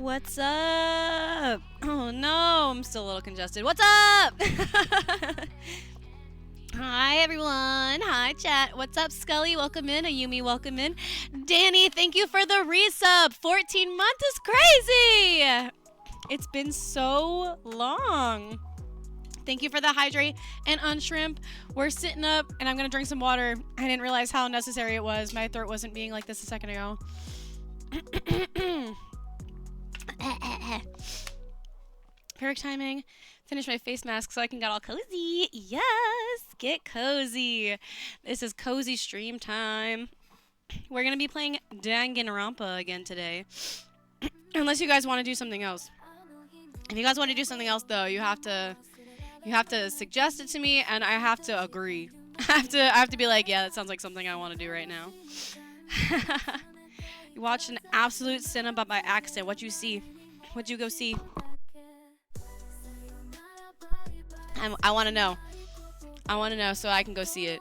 What's up? Oh no, I'm still a little congested. What's up? Hi everyone. Hi chat. What's up, Scully? Welcome in. Ayumi, welcome in. Danny, thank you for the resub. 14 months is crazy. It's been so long. Thank you for the hydrate and unshrimp. We're sitting up and I'm gonna drink some water. I didn't realize how necessary it was. My throat wasn't being like this a second ago. Perfect timing. Finish my face mask so I can get all cozy. Yes, get cozy. This is cozy stream time. We're gonna be playing Danganronpa again today. Unless you guys want to do something else. If you guys want to do something else though, you have to suggest it to me and I have to agree. I have to be like, yeah, that sounds like something I want to do right now. You watched an absolute cinema by accident. What'd you see? What'd you go see? I want to know. I want to know so I can go see it.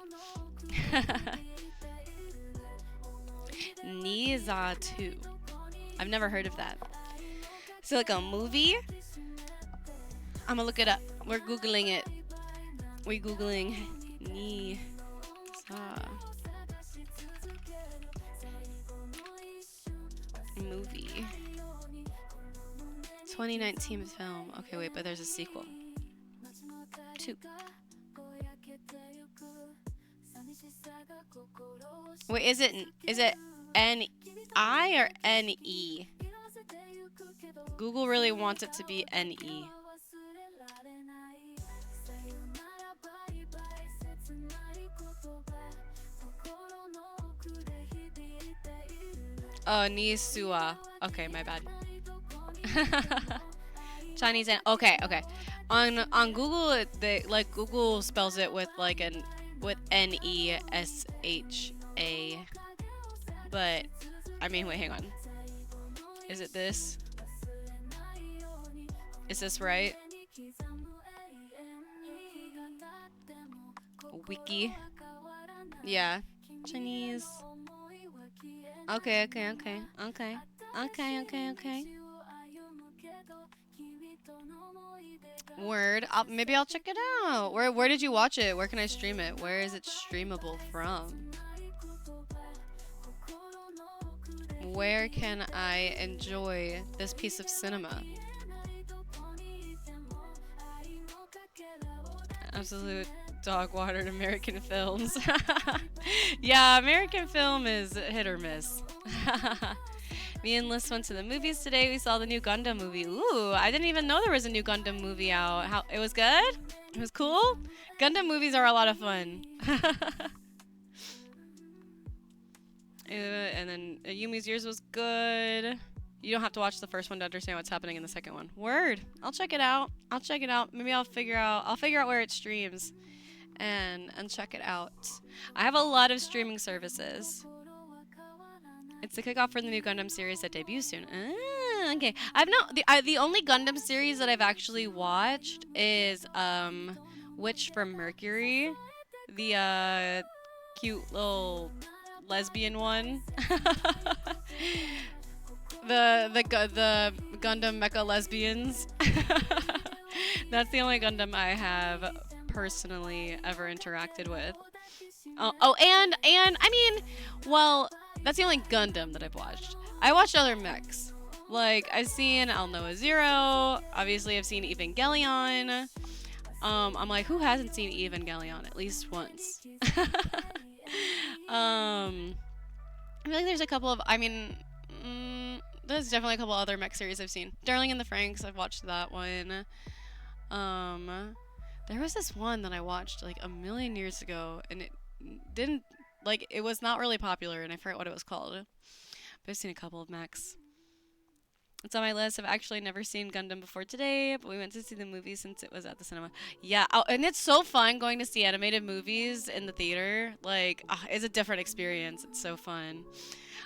Niza 2. I've never heard of that. Is it like a movie? I'm gonna look it up. We're Googling it. We're Googling Niza. 2019 film. Okay, wait, but there's a sequel. 2. Wait, is it N-I or N-E? Google really wants it to be N-E. Oh, Nisua. Okay, my bad. Chinese and okay. On Google, Google spells it with like with N-E-S-H-A. But I mean, wait, hang on. Is it this? Is this right? Wiki. Yeah. Chinese. Okay. Word. Maybe I'll check it out. Where did you watch it? Where can I stream it? Where is it streamable from? Where can I enjoy this piece of cinema? Absolute dog-watered American films. Yeah, American film is hit or miss. Me and Liz went to the movies today. We saw the new Gundam movie. Ooh, I didn't even know there was a new Gundam movie out. It was good? It was cool? Gundam movies are a lot of fun. And then Yumi's Years was good. You don't have to watch the first one to understand what's happening in the second one. Word. I'll check it out. Maybe I'll figure out where it streams and check it out. I have a lot of streaming services. It's the kickoff for the new Gundam series that debuts soon. Okay. The only Gundam series that I've actually watched is Witch from Mercury, the cute little lesbian one. the Gundam Mecha Lesbians. That's the only Gundam I have personally ever interacted with. And I mean, well, that's the only Gundam that I've watched. I watched other mechs. Like, I've seen Al Noah Zero. Obviously, I've seen Evangelion. I'm like, who hasn't seen Evangelion at least once? I feel like there's a couple of, there's definitely a couple other mech series I've seen. Darling in the Franxx, I've watched that one. There was this one that I watched like a million years ago, and it didn't, like, it was not really popular, and I forget what it was called. But I've seen a couple of mechs. It's on my list. I've actually never seen Gundam before today, but we went to see the movie since it was at the cinema. Yeah, and it's so fun going to see animated movies in the theater. Like, it's a different experience. It's so fun.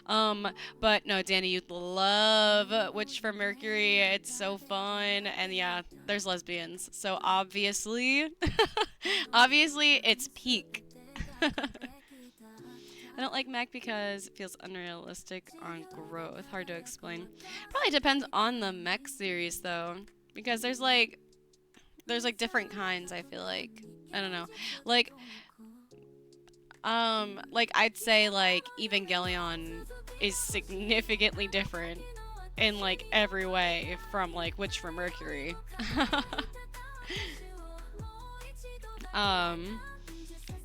But no, Danny, you'd love Witch from Mercury. It's so fun. And yeah, there's lesbians. So obviously, it's peak. I don't like mech because it feels unrealistic on growth. Hard to explain. Probably depends on the mech series though, because there's like different kinds. I feel like I don't know, like like I'd say like Evangelion is significantly different in like every way from like Witch from Mercury. um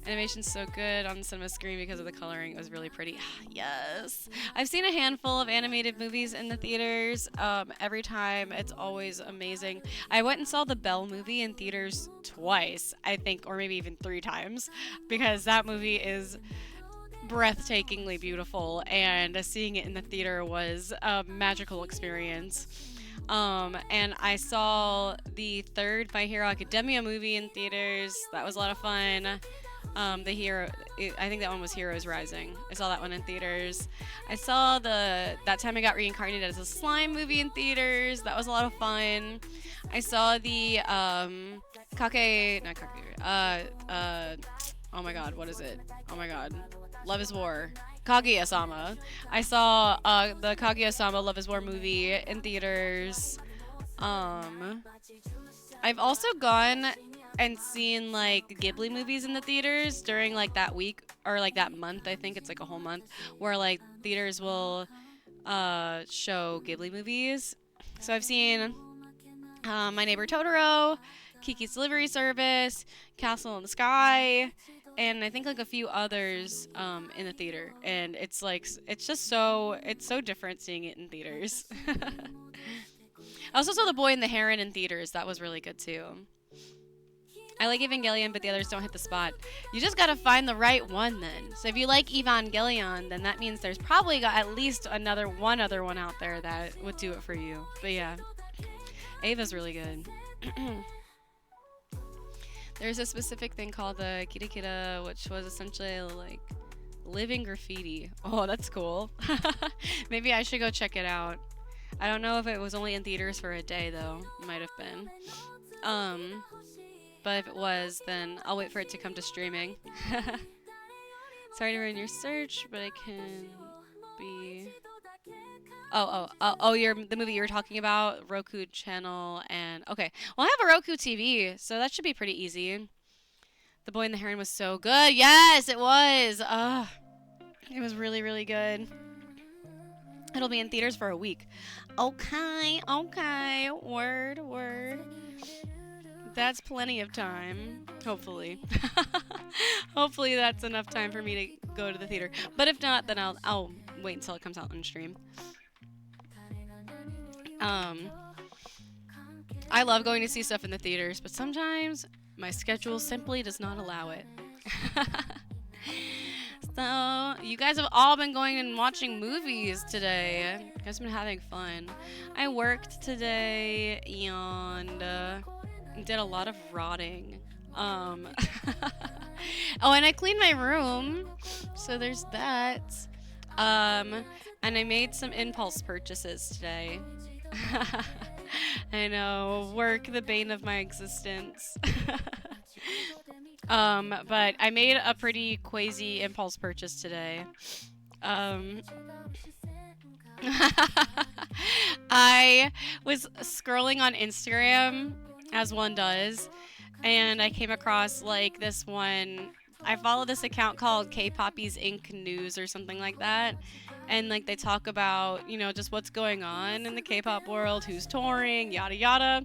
Animation's so good on the cinema screen because of the coloring. It was really pretty. Yes. I've seen a handful of animated movies in the theaters. Every time, it's always amazing. I went and saw the Belle movie in theaters twice, I think, or maybe even 3 times, because that movie is breathtakingly beautiful, and seeing it in the theater was a magical experience. And I saw the third My Hero Academia movie in theaters. That was a lot of fun. The hero, I think that one was Heroes Rising. I saw that one in theaters. I saw That Time I Got Reincarnated as a Slime movie in theaters. That was a lot of fun. I saw the not Kake, oh my god, what is it? Oh my god, Love is War. Kaguya-sama. I saw the Kaguya-sama Love is War movie in theaters. I've also gone and seen like Ghibli movies in the theaters during like that week or like that month. I think it's like a whole month where like theaters will show Ghibli movies. So I've seen My Neighbor Totoro, Kiki's Delivery Service, Castle in the Sky, and I think like a few others in the theater. And it's like it's so different seeing it in theaters. I also saw The Boy and the Heron in theaters. That was really good too. I like Evangelion, but the others don't hit the spot. You just gotta find the right one then. So if you like Evangelion, then that means there's probably got at least one other one out there that would do it for you. But yeah, Ava's really good. There's a specific thing called the Kira Kira, which was essentially like living graffiti. Oh, that's cool. Maybe I should go check it out. I don't know if it was only in theaters for a day though. It might have been. But if it was, then I'll wait for it to come to streaming. Sorry to ruin your search, but I can be... you're the movie you were talking about, Roku channel, and... Okay, well, I have a Roku TV, so that should be pretty easy. The Boy and the Heron was so good. Yes, it was! It was really, really good. It'll be in theaters for a week. Okay. Word. That's plenty of time, hopefully. Hopefully that's enough time for me to go to the theater. But if not, then I'll wait until it comes out on stream. I love going to see stuff in the theaters, but sometimes my schedule simply does not allow it. So, you guys have all been going and watching movies today. You guys have been having fun. I worked today and did a lot of rotting. Oh, and I cleaned my room, so there's that. And I made some impulse purchases today. I know, work, the bane of my existence. But I made a pretty crazy impulse purchase today. I was scrolling on Instagram, as one does, and I came across like this one. I follow this account called K-Poppies Inc. News or something like that. And like they talk about, just what's going on in the K-pop world, who's touring, yada yada.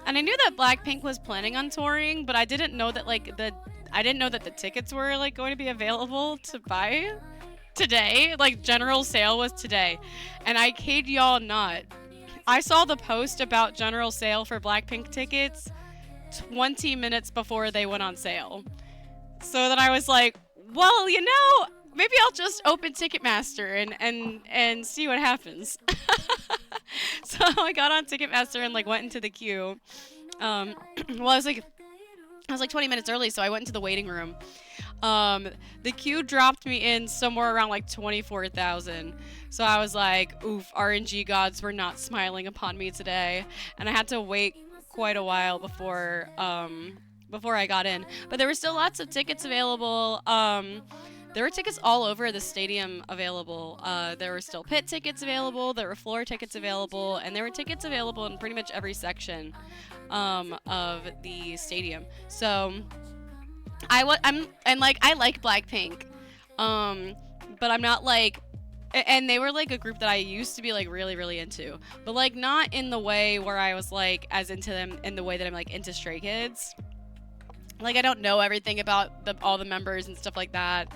And I knew that Blackpink was planning on touring, but I didn't know that the tickets were like going to be available to buy today. Like general sale was today. And I kid y'all not, I saw the post about general sale for Blackpink tickets 20 minutes before they went on sale. So then I was like, well, maybe I'll just open Ticketmaster and see what happens. So I got on Ticketmaster and like went into the queue. Well, I was like 20 minutes early, so I went into the waiting room. The queue dropped me in somewhere around like 24,000. So I was like, oof, RNG gods were not smiling upon me today. And I had to wait quite a while before I got in. But there were still lots of tickets available. there were tickets all over the stadium available. There were still pit tickets available, there were floor tickets available, and there were tickets available in pretty much every section of the stadium. So I like Blackpink, but I'm not like, and they were like a group that I used to be like really, really into, but like not in the way where I was like as into them in the way that I'm like into Stray Kids. Like I don't know everything about all the members and stuff like that.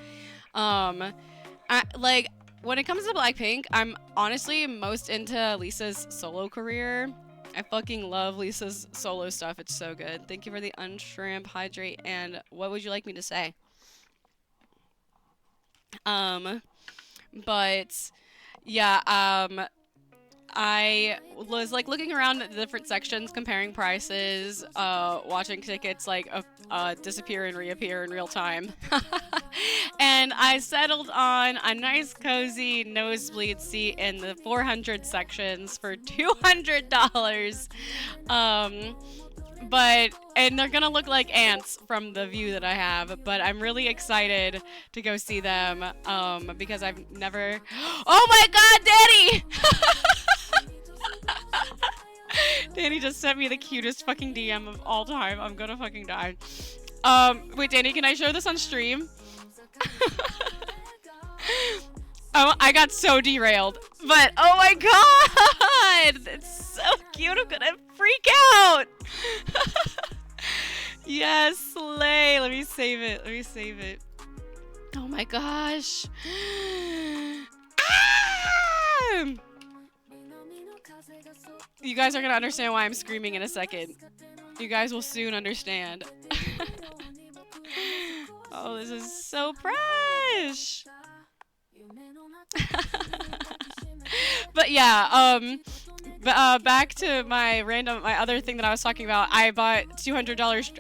Like when it comes to Blackpink, I'm honestly most into Lisa's solo career. I fucking love Lisa's solo stuff. It's so good. Thank you for the unshrimp, hydrate, and what would you like me to say? But yeah, I was like looking around at the different sections, comparing prices, watching tickets like disappear and reappear in real time. And I settled on a nice cozy nosebleed seat in the 400 sections for $200. And they're gonna look like ants from the view that I have, but I'm really excited to go see them, because I've never, oh my god, Danny! Danny just sent me the cutest fucking DM of all time. I'm gonna fucking die. Wait, Danny, can I show this on stream? Oh, I got so derailed, but oh my god! It's so cute, I'm gonna freak out! Yes, slay! Let me save it. Oh my gosh! Ah! You guys are gonna understand why I'm screaming in a second. You guys will soon understand. Oh, this is so fresh! But yeah, back to my other thing that I was talking about. I bought $200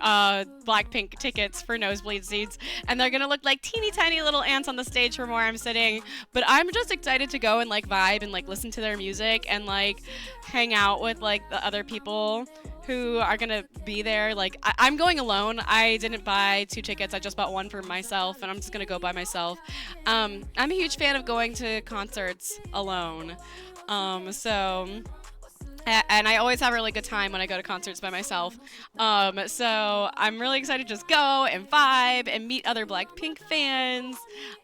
Blackpink tickets for nosebleed seats, and they're gonna look like teeny tiny little ants on the stage from where I'm sitting. But I'm just excited to go and like vibe and like listen to their music and like hang out with like the other people who are gonna be there. Like I'm going alone. I didn't buy 2 tickets. I just bought 1 for myself, and I'm just gonna go by myself. I'm a huge fan of going to concerts alone. And I always have a really good time when I go to concerts by myself. So I'm really excited to just go and vibe and meet other Blackpink fans.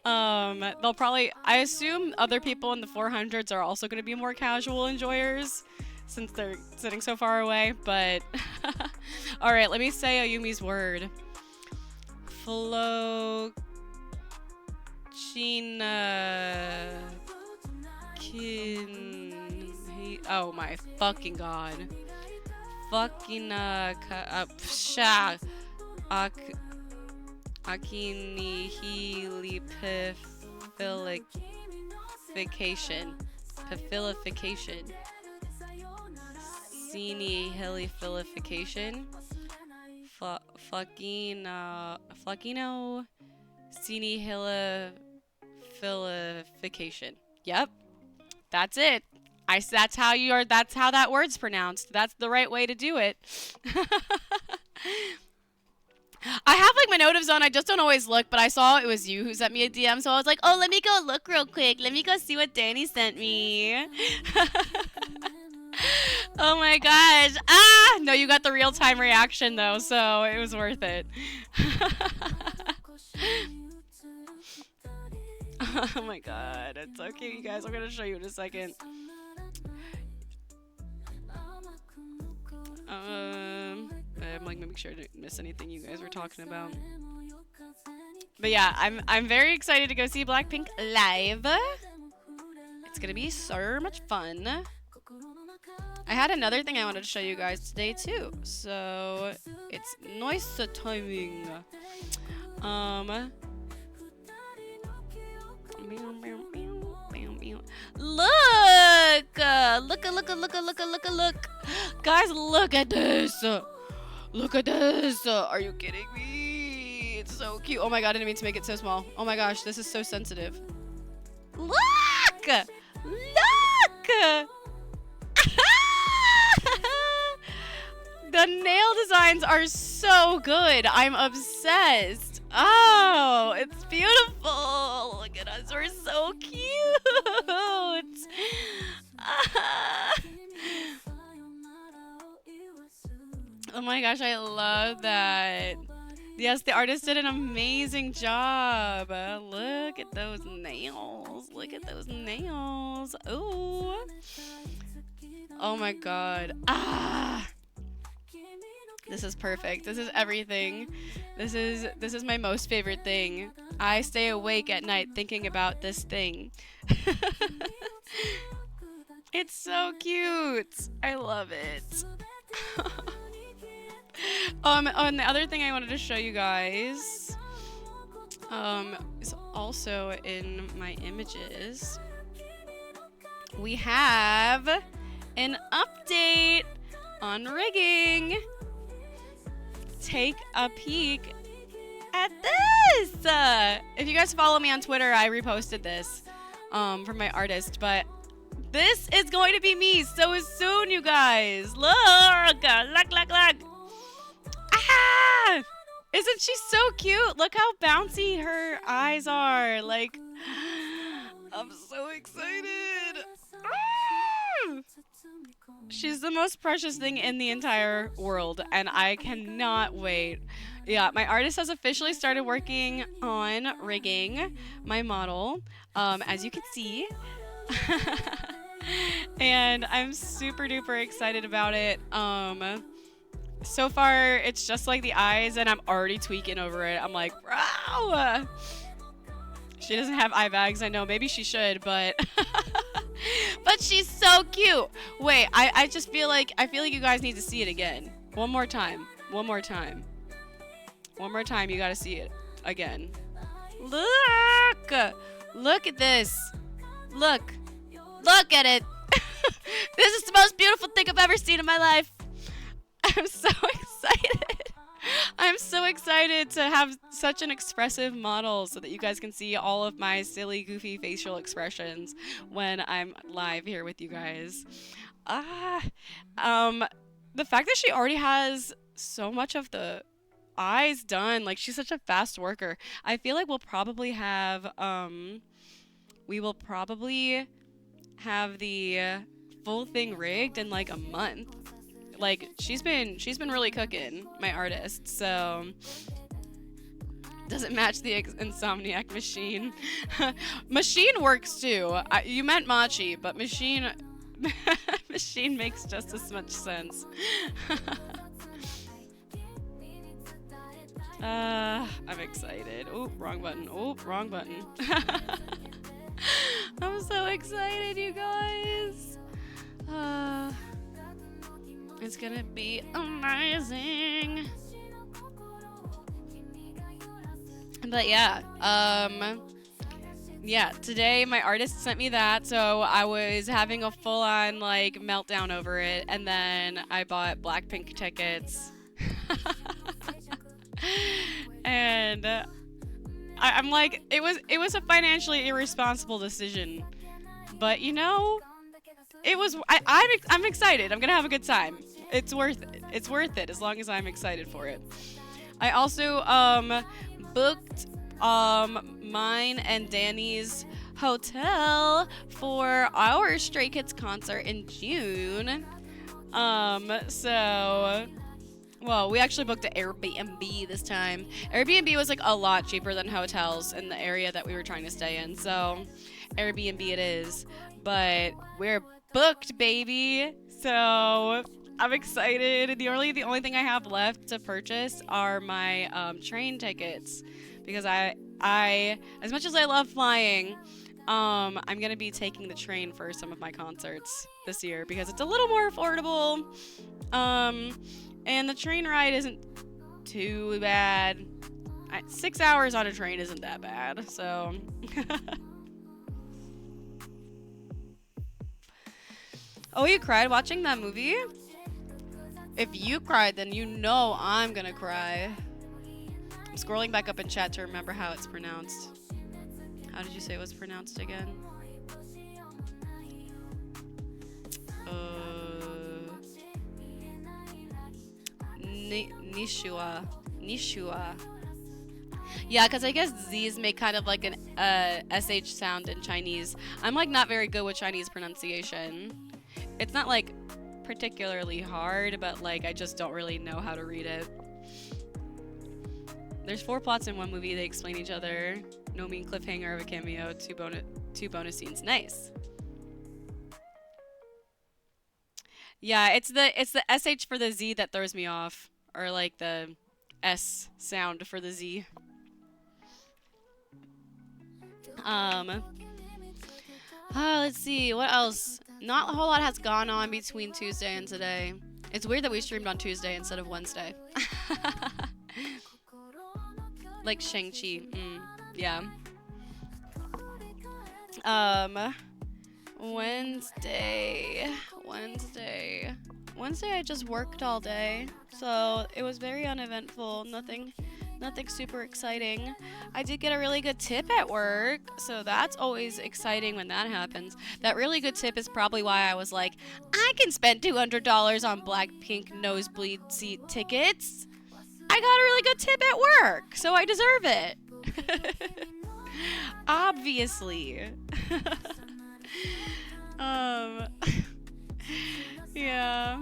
They'll probably, I assume other people in the 400s are also going to be more casual enjoyers since they're sitting so far away. But all right, let me say Ayumi's word. Oh my fucking god. Fucking Paphilification. Senihilification. Fluckino. Senihilification. Yep. That's it. That's how that word's pronounced. That's the right way to do it. I have like my notives on. I just don't always look, but I saw it was you who sent me a DM, so I was like, oh, let me go look real quick. Let me go see what Danny sent me. Oh my gosh. Ah! No, you got the real-time reaction though, so it was worth it. Oh my god. It's okay, you guys. I'm gonna show you in a second. I'm like making sure I didn't miss anything you guys were talking about. But yeah, I'm very excited to go see Blackpink live. It's gonna be so much fun. I had another thing I wanted to show you guys today too. So it's noise timing. Look! Guys, look at this! Look at this! Are you kidding me? It's so cute. Oh my god, I didn't mean to make it so small. Oh my gosh, this is so sensitive. Look! Look! The nail designs are so good. I'm obsessed. Oh, it's beautiful. Look at us. We're so cute. Ah. Oh my gosh, I love that. Yes, the artist did an amazing job. Look at those nails. Look at those nails. Ooh. Oh my god. Ah. This is perfect. This is everything. This is my most favorite thing. I stay awake at night thinking about this thing. It's so cute. I love it. And the other thing I wanted to show you guys is also in my images. We have an update on rigging. Take a peek at this. If you guys follow me on Twitter, I reposted this from my artist, but this is going to be me so soon, you guys. Look. Ah! Isn't she so cute? Look how bouncy her eyes are. Like, I'm so excited. Ah! She's the most precious thing in the entire world, and I cannot wait. Yeah, my artist has officially started working on rigging my model, as you can see. And I'm super duper excited about it. So far, it's just like the eyes, and I'm already tweaking over it. I'm like, wow! She doesn't have eye bags, I know. Maybe she should, but... but she's so cute. Wait, I just feel like you guys need to see it again. One more time. One more time. One more time, you gotta see it again. Look! Look at this. Look. Look at it. This is the most beautiful thing I've ever seen in my life. I'm so excited. I'm so excited to have such an expressive model so that you guys can see all of my silly, goofy facial expressions when I'm live here with you guys. The fact that she already has so much of the eyes done, like she's such a fast worker. I feel like we will probably have the full thing rigged in like a month. Like she's been really cooking, my artist. So doesn't match the Insomniac machine. Machine works too. You meant Machi, but machine machine makes just as much sense. I'm excited. Oh, wrong button. Oh, wrong button. I'm so excited, you guys. It's gonna be amazing. But yeah, today my artist sent me that, so I was having a full-on like meltdown over it, and then I bought Blackpink tickets. And I'm like, it was a financially irresponsible decision, but you know, it was. I'm excited. I'm gonna have a good time. It's worth it. It's worth it as long as I'm excited for it. I also booked mine and Danny's hotel for our Stray Kids concert in June. Well, we actually booked an Airbnb this time. Airbnb was like a lot cheaper than hotels in the area that we were trying to stay in. So Airbnb it is. But we're booked, baby. So I'm excited. The only thing I have left to purchase are my train tickets, because I as much as I love flying, I'm gonna be taking the train for some of my concerts this year because it's a little more affordable. And the train ride isn't too bad. 6 hours on a train isn't that bad, so. Oh, you cried watching that movie? If you cried, then you know I'm gonna cry. I'm scrolling back up in chat to remember how it's pronounced. How did you say it was pronounced again? Nishua. Yeah, because I guess Z's make kind of like an SH sound in Chinese. I'm like not very good with Chinese pronunciation. It's not like particularly hard, but like I just don't really know how to read it. There's 4 plots in one movie. They explain each other. No mean cliffhanger of a cameo. Two bonus scenes. Nice. Yeah, it's the SH for the Z that throws me off, or like the S sound for the Z. Let's see what else. Not a whole lot has gone on between Tuesday and today. It's weird that we streamed on Tuesday instead of Wednesday. Like Shang-Chi. Yeah. Wednesday I just worked all day, so it was very uneventful. Nothing super exciting. I did get a really good tip at work, so that's always exciting when that happens. That really good tip is probably why I was like, I can spend $200 on Blackpink nosebleed seat tickets. I got a really good tip at work, so I deserve it. Obviously. Yeah.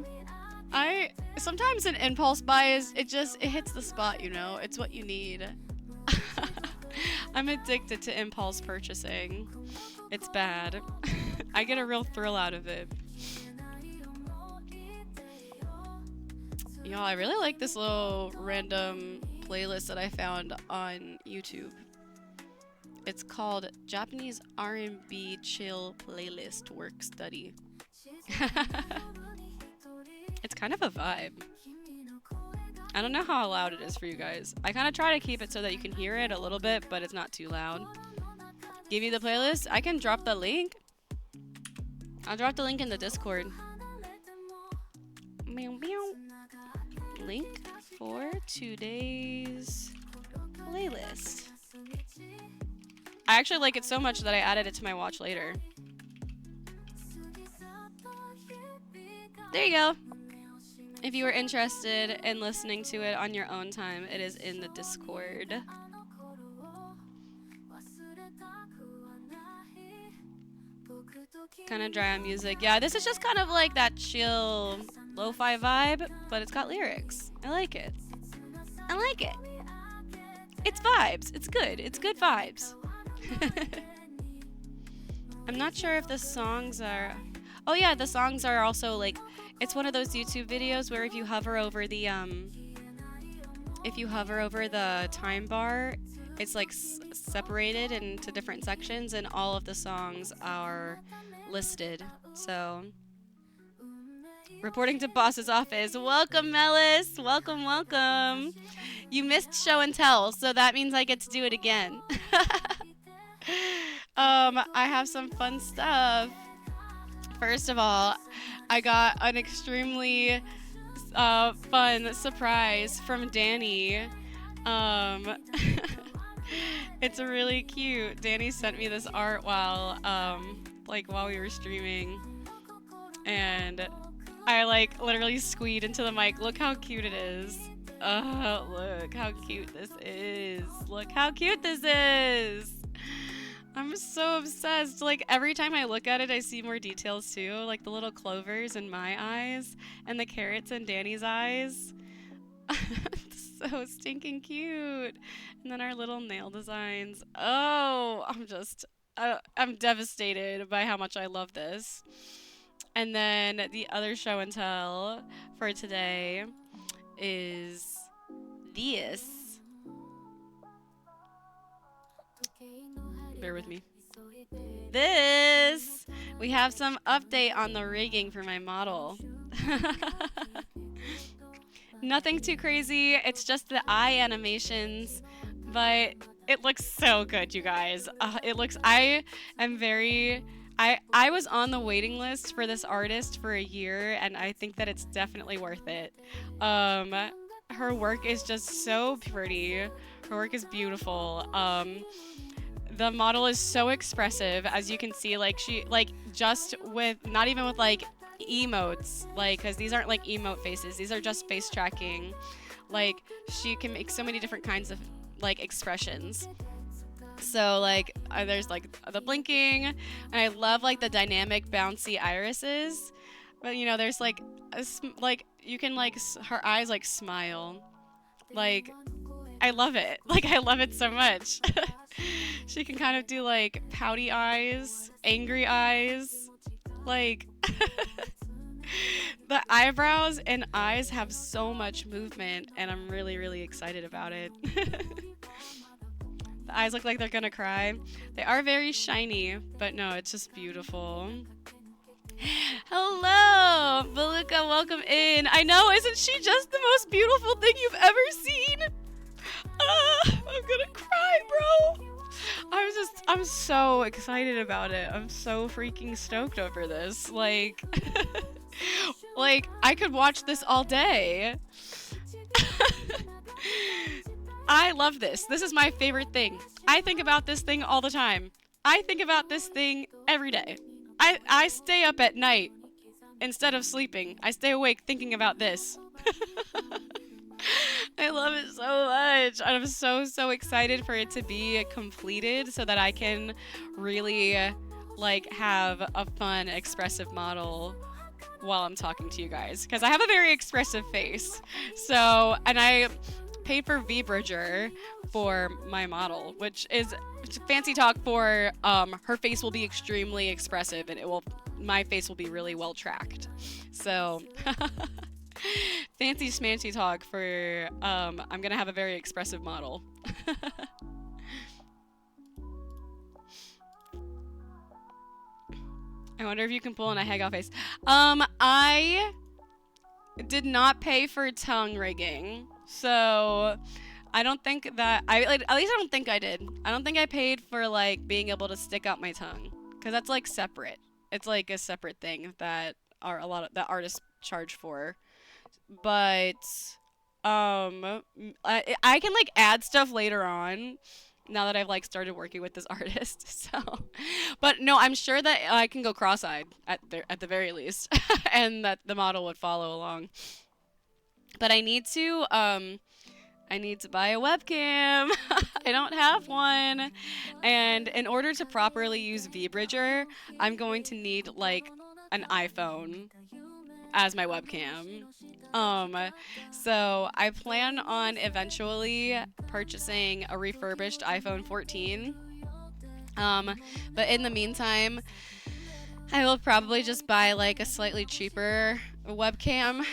Sometimes an impulse buy it hits the spot, you know? It's what you need. I'm addicted to impulse purchasing. It's bad. I get a real thrill out of it. Y'all, I really like this little random playlist that I found on YouTube. It's called Japanese R&B Chill Playlist Work Study. It's kind of a vibe. I don't know how loud it is for you guys. I kind of try to keep it so that you can hear it a little bit, but it's not too loud. Give you the playlist? I can drop the link. I'll drop the link in the Discord. Meow, meow. Link for today's playlist. I actually like it so much that I added it to my watch later. There you go. If you were interested in listening to it on your own time, it is in the Discord. Kind of dry on music. Yeah, this is just kind of like that chill lo-fi vibe, but it's got lyrics. I like it. I like it. It's vibes. It's good. It's good vibes. I'm not sure if the songs are... Oh yeah, the songs are also like... It's one of those YouTube videos where if you hover over the time bar, it's like separated into different sections, and all of the songs are listed. So, reporting to boss's office. Welcome, Melis. Welcome, welcome. You missed show and tell, so that means I get to do it again. I have some fun stuff. First of all, I got an extremely fun surprise from Danny. It's really cute. Danny sent me this art while we were streaming, and I like literally squeed into the mic. Look how cute it is. Look how cute this is. Look how cute this is. I'm so obsessed. Like, every time I look at it, I see more details too. Like the little clovers in my eyes and the carrots in Danny's eyes. So stinking cute. And then our little nail designs. Oh, I'm devastated by how much I love this. And then the other show and tell for today is this. Bear with me. This! We have some update on the rigging for my model. Nothing too crazy. It's just the eye animations, but it looks so good, you guys. I was on the waiting list for this artist for a year, and I think that it's definitely worth it. Her work is just so pretty. Her work is beautiful. The model is so expressive, as you can see. Like, she, like, just with, not even with like emotes, like, because these aren't like emote faces, these are just face tracking. Like, she can make so many different kinds of like expressions. So like there's like the blinking, and I love like the dynamic bouncy irises. But you know, there's like like you can like her eyes like smile. Like I love it. Like I love it so much. She can kind of do like pouty eyes, angry eyes. Like the eyebrows and eyes have so much movement, and I'm really, really excited about it. The eyes look like they're gonna cry. They are very shiny, but no, it's just beautiful. Hello, Beluga, welcome in. I know, isn't she just the most beautiful thing you've ever seen? I'm gonna cry, bro. I'm so excited about it. I'm so freaking stoked over this. Like, like, I could watch this all day. I love this. This is my favorite thing. I think about this thing all the time. I think about this thing every day. I stay up at night instead of sleeping. I stay awake thinking about this. I love it so much. I'm so excited for it to be completed so that I can really like have a fun, expressive model while I'm talking to you guys, because I have a very expressive face. So, and I paid for VBridger for my model, which is fancy talk for her face will be extremely expressive, and my face will be really well tracked. So fancy smancy talk for I'm gonna have a very expressive model. I wonder if you can pull in a Hegao face. I did not pay for tongue rigging, so I don't think that at least I don't think I did. I don't think I paid for like being able to stick out my tongue, because that's like separate. It's like a separate thing that that artists charge for. But I can like add stuff later on, now that I've like started working with this artist. So, but no, I'm sure that I can go cross-eyed at the very least, and that the model would follow along. But I need to buy a webcam. I don't have one, and in order to properly use VBridger, I'm going to need like an iPhone as my webcam. So I plan on eventually purchasing a refurbished iPhone 14. But in the meantime, I will probably just buy like a slightly cheaper webcam.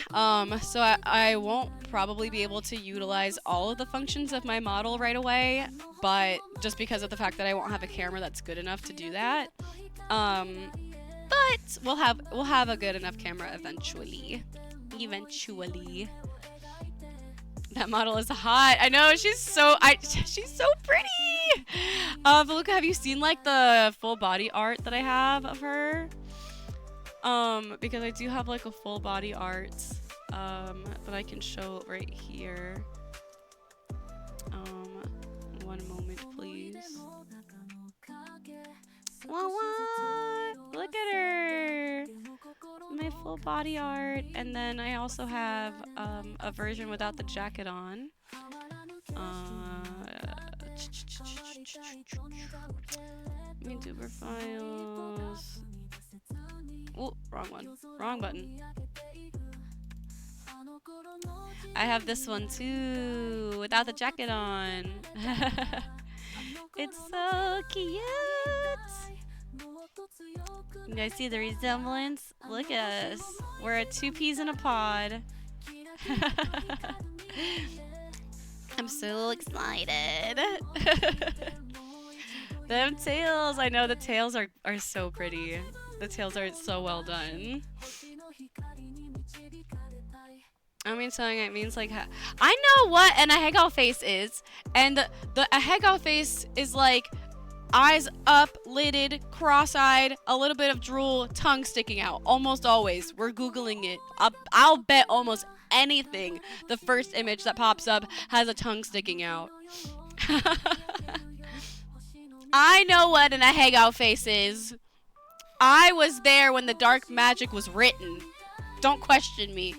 So I won't probably be able to utilize all of the functions of my model right away, but just because of the fact that I won't have a camera that's good enough to do that. But we'll have a good enough camera eventually. That model is hot. I know, she's so pretty. Beluga, have you seen like the full body art that I have of her? Because I do have like a full body art that I can show right here. One moment, please. What? Look at her! My full body art, and then I also have a version without the jacket on. VTuber files. Oh, wrong one. Wrong button. I have this one too, without the jacket on. It's so cute. You guys see the resemblance? Look at us. We're a two peas in a pod. I'm so excited. Them tails. I know the tails are so pretty. The tails are so well done. I mean, something it means like I know what an Ahegao face is, and the Ahegao face is like eyes up, lidded, cross-eyed, a little bit of drool, tongue sticking out. Almost always. We're Googling it. I'll bet almost anything the first image that pops up has a tongue sticking out. I know what an Ahegao face is. I was there when the dark magic was written. Don't question me.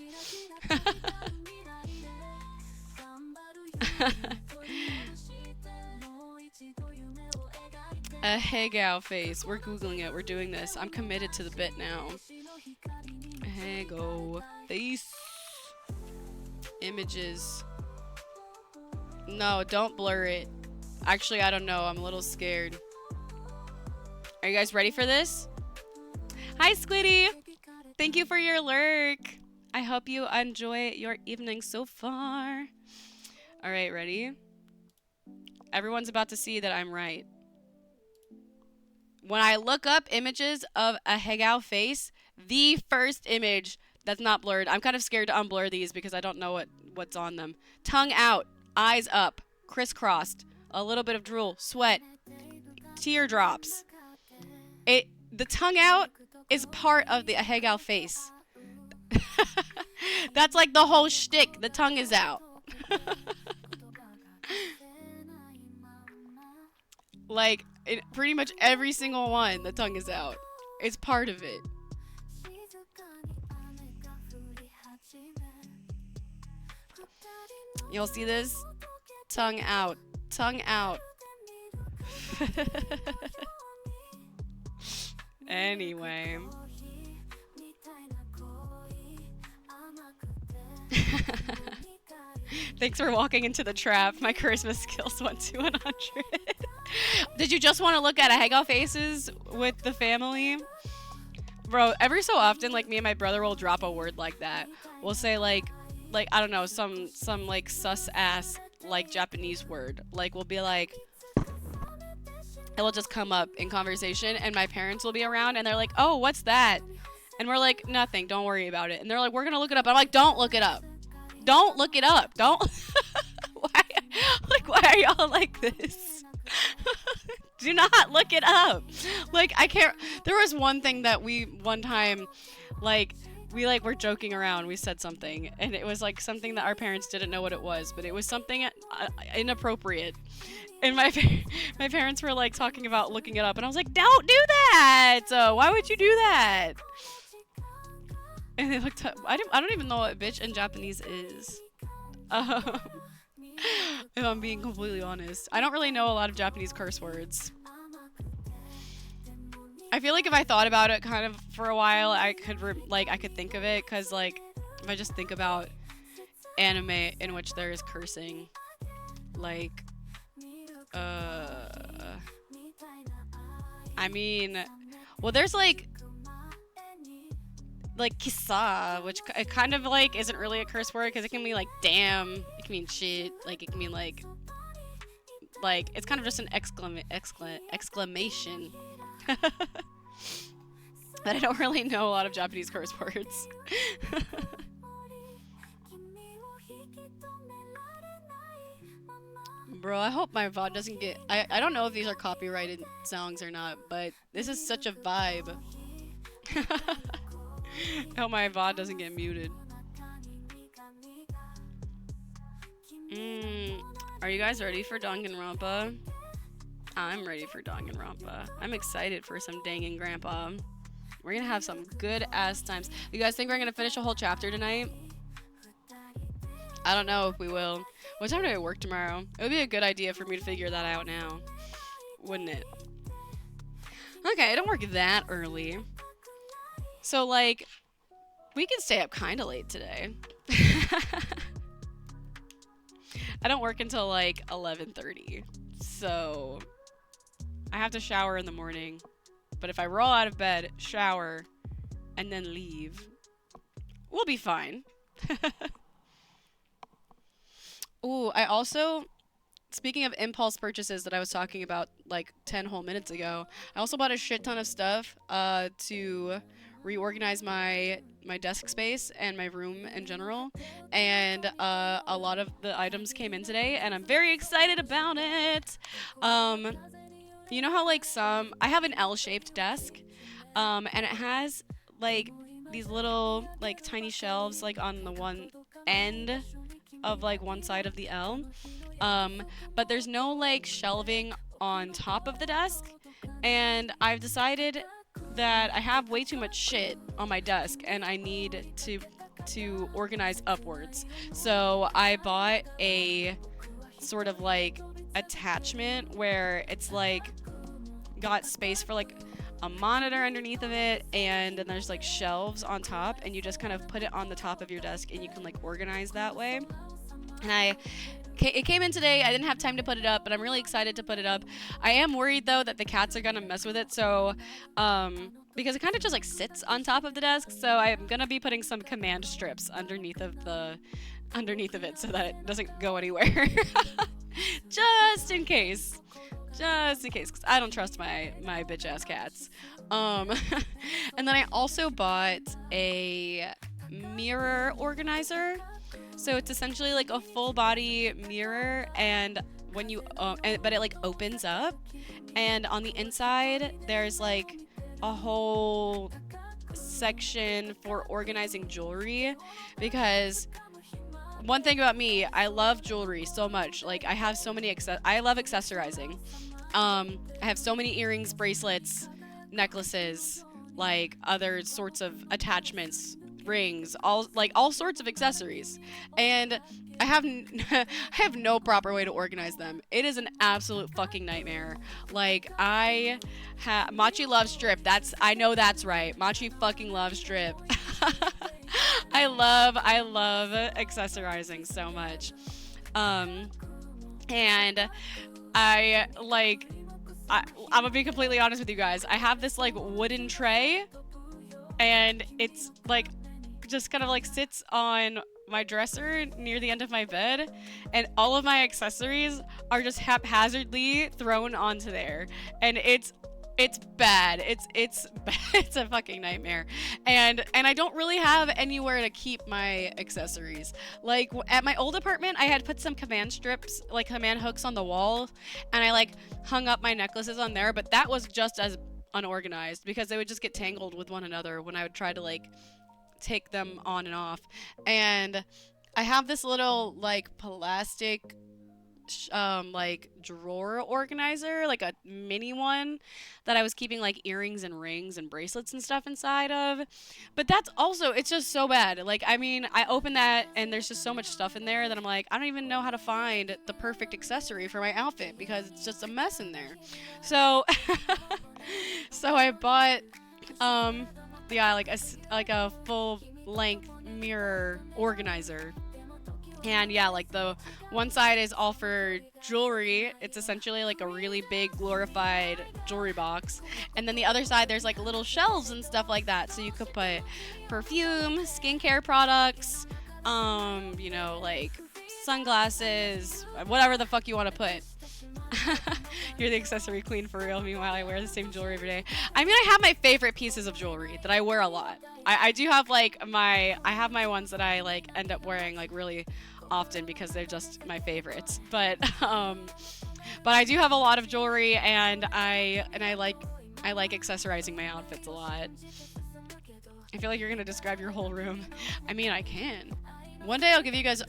A Hegao face. We're Googling it. We're doing this. I'm committed to the bit now. Hegao face. Images. No, don't blur it. Actually, I don't know. I'm a little scared. Are you guys ready for this? Hi, Squiddy. Thank you for your lurk. I hope you enjoy your evening so far. All right, ready? Everyone's about to see that I'm right. When I look up images of a Hegao face, the first image that's not blurred, I'm kind of scared to unblur these because I don't know what's on them. Tongue out, eyes up, crisscrossed, a little bit of drool, sweat, teardrops. The tongue out is part of the Hegao face. That's like the whole shtick. The tongue is out. Like, in pretty much every single one, the tongue is out. It's part of it. You'll see this? Tongue out. Tongue out. Anyway. Thanks for walking into the trap. My Christmas skills went to 100. Did you just want to look at a Hegao faces with the family? Bro, every so often, like, me and my brother will drop a word like that. We'll say, like I don't know, some like sus-ass, like, Japanese word. Like, we'll be like, it will just come up in conversation, and my parents will be around, and they're like, oh, what's that? And we're like, nothing, don't worry about it. And they're like, we're gonna look it up. I'm like, don't look it up. Don't look it up. Don't. Why are y'all like this? Do not look it up. Like, I can't. There was one thing that one time, like, we were joking around. We said something, and it was like something that our parents didn't know what it was, but it was something inappropriate. And my parents were like talking about looking it up, and I was like, don't do that. Why would you do that? And they looked up. I don't even know what bitch in Japanese is. If I'm being completely honest, I don't really know a lot of Japanese curse words. I feel like if I thought about it kind of for a while, I could think of it, because like if I just think about anime in which there is cursing, like I mean, well, there's like kissa, which it kind of like isn't really a curse word because it can mean like damn, it can mean shit, like it can mean like it's kind of just an exclamation. But I don't really know a lot of Japanese curse words. Bro, I hope my VOD doesn't get... I don't know if these are copyrighted songs or not, but this is such a vibe. I hope my VOD doesn't get muted. Are you guys ready for Danganronpa? I'm ready for Danganronpa. I'm excited for some Danganronpa. We're gonna have some good ass times. You guys think we're gonna finish a whole chapter tonight? I don't know if we will. What time do I work tomorrow? It would be a good idea for me to figure that out now, wouldn't it? Okay, I don't work that early. So, like, we can stay up kind of late today. I don't work until, like, 11:30. So, I have to shower in the morning. But if I roll out of bed, shower, and then leave, we'll be fine. Ooh, I also, speaking of impulse purchases that I was talking about like 10 whole minutes ago, I also bought a shit ton of stuff to reorganize my desk space and my room in general. And a lot of the items came in today, and I'm very excited about it. You know how like I have an L-shaped desk, and it has like these little like tiny shelves like on the one end of like one side of the L, but there's no like shelving on top of the desk, and I've decided that I have way too much shit on my desk and I need to organize upwards. So I bought a sort of like attachment where it's like got space for like a monitor underneath of it, and then there's like shelves on top, and you just kind of put it on the top of your desk and you can like organize that way. And it came in today. I didn't have time to put it up, but I'm really excited to put it up. I am worried though that the cats are gonna mess with it, so because it kind of just like sits on top of the desk, so I'm gonna be putting some command strips underneath of it so that it doesn't go anywhere. Just in case, because I don't trust my bitch ass cats. And then I also bought a mirror organizer. So it's essentially like a full body mirror, and when you but it like opens up, and on the inside there's like a whole section for organizing jewelry, because one thing about me, I love jewelry so much. Like I have so many I love accessorizing. I have so many earrings, bracelets, necklaces, like other sorts of attachments, rings, all sorts of accessories, and I have no proper way to organize them. It is an absolute fucking nightmare. Like Machi loves drip. I know that's right. Machi fucking loves drip. I love accessorizing so much. And I'm gonna be completely honest with you guys. I have this like wooden tray, and it's like just kind of like sits on my dresser near the end of my bed, and all of my accessories are just haphazardly thrown onto there, and it's bad. It's it's a fucking nightmare. And I don't really have anywhere to keep my accessories. Like at my old apartment, I had put some command strips, like command hooks on the wall, and I like hung up my necklaces on there, but that was just as unorganized because they would just get tangled with one another when I would try to like take them on and off. And I have this little like plastic like drawer organizer, like a mini one that I was keeping like earrings and rings and bracelets and stuff inside of. But that's also, it's just so bad. Like, I mean, I open that and there's just so much stuff in there that I'm like, I don't even know how to find the perfect accessory for my outfit because it's just a mess in there. So so I bought like a full length mirror organizer. And yeah, like the one side is all for jewelry. It's essentially like a really big glorified jewelry box. And then the other side, there's like little shelves and stuff like that. So you could put perfume, skincare products, you know, like sunglasses, whatever the fuck you want to put. You're the accessory queen for real. Meanwhile, I wear the same jewelry every day. I mean, I have my favorite pieces of jewelry that I wear a lot. I do have like I have my ones that I like end up wearing like really often because they're just my favorites. But I do have a lot of jewelry, and I like accessorizing my outfits a lot. I feel like you're gonna describe your whole room. I mean, I can. One day I'll give you guys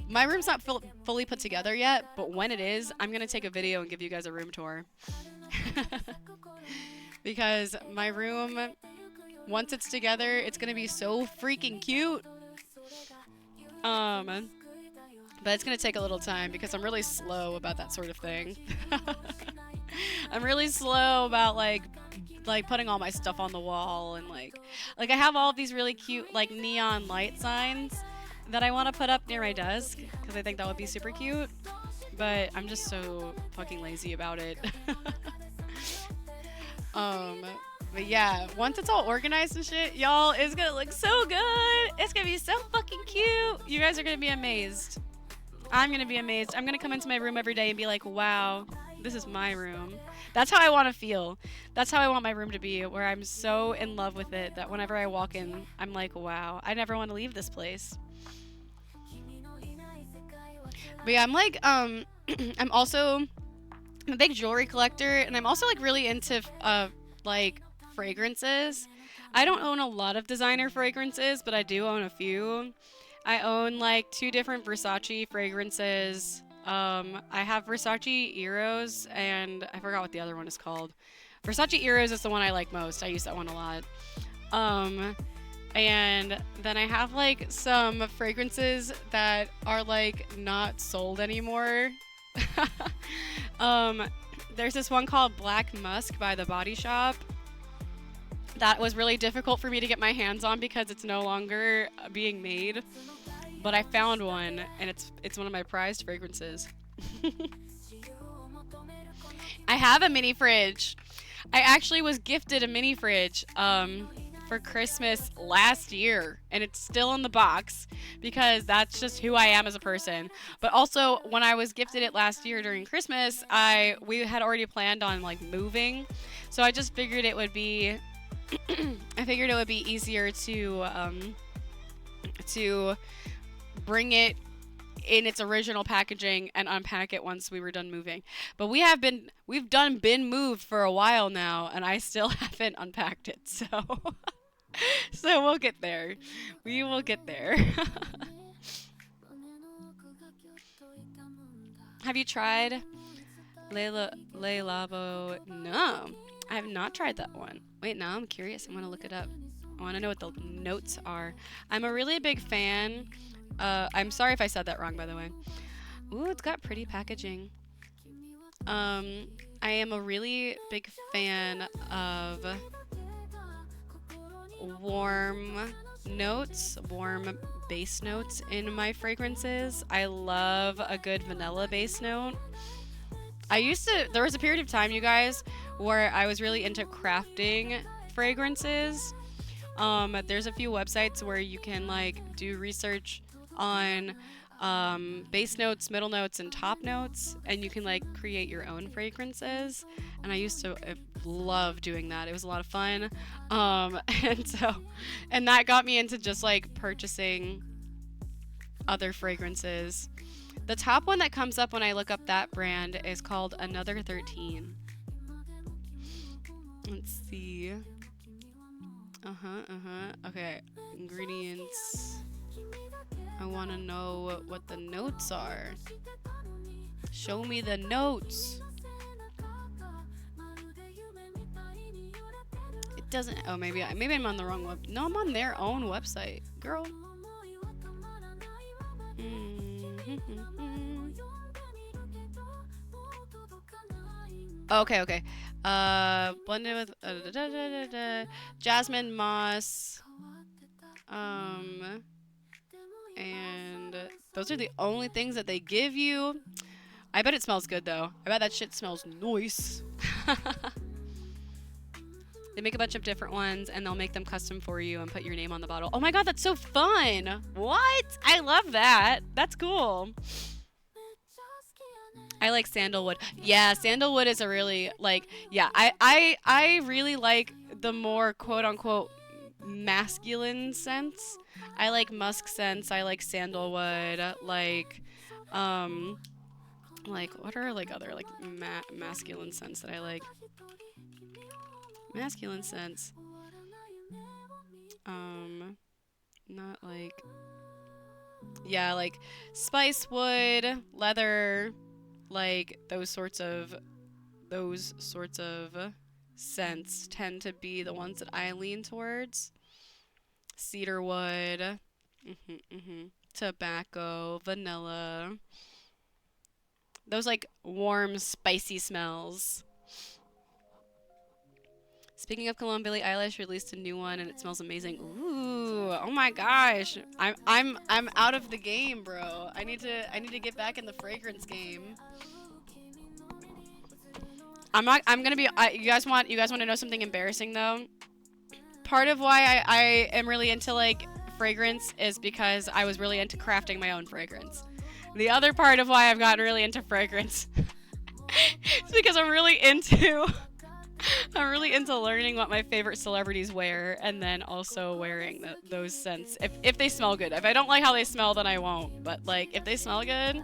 my room's not fully put together yet, but when it is, I'm gonna take a video and give you guys a room tour. Because my room, once it's together, it's gonna be so freaking cute. But it's gonna take a little time because I'm really slow about that sort of thing. I'm really slow about like putting all my stuff on the wall, and like I have all of these really cute like neon light signs that I want to put up near my desk because I think that would be super cute, but I'm just so fucking lazy about it. But yeah, once it's all organized and shit, y'all, it's gonna look so good. It's gonna be so fucking cute. You guys are gonna be amazed. I'm gonna be amazed. I'm gonna come into my room every day and be like, wow, this is my room. That's how I want to feel. That's how I want my room to be, where I'm so in love with it that whenever I walk in, I'm like, wow, I never want to leave this place. But yeah, I'm like, I'm also a big jewelry collector, and I'm also like really into like fragrances. I don't own a lot of designer fragrances, but I do own a few. I own like 2 different Versace fragrances. I have Versace Eros, and I forgot what the other one is called. Versace Eros is the one I like most. I use that one a lot. And then I have like some fragrances that are like not sold anymore. There's this one called Black Musk by The Body Shop. That was really difficult for me to get my hands on because it's no longer being made. But I found one, and it's one of my prized fragrances. I have a mini fridge. I actually was gifted a mini fridge for Christmas last year, and it's still in the box because that's just who I am as a person. But also, when I was gifted it last year during Christmas, we had already planned on like moving, so I just figured it would be easier to bring it in its original packaging and unpack it once we were done moving. But we've been moved for a while now, and I still haven't unpacked it. So so we'll get there. We will get there. Have you tried Le Labo? No, I have not tried that one. Wait, now I'm curious. I'm gonna look it up. I want to know what the notes are. I'm a really big fan. I'm sorry if I said that wrong, by the way. Ooh, it's got pretty packaging. I am a really big fan of warm base notes in my fragrances. I love a good vanilla base note. There was a period of time, you guys, where I was really into crafting fragrances. There's a few websites where you can like do research on base notes, middle notes, and top notes, and you can like create your own fragrances. And I used to love doing that. It was a lot of fun, and that got me into just like purchasing other fragrances. The top one that comes up when I look up that brand is called Another 13. Let's see. Okay, ingredients. I want to know what the notes are. Show me the notes. It doesn't. Oh, maybe I'm on the wrong web. No, I'm on their own website, girl. Okay. Blended with jasmine moss. And those are the only things that they give you. I bet it smells good though. I bet that shit smells nice. They make a bunch of different ones and they'll make them custom for you and put your name on the bottle. Oh my god, that's so fun! What? I love that. That's cool. I like sandalwood. Yeah, sandalwood is a really I really like the more quote unquote masculine scents. I like musk scents. I like sandalwood. Like what are like other like masculine scents that I like? Masculine scents. Not like, yeah, like spicewood, leather, like those sorts of scents tend to be the ones that I lean towards. Cedarwood, tobacco, vanilla. Those like warm, spicy smells. Speaking of cologne, Billie Eilish released a new one and it smells amazing. Ooh, oh my gosh. I'm out of the game, bro. I need to get back in the fragrance game. You guys want to know something embarrassing though? Part of why I am really into like fragrance is because I was really into crafting my own fragrance. The other part of why I've gotten really into fragrance is because I'm really into learning what my favorite celebrities wear and then also wearing those scents if they smell good. If I don't like how they smell, then I won't. But like if they smell good,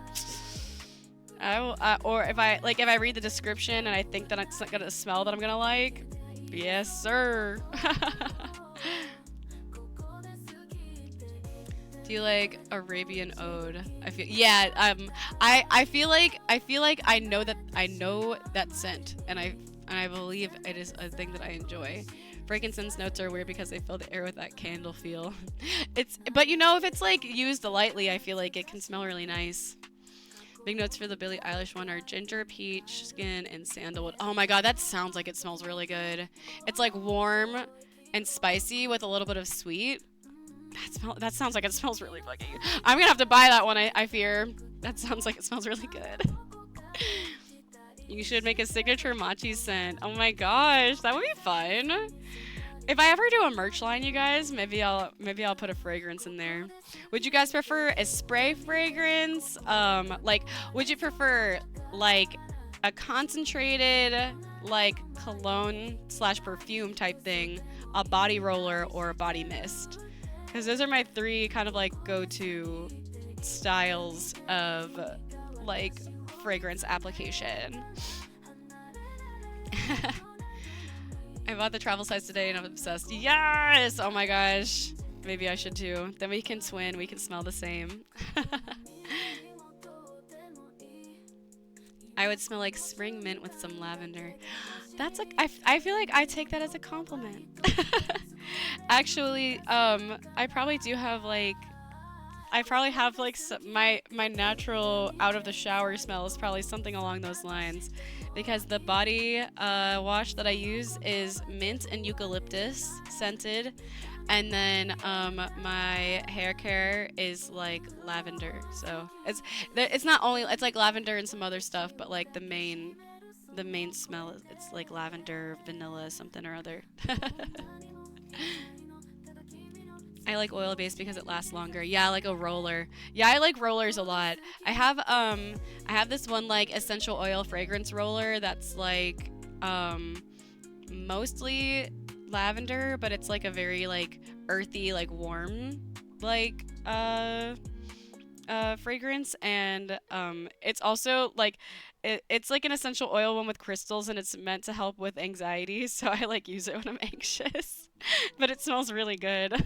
I will. Or if I read the description and I think that it's not gonna smell that I'm gonna like, yes sir. Do you like Arabian Ode? I feel like I know that scent, and I believe it is a thing that I enjoy. Frankincense notes are weird because they fill the air with that candle feel. But you know, if it's like used lightly, I feel like it can smell really nice. Big notes for the Billie Eilish one are ginger, peach skin, and sandalwood. Oh my god, that sounds like it smells really good. It's like warm and spicy with a little bit of sweet. That sounds like it smells really fucking good. I'm gonna have to buy that one, I fear. That sounds like it smells really good. You should make a signature Machi scent. Oh my gosh, that would be fun. If I ever do a merch line, you guys, maybe I'll put a fragrance in there. Would you guys prefer a spray fragrance? Like, would you prefer like a concentrated like cologne / perfume type thing, a body roller, or a body mist? Because those are my 3 kind of like go-to styles of like fragrance application. I bought the travel size today and I'm obsessed. Yes! Oh my gosh. Maybe I should too. Then we can twin. We can smell the same. I would smell like spring mint with some lavender. That's like, I feel like I take that as a compliment. Actually, I probably do have like, my natural out of the shower smell is probably something along those lines, because the body wash that I use is mint and eucalyptus scented, and then my hair care is like lavender. So it's not only, it's like lavender and some other stuff, but like the main smell is, it's like lavender, vanilla, something or other. I like oil-based because it lasts longer. Yeah, like a roller. Yeah, I like rollers a lot. I have this one like essential oil fragrance roller that's like mostly lavender, but it's like a very like earthy, like warm like fragrance, and it's also like it's like an essential oil one with crystals, and it's meant to help with anxiety, so I like use it when I'm anxious. But it smells really good.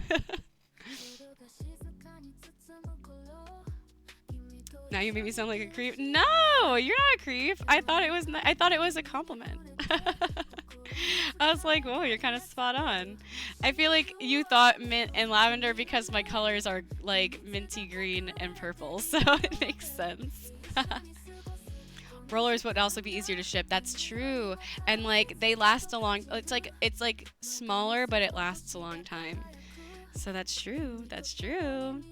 Now you made me sound like a creep. No, you're not a creep. I thought it was a compliment. I was like, whoa, you're kind of spot on. I feel like you thought mint and lavender because my colors are like minty green and purple, so it makes sense. Rollers would also be easier to ship. That's true. And like they last a long, it's like smaller, but it lasts a long time. So that's true. That's true.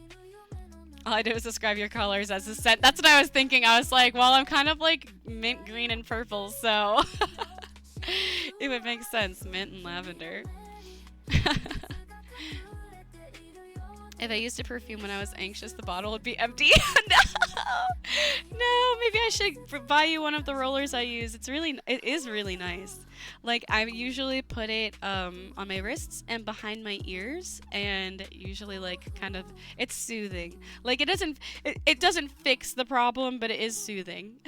All I did was describe your colors as a scent. That's what I was thinking. I was like, well, I'm kind of like mint green and purple, so it would make sense. Mint and lavender. If I used a perfume when I was anxious, the bottle would be empty. No, maybe I should buy you one of the rollers I use. It is really nice. Like I usually put it on my wrists and behind my ears, and usually like kind of it's soothing. Like it doesn't fix the problem, but it is soothing.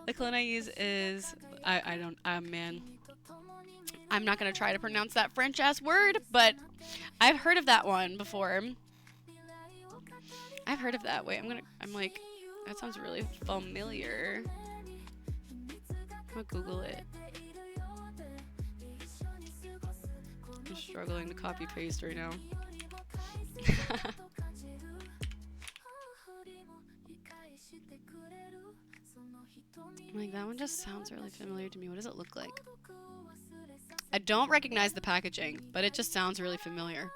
The cologne I use is man. I'm not gonna try to pronounce that French ass word, but I've heard of that one before. I've heard of that. Wait, I'm like, that sounds really familiar. I'm gonna Google it. I'm struggling to copy paste right now. I'm like, that one just sounds really familiar to me. What does it look like? I don't recognize the packaging, but it just sounds really familiar.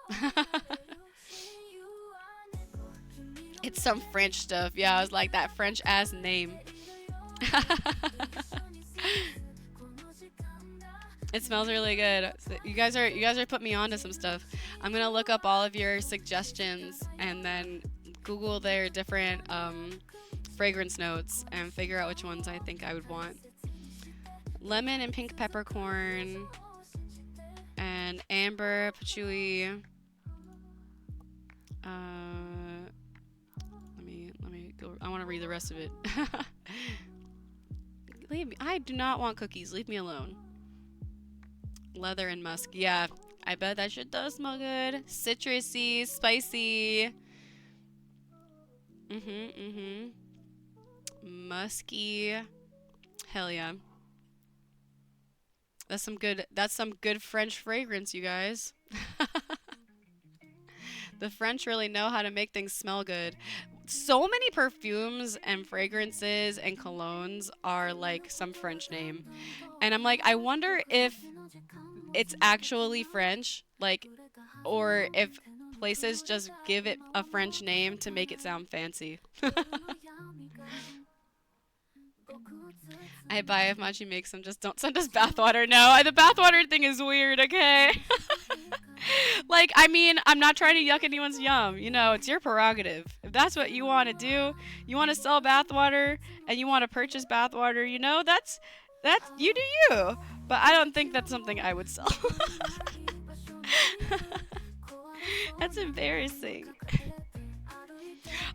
It's some French stuff. Yeah, I was like, that French ass name. It smells really good. So you guys are putting me onto some stuff. I'm gonna look up all of your suggestions and then Google their different fragrance notes and figure out which ones I think I would want. Lemon and pink peppercorn and amber patchouli. Let me go. I want to read the rest of it. Leave me. I do not want cookies. Leave me alone. Leather and musk. Yeah, I bet that shit does smell good. Citrusy, spicy. Musky. Hell yeah. That's some good French fragrance, you guys. The French really know how to make things smell good. So many perfumes and fragrances and colognes are like some French name. And I'm like, I wonder if it's actually French, like, or if places just give it a French name to make it sound fancy. I buy if Machi makes them, just don't send us bathwater. No, the bathwater thing is weird, okay? Like, I mean, I'm not trying to yuck anyone's yum. You know, it's your prerogative. If that's what you want to do, you want to sell bathwater and you want to purchase bathwater, you know, that's you do you. But I don't think that's something I would sell. That's embarrassing.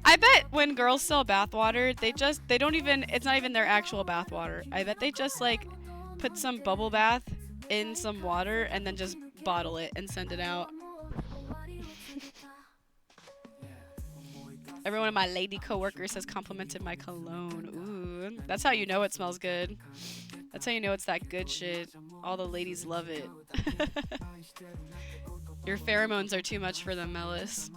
I bet when girls sell bathwater, they don't even, it's not even their actual bathwater. I bet they just like put some bubble bath in some water and then just bottle it and send it out. Every one of my lady coworkers has complimented my cologne. Ooh, that's how you know it smells good. That's how you know it's that good shit. All the ladies love it. Your pheromones are too much for them, Melis.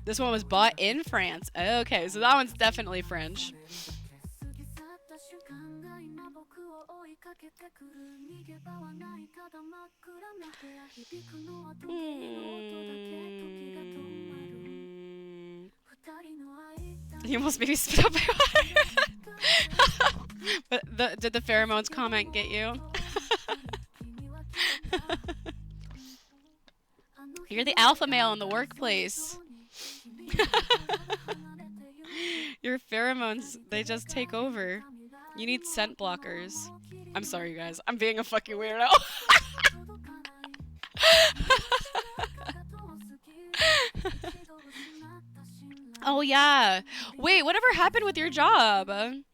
This one was bought in France. Okay, so that one's definitely French. You almost made me spit up my water. But did the pheromones comment get you? You're the alpha male in the workplace. Your pheromones, they just take over. You need scent blockers. I'm sorry, you guys. I'm being a fucking weirdo. Oh, yeah. Wait, whatever happened with your job? I'm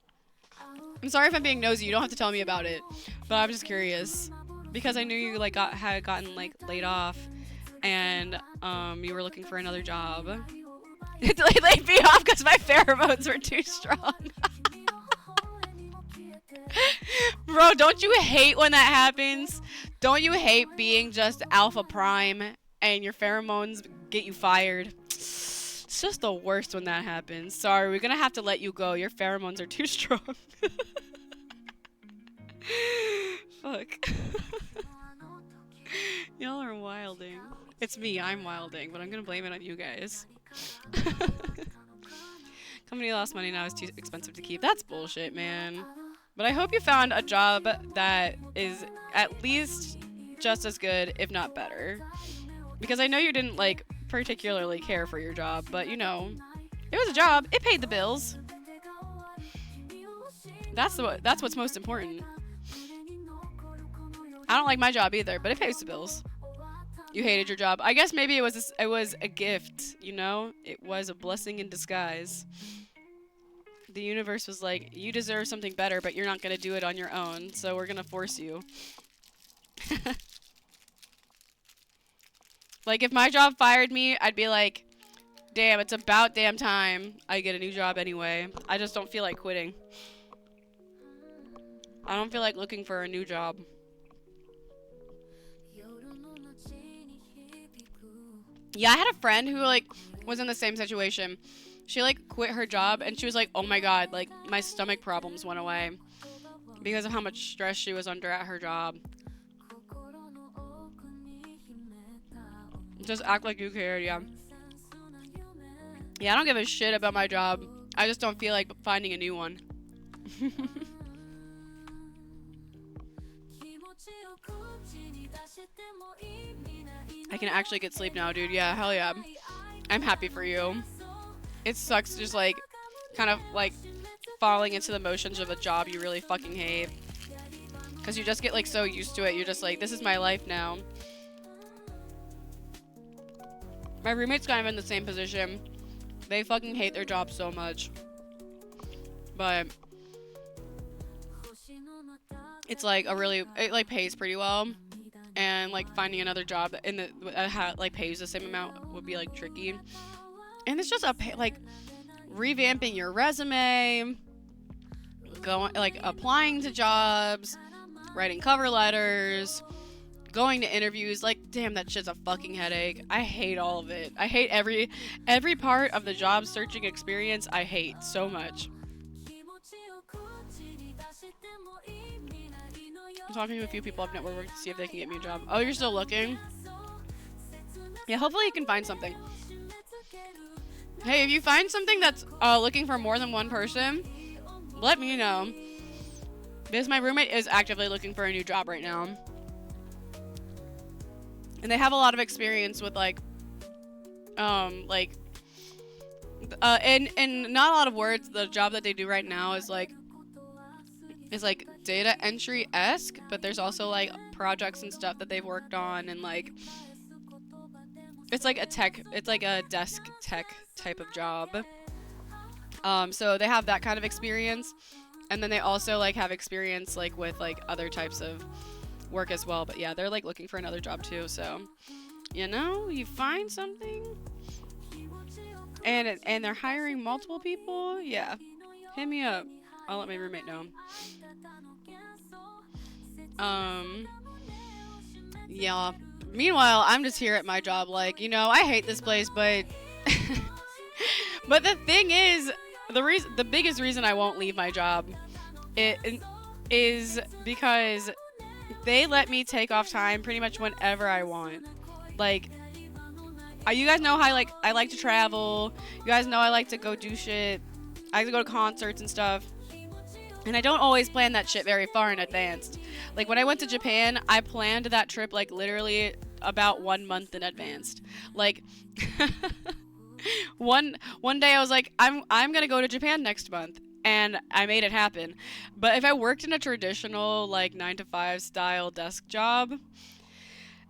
sorry if I'm being nosy. You don't have to tell me about it. But I'm just curious. Because I knew you like had gotten like laid off. And you were looking for another job. It laid me off because my pheromones were too strong. Bro, don't you hate when that happens? Don't you hate being just alpha prime and your pheromones get you fired? It's just the worst when that happens. Sorry, we're gonna have to let you go. Your pheromones are too strong. Fuck. Y'all are wilding. It's me, I'm wilding, but I'm gonna blame it on you guys. Company lost money, now it's too expensive to keep. That's bullshit, man. But I hope you found a job that is at least just as good, if not better. Because I know you didn't, like, particularly care for your job, but, you know, it was a job. It paid the bills. That's what's most important. I don't like my job either, but it pays the bills. You hated your job. I guess maybe it was a gift, you know? It was a blessing in disguise. The universe was like, you deserve something better, but you're not going to do it on your own, so we're going to force you. Like, if my job fired me, I'd be like, damn, it's about damn time I get a new job anyway. I just don't feel like quitting. I don't feel like looking for a new job. Yeah, I had a friend who, like, was in the same situation. She, like, quit her job, and she was like, oh my god, like, my stomach problems went away because of how much stress she was under at her job. Just act like you cared, yeah. Yeah, I don't give a shit about my job. I just don't feel like finding a new one. I can actually get sleep now, dude. Yeah, hell yeah. I'm happy for you. It sucks just, like, kind of, like, falling into the motions of a job you really fucking hate. Because you just get, like, so used to it. You're just like, this is my life now. My roommate's kind of in the same position. They fucking hate their job so much. But it's, like, it, like, pays pretty well. And, like, finding another job in the like pays the same amount would be, like, tricky. And it's just like revamping your resume, going, like, applying to jobs, writing cover letters, going to interviews, like, damn, that shit's a fucking headache. I hate all of it. I hate every part of the job searching experience. I hate so much. I'm talking to a few people I've networked to see if they can get me a job. Oh, you're still looking? Yeah, hopefully you can find something. Hey, if you find something that's looking for more than one person, let me know. Because my roommate is actively looking for a new job right now. And they have a lot of experience with and not a lot of words, the job that they do right now is like data entry-esque, but there's also like projects and stuff that they've worked on, and like it's like a desk tech type of job. So they have that kind of experience, and then they also like have experience like with like other types of work as well. But yeah, they're like looking for another job too, so you know, you find something and they're hiring multiple people, yeah, hit me up. I'll let my roommate know. Yeah, meanwhile I'm just here at my job like, you know, I hate this place, but but the thing is, the biggest reason I won't leave my job is because they let me take off time pretty much whenever I want. Like, you guys know how I like to travel. You guys know I like to go do shit. I like to go to concerts and stuff. And I don't always plan that shit very far in advance. Like, when I went to Japan, I planned that trip like literally about 1 month in advance. Like, one day I was like, I'm gonna go to Japan next month. And I made it happen. But if I worked in a traditional, like, 9-to-5 style desk job,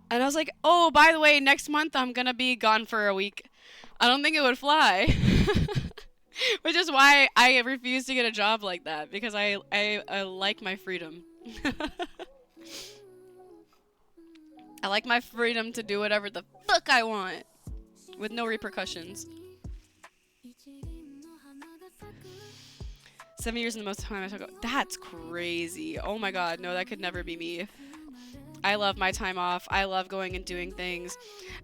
and I was like, oh, by the way, next month I'm gonna be gone for a week, I don't think it would fly. Which is why I refuse to get a job like that, because I like my freedom. I like my freedom to do whatever the fuck I want, with no repercussions. 7 years in the most time I took. That's crazy. Oh my god, no, that could never be me. I love my time off. I love going and doing things.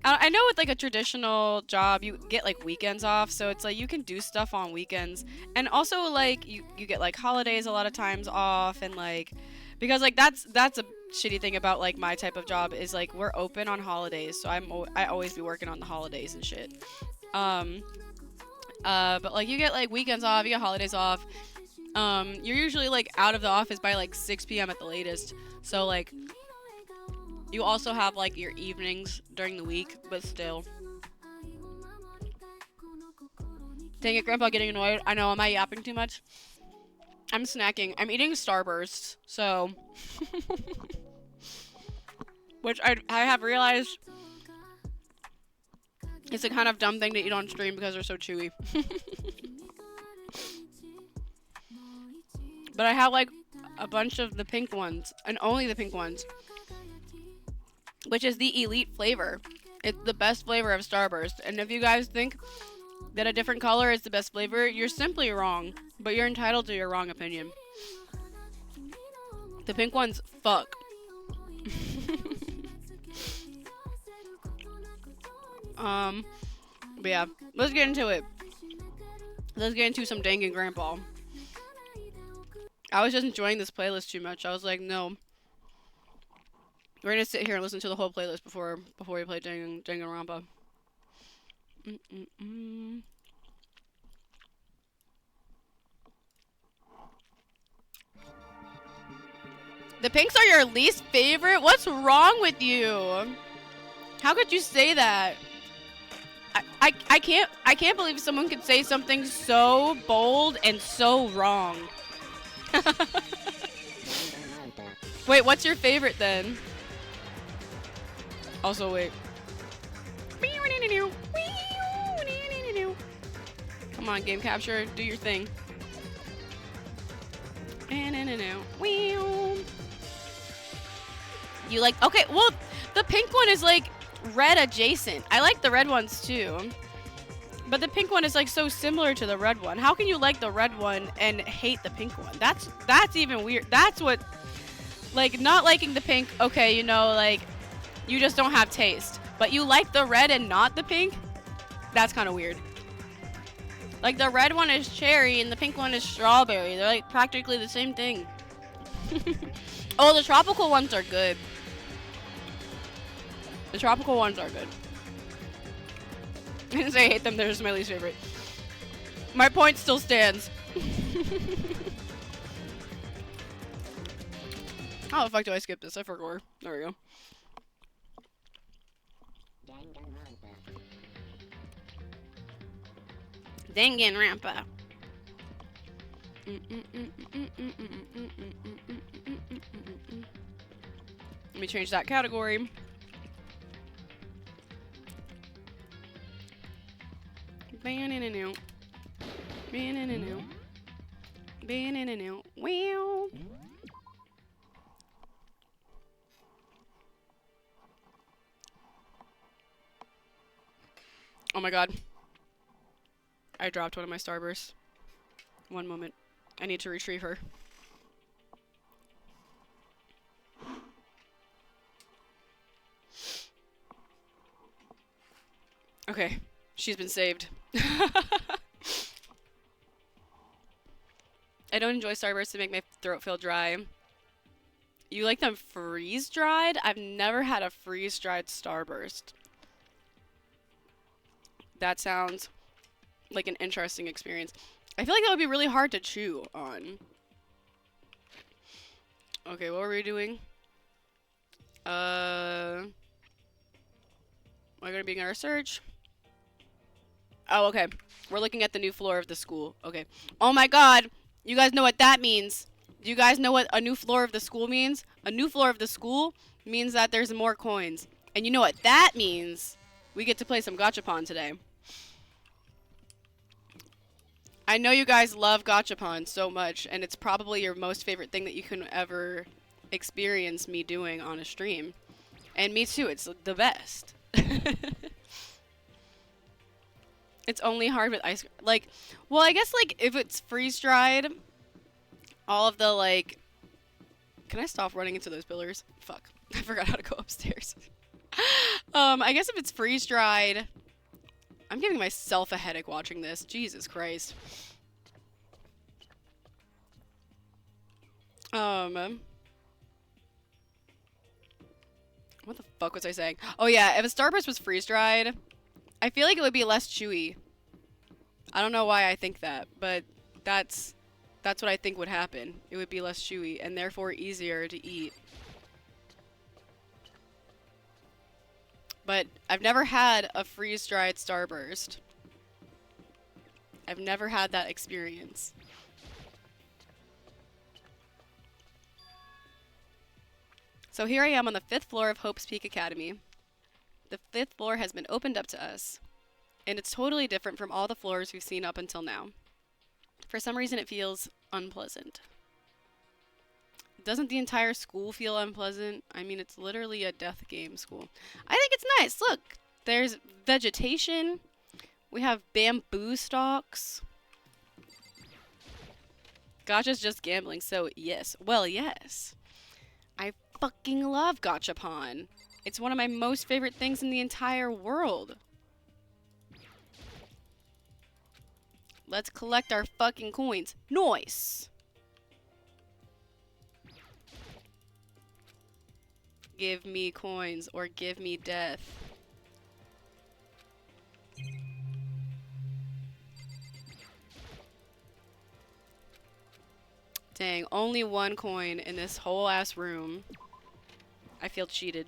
I know with like a traditional job, you get like weekends off, so it's like you can do stuff on weekends. And also like you get like holidays a lot of times off, and like, because like that's a shitty thing about like my type of job is like we're open on holidays, so I always be working on the holidays and shit. But like you get like weekends off, you get holidays off. You're usually like out of the office by like 6 p.m. at the latest. So like you also have like your evenings during the week, but still. Dang it, Grandpa getting annoyed. I know, am I yapping too much? I'm snacking. I'm eating Starburst, so which I have realized it's a kind of dumb thing to eat on stream because they're so chewy. But I have like a bunch of the pink ones, and only the pink ones, which is the elite flavor. It's the best flavor of Starburst. And if you guys think that a different color is the best flavor, you're simply wrong. But you're entitled to your wrong opinion. The pink ones fuck. But yeah, let's get into it. Let's get into some Dang and Grandpa. I was just enjoying this playlist too much. I was like, no. We're gonna sit here and listen to the whole playlist before we play Dang and Grandpa. The pinks are your least favorite? What's wrong with you? How could you say that? I can't believe someone could say something so bold and so wrong. Wait, what's your favorite then? Also, wait. Come on, game capture, do your thing. You like, okay, well, the pink one is like red adjacent. I like the red ones too. But the pink one is like so similar to the red one. How can you like the red one and hate the pink one? That's even weird. That's what, like, not liking the pink, okay, you know, like, You just don't have taste. But you like the red and not the pink? That's kind of weird. Like, the red one is cherry and the pink one is strawberry. They're, like, practically the same thing. Oh, the tropical ones are good. The tropical ones are good. I didn't say I hate them, they're just my least favorite. My point still stands. How the fuck do I skip this? I forgot. There we go. Danganronpa. Let me change that category. Ban-in-a-new. Ban-in-a-new. Ban-in-a-new. Wow. Oh my god. I dropped one of my Starbursts. One moment. I need to retrieve her. Okay. She's been saved. I don't enjoy Starbursts to make my throat feel dry. You like them freeze-dried? I've never had a freeze-dried Starburst. That sounds like an interesting experience. I feel like that would be really hard to chew on. Okay, what were we doing? We're gonna begin our search. Oh, okay. We're looking at the new floor of the school. Okay. Oh my god! You guys know what that means. Do you guys know what a new floor of the school means? A new floor of the school means that there's more coins. And you know what that means? We get to play some Gachapon today. I know you guys love Gachapon so much, and it's probably your most favorite thing that you can ever experience me doing on a stream. And me too, it's the best. It's only hard with ice cream. Like, well, I guess, like, if it's freeze-dried, all of the, like... Can I stop running into those pillars? Fuck. I forgot how to go upstairs. I guess if it's freeze-dried... I'm giving myself a headache watching this. Jesus Christ. What the fuck was I saying? Oh yeah, if a Starburst was freeze-dried, I feel like it would be less chewy. I don't know why I think that, but that's what I think would happen. It would be less chewy and therefore easier to eat. But I've never had a freeze-dried Starburst. I've never had that experience. So here I am on the 5th floor of Hope's Peak Academy. The 5th floor has been opened up to us, and it's totally different from all the floors we've seen up until now. For some reason, it feels unpleasant. Doesn't the entire school feel unpleasant? I mean, it's literally a death game school. I think it's nice. Look, there's vegetation. We have bamboo stalks. Gacha's just gambling, so yes. Well, yes. I fucking love Gachapon. It's one of my most favorite things in the entire world. Let's collect our fucking coins. Nice! Give me coins or give me death. Dang, only one coin in this whole ass room. I feel cheated.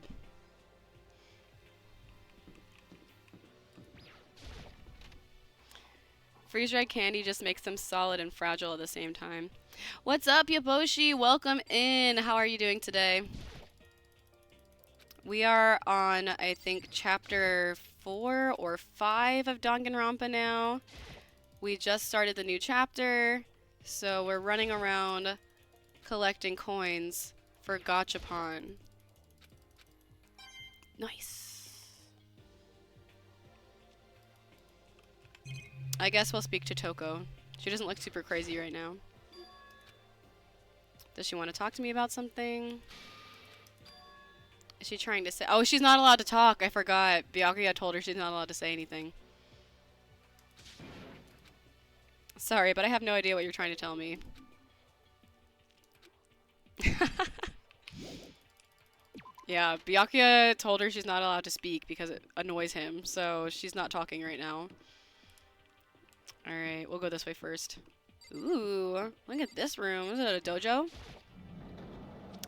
Freeze-dried candy just makes them solid and fragile at the same time. What's up, Yaboshi? Welcome in. How are you doing today? We are on, I think, chapter 4 or 5 of Danganronpa now. We just started the new chapter, so we're running around collecting coins for Gachapon. Nice. I guess we'll speak to Toko. She doesn't look super crazy right now. Does she want to talk to me about something? Is she trying to say? Oh, she's not allowed to talk. I forgot. Byakuya told her she's not allowed to say anything. Sorry, but I have no idea what you're trying to tell me. Yeah, Byakuya told her she's not allowed to speak because it annoys him, so she's not talking right now. Alright, we'll go this way first. Ooh, look at this room. Is it a dojo?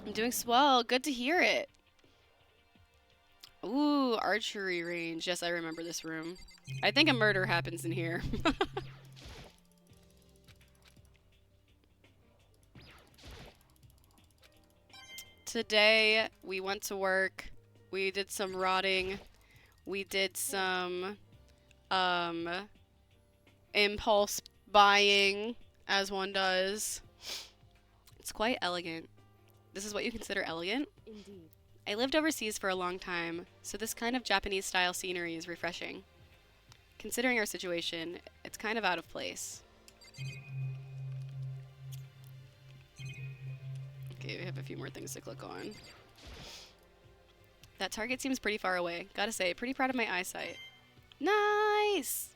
I'm doing swell. Good to hear it. Ooh, archery range. Yes, I remember this room. I think a murder happens in here. Today, we went to work. We did some rotting. We did some, impulse buying, as one does. It's quite elegant. This is what you consider elegant? Indeed. I lived overseas for a long time, so this kind of Japanese-style scenery is refreshing. Considering our situation, it's kind of out of place. Okay, we have a few more things to click on. That target seems pretty far away. Gotta say, pretty proud of my eyesight. Nice!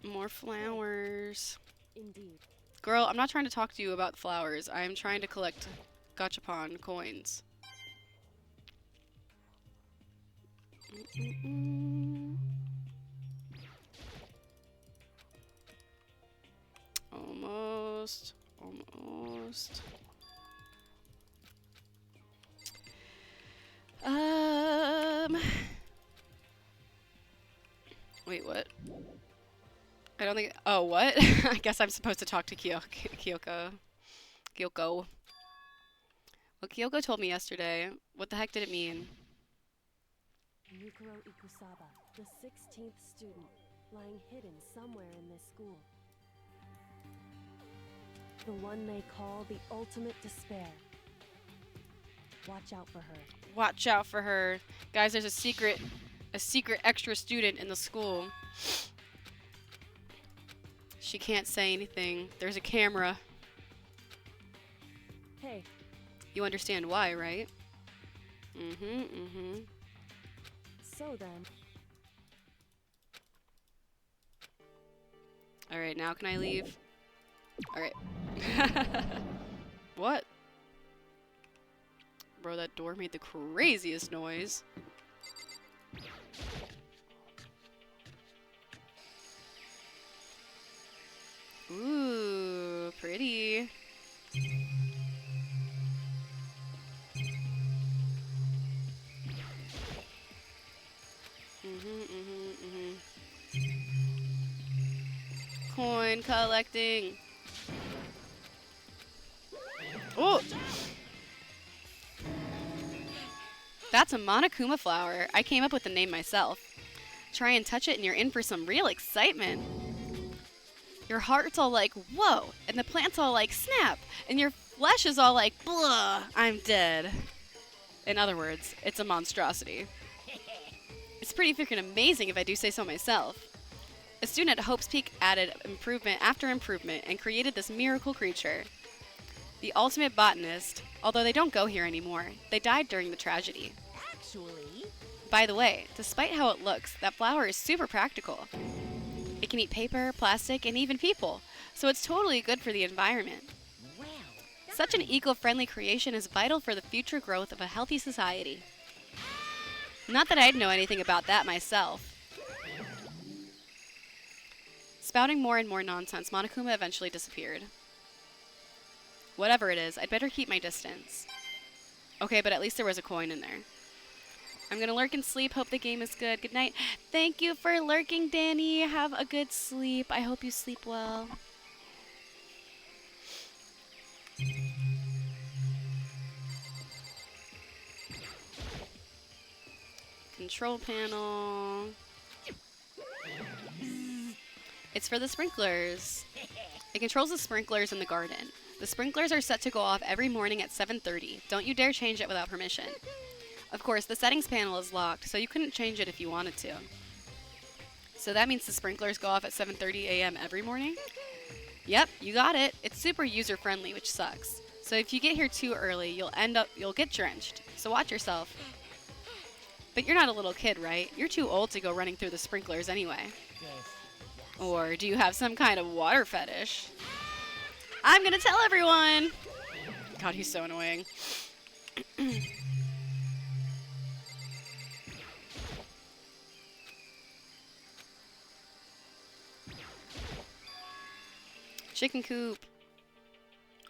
More flowers. Indeed. Girl, I'm not trying to talk to you about flowers. I'm trying to collect gachapon coins. Almost. Almost. Wait, what? I don't think. Oh, what? I guess I'm supposed to talk to Kyoko. Kyoko. What Kyoko told me yesterday. What the heck did it mean? Yukiro Ikusaba, the 16th student, lying hidden somewhere in this school. The one they call the ultimate despair. Watch out for her. Watch out for her. Guys, there's a secret extra student in the school. She can't say anything. There's a camera. Hey. You understand why, right? So then. Alright, now can I leave? Alright. What? Bro, that door made the craziest noise. Ooh, pretty. Coin collecting. Oh! That's a Monokuma flower. I came up with the name myself. Try and touch it and you're in for some real excitement. Your heart's all like, whoa, and the plant's all like, snap, and your flesh is all like, blah, I'm dead. In other words, it's a monstrosity. It's pretty freaking amazing if I do say so myself. A student at Hope's Peak added improvement after improvement and created this miracle creature. The ultimate botanist, although they don't go here anymore, they died during the tragedy. Actually. By the way, despite how it looks, that flower is super practical. It can eat paper, plastic, and even people, so it's totally good for the environment. Well. Such an eco-friendly creation is vital for the future growth of a healthy society. Not that I'd know anything about that myself. Spouting more and more nonsense, Monokuma eventually disappeared. Whatever it is, I'd better keep my distance. Okay, but at least there was a coin in there. I'm gonna lurk and sleep. Hope the game is good. Good night. Thank you for lurking, Danny. Have a good sleep. I hope you sleep well. Control panel. It's for the sprinklers. It controls the sprinklers in the garden. The sprinklers are set to go off every morning at 7:30. Don't you dare change it without permission. Of course, the settings panel is locked, so you couldn't change it if you wanted to. So that means the sprinklers go off at 7:30 a.m. every morning? Yep, you got it. It's super user-friendly, which sucks. So So if you get here too early, you'll get drenched. So watch yourself. But you're not a little kid, right? You're too old to go running through the sprinklers anyway. Or do you have some kind of water fetish? I'm gonna tell everyone! God, he's so annoying. Chicken coop.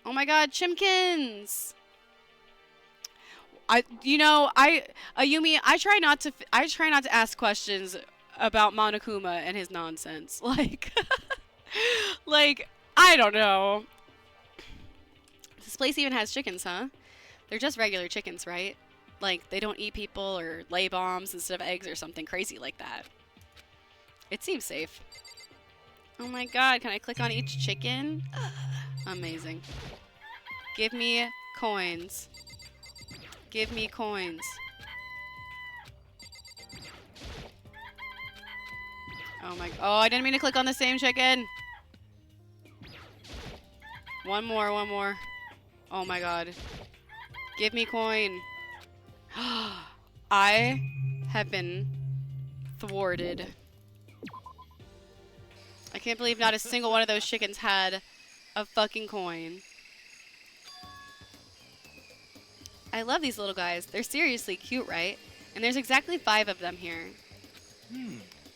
Oh my god, Chimkins! Ayumi, I try not to ask questions about Monokuma and his nonsense. Like, I don't know. This place even has chickens, huh? They're just regular chickens, right? Like, they don't eat people or lay bombs instead of eggs or something crazy like that. It seems safe. Oh my god, can I click on each chicken? Amazing. Give me coins. Give me coins. Oh, I didn't mean to click on the same chicken. One more. Oh my god. Give me coin. I have been thwarted. I can't believe not a single one of those chickens had a fucking coin. I love these little guys. They're seriously cute, right? And there's exactly 5 of them here.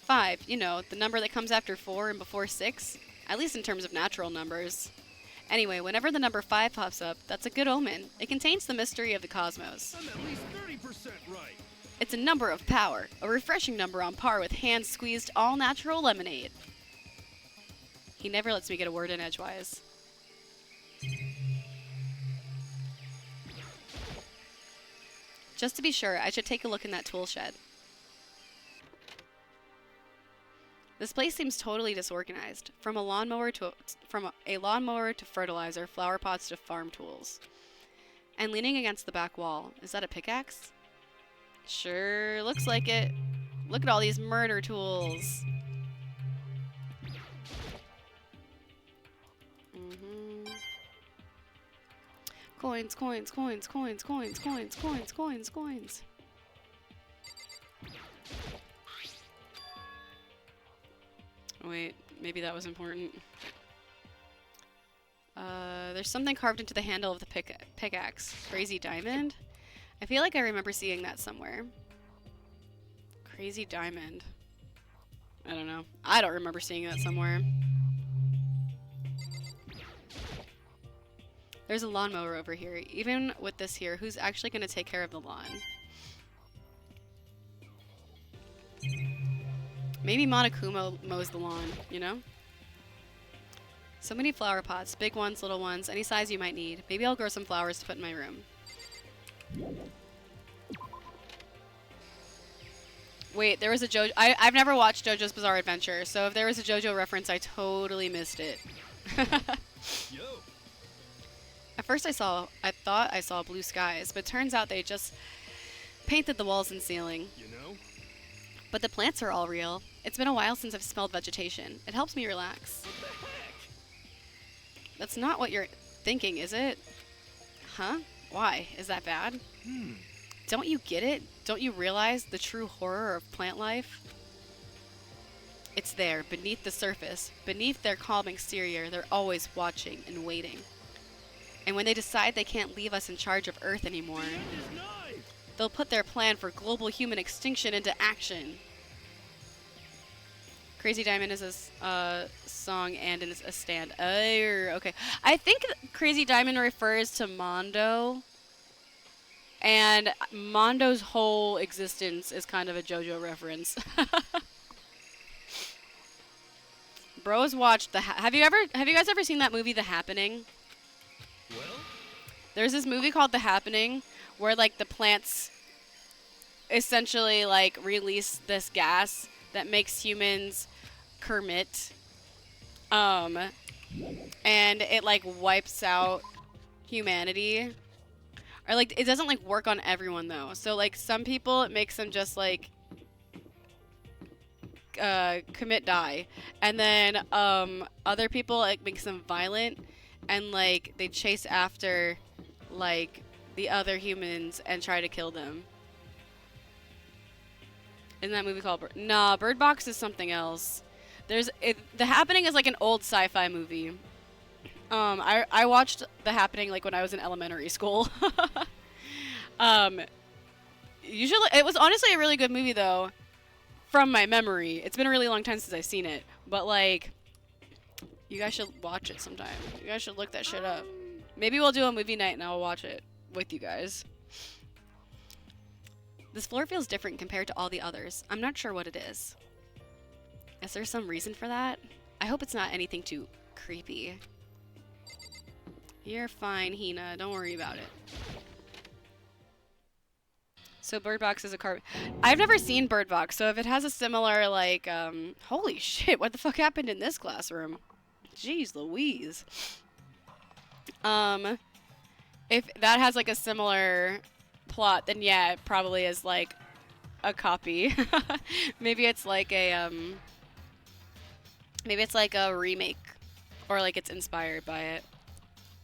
5, you know, the number that comes after 4 and before 6. At least in terms of natural numbers. Anyway, whenever the number 5 pops up, that's a good omen. It contains the mystery of the cosmos. I'm at least 30% right. It's a number of power, a refreshing number on par with hand-squeezed all-natural lemonade. He never lets me get a word in edgewise. Just to be sure, I should take a look in that tool shed. This place seems totally disorganized. From a lawnmower to fertilizer, flower pots to farm tools. And leaning against the back wall, is that a pickaxe? Sure, looks like it. Look at all these murder tools. Coins, coins, coins, coins, coins, coins, coins, coins, coins. Wait, maybe that was important. There's something carved into the handle of the pickaxe. Crazy diamond? I feel like I remember seeing that somewhere. Crazy diamond. I don't know. I don't remember seeing that somewhere. There's a lawnmower over here. Even with this here, who's actually going to take care of the lawn? Maybe Monokuma mows the lawn, you know? So many flower pots. Big ones, little ones, any size you might need. Maybe I'll grow some flowers to put in my room. Wait, there was a JoJo... I've never watched JoJo's Bizarre Adventure, so if there was a JoJo reference, I totally missed it. Yo. At first I thought I saw blue skies, but turns out they just painted the walls and ceiling. You know? But the plants are all real. It's been a while since I've smelled vegetation. It helps me relax. What the heck? That's not what you're thinking, is it? Huh? Why? Is that bad? Don't you get it? Don't you realize the true horror of plant life? It's there, beneath the surface. Beneath their calm exterior, they're always watching and waiting. And when they decide they can't leave us in charge of Earth anymore, The end is nigh. they'll put their plan for global human extinction into action. Crazy Diamond is a song and it's a stand. Okay. I think Crazy Diamond refers to Mondo. And Mondo's whole existence is kind of a JoJo reference. Bros watched have you guys ever seen that movie The Happening? Well, There's this movie called The Happening where like the plants essentially like release this gas that makes humans Kermit. And it like wipes out humanity. Or like it doesn't like work on everyone though. So like some people it makes them just like commit die. And then other people it makes them violent and like they chase after like the other humans and try to kill them. Isn't that movie called Nah, Bird Box is something else. The Happening is like an old sci-fi movie. I watched The Happening like when I was in elementary school. Usually it was honestly a really good movie though, from my memory. It's been a really long time since I've seen it, but like, you guys should watch it sometime. You guys should look that shit up. Maybe we'll do a movie night and I'll watch it with you guys. This floor feels different compared to all the others. I'm not sure what it is. Is there some reason for that? I hope it's not anything too creepy. You're fine, Hina. Don't worry about it. So Bird Box is a car. I've never seen Bird Box, so if it has a similar, like, holy shit, what the fuck happened in this classroom? Jeez Louise. If that has, like, a similar plot, then yeah, it probably is, like, a copy. Maybe it's like a, maybe it's like a remake. Or, like, it's inspired by it.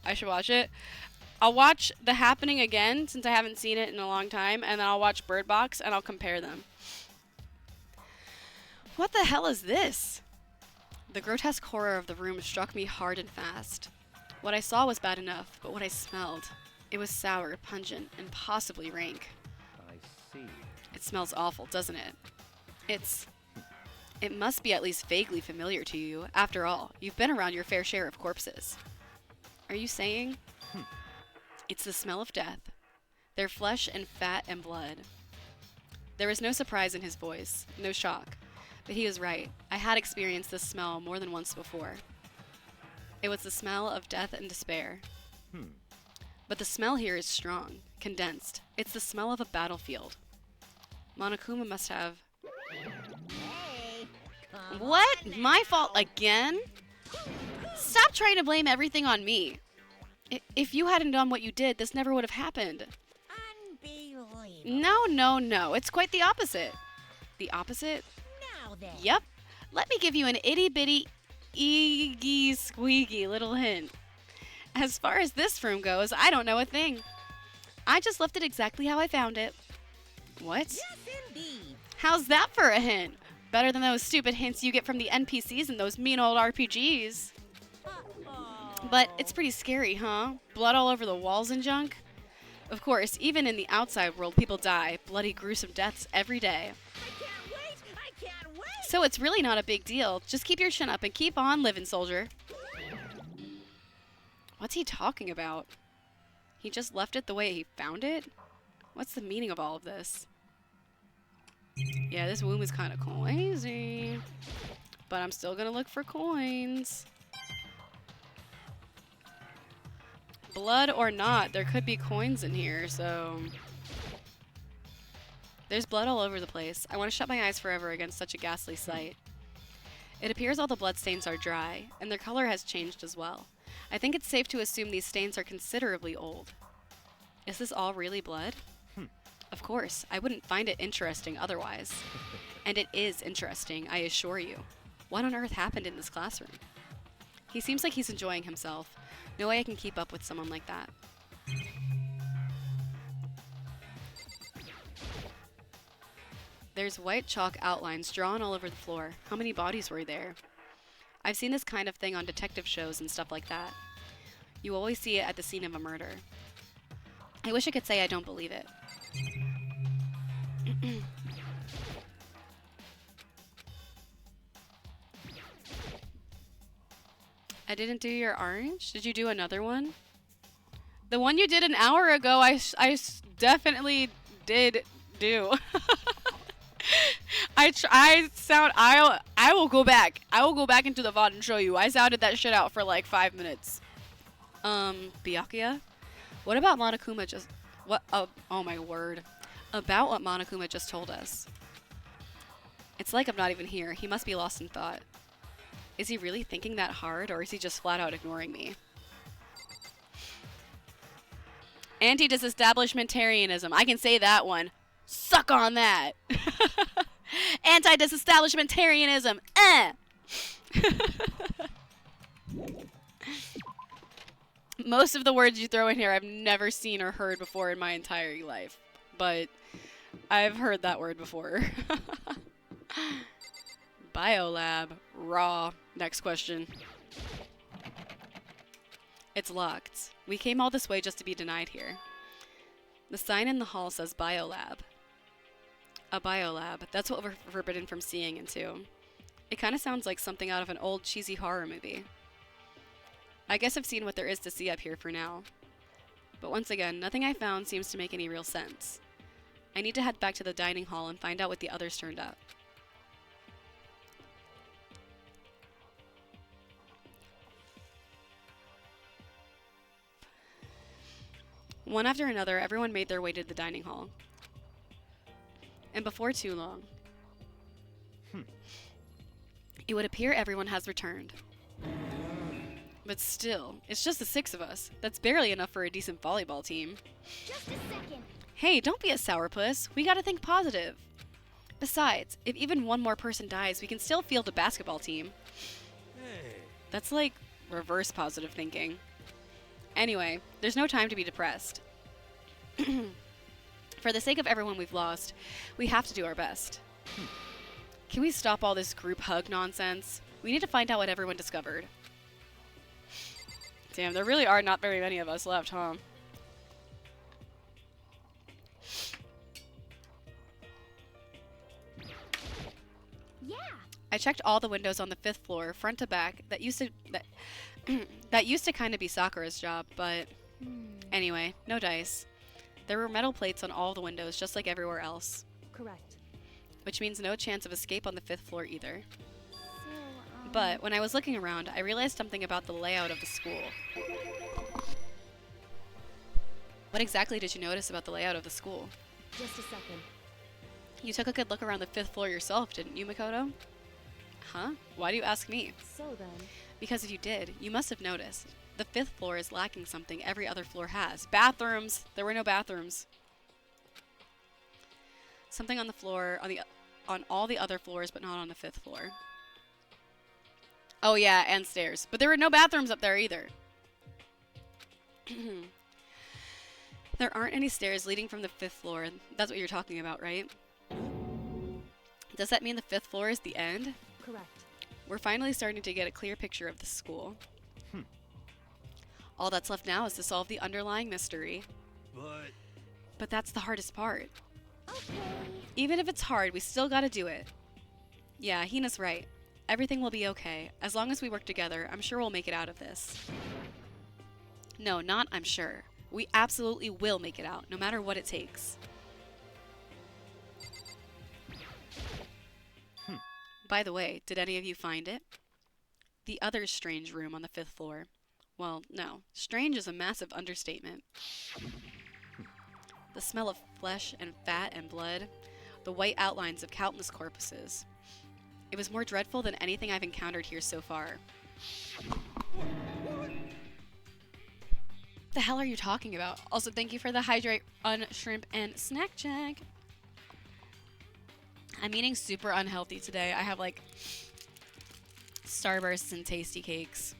I should watch it. I'll watch The Happening again, since I haven't seen it in a long time, and then I'll watch Bird Box, and I'll compare them. What the hell is this? The grotesque horror of the room struck me hard and fast. What I saw was bad enough, but what I smelled, it was sour, pungent, and possibly rank. I see. It smells awful, doesn't it? It must be at least vaguely familiar to you. After all, you've been around your fair share of corpses. Are you saying? It's the smell of death. Their flesh and fat and blood. There was no surprise in his voice, no shock. But he was right. I had experienced this smell more than once before. It was the smell of death and despair. But the smell here is strong, condensed. It's the smell of a battlefield. Monokuma must have... What? My fault again? Stop trying to blame everything on me. If you hadn't done what you did, this never would have happened. Unbelievable. No. It's quite the opposite. The opposite? Now then. Yep. Let me give you an itty-bitty, squeaky little hint. As far as this room goes, I don't know a thing. I just left it exactly how I found it. What? Yes, indeed. How's that for a hint? Better than those stupid hints you get from the NPCs in those mean old RPGs. But it's pretty scary, huh? Blood all over the walls and junk? Of course, even in the outside world, people die. Bloody, gruesome deaths every day. I can't wait. So it's really not a big deal. Just keep your chin up and keep on living, soldier. What's he talking about? He just left it the way he found it? What's the meaning of all of this? Yeah, this womb is kind of crazy. But I'm still gonna look for coins. Blood or not, there could be coins in here, so... There's blood all over the place. I want to shut my eyes forever against such a ghastly sight. It appears all the bloodstains are dry, and their color has changed as well. I think it's safe to assume these stains are considerably old. Is this all really blood? Of course, I wouldn't find it interesting otherwise. And it is interesting, I assure you. What on earth happened in this classroom? He seems like he's enjoying himself. No way I can keep up with someone like that. There's white chalk outlines drawn all over the floor. How many bodies were there? I've seen this kind of thing on detective shows and stuff like that. You always see it at the scene of a murder. I wish I could say I don't believe it. I didn't do your orange? Did you do another one? The one you did an hour ago, I definitely did do. I will go back. I will go back into the VOD and show you. I sounded that shit out for like 5 minutes. Byakuya? What about Monokuma just... What? Oh my word. About what Monokuma just told us. It's like I'm not even here. He must be lost in thought. Is he really thinking that hard, or is he just flat out ignoring me? Anti-disestablishmentarianism. I can say that one. Suck on that. Anti-disestablishmentarianism. Most of the words you throw in here I've never seen or heard before in my entire life. But I've heard that word before. Biolab. Raw. Next question. It's locked. We came all this way just to be denied here. The sign in the hall says Biolab. A biolab. That's what we're forbidden from seeing into. It kind of sounds like something out of an old cheesy horror movie. I guess I've seen what there is to see up here for now. But once again, nothing I found seems to make any real sense. I need to head back to the dining hall and find out what the others turned up. One after another, everyone made their way to the dining hall. And before too long, it would appear everyone has returned. But still, it's just the 6 of us. That's barely enough for a decent volleyball team. Just a second. Hey, don't be a sourpuss. We gotta think positive. Besides, if even one more person dies, we can still field a basketball team. Hey. That's like reverse positive thinking. Anyway, there's no time to be depressed. For the sake of everyone we've lost, we have to do our best. Can we stop all this group hug nonsense? We need to find out what everyone discovered. Damn, there really are not very many of us left, huh? Yeah. I checked all the windows on the 5th floor, front to back. That used to kind of be Sakura's job, but anyway, no dice. There were metal plates on all the windows, just like everywhere else, Correct. which means no chance of escape on the 5th floor either. So, But when I was looking around, I realized something about the layout of the school. What exactly did you notice about the layout of the school? Just a second. You took a good look around the 5th floor yourself, didn't you, Makoto? Huh? Why do you ask me? So then, Because if you did, you must have noticed. The 5th floor is lacking something every other floor has. Bathrooms! There were no bathrooms. Something on the floor, on all the other floors, but not on the 5th floor. Oh yeah, and stairs. But there were no bathrooms up there either. There aren't any stairs leading from the 5th floor. That's what you're talking about, right? Does that mean the 5th floor is the end? correct. We're finally starting to get a clear picture of the school. All that's left now is to solve the underlying mystery. But But that's the hardest part. okay. Even if it's hard, we still gotta do it. Yeah, Hina's right. Everything will be okay. As long as we work together, I'm sure we'll make it out of this. No, not I'm sure. We absolutely will make it out, no matter what it takes. By the way, did any of you find it? The other strange room on the 5th floor. Well, no. Strange is a massive understatement. The smell of flesh and fat and blood. The white outlines of countless corpses. It was more dreadful than anything I've encountered here so far. What the hell are you talking about? Also, thank you for the hydrate on shrimp and snack check. I'm eating super unhealthy today. I have like Starbursts and Tasty Cakes.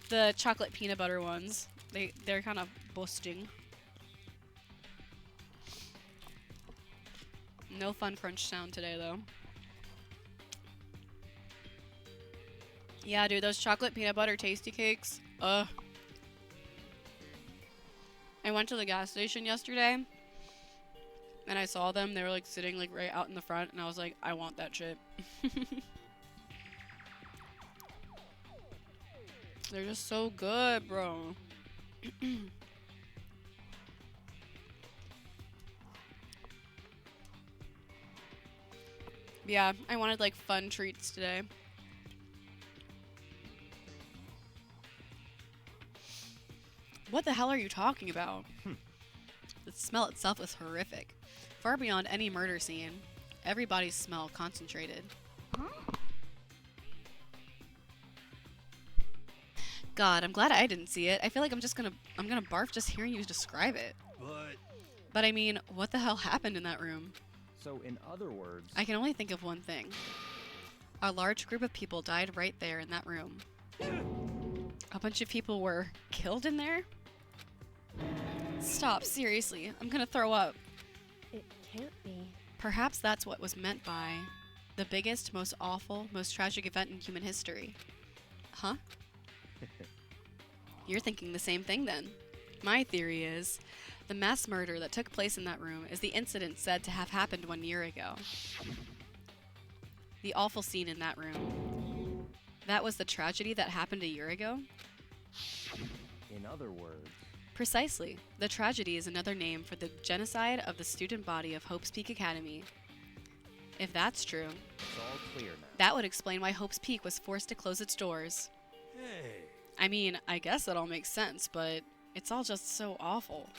The chocolate peanut butter ones. They're kind of busting. No fun crunch sound today though. Yeah, dude, those chocolate peanut butter Tasty Cakes. I went to the gas station yesterday and I saw them. They were like sitting like right out in the front and I was like, I want that shit. They're just so good, bro. Yeah, I wanted like fun treats today. What the hell are you talking about? The smell itself was horrific. Far beyond any murder scene. Everybody's smell concentrated. God, I'm glad I didn't see it. I feel like I'm gonna barf just hearing you describe it. But I mean, what the hell happened in that room? So, in other words, I can only think of one thing. A large group of people died right there in that room. A bunch of people were killed in there? Stop, seriously. I'm gonna throw up. It can't be. Perhaps that's what was meant by the biggest, most awful, most tragic event in human history. Huh? You're thinking the same thing then. My theory is the mass murder that took place in that room is the incident said to have happened 1 year ago. The awful scene in that room. That was the tragedy that happened a year ago? In other words, Precisely. The tragedy is another name for the genocide of the student body of Hope's Peak Academy. If that's true, it's all clear now. that would explain why Hope's Peak was forced to close its doors. Hey. I mean, I guess that all makes sense, but it's all just so awful.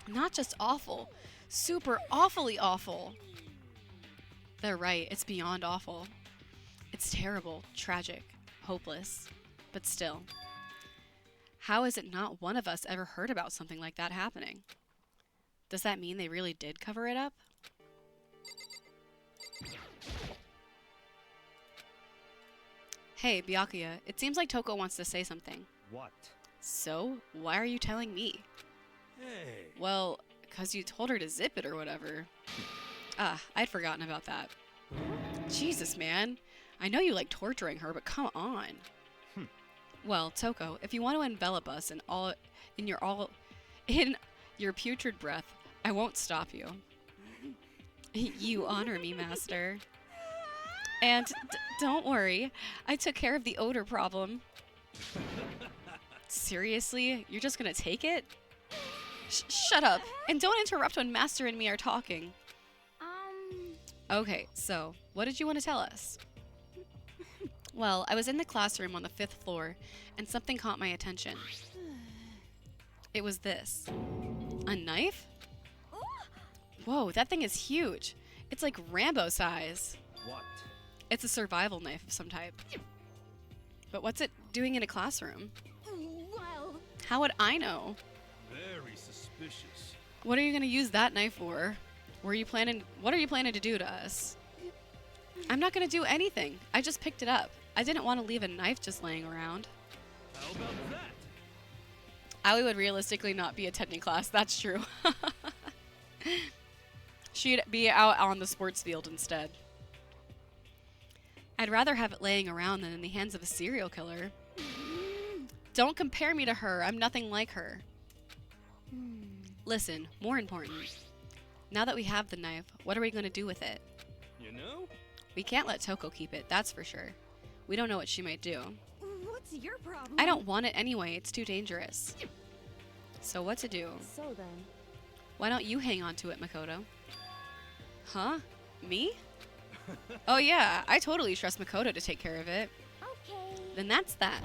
Not just awful, super awfully awful. They're right, it's beyond awful. It's terrible, tragic, hopeless, but still. How is it not one of us ever heard about something like that happening? Does that mean they really did cover it up? Hey, Byakuya, it seems like Toko wants to say something. What? So, why are you telling me? Hey. Well, 'cause you told her to zip it or whatever. Ah, I'd forgotten about that. Jesus, man. I know you like torturing her, but come on. Well, Toko, if you want to envelop us in your putrid breath, I won't stop you. You honor me, master. And don't worry, I took care of the odor problem. Seriously? You're just gonna take it? Shut up, and don't interrupt when Master and me are talking. Okay, so, what did you want to tell us? Well, I was in the classroom on the 5th floor, and something caught my attention. It was this. A knife? Whoa, that thing is huge. It's like Rambo size. What? It's a survival knife of some type. But what's it doing in a classroom? Well, How would I know? Very suspicious. What are you gonna use that knife for? What are you planning to do to us? I'm not gonna do anything. I just picked it up. I didn't want to leave a knife just laying around. How about that? Allie would realistically not be attending class, that's true. She'd be out on the sports field instead. I'd rather have it laying around than in the hands of a serial killer. Don't compare me to her, I'm nothing like her. Listen, more important. Now that we have the knife, what are we going to do with it? You know? We can't let Toko keep it, that's for sure. We don't know what she might do. what's your problem? I don't want it anyway, it's too dangerous. So what to do? So then, Why don't you hang on to it, Makoto? Huh? Me? Oh yeah, I totally trust Makoto to take care of it. Okay. Then that's that.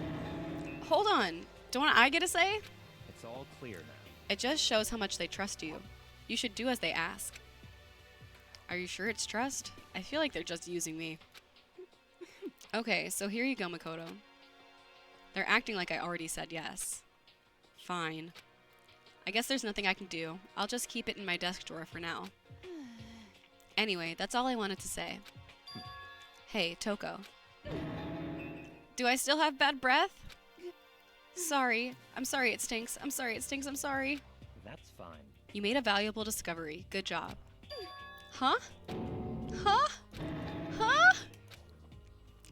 Hold on, don't I get a say? It's all clear now. It just shows how much they trust you. You should do as they ask. Are you sure it's trust? I feel like they're just using me. Okay, so here you go, Makoto. They're acting like I already said yes. Fine. I guess there's nothing I can do. I'll just keep it in my desk drawer for now. Anyway, that's all I wanted to say. Hey, Toko. Do I still have bad breath? Sorry. I'm sorry it stinks. I'm sorry it stinks. I'm sorry. That's fine. You made a valuable discovery. Good job. Huh? Huh? Huh?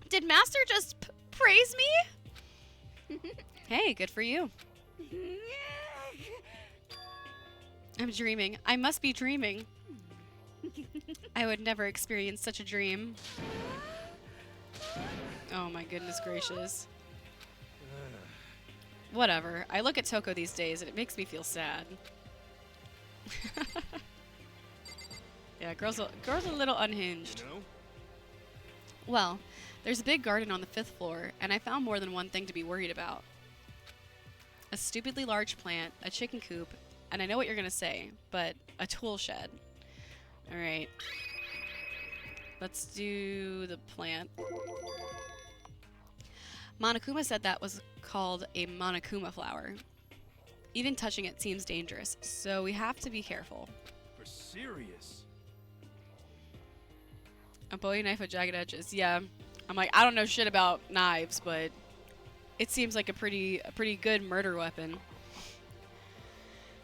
Did Master just praise me? Hey, good for you. I'm dreaming. I must be dreaming. I would never experience such a dream. Oh my goodness gracious. Whatever. I look at Toko these days and it makes me feel sad. Yeah, girl's a little unhinged. You know? Well, there's a big garden on the 5th floor, and I found more than one thing to be worried about. A stupidly large plant, a chicken coop, and I know what you're gonna say, but a tool shed. Alright. Let's do the plant. Monokuma said that was called a Monokuma flower. Even touching it seems dangerous, so we have to be careful. For serious. A Bowie knife with jagged edges. Yeah. I'm like, I don't know shit about knives, but It seems like a pretty good murder weapon.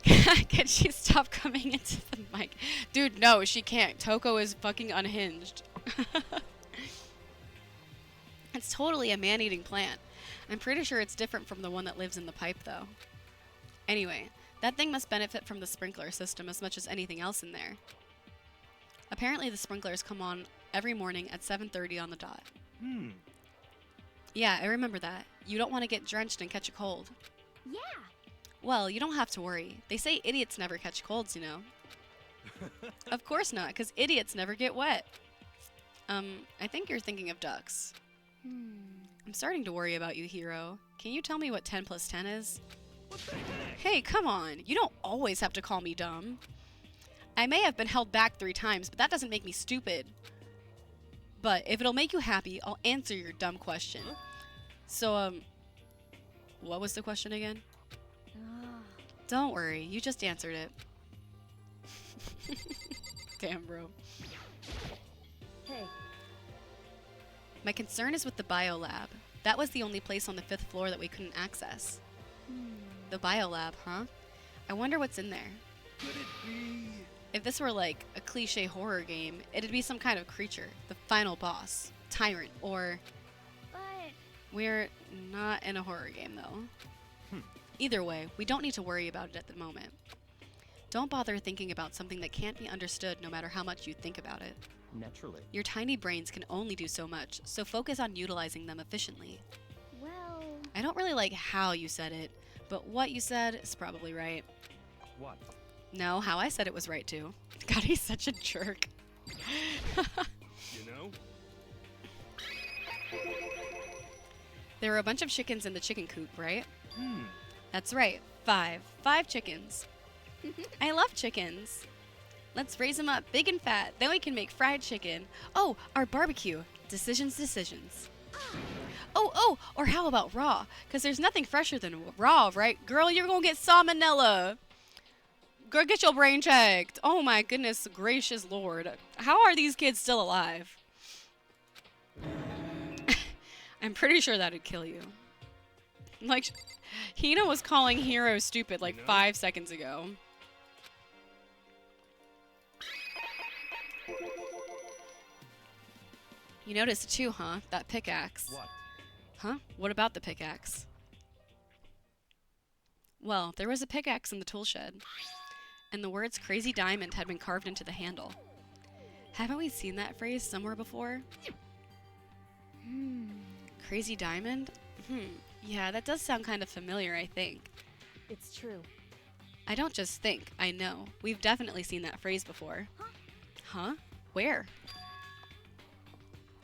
Can she stop coming into the mic? Dude, no, she can't. Toko is fucking unhinged. It's totally a man-eating plant. I'm pretty sure it's different from the one that lives in the pipe, though. Anyway, that thing must benefit from the sprinkler system as much as anything else in there. Apparently the sprinklers come on every morning at 7:30 on the dot. Yeah, I remember that. You don't want to get drenched and catch a cold. Yeah. Well, you don't have to worry. They say idiots never catch colds, you know. Of course not, because idiots never get wet. I think you're thinking of ducks. I'm starting to worry about you, Hiro. Can you tell me what 10 plus 10 is? Hey, come on. You don't always have to call me dumb. I may have been held back 3 times, but that doesn't make me stupid. But if it'll make you happy, I'll answer your dumb question. So, what was the question again? Don't worry, you just answered it. Damn, bro. Hey, My concern is with the biolab. That was the only place on the 5th floor that we couldn't access. The biolab, huh? I wonder what's in there. Could it be? If this were like a cliche horror game, it'd be some kind of creature, the final boss, tyrant, or... But We're not in a horror game, though. Either way, we don't need to worry about it at the moment. Don't bother thinking about something that can't be understood no matter how much you think about it. Naturally. Your tiny brains can only do so much, so focus on utilizing them efficiently. well, I don't really like how you said it, but what you said is probably right. What? No, how I said it was right too. God, he's such a jerk. You know? There were a bunch of chickens in the chicken coop, right? That's right. 5 chickens. I love chickens. Let's raise them up big and fat. Then we can make fried chicken. Oh, our barbecue. Decisions. Oh, or how about raw? Because there's nothing fresher than raw, right? Girl, you're going to get salmonella. Girl, get your brain checked. Oh my goodness gracious Lord. How are these kids still alive? I'm pretty sure that'd kill you. Like, Hina was calling Hiro stupid like 5 seconds ago. You noticed too, huh? That pickaxe. What? Huh? What about the pickaxe? Well, there was a pickaxe in the tool shed, and the words Crazy Diamond had been carved into the handle. Haven't we seen that phrase somewhere before? Crazy Diamond? Yeah, that does sound kind of familiar, I think. it's true. I don't just think, I know. We've definitely seen that phrase before. Huh? Where?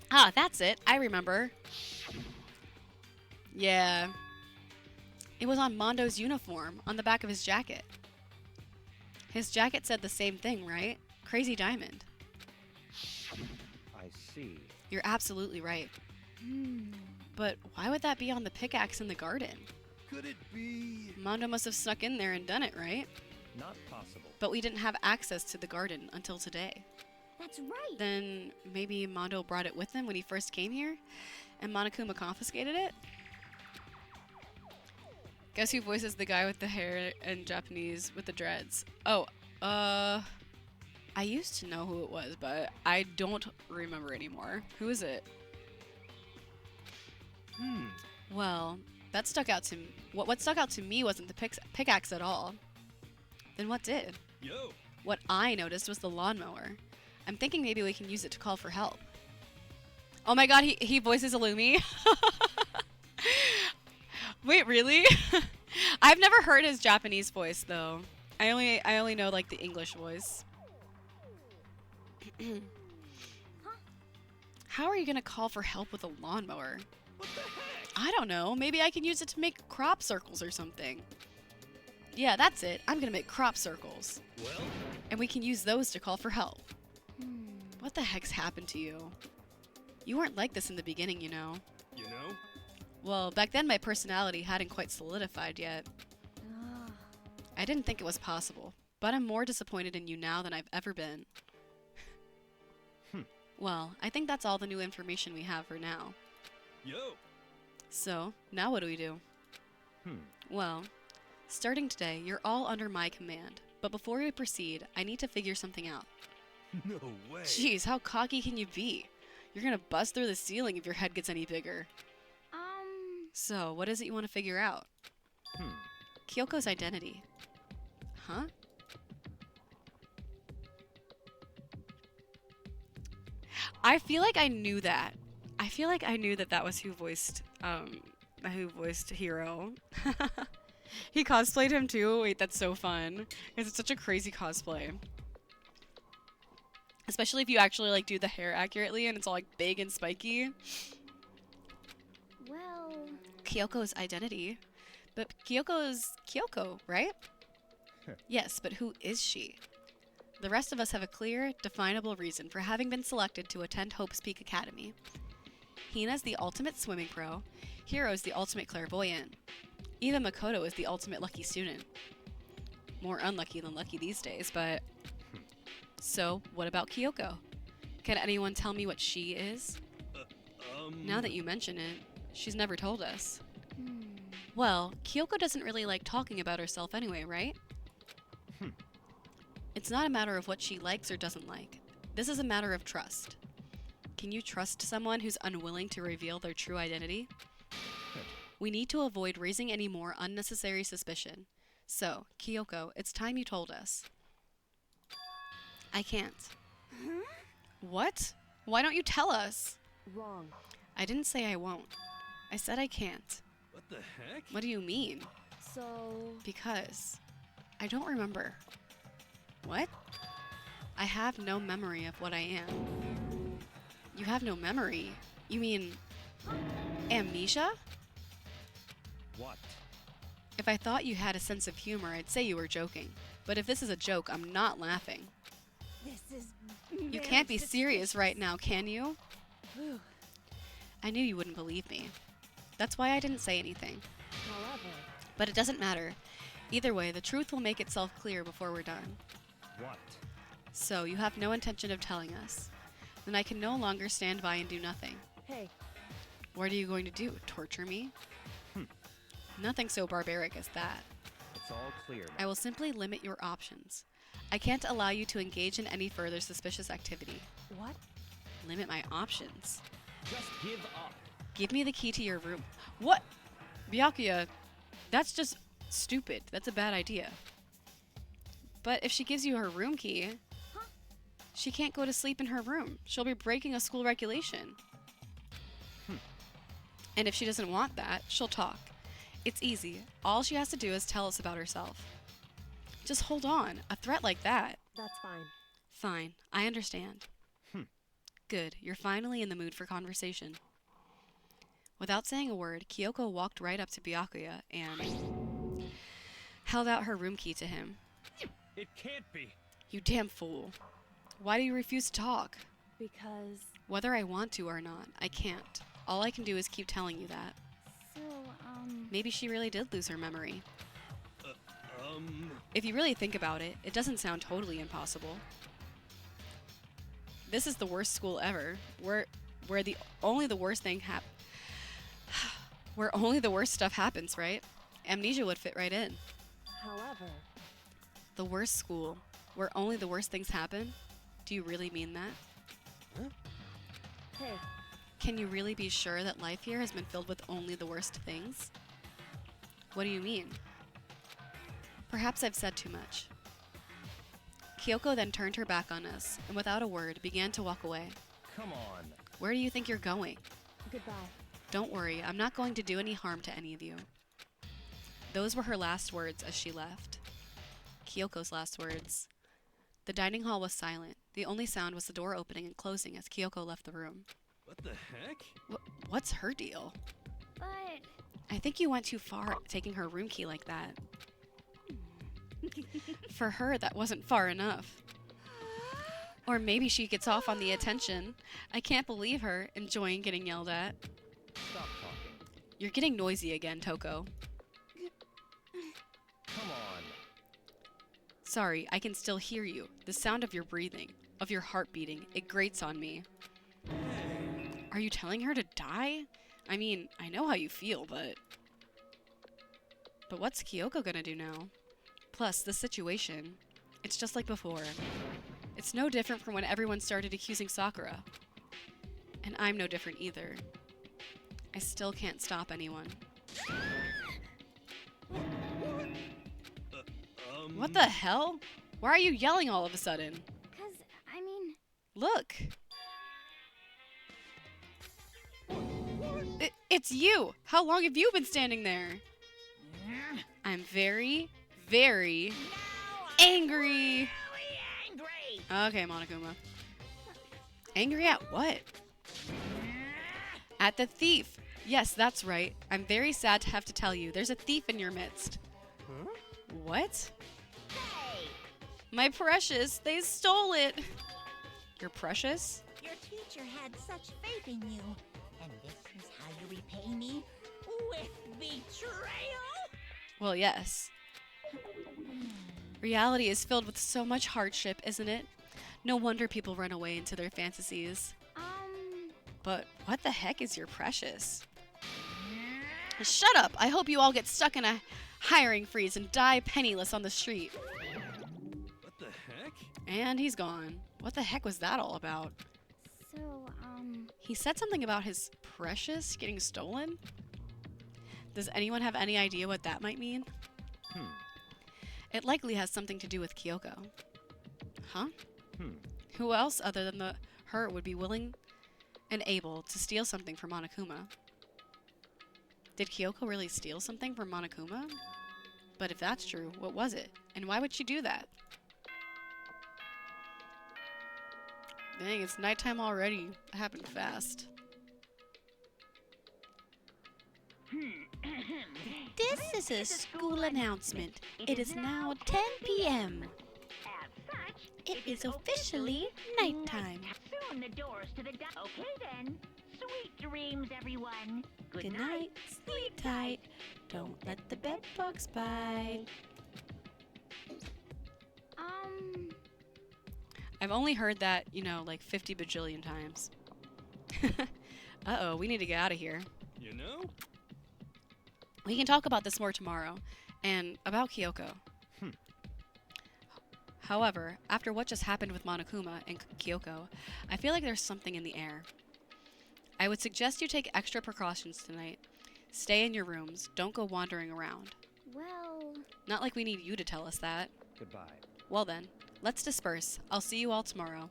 Ah, that's it. I remember. Yeah. It was on Mondo's uniform, on the back of his jacket. His jacket said the same thing, right? Crazy Diamond. I see. You're absolutely right. But why would that be on the pickaxe in the garden? Could it be? Mondo must have snuck in there and done it, right? Not possible. But we didn't have access to the garden until today. that's right. Then maybe Mondo brought it with him when he first came here, and Monokuma confiscated it? Guess who voices the guy with the hair and Japanese with the dreads? Oh, I used to know who it was, but I don't remember anymore. Who is it? Well, that stuck out to what stuck out to me wasn't the pickaxe at all. Then what did? Yo. What I noticed was the lawnmower. I'm thinking maybe we can use it to call for help. Oh my god, he voices Illumi. Wait, really? I've never heard his Japanese voice though. I only know like the English voice. How are you gonna call for help with a lawnmower? What the heck? I don't know. Maybe I can use it to make crop circles or something. Yeah, that's it. I'm gonna make crop circles. Well, And we can use those to call for help. What the heck's happened to you? You weren't like this in the beginning, you know. you know? Well, back then my personality hadn't quite solidified yet. I didn't think it was possible, but I'm more disappointed in you now than I've ever been. Well, I think that's all the new information we have for now. Yo. So, now what do we do? Well, starting today, you're all under my command. But before we proceed, I need to figure something out. No way. Jeez, how cocky can you be? You're gonna bust through the ceiling if your head gets any bigger. So, what is it you want to figure out? Kyoko's identity. Huh? I feel like I knew that. I feel like I knew that that was who voiced Hiro. He cosplayed him too. Wait, that's so fun. It's such a crazy cosplay. Especially if you actually like do the hair accurately and it's all like big and spiky. Well, Kyoko's identity. But Kyoko's Kyoko, right? Yes, but who is she? The rest of us have a clear, definable reason for having been selected to attend Hope's Peak Academy. Hina's the ultimate swimming pro. Hiro's the ultimate clairvoyant. Even Makoto is the ultimate lucky student. More unlucky than lucky these days, but... So, what about Kyoko? Can anyone tell me what she is? Now that you mention it, she's never told us. Well, Kyoko doesn't really like talking about herself anyway, right? It's not a matter of what she likes or doesn't like. This is a matter of trust. Can you trust someone who's unwilling to reveal their true identity? We need to avoid raising any more unnecessary suspicion. So, Kyoko, it's time you told us. I can't. What? Why don't you tell us? Wrong. I didn't say I won't. I said I can't. What the heck? What do you mean? So, Because I don't remember. What? I have no memory of what I am. You have no memory? You mean amnesia? What? If I thought you had a sense of humor, I'd say you were joking. But if this is a joke, I'm not laughing. this is. You can't be serious right now, can you? Whew. I knew you wouldn't believe me. That's why I didn't say anything. However, But it doesn't matter. Either way, the truth will make itself clear before we're done. What? So, you have no intention of telling us. Then I can no longer stand by and do nothing. hey, What are you going to do? Torture me? Nothing so barbaric as that. It's all clear now. I will simply limit your options. I can't allow you to engage in any further suspicious activity. what? Limit my options. Just give up. Give me the key to your room. What? Byakuya, that's just stupid. That's a bad idea. But if she gives you her room key, she can't go to sleep in her room. She'll be breaking a school regulation. And if she doesn't want that, she'll talk. It's easy. All she has to do is tell us about herself. Just hold on. A threat like that. That's fine. Fine. I understand. Good. You're finally in the mood for conversation. Without saying a word, Kyoko walked right up to Byakuya and held out her room key to him. It can't be. You damn fool. Why do you refuse to talk? Because. Whether I want to or not, I can't. All I can do is keep telling you that. so, Maybe she really did lose her memory. Um. If you really think about it, it doesn't sound totally impossible. This is the worst school ever, where only the worst stuff happens, right? Amnesia would fit right in. However, The worst school, where only the worst things happen? Do you really mean that? hey, Can you really be sure that life here has been filled with only the worst things? What do you mean? Perhaps I've said too much. Kyoko then turned her back on us, and without a word, began to walk away. Come on. Where do you think you're going? goodbye. Don't worry, I'm not going to do any harm to any of you. Those were her last words as she left. Kyoko's last words. The dining hall was silent. The only sound was the door opening and closing as Kyoko left the room. What the heck? What's her deal? but I think you went too far taking her room key like that. For her, that wasn't far enough. Or maybe she gets off on the attention. I can't believe her, enjoying getting yelled at. Stop talking. You're getting noisy again, Toko. Come on. Sorry, I can still hear you. The sound of your breathing, of your heart beating, it grates on me. Are you telling her to die? I mean, I know how you feel, but... But what's Kyoko gonna do now? Plus, the situation. It's just like before. It's no different from when everyone started accusing Sakura. And I'm no different either. I still can't stop anyone. What the hell? Why are you yelling all of a sudden? 'Cause, I mean, Look! It's you! How long have you been standing there? I'm very, very angry! Okay, Monokuma. Angry at what? At the thief! Yes, that's right. I'm very sad to have to tell you, there's a thief in your midst. Huh? What? My precious! They stole it! Your precious? Your teacher had such faith in you. And this is how you repay me? With betrayal? Well, yes. Reality is filled with so much hardship, isn't it? No wonder people run away into their fantasies. But what the heck is your precious? Shut up! I hope you all get stuck in a hiring freeze and die penniless on the street. What the heck? And he's gone. What the heck was that all about? so, He said something about his precious getting stolen? Does anyone have any idea what that might mean? It likely has something to do with Kyoko. Huh? Who else other than her would be willing and able to steal something from Monokuma? Did Kyoko really steal something from Monokuma? But if that's true, what was it? And why would she do that? Dang, it's nighttime already. It happened fast. This is a school announcement. It is now 10 p.m. It is officially nighttime. Soon the doors to the Okay then. Sweet dreams, everyone. Good night, sleep tight. Don't let the bed bugs bite. I've only heard that, you know, like 50 bajillion times. Uh-oh, we need to get out of here. You know? We can talk about this more tomorrow, and about Kyoko. However, after what just happened with Monokuma and Kyoko, I feel like there's something in the air. I would suggest you take extra precautions tonight. Stay in your rooms. Don't go wandering around. well, Not like we need you to tell us that. Goodbye. Well then, let's disperse. I'll see you all tomorrow.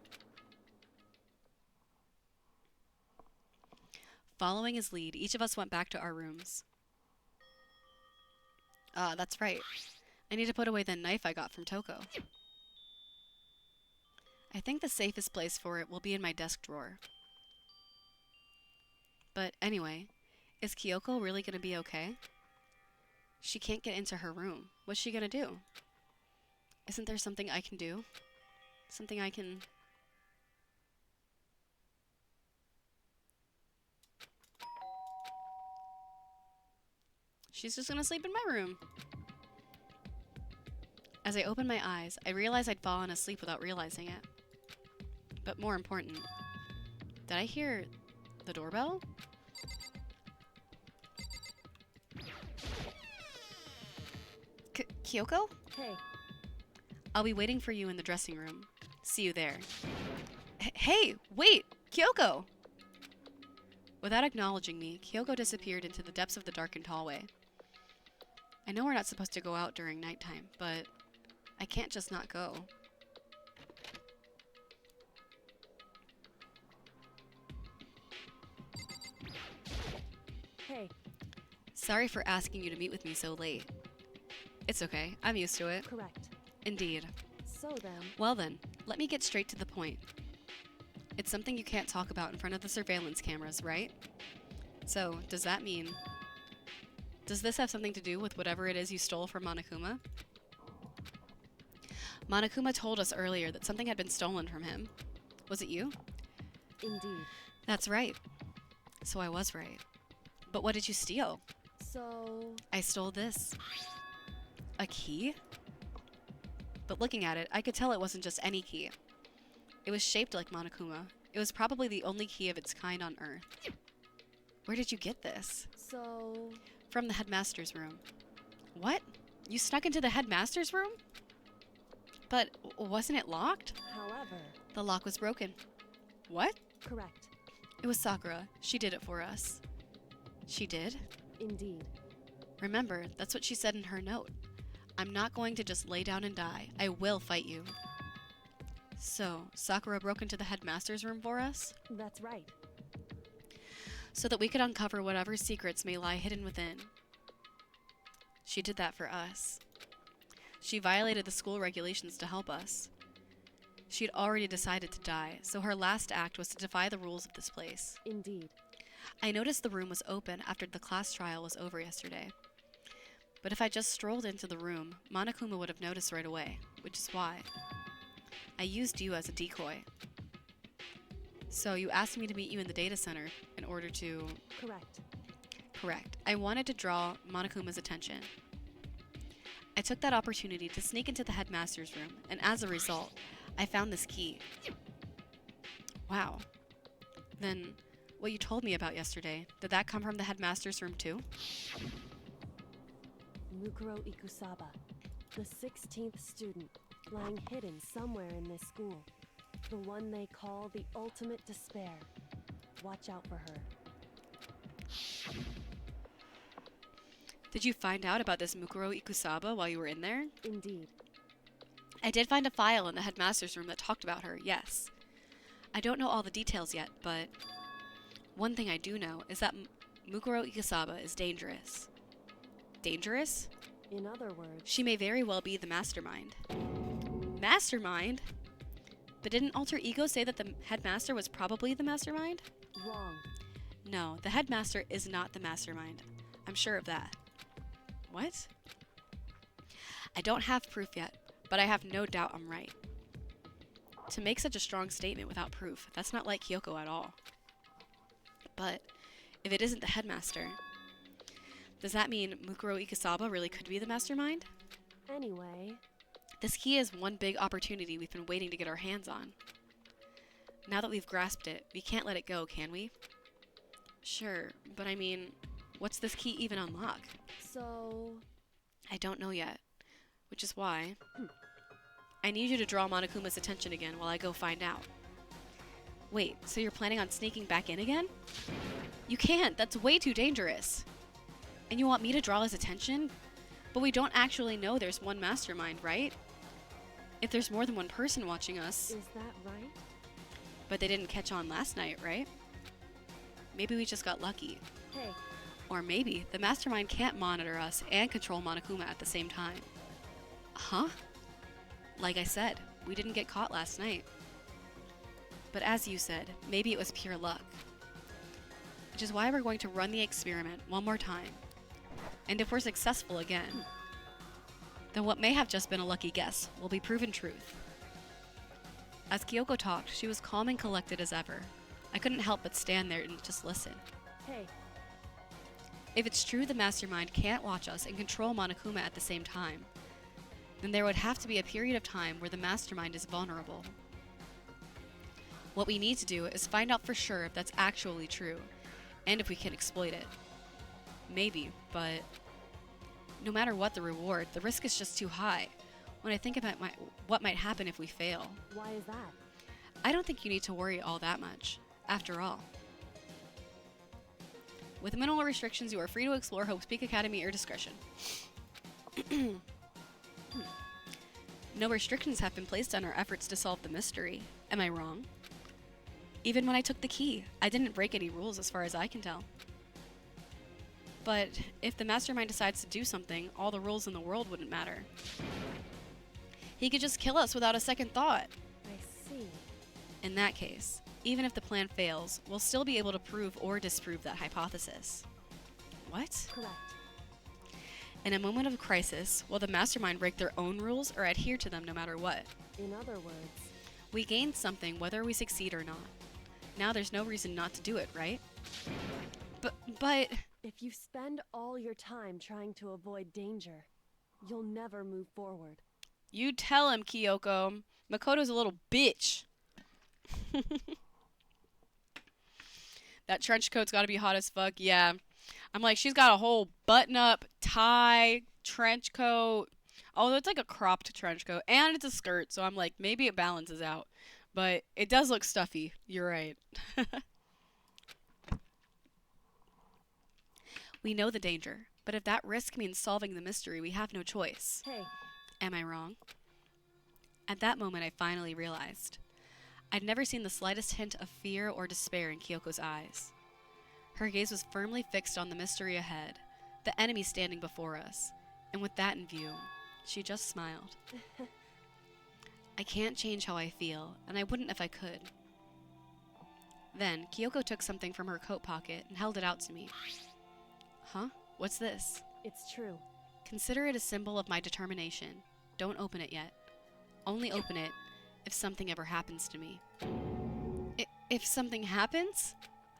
Following his lead, each of us went back to our rooms. Ah, that's right. I need to put away the knife I got from Toko. I think the safest place for it will be in my desk drawer. But anyway, is Kyoko really gonna be okay? She can't get into her room. What's she gonna do? Isn't there something I can do? Something I can... She's just gonna sleep in my room. As I opened my eyes, I realized I'd fallen asleep without realizing it. But more important, did I hear the doorbell? Kyoko? Hey, I'll be waiting for you in the dressing room. See you there. Hey, wait! Kyoko! Without acknowledging me, Kyoko disappeared into the depths of the darkened hallway. I know we're not supposed to go out during nighttime, but I can't just not go. hey, Sorry for asking you to meet with me so late. It's okay, I'm used to it. correct. Indeed. So then, Well then, let me get straight to the point. It's something you can't talk about in front of the surveillance cameras, right? So, does that mean... Does this have something to do with whatever it is you stole from Monokuma? Monokuma told us earlier that something had been stolen from him. Was it you? indeed. That's right. So I was right. But what did you steal? So, I stole this. A key? But looking at it, I could tell it wasn't just any key. It was shaped like Monokuma. It was probably the only key of its kind on Earth. Where did you get this? So, From the headmaster's room. What? You snuck into the headmaster's room? But wasn't it locked? however, The lock was broken. What? correct. It was Sakura. She did it for us. She did? Indeed. Remember, that's what she said in her note. I'm not going to just lay down and die. I will fight you. So, Sakura broke into the headmaster's room for us? That's right. So that we could uncover whatever secrets may lie hidden within. She did that for us. She violated the school regulations to help us. She had already decided to die, so her last act was to defy the rules of this place. Indeed. I noticed the room was open after the class trial was over yesterday. But if I just strolled into the room, Monokuma would have noticed right away, which is why I used you as a decoy. So you asked me to meet you in the data center in order to... Correct. Correct. I wanted to draw Monokuma's attention. I took that opportunity to sneak into the headmaster's room, and as a result, I found this key. Wow. Then, what you told me about yesterday, did that come from the headmaster's room too? Mukuro Ikusaba, the 16th student, lying hidden somewhere in this school. The one they call the ultimate despair. Watch out for her. Did you find out about this Mukuro Ikusaba while you were in there? Indeed. I did find a file in the headmaster's room that talked about her, yes. I don't know all the details yet, but one thing I do know is that Mukuro Ikusaba is dangerous. Dangerous? In other words, She may very well be the mastermind. Mastermind? But didn't Alter Ego say that the headmaster was probably the mastermind? wrong. No, the headmaster is not the mastermind. I'm sure of that. What? I don't have proof yet, but I have no doubt I'm right. To make such a strong statement without proof, that's not like Kyoko at all. But if it isn't the headmaster, does that mean Mukuro Ikusaba really could be the mastermind? Anyway, This key is one big opportunity we've been waiting to get our hands on. Now that we've grasped it, we can't let it go, can we? Sure, but I mean, what's this key even unlock? so I don't know yet, which is why I need you to draw Monokuma's attention again while I go find out. Wait, so you're planning on sneaking back in again? You can't, that's way too dangerous. And you want me to draw his attention? But we don't actually know there's one mastermind, right? If there's more than one person watching us, is that right? but they didn't catch on last night, right? Maybe we just got lucky. Hey, Or maybe the mastermind can't monitor us and control Monokuma at the same time. Huh? Like I said, we didn't get caught last night. But as you said, maybe it was pure luck. Which is why we're going to run the experiment one more time. And if we're successful again, then what may have just been a lucky guess will be proven truth. As Kyoko talked, she was calm and collected as ever. I couldn't help but stand there and just listen. hey, If it's true the mastermind can't watch us and control Monokuma at the same time, then there would have to be a period of time where the mastermind is vulnerable. What we need to do is find out for sure if that's actually true, and if we can exploit it. Maybe, but no matter what the reward, the risk is just too high. When I think about what might happen if we fail, why is that? I don't think you need to worry all that much. After all, with minimal restrictions, you are free to explore Hope's Peak Academy at your discretion. No restrictions have been placed on our efforts to solve the mystery. Am I wrong? Even when I took the key, I didn't break any rules as far as I can tell. But if the mastermind decides to do something, all the rules in the world wouldn't matter. He could just kill us without a second thought. I see. In that case, even if the plan fails, we'll still be able to prove or disprove that hypothesis. What? Correct. In a moment of crisis, will the mastermind break their own rules or adhere to them no matter what? In other words, We gain something whether we succeed or not. Now there's no reason not to do it, right? But if you spend all your time trying to avoid danger, you'll never move forward. you tell him, Kyoko. Makoto's a little bitch. That trench coat's got to be hot as fuck. Yeah. I'm like, she's got a whole button-up tie, trench coat. Although it's like a cropped trench coat. And it's a skirt, so I'm like, maybe it balances out. But it does look stuffy. You're right. We know the danger. But if that risk means solving the mystery, we have no choice. Hey, Am I wrong? At that moment, I finally realized. I'd never seen the slightest hint of fear or despair in Kyoko's eyes. Her gaze was firmly fixed on the mystery ahead, the enemy standing before us, and with that in view, she just smiled. I can't change how I feel, and I wouldn't if I could. Then, Kyoko took something from her coat pocket and held it out to me. Huh? What's this? it's true. Consider it a symbol of my determination. Don't open it yet. Only open it if something ever happens to me. If something happens?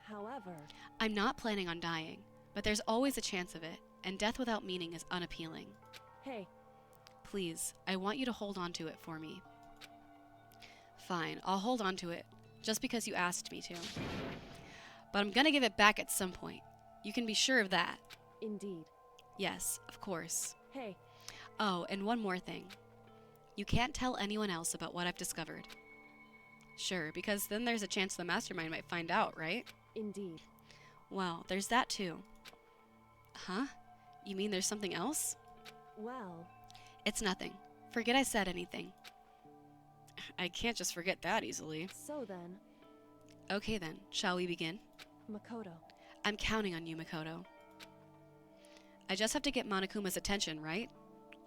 However, I'm not planning on dying, but there's always a chance of it, and death without meaning is unappealing. hey, Please, I want you to hold on to it for me. Fine, I'll hold on to it, just because you asked me to. But I'm gonna give it back at some point. You can be sure of that. indeed. Yes, of course. Hey, Oh, and one more thing. You can't tell anyone else about what I've discovered. Sure, because then there's a chance the mastermind might find out, right? indeed. Well, there's that too. Huh? You mean there's something else? Well, It's nothing. Forget I said anything. I can't just forget that easily. so then, Okay then, shall we begin? Makoto. I'm counting on you, Makoto. I just have to get Monokuma's attention, right?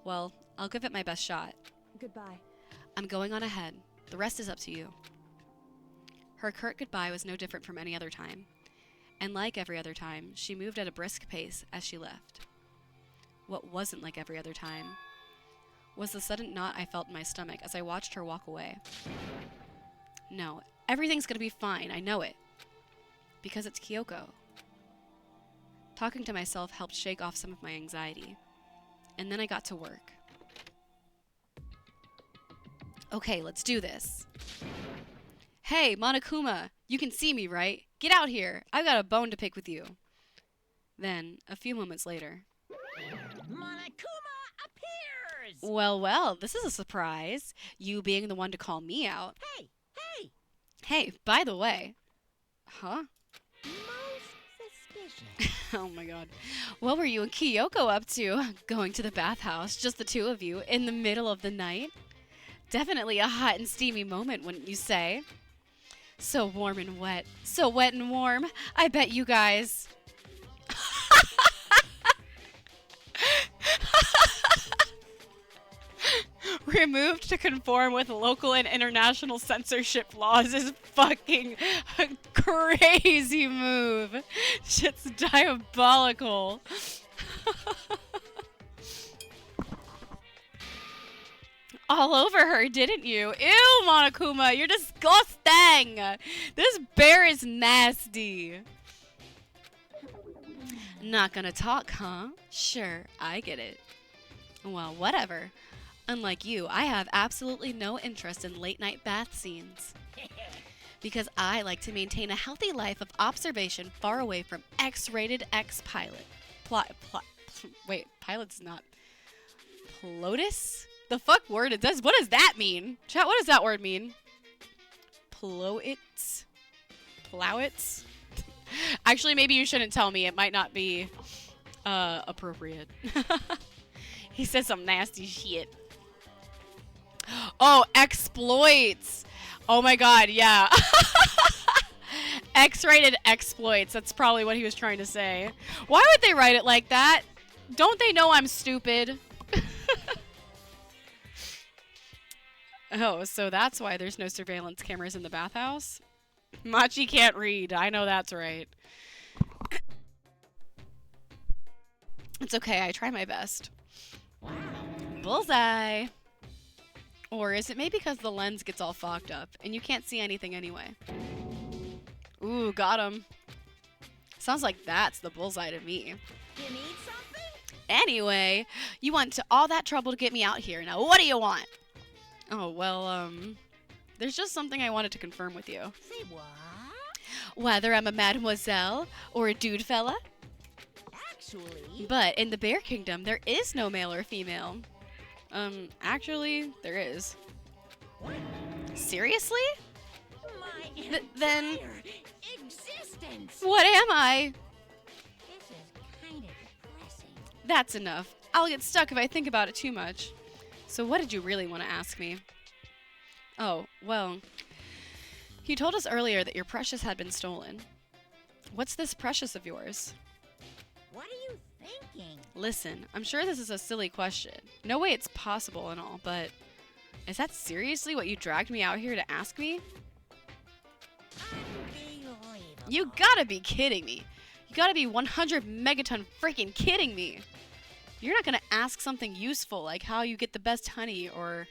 Well, I'll give it my best shot. Goodbye. I'm going on ahead. The rest is up to you. Her curt goodbye was no different from any other time. And like every other time, she moved at a brisk pace as she left. What wasn't like every other time was the sudden knot I felt in my stomach as I watched her walk away. No, everything's gonna be fine, I know it. Because it's Kyoko. Talking to myself helped shake off some of my anxiety. And then I got to work. Okay, let's do this. Hey, Monokuma, you can see me, right? Get out here. I've got a bone to pick with you. Then, a few moments later. Monokuma appears! Well, well, this is a surprise. You being the one to call me out. Hey, hey! Hey, by the way. Huh? Most suspicious. Oh my god. What were you and Kyoko up to? Going to the bathhouse, just the two of you, in the middle of the night? Definitely a hot and steamy moment, wouldn't you say? So warm and wet. So wet and warm. I bet you guys. Removed to conform with local and international censorship laws is fucking a crazy move. Shit's diabolical. All over her, didn't you? Ew, Monokuma, you're disgusting. This bear is nasty. Not gonna talk, huh? Sure, I get it. Well, whatever. Unlike you, I have absolutely no interest in late night bath scenes. Because I like to maintain a healthy life of observation far away from X-rated X-pilot. Wait, pilot's not. Plotus? The fuck word it does? What does that mean? Chat, what does that word mean? Plowits? Plowits? Actually, maybe you shouldn't tell me. It might not be appropriate. He said some nasty shit. Oh, exploits. Oh my god, yeah. X-rated exploits. That's probably what he was trying to say. Why would they write it like that? Don't they know I'm stupid? Oh, so that's why there's no surveillance cameras in the bathhouse? Machi can't read. I know that's right. It's okay. I try my best. Bullseye. Or is it maybe because the lens gets all fogged up and you can't see anything anyway? Ooh, got him. Sounds like that's the bullseye to me. You need something? Anyway, you went to all that trouble to get me out here. Now, what do you want? Oh, well, there's just something I wanted to confirm with you. Say what? whether I'm a mademoiselle or a dude fella. Actually, But in the Bear Kingdom, there is no male or female. Actually, there is. Seriously? my then- entire existence. What am I? This is kind of depressing. That's enough. I'll get stuck if I think about it too much. So what did you really want to ask me? Oh, well, you told us earlier that your precious had been stolen. What's this precious of yours? What are you thinking? Listen, I'm sure this is a silly question. No way it's possible and all, but is that seriously what you dragged me out here to ask me? Unbelievable. You gotta be kidding me. You gotta be 100 megaton freaking kidding me. You're not gonna ask something useful like how you get the best honey or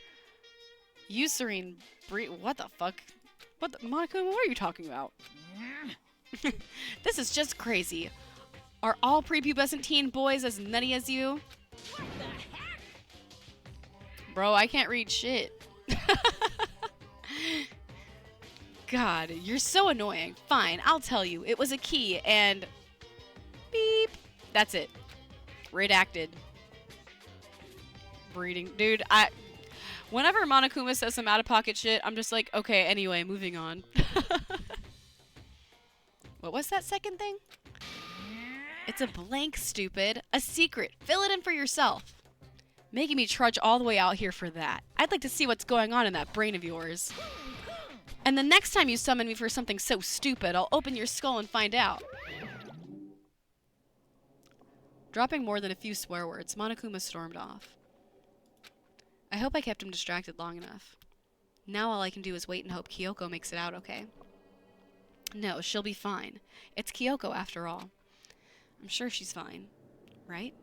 Eucerine breed. What the fuck? Monica, what are you talking about? This is just crazy. Are all prepubescent teen boys as nutty as you? What the heck? Bro, I can't read shit. God, you're so annoying. Fine, I'll tell you. It was a key and beep. That's it. Redacted. Breeding. Dude, whenever Monokuma says some out-of-pocket shit, I'm just like, okay, anyway, moving on. What was that second thing? It's a blank, stupid. A secret. Fill it in for yourself. Making me trudge all the way out here for that. I'd like to see what's going on in that brain of yours. And the next time you summon me for something so stupid, I'll open your skull and find out. Dropping more than a few swear words, Monokuma stormed off. I hope I kept him distracted long enough. Now all I can do is wait and hope Kyoko makes it out okay. No, she'll be fine. It's Kyoko after all. I'm sure she's fine, right?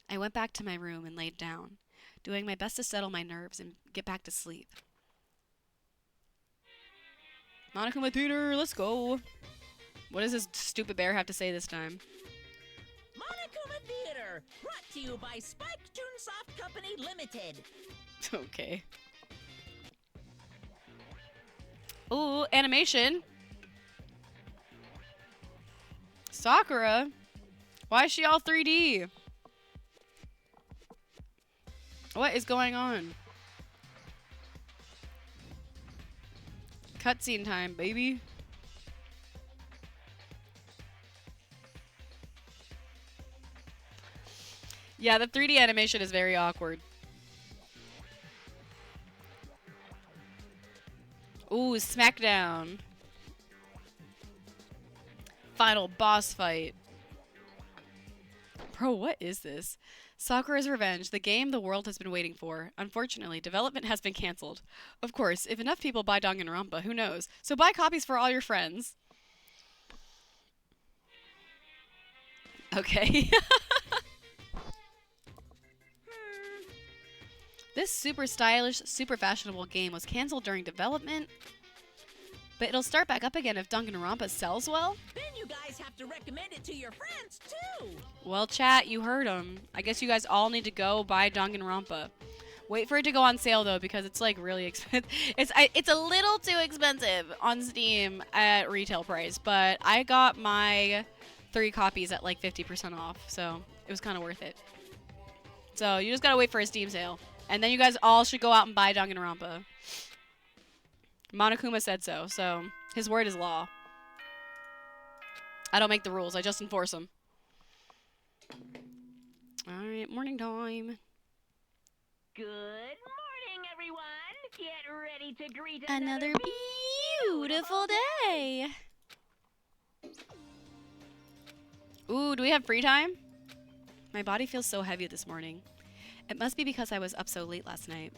I went back to my room and laid down, doing my best to settle my nerves and get back to sleep. Monokuma Theater, let's go! What does this stupid bear have to say this time? Monokuma Theater, brought to you by Spike Toonsoft Company Limited. Okay. Ooh, animation! Sakura? Why is she all 3D? What is going on? Cutscene time, baby. Yeah, the 3D animation is very awkward. Ooh, Smackdown. Final boss fight. Bro, what is this? Sakura's Revenge, the game the world has been waiting for. Unfortunately, development has been cancelled. Of course, if enough people buy Danganronpa, who knows? So buy copies for all your friends. Okay. This super stylish, super fashionable game was cancelled during development, but it'll start back up again if Danganronpa sells well? Then you guys have to recommend it to your friends, too. Well, chat, you heard them. I guess you guys all need to go buy Danganronpa. Wait for it to go on sale, though, because it's, like, really expensive. It's a little too expensive on Steam at retail price, but I got my 3 copies at, like, 50% off, so it was kind of worth it. So you just gotta wait for a Steam sale. And then you guys all should go out and buy Danganronpa. Monokuma said so his word is law. I don't make the rules, I just enforce them. Alright, morning time. Good morning, everyone. Get ready to greet Another beautiful day. Ooh, do we have free time? My body feels so heavy this morning. It must be because I was up so late last night.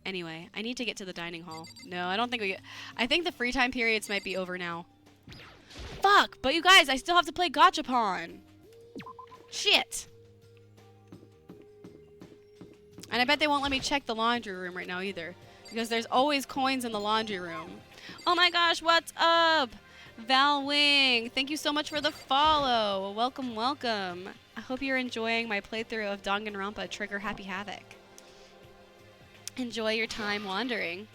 Anyway, I need to get to the dining hall. No, I don't think we... I think the free time periods might be over now. Fuck! But you guys, I still have to play Gachapon! Shit! And I bet they won't let me check the laundry room right now either. Because there's always coins in the laundry room. Oh my gosh, what's up? Val Wing, thank you so much for the follow. Welcome, welcome. I hope you're enjoying my playthrough of Danganronpa Trigger Happy Havoc. Enjoy your time wandering.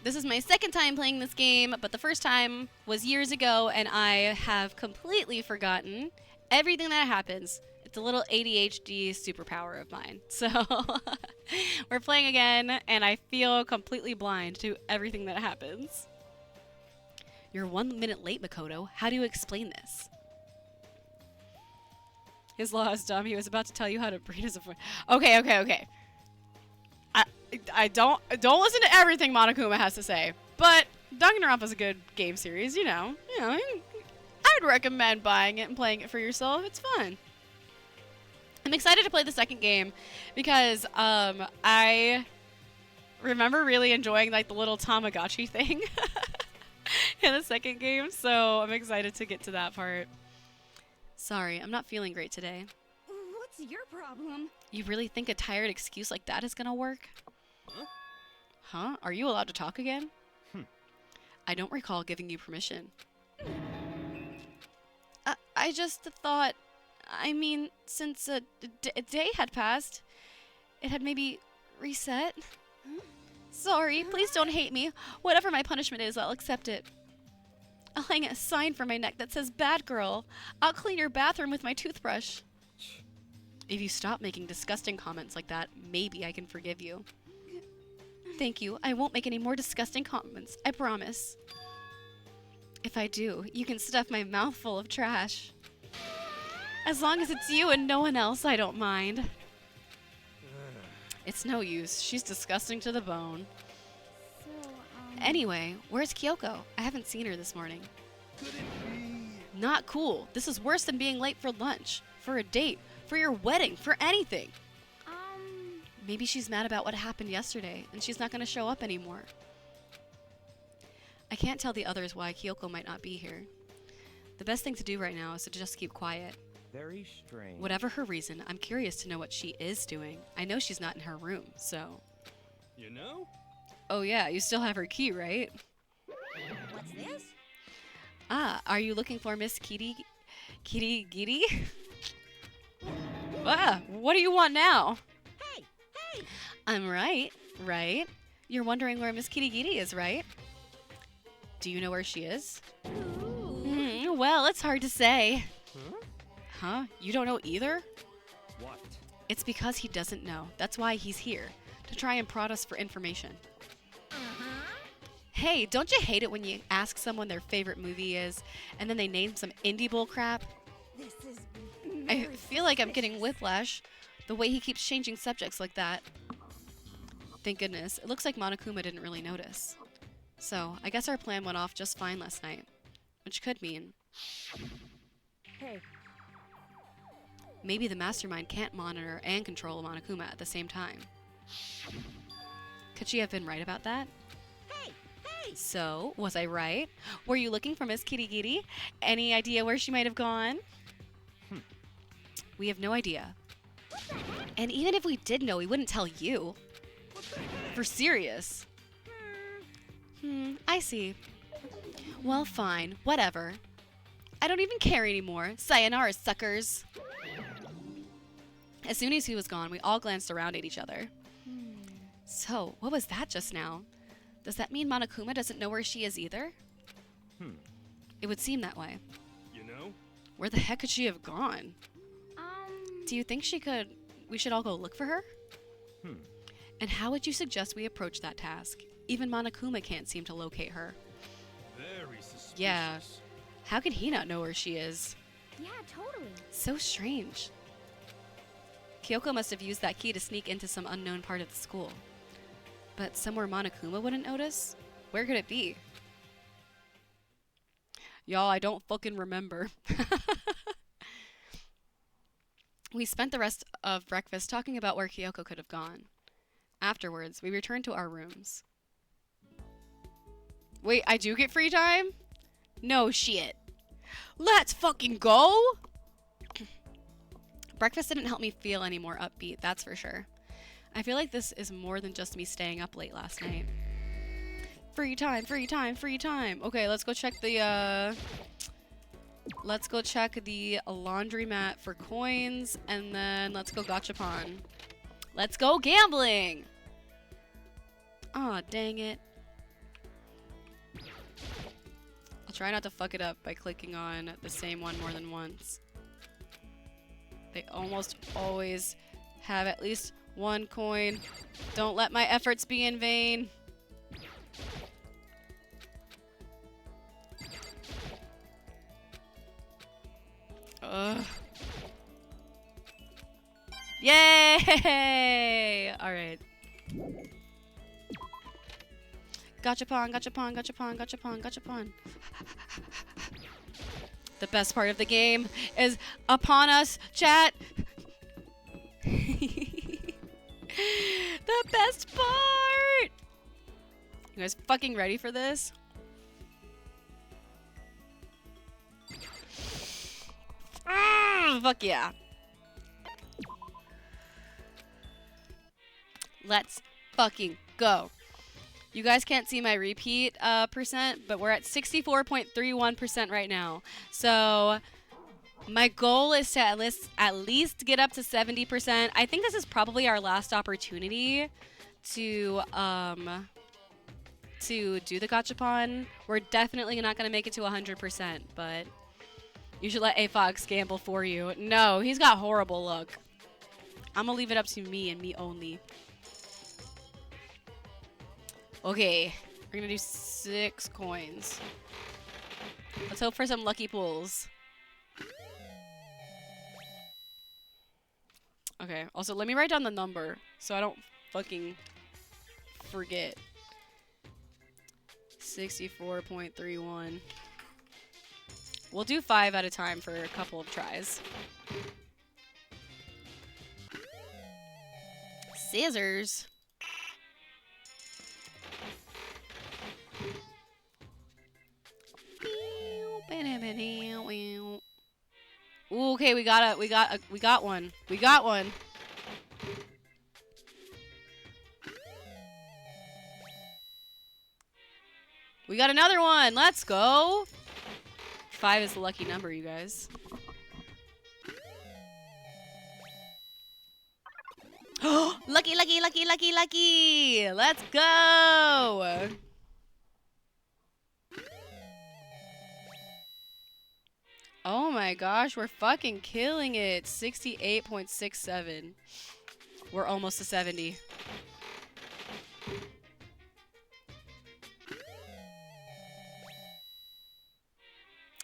This is my second time playing this game, but the first time was years ago, and I have completely forgotten everything that happens. It's a little ADHD superpower of mine. So we're playing again, and I feel completely blind to everything that happens. You're 1 minute late, Makoto. How do you explain this? His law is dumb. He was about to tell you how to breed as a... Okay. I don't listen to everything Monokuma has to say, but Danganronpa is a good game series, you know. I would recommend buying it and playing it for yourself. It's fun. I'm excited to play the second game because I remember really enjoying like the little Tamagotchi thing in the second game, so I'm excited to get to that part. Sorry, I'm not feeling great today. What's your problem? You really think a tired excuse like that is gonna work? Huh? Are you allowed to talk again? I don't recall giving you permission. I just thought... I mean, since a day had passed, it had maybe reset. Sorry, please don't hate me. Whatever my punishment is, I'll accept it. I'll hang a sign from my neck that says, "Bad girl." I'll clean your bathroom with my toothbrush. If you stop making disgusting comments like that, maybe I can forgive you. Thank you. I won't make any more disgusting comments. I promise. If I do, you can stuff my mouth full of trash. As long as it's you and no one else, I don't mind. It's no use. She's disgusting to the bone. So, Anyway, where's Kyoko? I haven't seen her this morning. Could it be? Not cool. This is worse than being late for lunch, for a date, for your wedding, for anything. Maybe she's mad about what happened yesterday, and she's not going to show up anymore. I can't tell the others why Kyoko might not be here. The best thing to do right now is to just keep quiet. Very strange. Whatever her reason, I'm curious to know what she is doing. I know she's not in her room, so... You know? Oh yeah, you still have her key, right? What's this? Ah, are you looking for Miss Kitty Giddy? Ah, what do you want now? Hey! I'm right? You're wondering where Miss Kitty Giddy is, right? Do you know where she is? Well, it's hard to say. Huh? You don't know either? What? It's because he doesn't know. That's why he's here. To try and prod us for information. Hey, don't you hate it when you ask someone their favorite movie is, and then they name some indie bull crap? This is I feel like I'm getting whiplash, the way he keeps changing subjects like that. Thank goodness. It looks like Monokuma didn't really notice. So, I guess our plan went off just fine last night. Which could mean... Hey, maybe the mastermind can't monitor and control Monokuma at the same time. Could she have been right about that? Hey! So, was I right? Were you looking for Miss Kitty Giddy? Any idea where she might have gone? We have no idea. And even if we did know, we wouldn't tell you. For serious. I see. Well, fine. Whatever. I don't even care anymore. Sayonara, suckers. As soon as he was gone, we all glanced around at each other. So, what was that just now? Does that mean Monokuma doesn't know where she is either? It would seem that way. You know? Where the heck could she have gone? Do you think we should all go look for her? And how would you suggest we approach that task? Even Monokuma can't seem to locate her. Very suspicious. Yeah. How can he not know where she is? yeah, totally. So strange. Kyoko must have used that key to sneak into some unknown part of the school. But somewhere Monokuma wouldn't notice? Where could it be? Y'all, I don't fucking remember. We spent the rest of breakfast talking about where Kyoko could have gone. Afterwards, we returned to our rooms. Wait, I do get free time? No shit. Let's fucking go! Breakfast didn't help me feel any more upbeat, that's for sure. I feel like this is more than just me staying up late last night. Free time, free time, free time. Okay, let's go check the, laundromat for coins, and then let's go gachapon. Let's go gambling! Aw, dang it. Try not to fuck it up by clicking on the same one more than once. They almost always have at least one coin. Don't let my efforts be in vain. Ugh. Yay! Alright. Gachapon, gachapon, gachapon, gachapon, gachapon. The best part of the game is upon us, chat. The best part! You guys fucking ready for this? Fuck yeah. Let's fucking go. You guys can't see my repeat percent, but we're at 64.31% right now. So my goal is to at least get up to 70%. I think this is probably our last opportunity to do the gachapon. We're definitely not gonna make it to 100%, but you should let A-Fox gamble for you. No, he's got horrible luck. I'm gonna leave it up to me and me only. Okay, we're gonna do 6 coins. Let's hope for some lucky pulls. Okay, also let me write down the number so I don't fucking forget. 64.31. We'll do 5 at a time for a couple of tries. Scissors. Ooh, okay, we got one. We got one. We got another one. Let's go. 5 is the lucky number, you guys. Lucky, lucky, lucky, lucky, lucky. Let's go. Oh my gosh, we're fucking killing it. 68.67. We're almost to 70.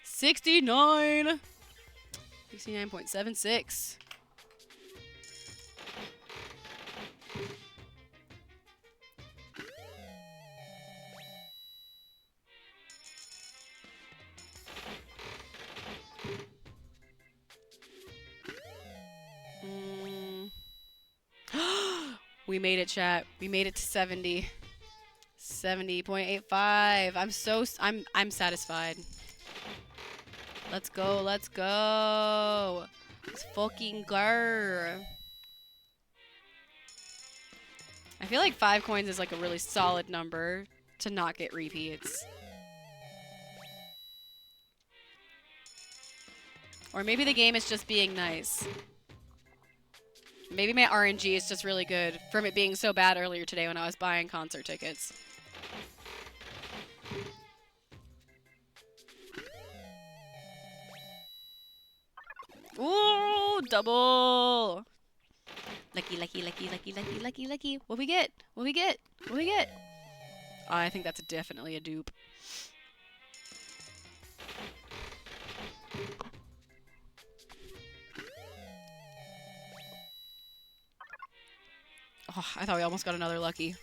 $69. 69.76. We made it, chat. We made it to 70. 70.85. I'm satisfied. Let's go. Let's go. Let's fucking go. I feel like 5 coins is like a really solid number to not get repeats. Or maybe the game is just being nice. Maybe my RNG is just really good from it being so bad earlier today when I was buying concert tickets. Ooh, double. Lucky, lucky, lucky, lucky, lucky, lucky, lucky. What we get? What we get? What we get? Oh, I think that's definitely a dupe. Oh, I thought we almost got another lucky.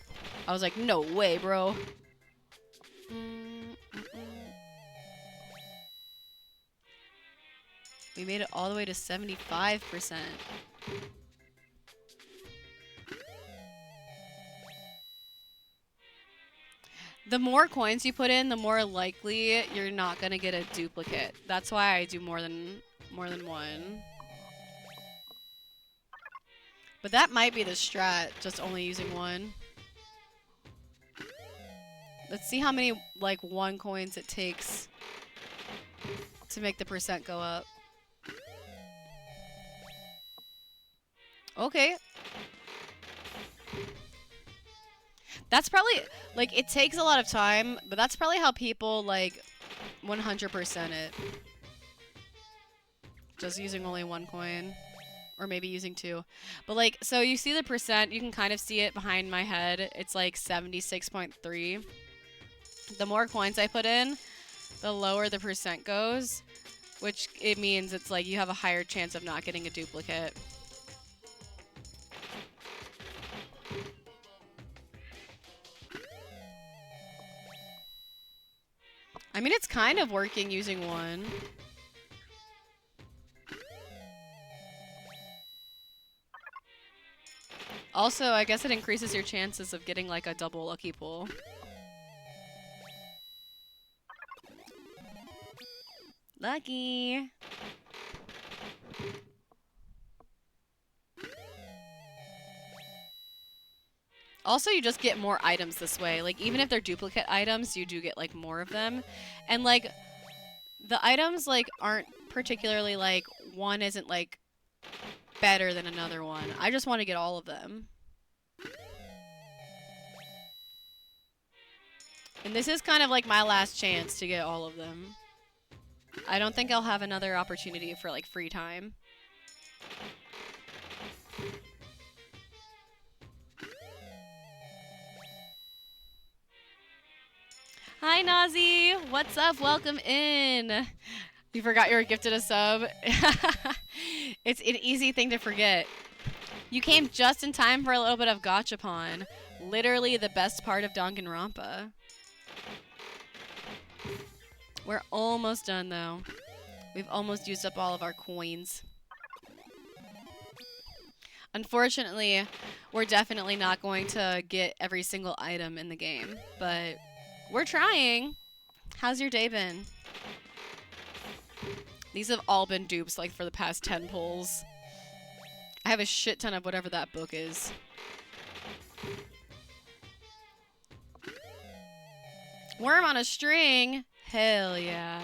I was like, no way, bro. We made it all the way to 75%. The more coins you put in, the more likely you're not gonna get a duplicate. That's why I do more than one. But that might be the strat, just only using one. Let's see how many, like, 1 coins it takes to make the percent go up. Okay. That's probably, like, it takes a lot of time, but that's probably how people, like, 100% it. Just using only 1 coin. Or maybe using 2. But like, so you see the percent, you can kind of see it behind my head. It's like 76.3. The more coins I put in, the lower the percent goes. Which it means it's like you have a higher chance of not getting a duplicate. I mean, it's kind of working using 1. Also, I guess it increases your chances of getting like a double lucky pull. Lucky! Also, you just get more items this way. Like, even if they're duplicate items, you do get, like, more of them. And, like, the items, like, aren't particularly, like, one isn't, like, better than another one. I just want to get all of them. And this is kind of, like, my last chance to get all of them. I don't think I'll have another opportunity for, like, free time. Hi, Nazi! What's up? Welcome in! You forgot you were gifted a sub? It's an easy thing to forget. You came just in time for a little bit of Gachapon. Literally the best part of Danganronpa. We're almost done, though. We've almost used up all of our coins. Unfortunately, we're definitely not going to get every single item in the game, but we're trying. How's your day been? These have all been dupes, like, for the past 10 pulls. I have a shit ton of whatever that book is. Worm on a string? Hell yeah.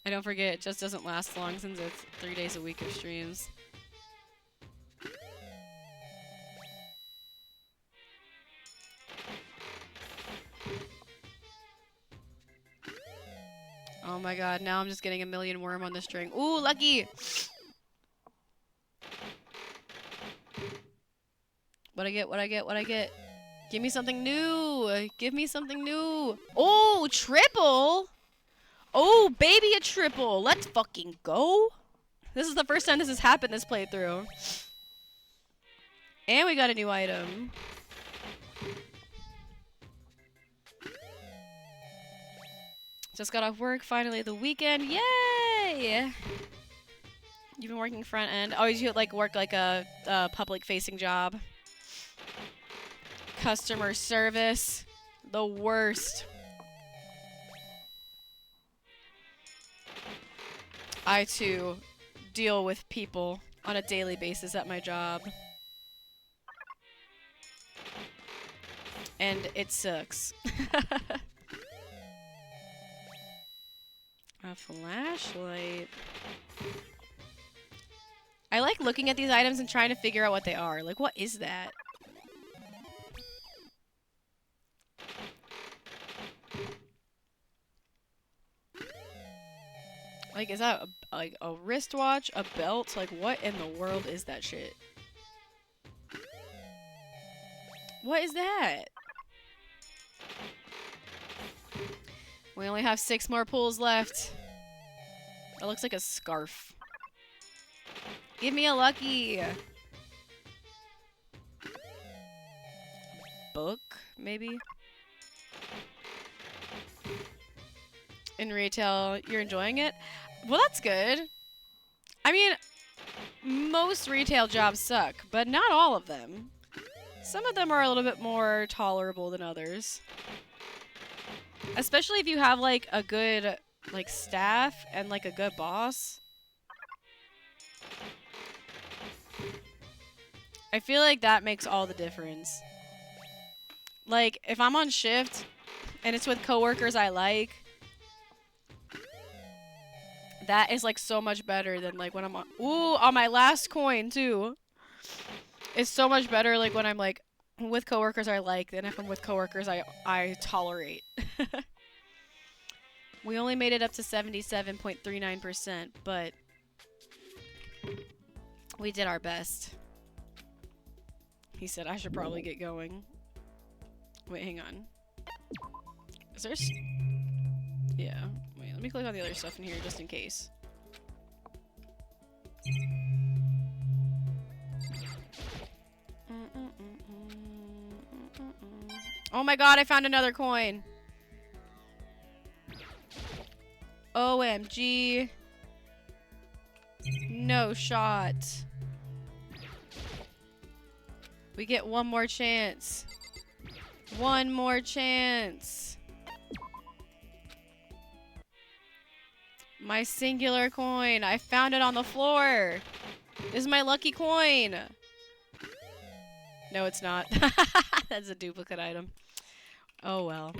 I don't forget, it just doesn't last long since it's 3 days a week of streams. Oh my god, now I'm just getting a million worm on the string. Ooh, lucky! What I get, what I get, what I get. Give me something new! Give me something new! Oh, triple! Oh, baby, a triple! Let's fucking go! This is the first time this has happened this playthrough. And we got a new item. Just got off work, finally the weekend. Yay! You've been working front end. Oh, you like work like a public facing job. Customer service. The worst. I too deal with people on a daily basis at my job. And it sucks. A flashlight. I like looking at these items and trying to figure out what they are. Like, what is that? Like, is that like a wristwatch? A belt? Like, what in the world is that shit? What is that? We only have 6 more pulls left. That looks like a scarf. Give me a lucky. Book, maybe? In retail, you're enjoying it? Well, that's good. I mean, most retail jobs suck, but not all of them. Some of them are a little bit more tolerable than others. Especially if you have, like, a good, like, staff and, like, a good boss. I feel like that makes all the difference. Like, if I'm on shift and it's with coworkers I like, that is, like, so much better than, like, when I'm on... Ooh, on my last coin, too. It's so much better, like, when I'm, like, With coworkers I like, and if I'm with coworkers I tolerate. We only made it up to 77.39%, but we did our best. He said I should probably get going. Wait, hang on. Is there yeah. Wait, let me click on the other stuff in here just in case. Oh my god, I found another coin. OMG. No shot. We get one more chance. One more chance. My singular coin. I found it on the floor. This is my lucky coin. No, it's not. That's a duplicate item. Oh well.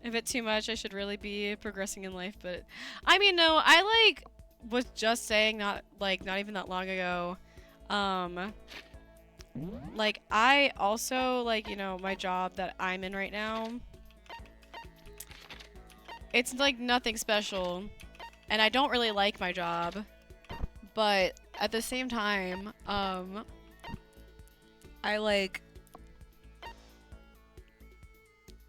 If it's too much, I should really be progressing in life, but I mean, no, I like was just saying not even that long ago. Like I also like, you know, my job that I'm in right now. It's like nothing special, and I don't really like my job, but at the same time, I like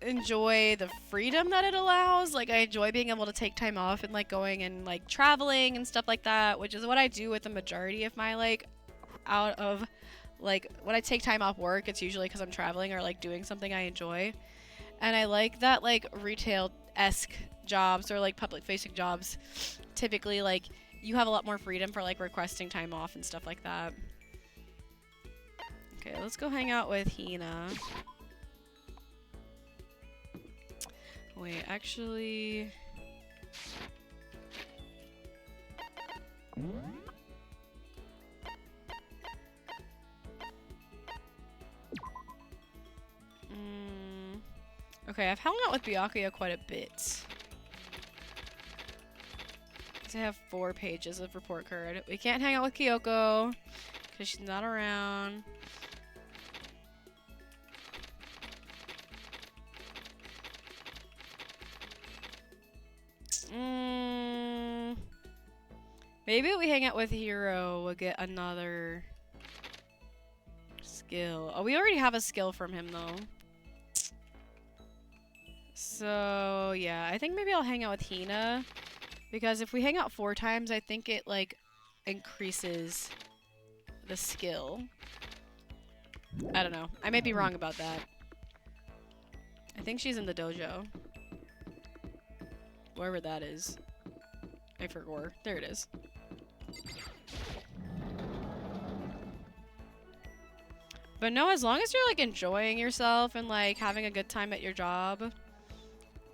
enjoy the freedom that it allows. Like I enjoy being able to take time off and like going and like traveling and stuff like that, which is what I do with the majority of my like out of like when I take time off work, it's usually because I'm traveling or like doing something I enjoy. And I like that like retail-esque jobs or like public facing jobs, typically like you have a lot more freedom for like requesting time off and stuff like that. Okay, let's go hang out with Hina. Wait, actually... Okay, I've hung out with Byakuya quite a bit. I have 4 pages of report card. We can't hang out with Kyoko because she's not around. Maybe if we hang out with Hiro, we'll get another skill. Oh, we already have a skill from him though. So yeah, I think maybe I'll hang out with Hina. Because if we hang out 4 times, I think it, like, increases the skill. I don't know. I may be wrong about that. I think she's in the dojo. Wherever that is. I forgot. There it is. But no, as long as you're, like, enjoying yourself and, like, having a good time at your job,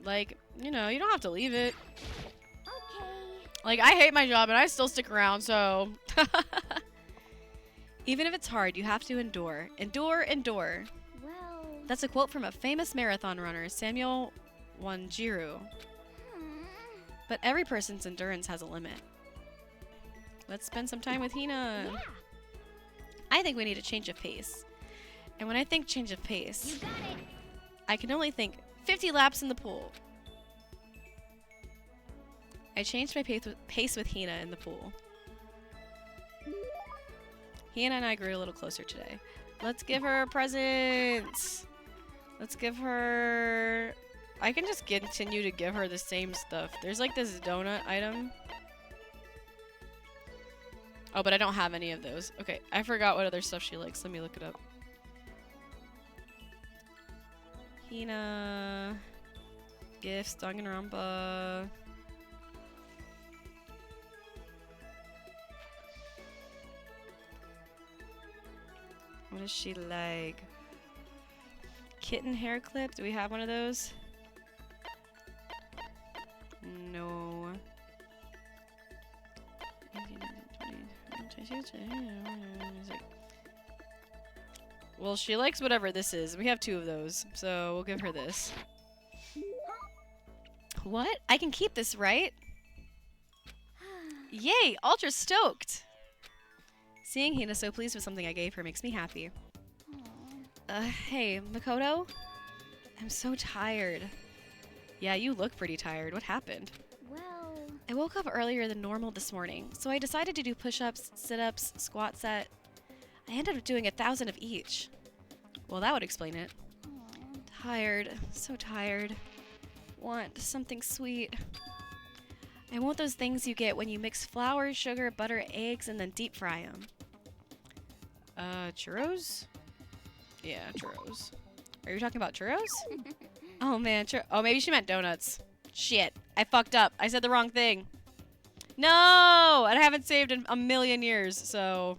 like, you know, you don't have to leave it. Like, I hate my job, and I still stick around, so... Even if it's hard, you have to endure. Endure, endure. Well... That's a quote from a famous marathon runner, Samuel Wanjiru. But every person's endurance has a limit. Let's spend some time with Hina. Yeah. I think we need a change of pace. And when I think change of pace, You got it. I can only think 50 laps in the pool. I changed my pace with Hina in the pool. Hina and I grew a little closer today. Let's give her a present. Let's give her... I can just continue to give her the same stuff. There's like this donut item. Oh, but I don't have any of those. Okay, I forgot what other stuff she likes. Let me look it up. Hina... Gifts, Danganronpa... What is she like? Kitten hair clip? Do we have one of those? No. Well, she likes whatever this is. We have 2 of those, so we'll give her this. What? I can keep this, right? Yay! Ultra stoked! Seeing Hina so pleased with something I gave her makes me happy. Hey, Makoto? I'm so tired. Yeah, you look pretty tired. What happened? Well, I woke up earlier than normal this morning, so I decided to do push-ups, sit-ups, squat set. I ended up doing 1,000 of each. Well, that would explain it. Tired. So tired. Want something sweet. I want those things you get when you mix flour, sugar, butter, eggs, and then deep fry them. Churros? Yeah, churros. Are you talking about churros? Oh man, oh, maybe she meant donuts. Shit, I fucked up. I said the wrong thing. No! And I haven't saved in a million years, so...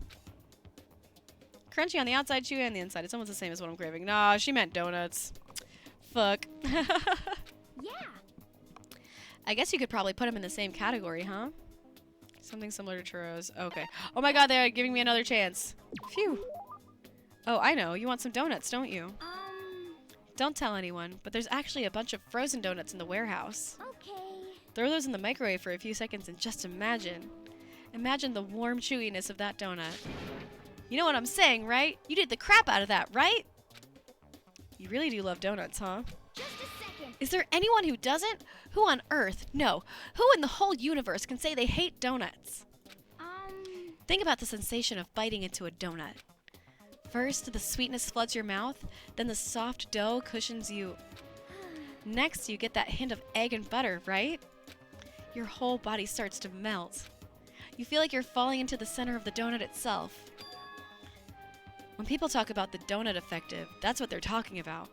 Crunchy on the outside, chewy on the inside. It's almost the same as what I'm craving. Nah, she meant donuts. Fuck. yeah. I guess you could probably put them in the same category, huh? Something similar to churros. Okay. Oh my god, they're giving me another chance. Phew. Oh, I know. You want some donuts, don't you? Don't tell anyone, but there's actually a bunch of frozen donuts in the warehouse. Okay. Throw those in the microwave for a few seconds and just imagine. Imagine the warm chewiness of that donut. You know what I'm saying, right? You did the crap out of that, right? You really do love donuts, huh? Just a second. Is there anyone who doesn't? Who on earth? No. Who in the whole universe can say they hate donuts? Think about the sensation of biting into a donut. First, the sweetness floods your mouth, then the soft dough cushions you. Next, you get that hint of egg and butter, right? Your whole body starts to melt. You feel like you're falling into the center of the donut itself. When people talk about the donut effective, that's what they're talking about.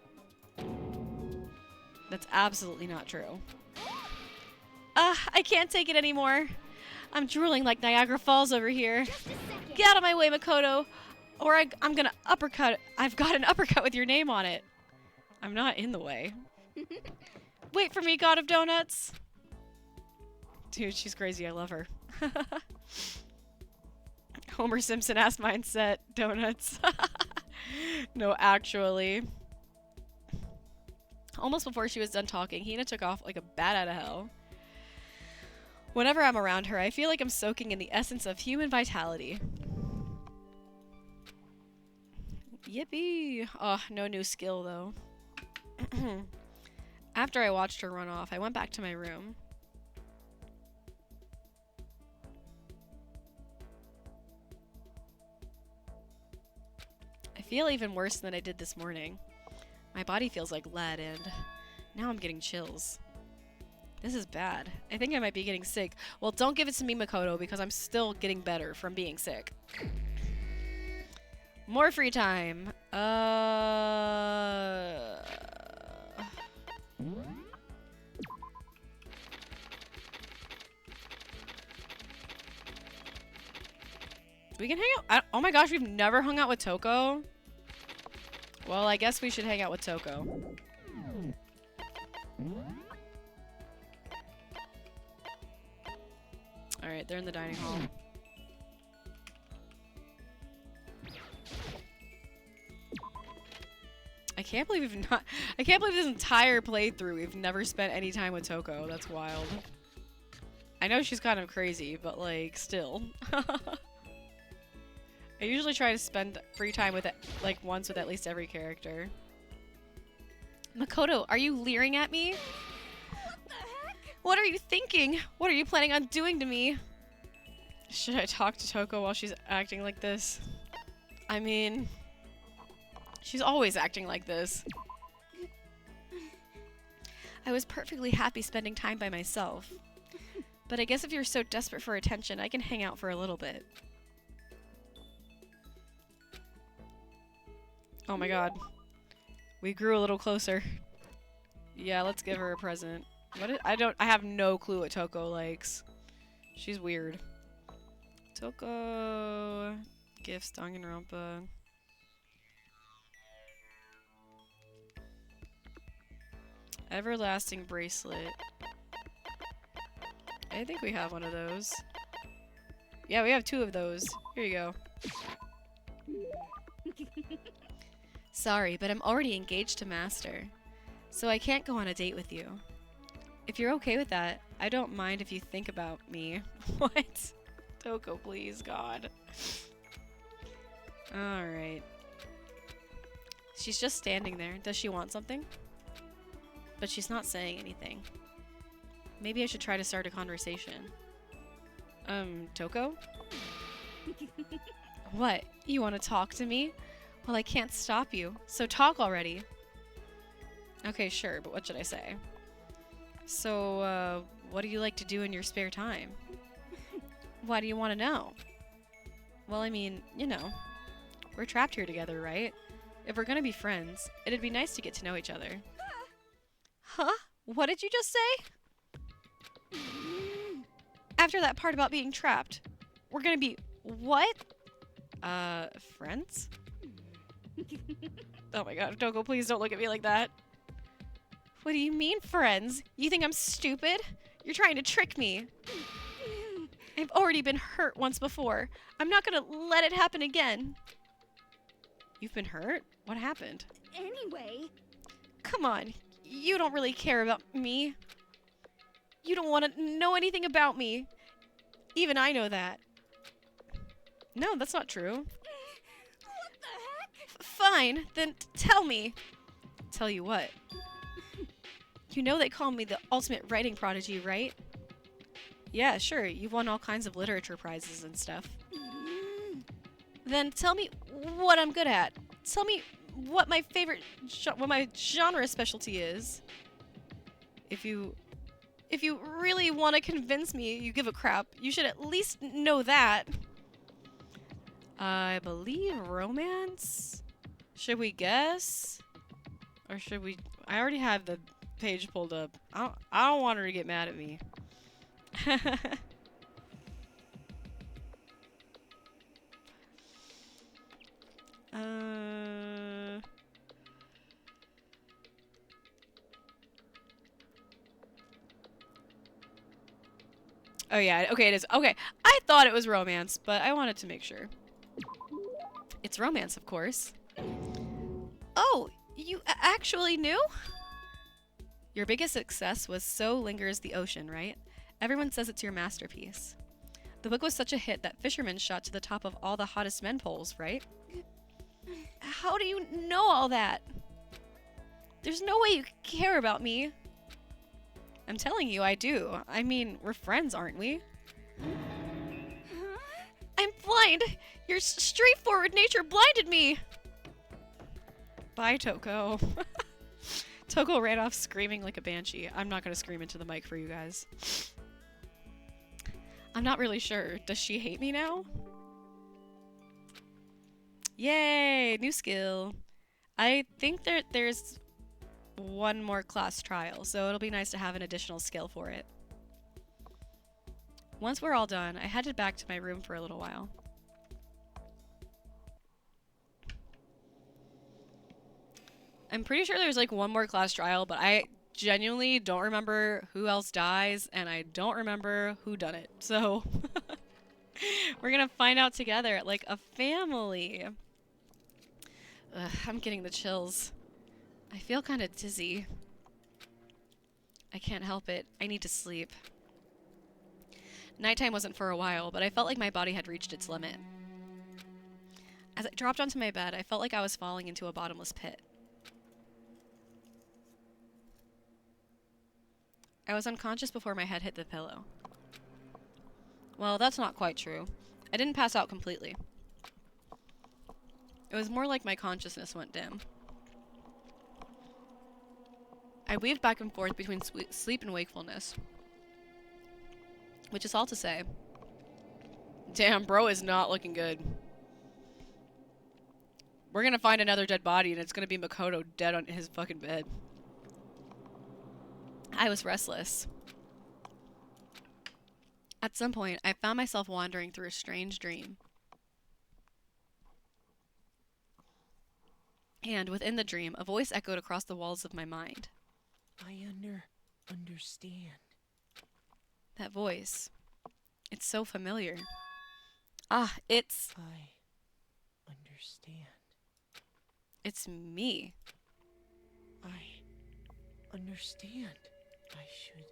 That's absolutely not true. I can't take it anymore. I'm drooling like Niagara Falls over here. Just a second. Get out of my way, Makoto, or I'm gonna uppercut. I've got an uppercut with your name on it. I'm not in the way. Wait for me, God of Donuts. Dude, she's crazy. I love her. Homer Simpson ass mindset. Donuts. No, actually. Almost before she was done talking, Hina took off like a bat out of hell. Whenever I'm around her, I feel like I'm soaking in the essence of human vitality. Yippee! Oh, no new skill though. After I watched her run off, I went back to my room. I feel even worse than I did this morning. My body feels like lead and now I'm getting chills. This is bad. I think I might be getting sick. Well, don't give it to me, Makoto, because I'm still getting better from being sick. More free time. We can hang out. Oh my gosh, we've never hung out with Toko. Well, I guess we should hang out with Toko. Alright, they're in the dining hall. I can't believe this entire playthrough we've never spent any time with Toko. That's wild. I know she's kind of crazy, but like, still. I usually try to spend free time with it, like once with at least every character. Makoto, are you leering at me? What the heck? What are you thinking? What are you planning on doing to me? Should I talk to Toko while she's acting like this? I mean, she's always acting like this. I was perfectly happy spending time by myself. But I guess if you're so desperate for attention, I can hang out for a little bit. Oh my god. We grew a little closer. Yeah, let's give her a present. I have no clue what Toko likes. She's weird. Toko. Gifts, Danganronpa. Everlasting bracelet. I think we have one of those. Yeah, we have 2 of those. Here you go. Sorry, but I'm already engaged to Master, so I can't go on a date with you. If you're okay with that, I don't mind if you think about me. What? Toko, please, God. Alright. She's just standing there. Does she want something? But she's not saying anything. Maybe I should try to start a conversation. Toko? What? You want to talk to me? Well, I can't stop you, so talk already. Okay, sure, but what should I say? So, what do you like to do in your spare time? Why do you want to know? Well, I mean, you know, we're trapped here together, right? If we're gonna be friends, it'd be nice to get to know each other. Huh? What did you just say? After that part about being trapped, we're gonna be what? Friends? Oh my god, Toko, please don't look at me like that. What do you mean, friends? You think I'm stupid? You're trying to trick me. I've already been hurt once before. I'm not gonna let it happen again. You've been hurt? What happened? Anyway, Come on, you don't really care about me. You don't want to know anything about me. Even I know that. No, that's not true. what the heck? Fine, then tell me. Tell you what? You know they call me the ultimate writing prodigy, right? Yeah, sure, you've won all kinds of literature prizes and stuff. Then tell me what I'm good at. Tell me what my favorite, what my genre specialty is. If you really want to convince me you give a crap, you should at least know that. I believe romance? Should we guess? Or should we... I already have the page pulled up. I don't want her to get mad at me. Oh yeah, okay, it is. Okay, I thought it was romance, but I wanted to make sure. It's romance, of course. Oh, you actually knew? Your biggest success was So Lingers the Ocean, right? Everyone says it's your masterpiece. The book was such a hit that Fisherman shot to the top of all the hottest men polls, right? How do you know all that? There's no way you care about me. I'm telling you, I do. I mean, we're friends, aren't we? I'm blind! Your straightforward nature blinded me! Bye, Toko. Toko ran off screaming like a banshee. I'm not gonna scream into the mic for you guys. I'm not really sure. Does she hate me now? Yay! New skill. I think there's one more class trial, so it'll be nice to have an additional skill for it. Once we're all done, I headed back to my room for a little while. I'm pretty sure there's like one more class trial, but I genuinely don't remember who else dies, and I don't remember who done it. So we're gonna find out together like a family. Ugh, I'm getting the chills. I feel kind of dizzy. I can't help it. I need to sleep. Nighttime wasn't for a while, but I felt like my body had reached its limit. As I dropped onto my bed, I felt like I was falling into a bottomless pit. I was unconscious before my head hit the pillow. Well, that's not quite true. I didn't pass out completely. It was more like my consciousness went dim. I weaved back and forth between sleep and wakefulness. Which is all to say, damn, bro is not looking good. We're gonna find another dead body, and it's gonna be Makoto dead on his fucking bed. I was restless. At some point, I found myself wandering through a strange dream. And within the dream, a voice echoed across the walls of my mind. I understand. That voice. It's so familiar. Ah, it's I understand. It's me. I understand. I should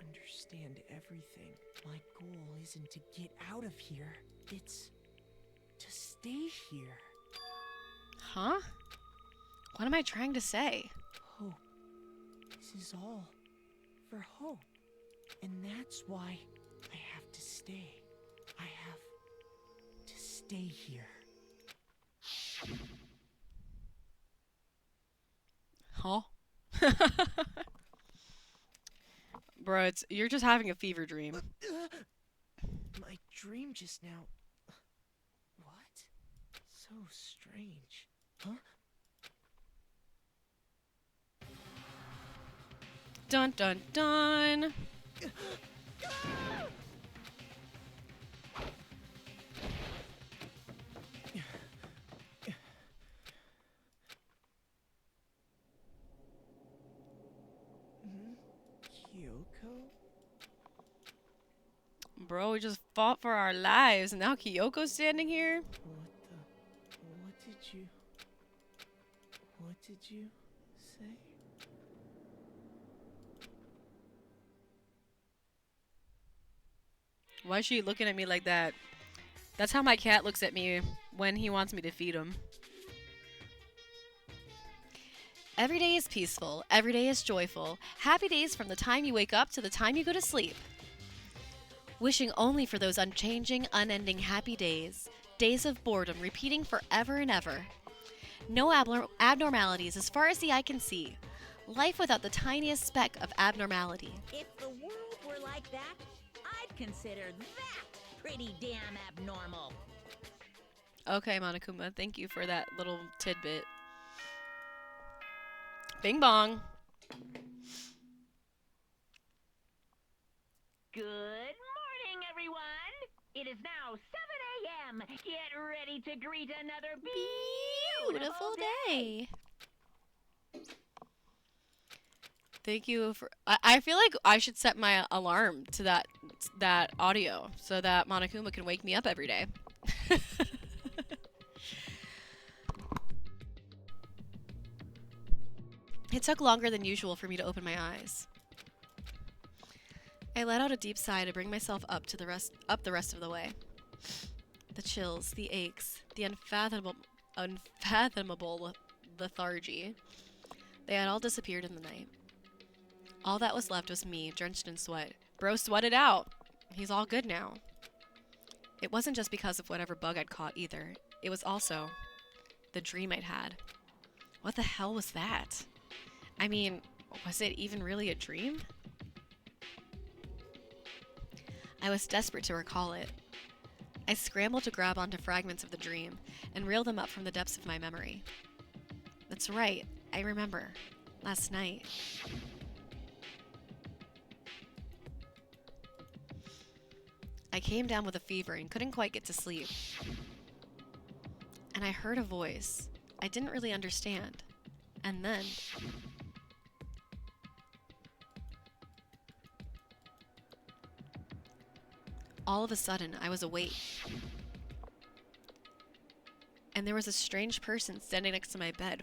understand everything. My goal isn't to get out of here. It's to stay here. Huh? What am I trying to say? Hope. This is all for hope. And that's why I have to stay. I have to stay here. Huh? Bro, you're just having a fever dream. My dream just now. What? So strange. Huh? Dun dun dun. Kyoko? Bro, we just fought for our lives, and now Kyoko's standing here? What did you say? Why is she looking at me like that? That's how my cat looks at me when he wants me to feed him. Every day is peaceful. Every day is joyful. Happy days from the time you wake up to the time you go to sleep. Wishing only for those unchanging, unending happy days. Days of boredom repeating forever and ever. No abnormalities as far as the eye can see. Life without the tiniest speck of abnormality. If the world were like that, I'd consider that pretty damn abnormal. Okay, Monokuma, thank you for that little tidbit. Bing bong. Good morning, everyone. It is now 7 a.m. Get ready to greet another beautiful day. Thank you for. I feel like I should set my alarm to that audio so that Monokuma can wake me up every day. It took longer than usual for me to open my eyes. I let out a deep sigh to bring myself up the rest of the way. The chills, the aches, the unfathomable lethargy. They had all disappeared in the night. All that was left was me, drenched in sweat. Bro sweated out. He's all good now. It wasn't just because of whatever bug I'd caught either. It was also the dream I'd had. What the hell was that? I mean, was it even really a dream? I was desperate to recall it. I scrambled to grab onto fragments of the dream and reel them up from the depths of my memory. That's right, I remember. Last night. I came down with a fever and couldn't quite get to sleep. And I heard a voice I didn't really understand. And then... all of a sudden, I was awake. And there was a strange person standing next to my bed,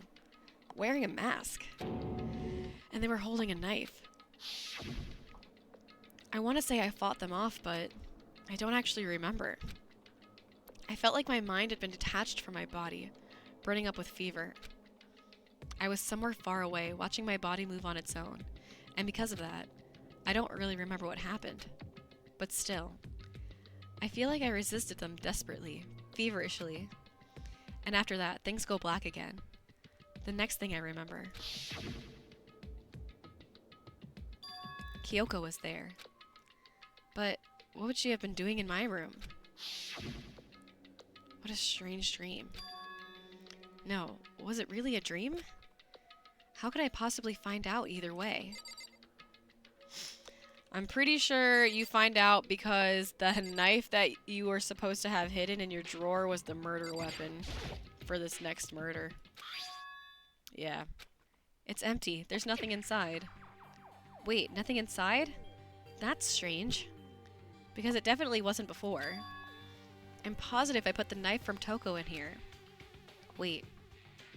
wearing a mask. And they were holding a knife. I want to say I fought them off, but I don't actually remember. I felt like my mind had been detached from my body, burning up with fever. I was somewhere far away, watching my body move on its own. And because of that, I don't really remember what happened. But still... I feel like I resisted them desperately, feverishly. And after that, things go black again. The next thing I remember... Kyoko was there. But what would she have been doing in my room? What a strange dream. No, was it really a dream? How could I possibly find out either way? I'm pretty sure you find out because the knife that you were supposed to have hidden in your drawer was the murder weapon for this next murder. Yeah. It's empty. There's nothing inside. Wait, nothing inside? That's strange. Because it definitely wasn't before. I'm positive I put the knife from Toko in here. Wait,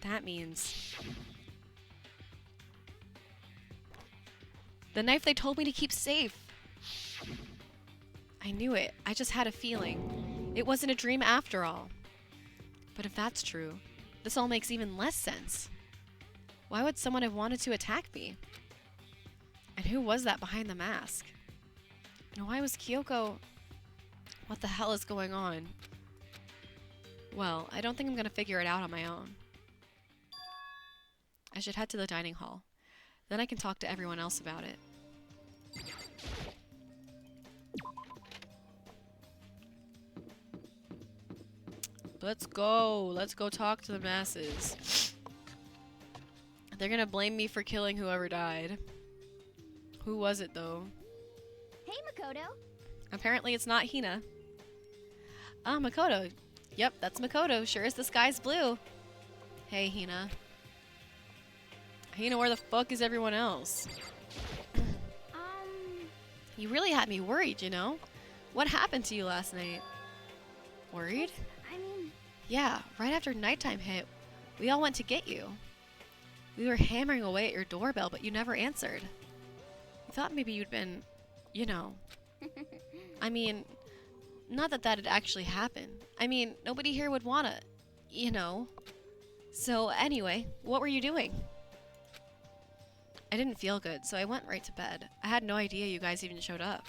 that means... the knife they told me to keep safe. I knew it. I just had a feeling. It wasn't a dream after all. But if that's true, this all makes even less sense. Why would someone have wanted to attack me? And who was that behind the mask? And why was Kyoko... What the hell is going on? Well, I don't think I'm gonna figure it out on my own. I should head to the dining hall. Then I can talk to everyone else about it. Let's go. Let's go talk to the masses. They're gonna blame me for killing whoever died. Who was it, though? Hey, Makoto. Apparently it's not Hina. Ah, Makoto. Yep, that's Makoto. Sure as the sky's blue. Hey, Hina. Hina, where the fuck is everyone else? You really had me worried, you know? What happened to you last night? Worried? I mean, Yeah, right after nighttime hit, we all went to get you. We were hammering away at your doorbell, but you never answered. We thought maybe you'd been, you know. I mean, not that that'd actually happen. I mean, nobody here would wanna, you know. So anyway, what were you doing? I didn't feel good, so I went right to bed. I had no idea you guys even showed up.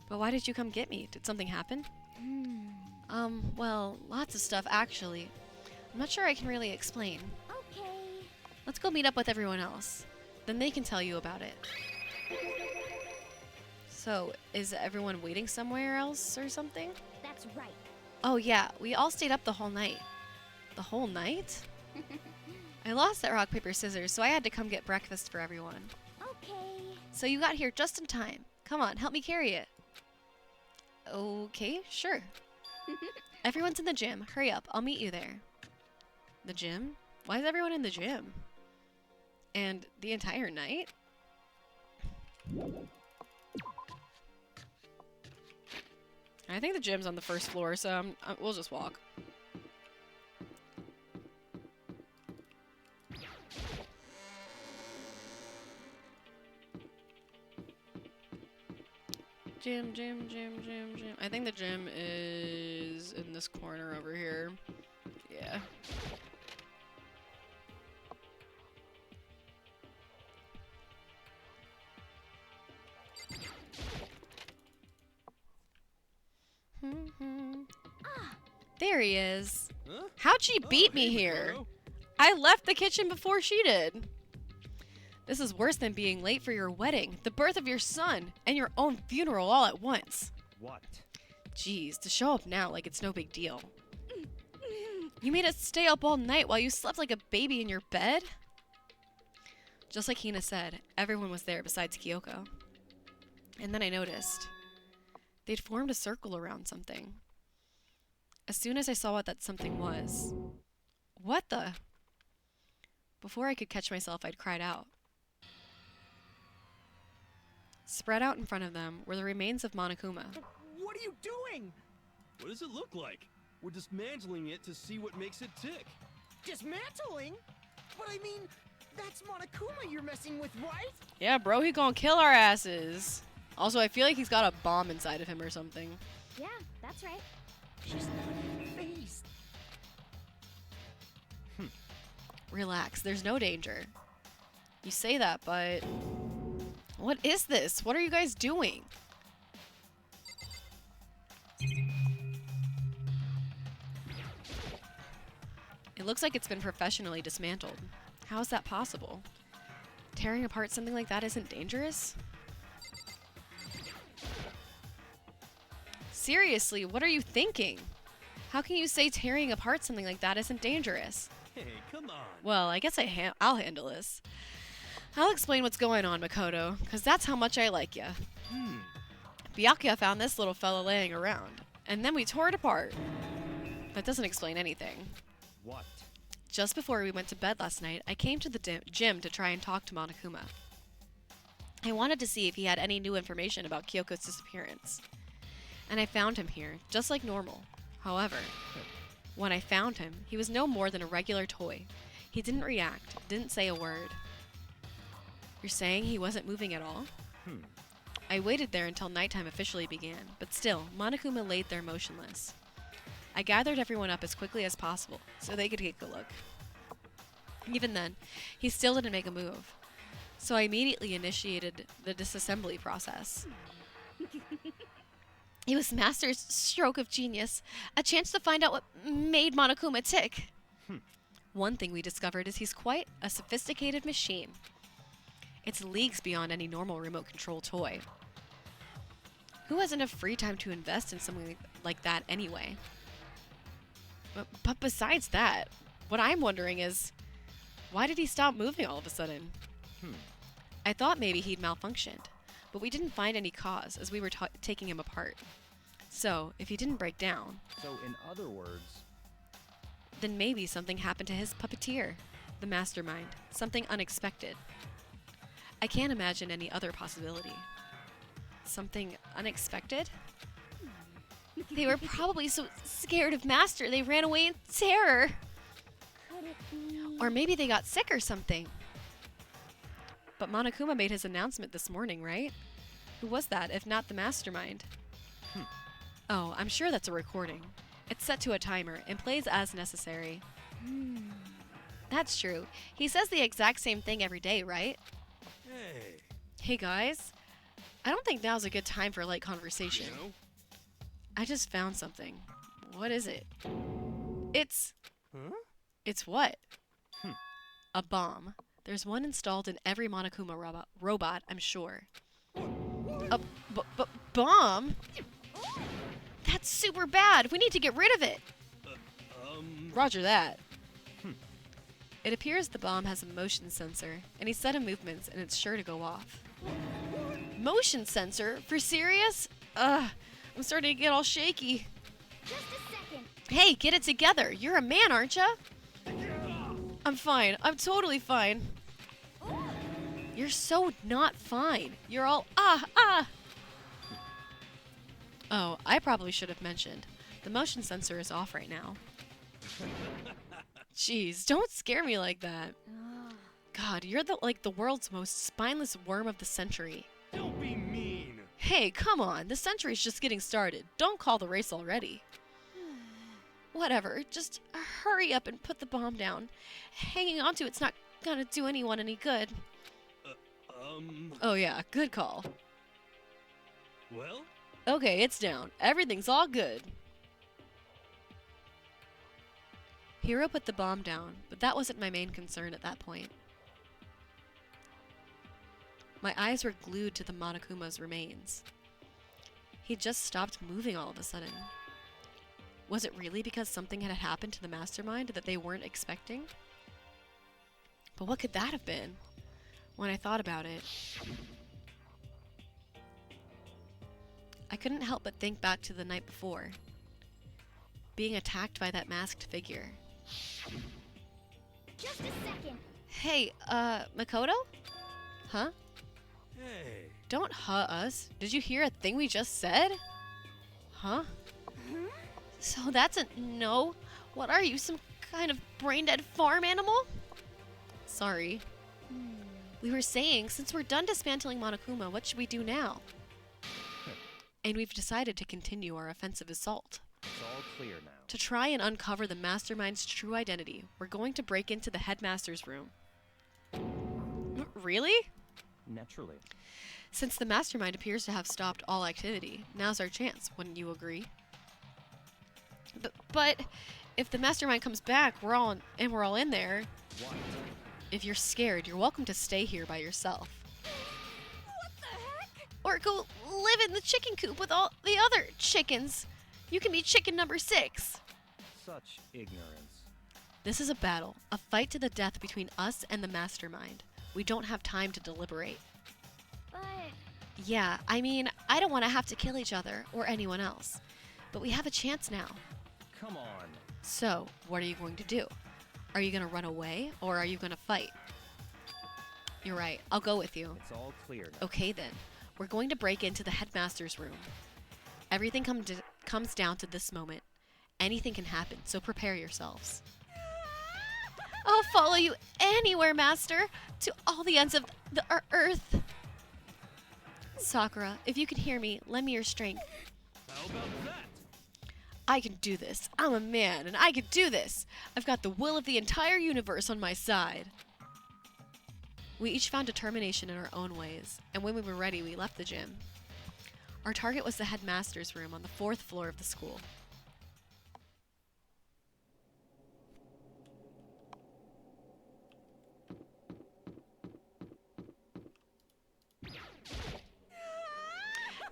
But why did you come get me? Did something happen? Well, lots of stuff actually. I'm not sure I can really explain. okay. Let's go meet up with everyone else. Then they can tell you about it. So, is everyone waiting somewhere else or something? That's right. Oh yeah, we all stayed up the whole night. The whole night? I lost that rock, paper, scissors, so I had to come get breakfast for everyone. Okay. So you got here just in time. Come on, help me carry it. Okay, sure. Everyone's in the gym. Hurry up, I'll meet you there. The gym? Why is everyone in the gym? And the entire night? I think the gym's on the first floor, so we'll just walk. Gym. I think the gym is in this corner over here. Yeah. There he is. Huh? How'd she beat Oh, me hey, here? Makoto. I left the kitchen before she did. This is worse than being late for your wedding, the birth of your son, and your own funeral all at once. What? Jeez, to show up now like it's no big deal. You made us stay up all night while you slept like a baby in your bed? Just like Hina said, everyone was there besides Kyoko. And then I noticed. They'd formed a circle around something. As soon as I saw what that something was... What the? Before I could catch myself, I'd cried out. Spread out in front of them were the remains of Monokuma. What are you doing? What does it look like? We're dismantling it to see what makes it tick. Dismantling? But I mean, that's Monokuma you're messing with, right? Yeah, bro, he gonna kill our asses. Also, I feel like he's got a bomb inside of him or something. Yeah, that's right. She's not phased. Relax, there's no danger. You say that, but... What is this? What are you guys doing? It looks like it's been professionally dismantled. How is that possible? Tearing apart something like that isn't dangerous? Seriously, what are you thinking? How can you say tearing apart something like that isn't dangerous? Hey, come on. Well, I guess I'll handle this. I'll explain what's going on, Makoto, because that's how much I like ya. Byakuya found this little fella laying around, and then we tore it apart. That doesn't explain anything. What? Just before we went to bed last night, I came to the gym to try and talk to Monokuma. I wanted to see if he had any new information about Kyoko's disappearance. And I found him here, just like normal. However, when I found him, he was no more than a regular toy. He didn't react, didn't say a word. You're saying he wasn't moving at all? I waited there until nighttime officially began, but still, Monokuma laid there motionless. I gathered everyone up as quickly as possible so they could take a look. Even then, he still didn't make a move, so I immediately initiated the disassembly process. It was Master's stroke of genius, a chance to find out what made Monokuma tick. One thing we discovered is he's quite a sophisticated machine. It's leagues beyond any normal remote control toy. Who has enough free time to invest in something like that anyway? But besides that, what I'm wondering is, why did he stop moving all of a sudden? I thought maybe he'd malfunctioned, but we didn't find any cause as we were taking him apart. So, if he didn't break down, So, in other words, then maybe something happened to his puppeteer, the mastermind, something unexpected. I can't imagine any other possibility. Something unexpected? They were probably so scared of Master they ran away in terror. Could it be? Or maybe they got sick or something. But Monokuma made his announcement this morning, right? Who was that, if not the mastermind? Oh, I'm sure that's a recording. It's set to a timer and plays as necessary. That's true. He says the exact same thing every day, right? Hey, Hey guys, I don't think now's a good time for a light conversation. you know? I just found something. What is it? It's... Huh? It's what? A bomb. There's one installed in every Monokuma robot, I'm sure. A bomb? That's super bad. We need to get rid of it. Roger that. It appears the bomb has a motion sensor, any sudden movements, and it's sure to go off. Motion sensor? For serious? I'm starting to get all shaky. Just a second. Hey, get it together. You're a man, aren't you? I'm fine. I'm totally fine. You're so not fine. You're all ah. Oh, I probably should have mentioned. The motion sensor is off right now. Jeez, don't scare me like that. God, you're the world's most spineless worm of the century. Don't be mean. Hey, come on. The century's just getting started. Don't call the race already. Whatever. Just hurry up and put the bomb down. Hanging onto it's not gonna do anyone any good. Oh yeah, good call. Well, Okay, it's down. Everything's all good. Hiro put the bomb down, but that wasn't my main concern at that point. My eyes were glued to the Monokuma's remains. He just stopped moving all of a sudden. Was it really because something had happened to the mastermind that they weren't expecting? But what could that have been? When I thought about it, I couldn't help but think back to the night before. Being attacked by that masked figure. Just a second. Hey, Makoto? Huh? hey. Don't us. Did you hear a thing we just said? Huh? So that's a no? What are you, some kind of brain-dead farm animal? Sorry. We were saying, since we're done dismantling Monokuma, what should we do now? And we've decided to continue our offensive assault. it's all clear now. To try and uncover the mastermind's true identity, we're going to break into the headmaster's room. Really? Naturally. Since the mastermind appears to have stopped all activity, now's our chance, wouldn't you agree? But if the mastermind comes back, we're all in there. What? If you're scared, you're welcome to stay here by yourself. What the heck? Or go live in the chicken coop with all the other chickens. You can be chicken number 6. Such ignorance. This is a battle, a fight to the death between us and the mastermind. We don't have time to deliberate. But Yeah, I mean, I don't want to have to kill each other or anyone else. But we have a chance now. Come on. So, what are you going to do? Are you going to run away or are you going to fight? You're right, I'll go with you. It's all clear now. Okay then, we're going to break into the headmaster's room. Everything comes down to this moment. Anything can happen, so prepare yourselves. I'll follow you anywhere, Master, to all the ends of the earth. Sakura, if you can hear me, lend me your strength. How about that? I can do this. I'm a man, and I can do this. I've got the will of the entire universe on my side. We each found determination in our own ways, and when we were ready, we left the gym. Our target was the headmaster's room on the 4th floor of the school.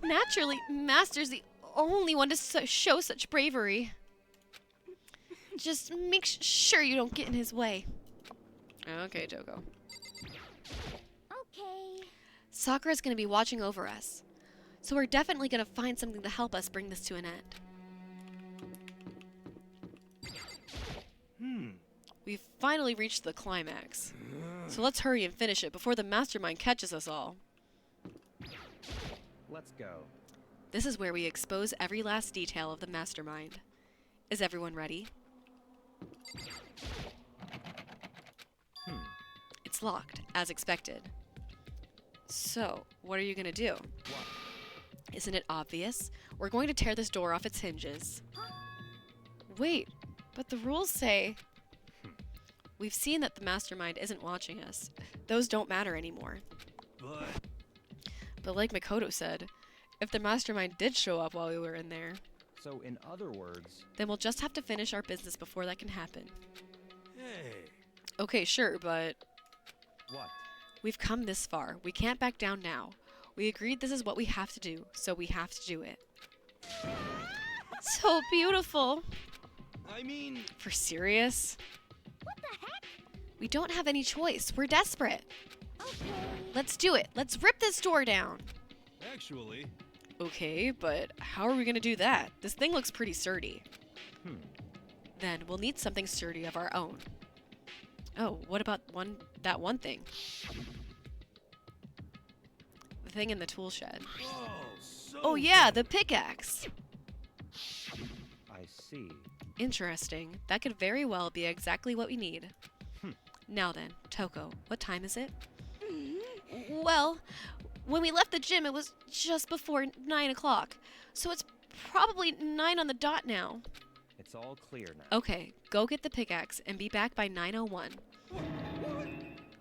Naturally, Master's the only one to show such bravery. Just make sure you don't get in his way. Okay, Toko. Okay. Sakura's gonna be watching over us, so we're definitely gonna find something to help us bring this to an end. We've finally reached the climax, so let's hurry and finish it before the mastermind catches us all. Let's go. This is where we expose every last detail of the mastermind. Is everyone ready? It's locked, as expected. So, what are you gonna do? Isn't it obvious? We're going to tear this door off its hinges. Wait, but the rules say... We've seen that the mastermind isn't watching us. Those don't matter anymore. But like Makoto said, if the mastermind did show up while we were in there, So, in other words, then we'll just have to finish our business before that can happen. Hey. Okay, sure, but what? we've come this far. We can't back down now. We agreed this is what we have to do, so we have to do it. So beautiful. I mean, For serious? What the heck? We don't have any choice. We're desperate. Okay. Let's do it. Let's rip this door down. actually, Okay, but how are we gonna do that? This thing looks pretty sturdy. Then we'll need something sturdy of our own. Oh, what about that one thing? The thing in the tool shed. Oh yeah, the pickaxe! I see. Interesting. That could very well be exactly what we need. Now then, Toko, what time is it? Well, when we left the gym, it was just before 9 o'clock. So it's probably 9 on the dot now. It's all clear now. Okay, go get the pickaxe and be back by 9:01.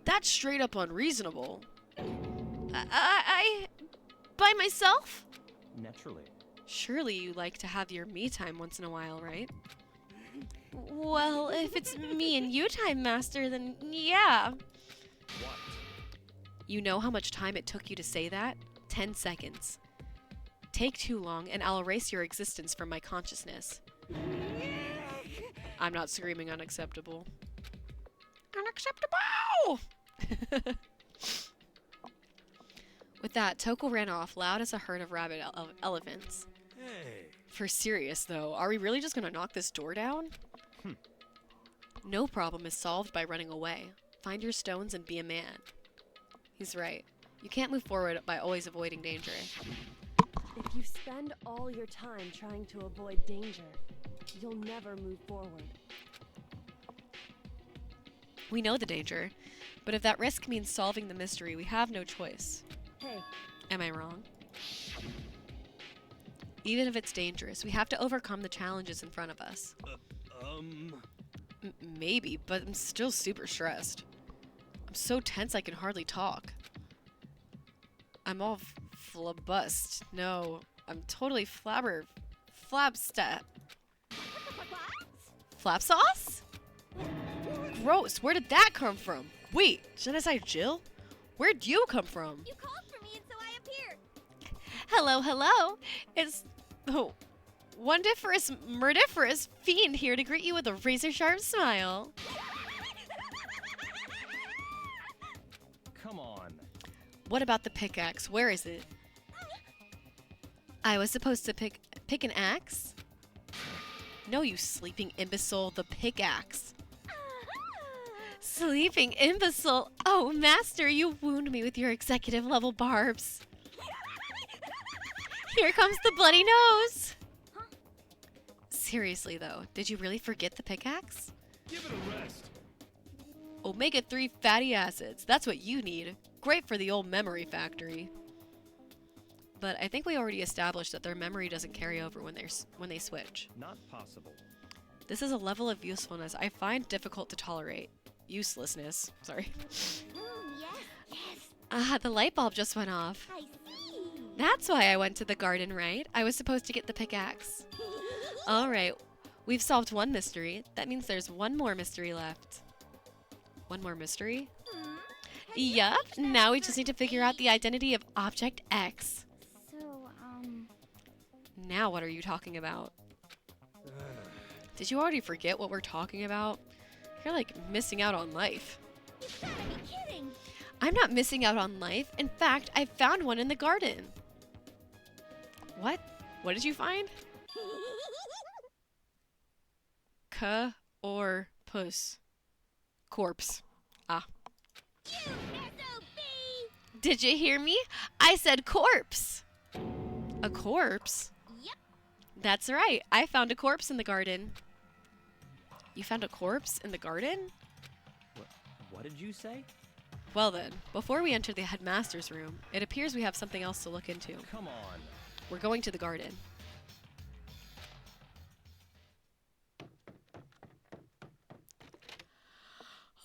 That's straight up unreasonable. I by myself? Naturally. Surely you like to have your me time once in a while, right? Well, if it's me and you time, Master, then yeah. What? You know how much time it took you to say that? 10 seconds. Take too long and I'll erase your existence from my consciousness. I'm not screaming unacceptable. Unacceptable! With that, Toko ran off, loud as a herd of rabbit elephants. hey. For serious, though, are we really just gonna knock this door down? No problem is solved by running away. Find your stones and be a man. He's right. You can't move forward by always avoiding danger. If you spend all your time trying to avoid danger, you'll never move forward. We know the danger, but if that risk means solving the mystery, we have no choice. Hey, Am I wrong? Even if it's dangerous, we have to overcome the challenges in front of us. Maybe, but I'm still super stressed. I'm so tense I can hardly talk. I'm all flabust. No, I'm totally flabstat. Flap sauce? Gross, where did that come from? Wait, should I say Jill? Where'd you come from? You called for me and so I appeared. Hello, hello. It's the wondiferous, murdiferous fiend here to greet you with a razor-sharp smile. Come on. What about the pickaxe? Where is it? I was supposed to pick an axe? No, you sleeping imbecile, the pickaxe. Sleeping imbecile! Oh, Master, you wound me with your executive level barbs. Here comes the bloody nose! Seriously, though, did you really forget the pickaxe? Give it a rest. Omega-3 fatty acids, that's what you need. Great for the old memory factory. But I think we already established that their memory doesn't carry over when when they switch. Not possible. This is a level of usefulness I find difficult to tolerate. Uselessness. Sorry. Yes. The light bulb just went off. I see. That's why I went to the garden, right? I was supposed to get the pickaxe. Alright, we've solved one mystery. That means there's one more mystery left. One more mystery? Yup, now we just need to figure out the identity of Object X. So, Now what are you talking about? Did you already forget what we're talking about? You're like missing out on life. you gotta be kidding. I'm not missing out on life. In fact, I found one in the garden. What? What did you find? Or puss. Corpse. Ah. You SOB! Did you hear me? I said corpse. A corpse? Yep. That's right. I found a corpse in the garden. You found a corpse in the garden? What did you say? Well then, before we enter the headmaster's room, it appears we have something else to look into. Come on. We're going to the garden.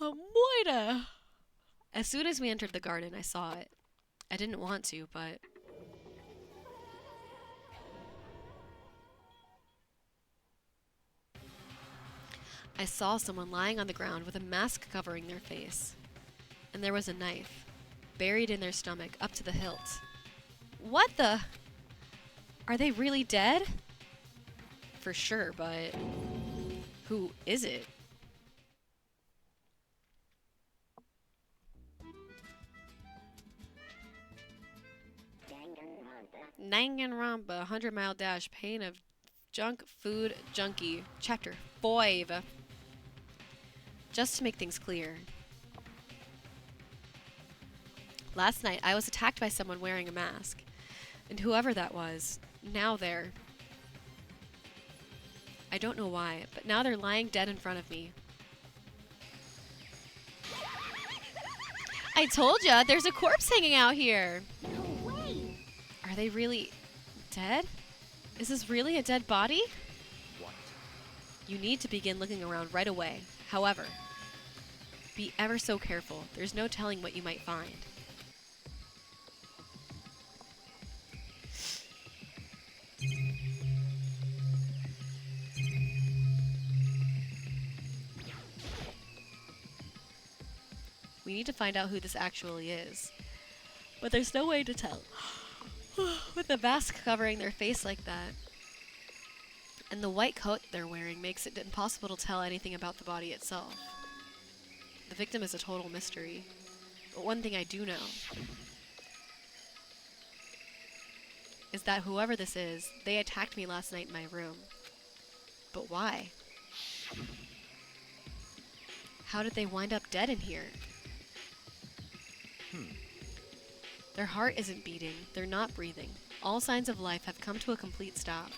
Moida! As soon as we entered the garden, I saw it. I didn't want to, but... I saw someone lying on the ground with a mask covering their face. And there was a knife, buried in their stomach, up to the hilt. What the? Are they really dead? For sure, but who is it? Danganronpa, 100-mile dash, pain of junk food junkie, chapter 5. Just to make things clear. Last night, I was attacked by someone wearing a mask. And whoever that was, now they're... I don't know why, but now they're lying dead in front of me. I told ya, there's a corpse hanging out here! No way! Are they really dead? Is this really a dead body? What? You need to begin looking around right away. However, be ever so careful. There's no telling what you might find. We need to find out who this actually is. But there's no way to tell. With the mask covering their face like that. And the white coat they're wearing makes it impossible to tell anything about the body itself. The victim is a total mystery. But one thing I do know is that whoever this is, they attacked me last night in my room. But why? How did they wind up dead in here? Their heart isn't beating, they're not breathing. All signs of life have come to a complete stop.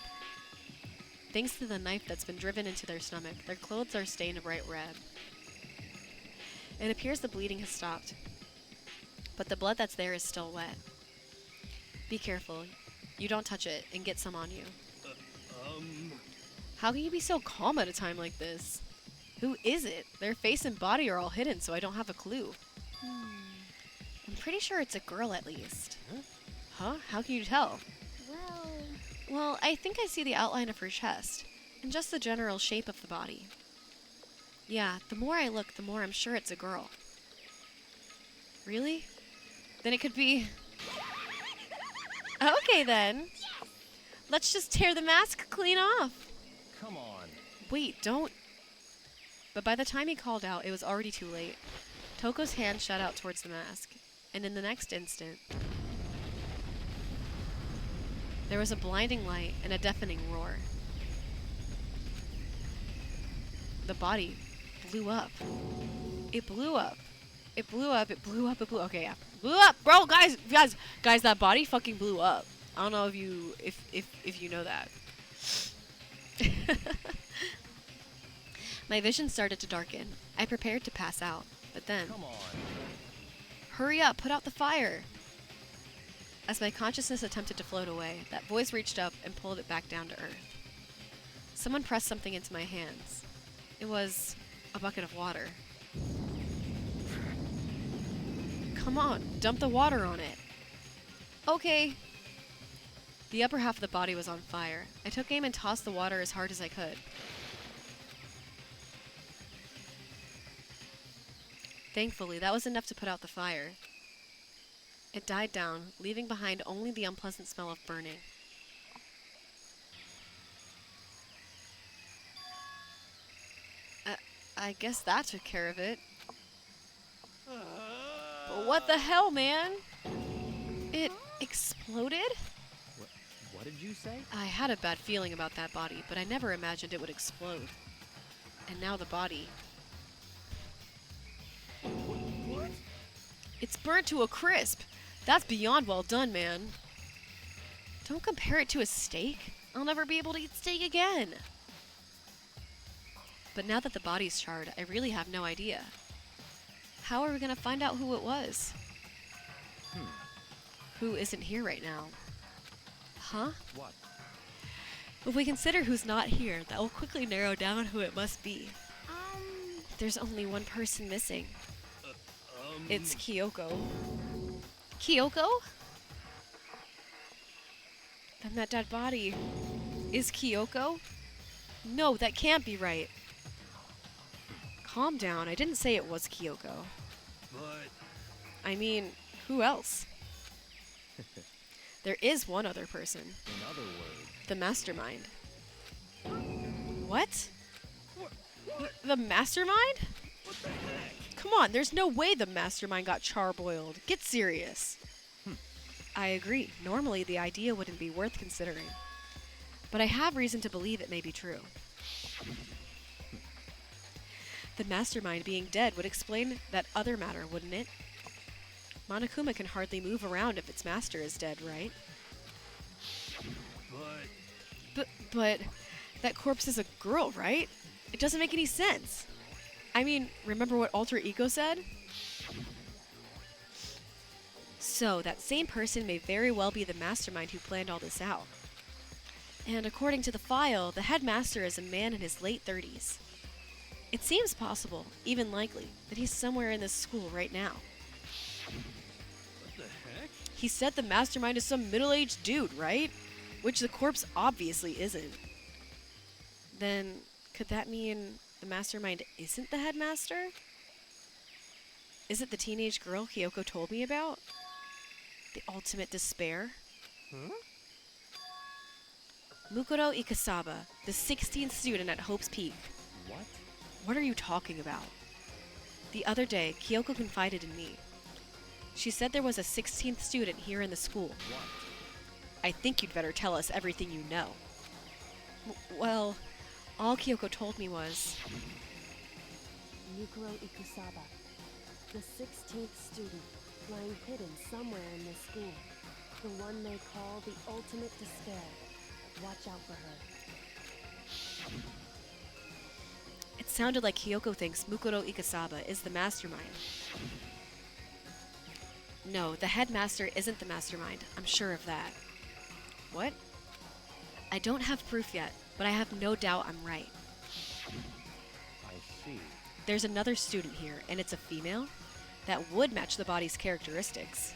Thanks to the knife that's been driven into their stomach, their clothes are stained a bright red. It appears the bleeding has stopped, but the blood that's there is still wet. Be careful, you don't touch it and get some on you. How can you be so calm at a time like this? Who is it? Their face and body are all hidden, so I don't have a clue. I'm pretty sure it's a girl at least. Huh? How can you tell? Well, I think I see the outline of her chest, and just the general shape of the body. Yeah, the more I look, the more I'm sure it's a girl. Really? Then it could be... Okay then. Let's just tear the mask clean off. Come on. Wait, don't... But by the time he called out, it was already too late. Toko's hand shot out towards the mask, and in the next instant, there was a blinding light and a deafening roar. The body blew up. It blew up. It blew up. It blew up. It blew. Okay, yeah, blew up, bro. Guys, that body fucking blew up. I don't know if you know that. My vision started to darken. I prepared to pass out, but then... Come on. Hurry up, put out the fire! As my consciousness attempted to float away, that voice reached up and pulled it back down to earth. Someone pressed something into my hands. It was a bucket of water. Come on, dump the water on it. Okay. The upper half of the body was on fire. I took aim and tossed the water as hard as I could. Thankfully, that was enough to put out the fire. It died down, leaving behind only the unpleasant smell of burning. I guess that took care of it. But what the hell, man? It exploded? What did you say? I had a bad feeling about that body, but I never imagined it would explode. And now the body. What? It's burnt to a crisp. That's beyond well done, man. Don't compare it to a steak. I'll never be able to eat steak again. But now that the body's charred, I really have no idea. How are we gonna find out who it was? Who isn't here right now? Huh? What? If we consider who's not here, that will quickly narrow down who it must be. There's only one person missing. It's Kyoko. Kyoko? Then that dead body is Kyoko? No, that can't be right. Calm down. I didn't say it was Kyoko. But I mean, who else? There is one other person. In other words, The mastermind. What? The mastermind? what the heck? Come on, there's no way the mastermind got charboiled. Get serious. I agree. Normally, the idea wouldn't be worth considering. But I have reason to believe it may be true. The mastermind being dead would explain that other matter, wouldn't it? Monokuma can hardly move around if its master is dead, right? But that corpse is a girl, right? It doesn't make any sense. I mean, remember what Alter Ego said? So, that same person may very well be the mastermind who planned all this out. And according to the file, the headmaster is a man in his late 30s. It seems possible, even likely, that he's somewhere in this school right now. What the heck? He said the mastermind is some middle-aged dude, right? Which the corpse obviously isn't. Then, could that mean the mastermind isn't the headmaster? Is it the teenage girl Kyoko told me about? The ultimate despair? Huh? Mukuro Ikasaba, the 16th student at Hope's Peak. what? What are you talking about? The other day, Kyoko confided in me. She said there was a 16th student here in the school. What? I think you'd better tell us everything you know. Well, all Kyoko told me was... Mukuro Ikusaba, the 16th student, lying hidden somewhere in this school. The one they call the ultimate despair. Watch out for her. It sounded like Kyoko thinks Mukuro Ikasaba is the mastermind. No, the headmaster isn't the mastermind. I'm sure of that. What? I don't have proof yet, but I have no doubt I'm right. I see. There's another student here, and it's a female? That would match the body's characteristics.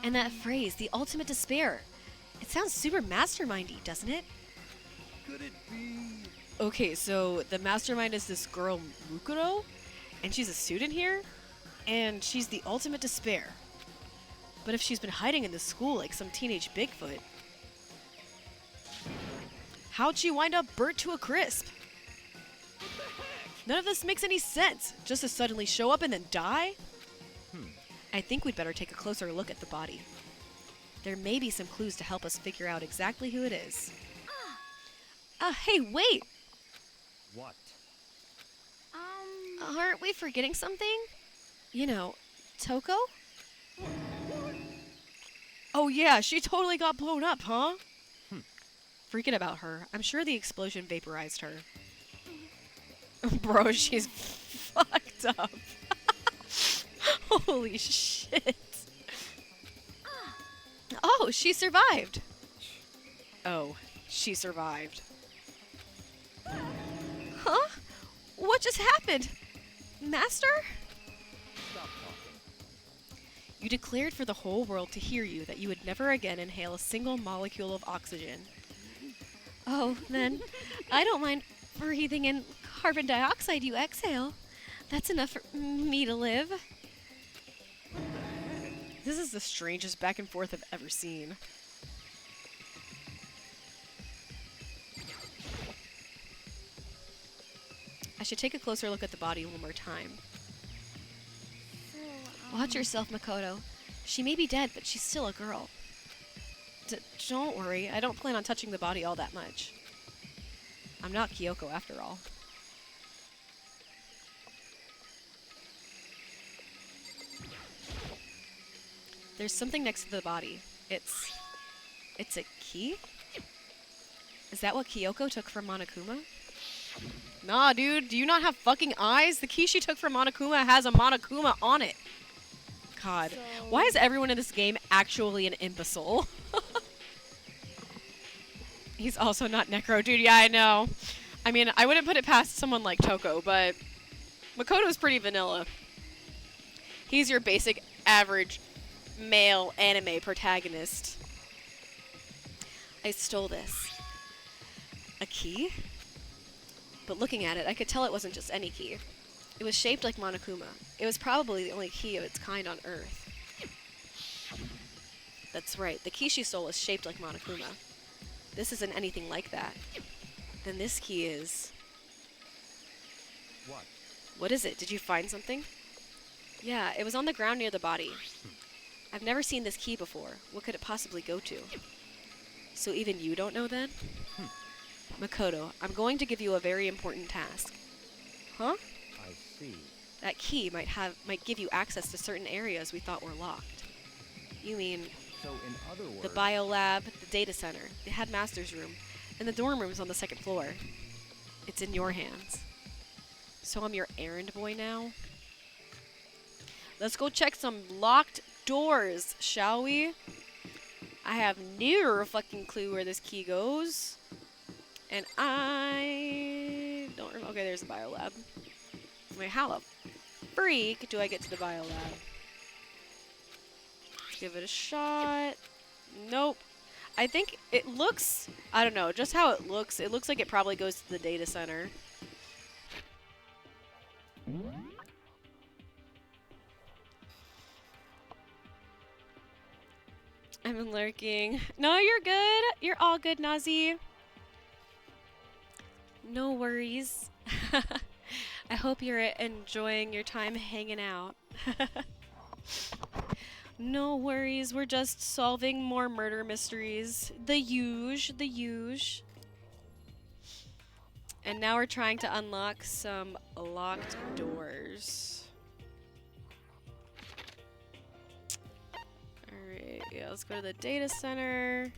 And that phrase, the ultimate despair. It sounds super mastermindy, doesn't it? Could it be? Okay, so the mastermind is this girl, Mukuro, and she's a student here, and she's the ultimate despair. But if she's been hiding in the school like some teenage Bigfoot, how'd she wind up burnt to a crisp? None of this makes any sense. Just to suddenly show up and then die? I think we'd better take a closer look at the body. There may be some clues to help us figure out exactly who it is. Hey, wait! What? Aren't we forgetting something? You know, Toko? Oh yeah, she totally got blown up, huh? Forget about her. I'm sure the explosion vaporized her. Bro, she's fucked up. Holy shit. Oh, she survived. Oh, she survived. Huh? What just happened? Master? Stop talking. You declared for the whole world to hear you that you would never again inhale a single molecule of oxygen. Oh, then, I don't mind breathing in carbon dioxide you exhale. That's enough for me to live. This is the strangest back and forth I've ever seen. I should take a closer look at the body one more time. So, Watch yourself, Makoto. She may be dead, but she's still a girl. Don't worry, I don't plan on touching the body all that much. I'm not Kyoko after all. There's something next to the body. It's a key? Is that what Kyoko took from Monokuma? Nah, dude, do you not have fucking eyes? The key she took from Monokuma has a Monokuma on it. God, why is everyone in this game actually an imbecile? He's also not Necro. Dude, yeah, I know. I mean, I wouldn't put it past someone like Toko, but Makoto's pretty vanilla. He's your basic, average, male anime protagonist. I stole this. A key? But looking at it, I could tell it wasn't just any key. It was shaped like Monokuma. It was probably the only key of its kind on Earth. That's right, the key she stole is shaped like Monokuma. This isn't anything like that. Then this key is... What? What is it? Did you find something? Yeah, it was on the ground near the body. I've never seen this key before. What could it possibly go to? So even you don't know then? Makoto, I'm going to give you a very important task. Huh? I see. That key might give you access to certain areas we thought were locked. You mean So in other words... the biolab, the data center, the headmaster's room, and the dorm rooms on the second floor. It's in your hands. So I'm your errand boy now? Let's go check some locked doors, shall we? I have no fucking clue where this key goes. And I don't remember. Okay, there's the biolab. Wait, how the freak do I get to the biolab? Give it a shot. Nope. I think it looks, I don't know, just how it looks like it probably goes to the data center. I'm lurking. No, you're good. You're all good, Nazi. No worries. I hope you're enjoying your time hanging out. No worries, we're just solving more murder mysteries. The huge. And now we're trying to unlock some locked doors. Alright, yeah, let's go to the data center.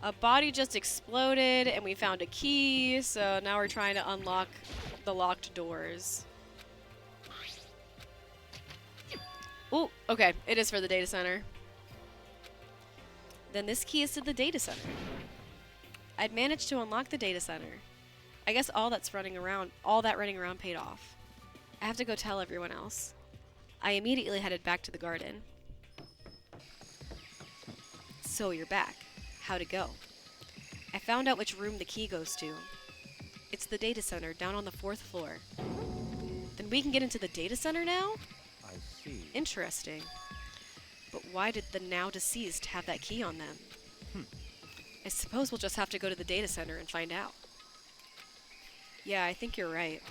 A body just exploded and we found a key, so now we're trying to unlock the locked doors. Oh, okay, it is for the data center. Then this key is to the data center. I'd managed to unlock the data center. I guess all that running around paid off. I have to go tell everyone else. I immediately headed back to the garden. So you're back. How'd it go? I found out which room the key goes to. It's the data center down on the 4th floor. Then we can get into the data center now? I see. Interesting. But why did the now deceased have that key on them? I suppose we'll just have to go to the data center and find out. Yeah, I think you're right.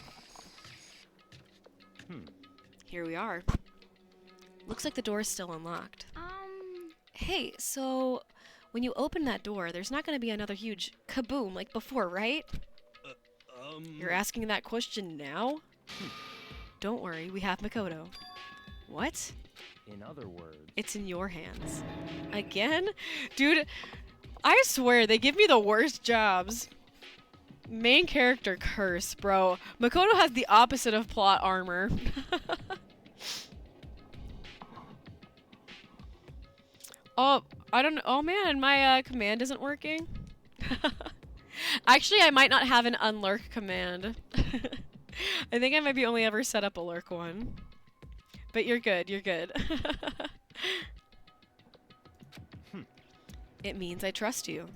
Here we are. Looks like the door's still unlocked. Hey, so when you open that door, there's not going to be another huge kaboom like before, right? You're asking that question now? Don't worry, we have Makoto. What? In other words... It's in your hands. Again? Dude, I swear, they give me the worst jobs. Main character curse, bro. Makoto has the opposite of plot armor. Oh, I don't know. Oh man, my command isn't working. Actually, I might not have an unlurk command. I think I might be only ever set up a lurk one. But you're good, you're good. It means I trust you.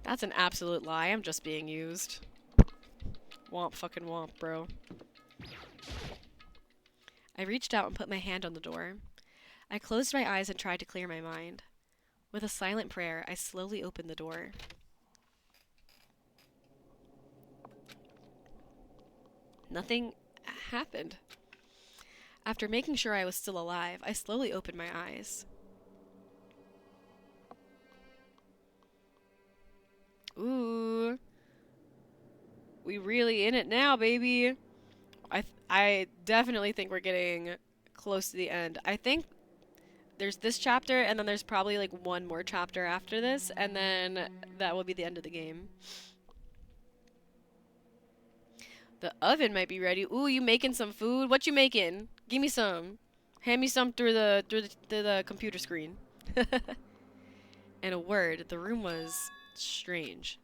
That's an absolute lie. I'm just being used. Womp fucking womp, bro. I reached out and put my hand on the door. I closed my eyes and tried to clear my mind. With a silent prayer, I slowly opened the door. Nothing happened. After making sure I was still alive, I slowly opened my eyes. Ooh. We really in it now, baby. I definitely think we're getting close to the end. I think there's this chapter, and then there's probably like one more chapter after this, and then that will be the end of the game. The oven might be ready. Ooh, you making some food? What you making? Give me some. Hand me some through the computer screen. In a word, the room was strange.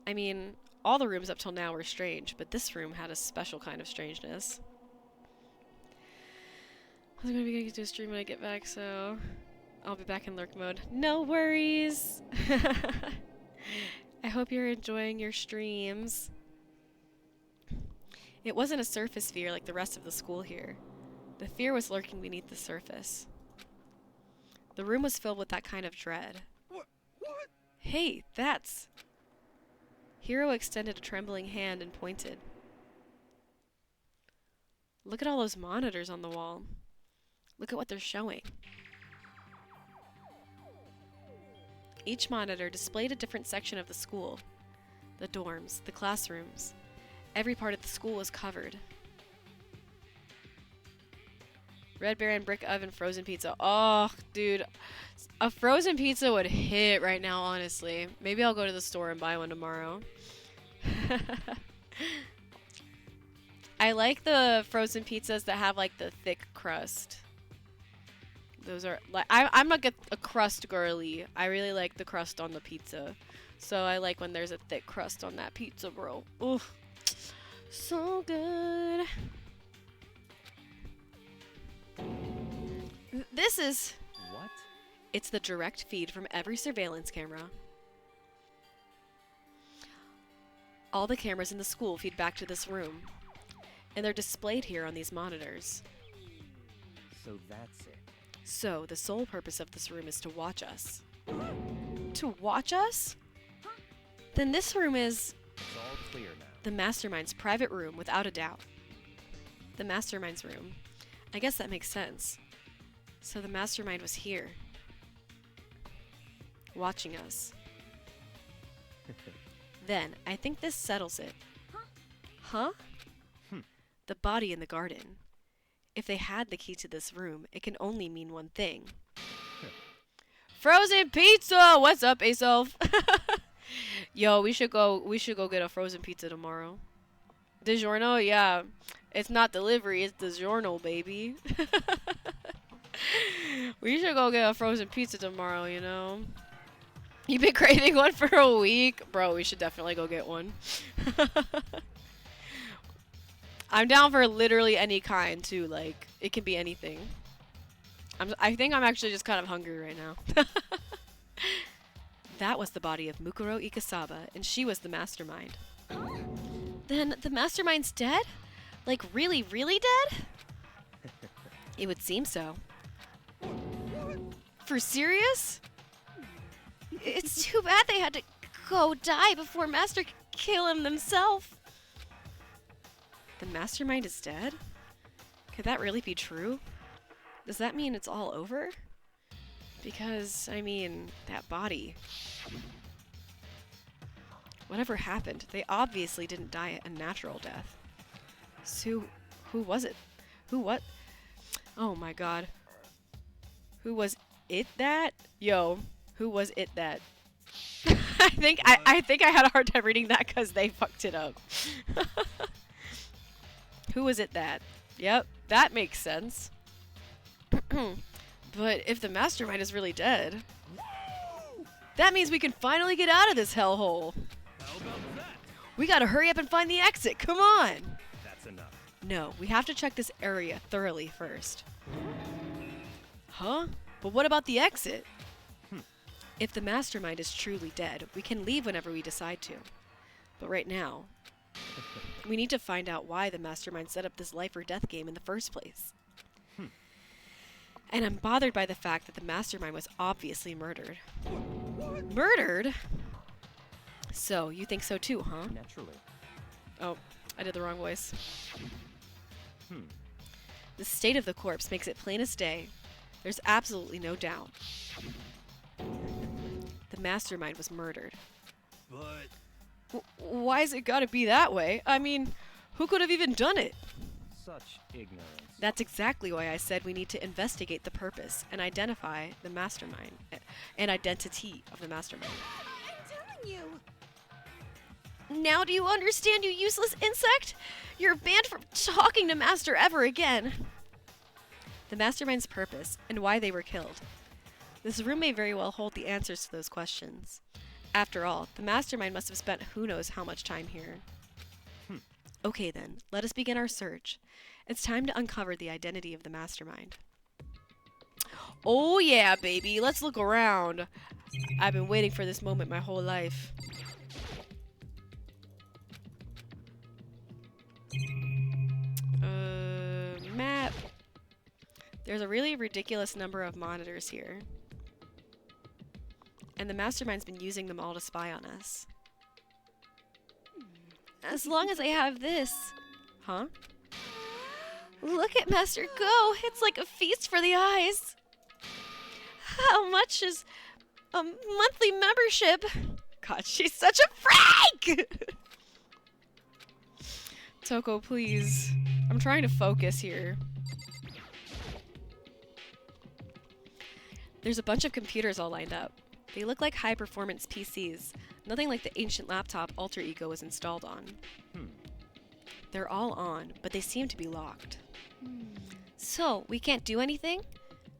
I mean, all the rooms up till now were strange, but this room had a special kind of strangeness. I was gonna be getting to a stream when I get back, so I'll be back in lurk mode. No worries! I hope you're enjoying your streams. It wasn't a surface fear like the rest of the school here. The fear was lurking beneath the surface. The room was filled with that kind of dread. What? Hey, that's... Hiro extended a trembling hand and pointed. Look at all those monitors on the wall. Look at what they're showing. Each monitor displayed a different section of the school. The dorms, the classrooms. Every part of the school was covered. Red Baron, brick oven, frozen pizza. Oh, dude. A frozen pizza would hit right now, honestly. Maybe I'll go to the store and buy one tomorrow. I like the frozen pizzas that have like the thick crust. Those are like I'm like a crust girly. I really like the crust on the pizza. So I like when there's a thick crust on that pizza, bro. Ooh. So good. This is... What? It's the direct feed from every surveillance camera. All the cameras in the school feed back to this room. And they're displayed here on these monitors. So that's it. So, the sole purpose of this room is to watch us. To watch us? Then this room is... It's all clear now. The Mastermind's private room, without a doubt. The Mastermind's room. I guess that makes sense. So the Mastermind was here. Watching us. Then, I think this settles it. Huh? The body in the garden. If they had the key to this room, it can only mean one thing. Frozen pizza! What's up, Aself? Yo, we should go get a frozen pizza tomorrow. DiGiorno? Yeah. It's not delivery, it's DiGiorno, baby. We should go get a frozen pizza tomorrow, you know? You've been craving one for a week? Bro, we should definitely go get one. I'm down for literally any kind, too. Like, it can be anything. I think I'm actually just kind of hungry right now. That was the body of Mukuro Ikasaba, and she was the Mastermind. Then the Mastermind's dead? Like, really, really dead? It would seem so. For serious? It's too bad they had to go die before Master kill him themselves. The Mastermind is dead? Could that really be true? Does that mean it's all over? Because, I mean, that body. Whatever happened, they obviously didn't die a natural death. So, who was it? Who what? Oh my god. Who was it that? Yo, who was it that? I think I had a hard time reading that because they fucked it up. Who was it that? Yep, that makes sense. But if the mastermind is really dead, that means we can finally get out of this hellhole. How about that? We gotta hurry up and find the exit. Come on. That's enough. No, we have to check this area thoroughly first. Huh? But what about the exit? If the mastermind is truly dead, we can leave whenever we decide to. But right now, we need to find out why the mastermind set up this life or death game in the first place. And I'm bothered by the fact that the mastermind was obviously murdered. Murdered? So, you think so too, huh? Naturally. Oh, I did the wrong voice. The state of the corpse makes it plain as day. There's absolutely no doubt. The mastermind was murdered. But Why has it gotta be that way? I mean, who could have even done it? Such ignorance. That's exactly why I said we need to investigate the purpose and identify the mastermind and identity of the mastermind. I'm telling you. Now do you understand, you useless insect? You're banned from talking to Master ever again. The mastermind's purpose and why they were killed. This room may very well hold the answers to those questions. After all, the mastermind must have spent who knows how much time here. Okay then, let us begin our search. It's time to uncover the identity of the mastermind. Oh yeah, baby, let's look around. I've been waiting for this moment my whole life. Map. There's a really ridiculous number of monitors here. And the mastermind's been using them all to spy on us. As long as I have this. Huh? Look at Master go! It's like a feast for the eyes! How much is a monthly membership? God, she's such a freak! Toko, please. I'm trying to focus here. There's a bunch of computers all lined up. They look like high-performance PCs, nothing like the ancient laptop Alter Ego was installed on. They're all on, but they seem to be locked. So, we can't do anything?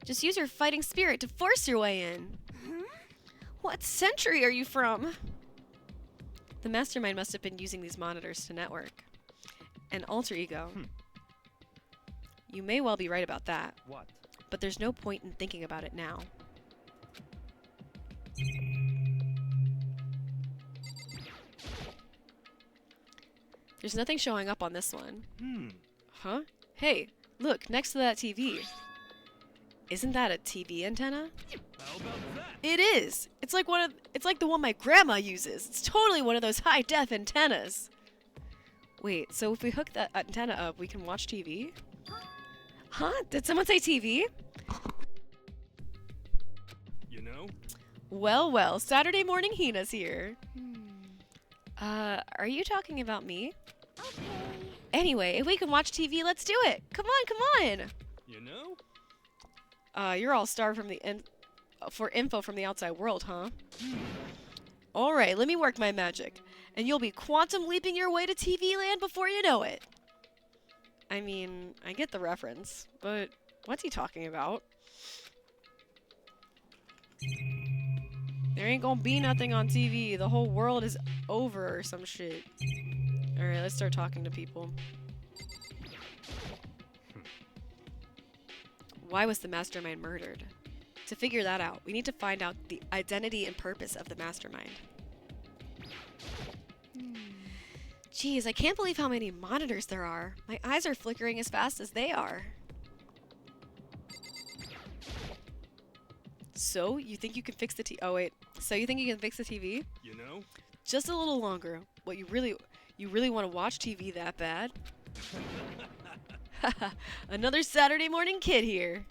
Just use your fighting spirit to force your way in. What century are you from? The mastermind must have been using these monitors to network. And Alter Ego. You may well be right about that, What? but there's no point in thinking about it now. There's nothing showing up on this one. Huh? Hey, look, next to that TV. Isn't that a TV antenna? how about that? It is! It's like the one my grandma uses. It's totally one of those high-def antennas. Wait, so if we hook that antenna up, we can watch TV? Huh? Did someone say TV? You know? Well, well, Saturday morning Hina's here. Are you talking about me? Okay. Anyway, if we can watch TV, let's do it. Come on, come on. You know? You're all starved from for info from the outside world, huh? All right, let me work my magic, and you'll be quantum leaping your way to TV land before you know it. I mean, I get the reference, but what's he talking about? There ain't gonna be nothing on TV. The whole world is over or some shit. Alright, let's start talking to people. Why was the mastermind murdered? To figure that out, we need to find out the identity and purpose of the mastermind. Jeez, I can't believe how many monitors there are. My eyes are flickering as fast as they are. So, you think you can fix the Oh wait. So you think you can fix the TV? You know? Just a little longer. What, you really want to watch TV that bad? Another Saturday morning kid here.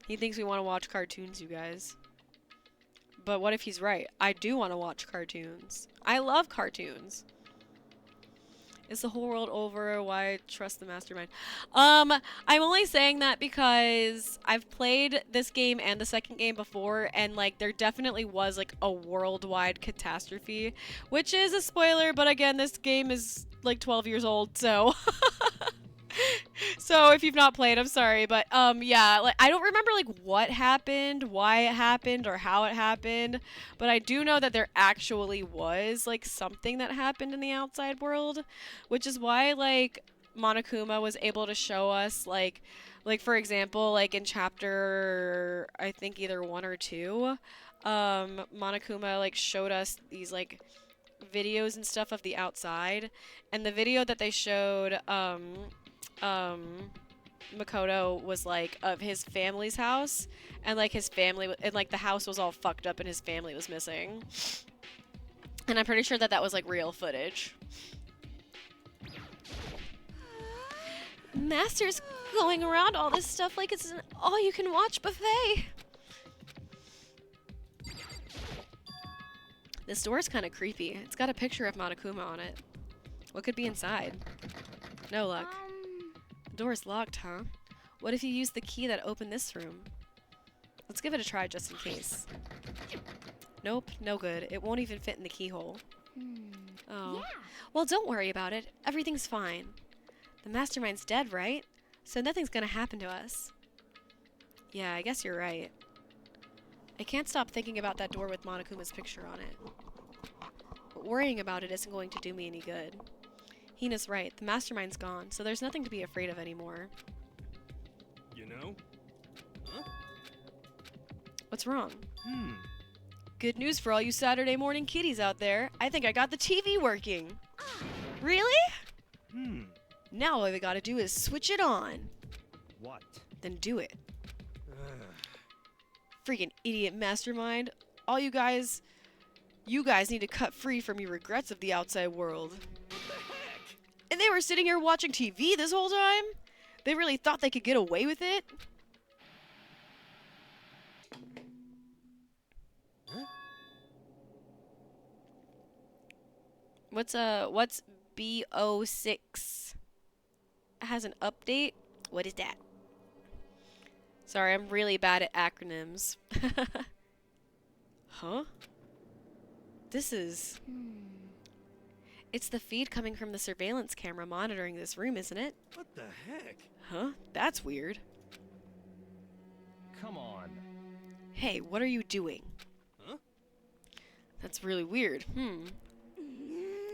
He thinks we want to watch cartoons, you guys. But what if he's right? I do want to watch cartoons. I love cartoons. Is the whole world over? Why trust the mastermind? I'm only saying that because I've played this game and the second game before, and like there definitely was like a worldwide catastrophe, which is a spoiler, but again, this game is like 12 years old, so So if you've not played, I'm sorry, but yeah, like I don't remember like what happened, why it happened, or how it happened, but I do know that there actually was like something that happened in the outside world, which is why like Monokuma was able to show us like for example, like in chapter I think either 1 or 2, Monokuma like showed us these like videos and stuff of the outside, and the video that they showed Makoto was like of his family's house, and like his family and like the house was all fucked up and his family was missing, and I'm pretty sure that that was like real footage. Master's going around all this stuff like it's an all-you-can-watch buffet. This door is kind of creepy. It's got a picture of Monokuma on it. What could be inside? No luck. The door is locked, huh? What if you use the key that opened this room? Let's give it a try just in case. Nope, no good. It won't even fit in the keyhole. Oh. Yeah. Well, don't worry about it. Everything's fine. The mastermind's dead, right? So nothing's gonna happen to us. Yeah, I guess you're right. I can't stop thinking about that door with Monokuma's picture on it. But worrying about it isn't going to do me any good. Hina's right. The mastermind's gone, so there's nothing to be afraid of anymore. You know? Huh? What's wrong? Good news for all you Saturday morning kiddies out there. I think I got the TV working. Really? Now all we gotta do is switch it on. What? Then do it. Freaking idiot mastermind. All you guys need to cut free from your regrets of the outside world. And they were sitting here watching TV this whole time? They really thought they could get away with it? What's B06? It has an update? What is that? Sorry, I'm really bad at acronyms. Huh? This is... It's the feed coming from the surveillance camera monitoring this room, isn't it? What the heck? Huh? That's weird. Come on. Hey, what are you doing? Huh? That's really weird.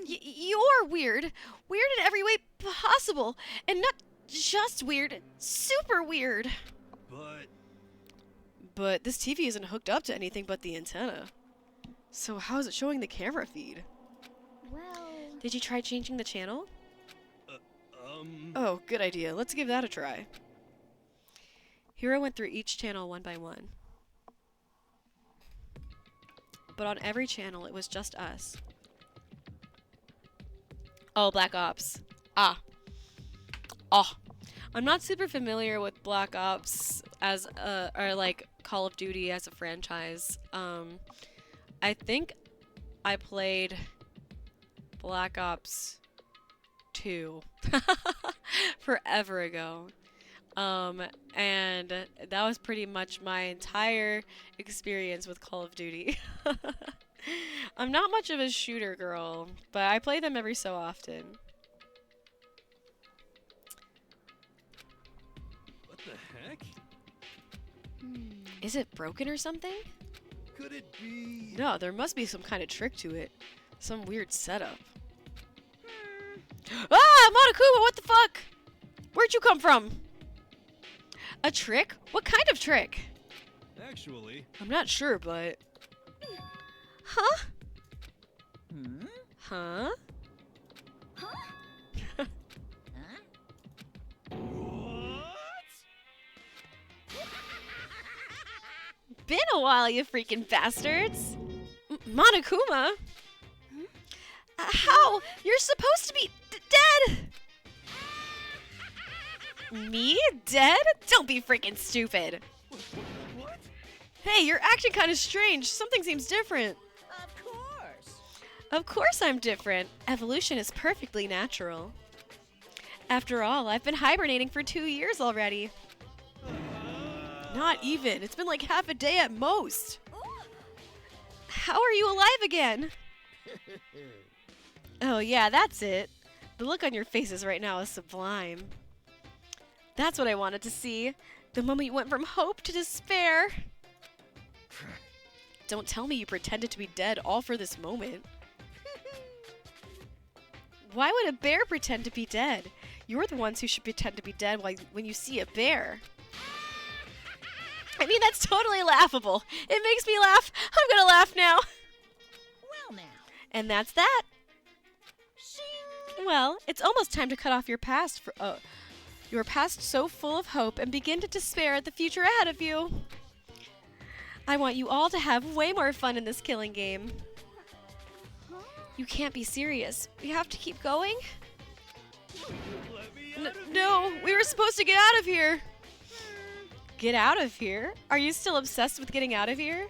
You're weird. Weird in every way possible. And not just weird, super weird. But this TV isn't hooked up to anything but the antenna. So how is it showing the camera feed? Well... Did you try changing the channel? Um... Oh, good idea. Let's give that a try. Hiro went through each channel one by one. But on every channel, it was just us. Oh, Black Ops. Ah. Oh. I'm not super familiar with Black Ops as or like Call of Duty as a franchise. I think I played Black Ops 2 forever ago. And that was pretty much my entire experience with Call of Duty. I'm not much of a shooter girl, but I play them every so often. What the heck? Is it broken or something? Could it be... No, there must be some kind of trick to it. Some weird setup. Ah! Monokuma, what the fuck? Where'd you come from? A trick? What kind of trick? Actually... I'm not sure, but... Huh? Huh? What? Been a while, you freaking bastards. Monokuma? How? You're supposed to be dead! Me? Dead? Don't be freaking stupid. What? Hey, you're acting kind of strange. Something seems different. Of course. Of course I'm different. Evolution is perfectly natural. After all, I've been hibernating for 2 years already. Not even. It's been like half a day at most. How are you alive again? Oh yeah, that's it. The look on your faces right now is sublime. That's what I wanted to see. The moment you went from hope to despair. Don't tell me you pretended to be dead all for this moment. Why would a bear pretend to be dead? You're the ones who should pretend to be dead when you see a bear. I mean, that's totally laughable. It makes me laugh. I'm gonna laugh now. Well, now. And that's that. Shing. Well, it's almost time to cut off your past your past so full of hope and begin to despair at the future ahead of you. I want you all to have way more fun in this killing game. You can't be serious. We have to keep going? Let me out of No, here. we were supposed to get out of here. Get out of here? Are you still obsessed with getting out of here?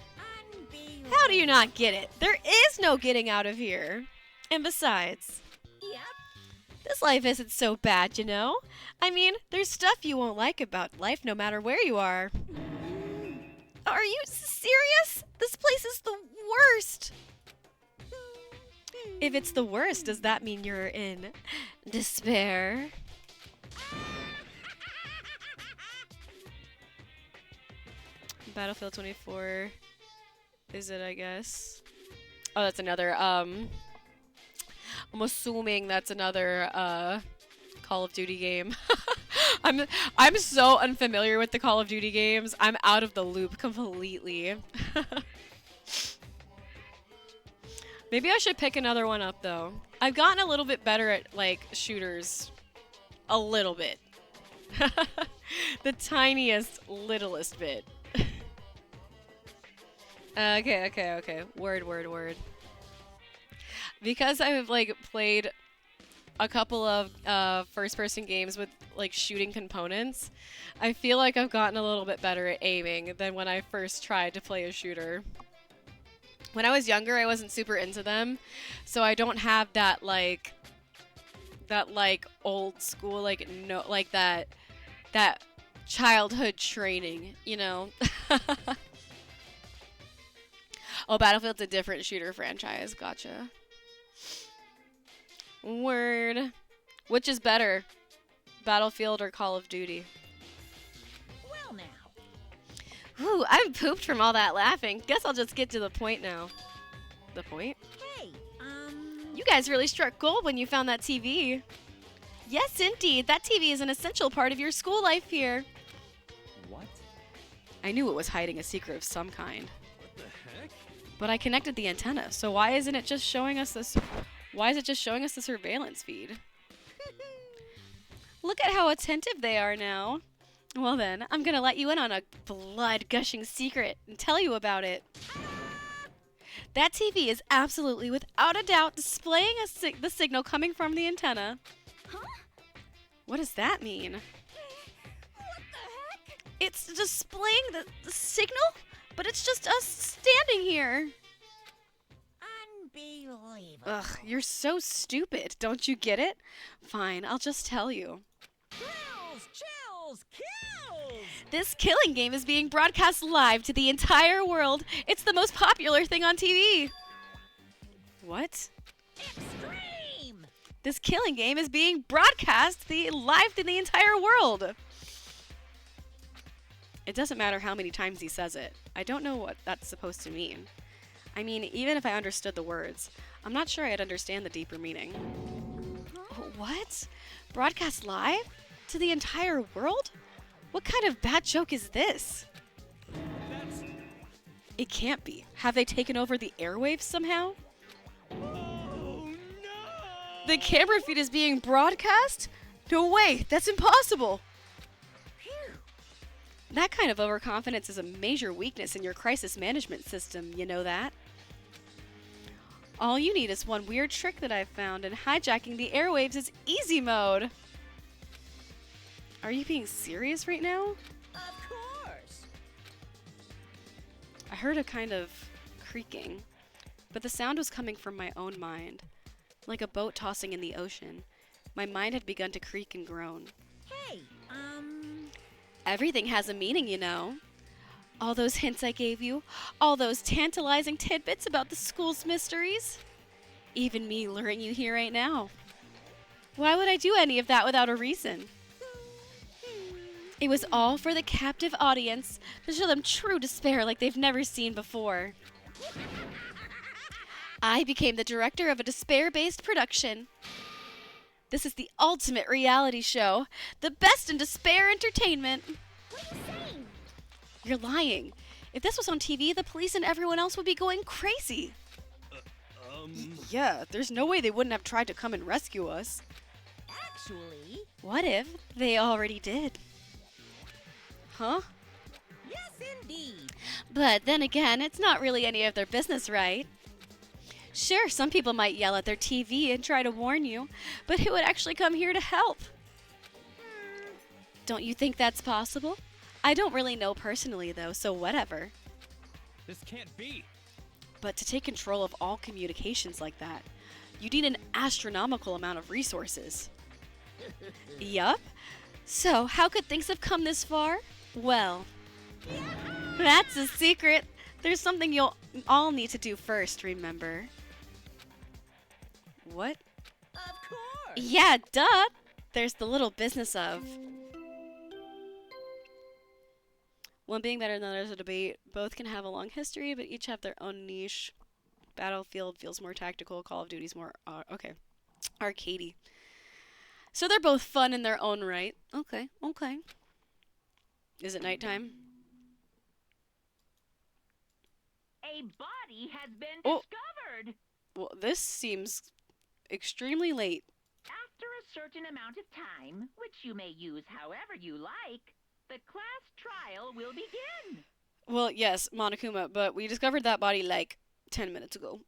Unbelievable. How do you not get it? There is no getting out of here. And besides, Yep. this life isn't so bad, you know? I mean, there's stuff you won't like about life no matter where you are. Are you serious? This place is the worst. If it's the worst, does that mean you're in despair? Battlefield 24 is it, I guess? Oh, that's another, I'm assuming that's another, Call of Duty game. I'm so unfamiliar with the Call of Duty games. I'm out of the loop completely. Maybe I should pick another one up, though. I've gotten a little bit better at, like, shooters. A little bit. The tiniest, littlest bit. Okay. Word. Because I've, like, played a couple of first-person games with, like, shooting components, I feel like I've gotten a little bit better at aiming than when I first tried to play a shooter. When I was younger, I wasn't super into them, so I don't have that, like, old school, like, no, like, that childhood training, you know? Oh, Battlefield's a different shooter franchise. Gotcha. Word. Which is better, Battlefield or Call of Duty? Well, now. Ooh, I'm pooped from all that laughing. Guess I'll just get to the point now. The point? Hey, You guys really struck gold when you found that TV. Yes, indeed. That TV is an essential part of your school life here. What? I knew it was hiding a secret of some kind. What the heck? But I connected the antenna, so why isn't it just showing us this? Why is it just showing us the surveillance feed? Look at how attentive they are now. Well then, I'm gonna let you in on a blood-gushing secret and tell you about it. That TV is absolutely, without a doubt, displaying the signal coming from the antenna. Huh? What does that mean? What the heck? It's displaying the signal, but it's just us standing here. Unbelievable. Ugh, you're so stupid. Don't you get it? Fine, I'll just tell you. Chills, kills! This killing game is being broadcast live to the entire world. It's the most popular thing on TV. What? Extreme! This killing game is being broadcast live to the entire world. It doesn't matter how many times he says it. I don't know what that's supposed to mean. I mean, even if I understood the words, I'm not sure I'd understand the deeper meaning. What? Broadcast live? To the entire world? What kind of bad joke is this? It can't be. Have they taken over the airwaves somehow? Oh no! The camera feed is being broadcast? No way, that's impossible. That kind of overconfidence is a major weakness in your crisis management system, you know that? All you need is one weird trick that I've found, and hijacking the airwaves is easy mode. Are you being serious right now? Of course! I heard a kind of creaking, but the sound was coming from my own mind. Like a boat tossing in the ocean. My mind had begun to creak and groan. Hey, Everything has a meaning, you know. All those hints I gave you, all those tantalizing tidbits about the school's mysteries. Even me luring you here right now. Why would I do any of that without a reason? It was all for the captive audience to show them true despair like they've never seen before. I became the director of a despair-based production. This is the ultimate reality show, the best in despair entertainment. What are you saying? You're lying. If this was on TV, the police and everyone else would be going crazy. Yeah, there's no way they wouldn't have tried to come and rescue us. Actually, What if they already did? Huh? yes, indeed. But then again, it's not really any of their business, right? Sure, some people might yell at their TV and try to warn you, but who would actually come here to help? Don't you think that's possible? I don't really know personally, though, so whatever. This can't be. But to take control of all communications like that, you need an astronomical amount of resources. Yup. So, how could things have come this far? Well, that's a secret. There's something you'll all need to do first, remember? What? Of course. Yeah, duh! There's the little business of one being better than the other is a debate. Both can have a long history, but each have their own niche. Battlefield feels more tactical. Call of Duty's more arcadey. So they're both fun in their own right. Okay. Is it nighttime? A body has been Oh. discovered. Well, this seems extremely late. After a certain amount of time, which you may use however you like, the class trial will begin. Well, yes, Monokuma, but we discovered that body like 10 minutes ago.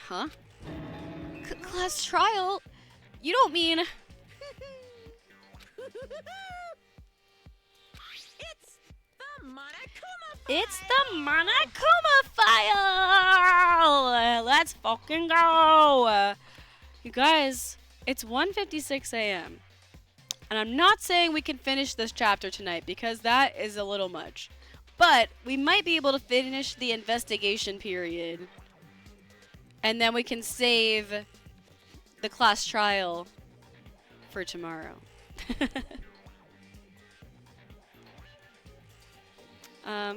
Huh? Class trial? You don't mean... It's the Monokuma file. It's the Monokuma file! Let's fucking go! You guys, it's 1:56 a.m. And I'm not saying we can finish this chapter tonight because that is a little much. But we might be able to finish the investigation period. And then we can save the class trial for tomorrow.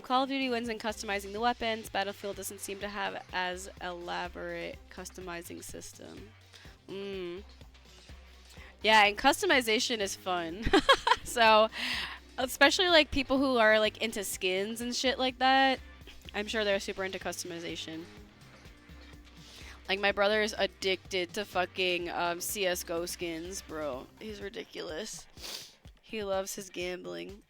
Call of Duty wins in customizing the weapons. Battlefield doesn't seem to have as elaborate customizing system. Yeah, and customization is fun. So, especially like people who are like into skins and shit like that, I'm sure they're super into customization. Like my brother is addicted to fucking CS:GO skins, bro. He's ridiculous. He loves his gambling.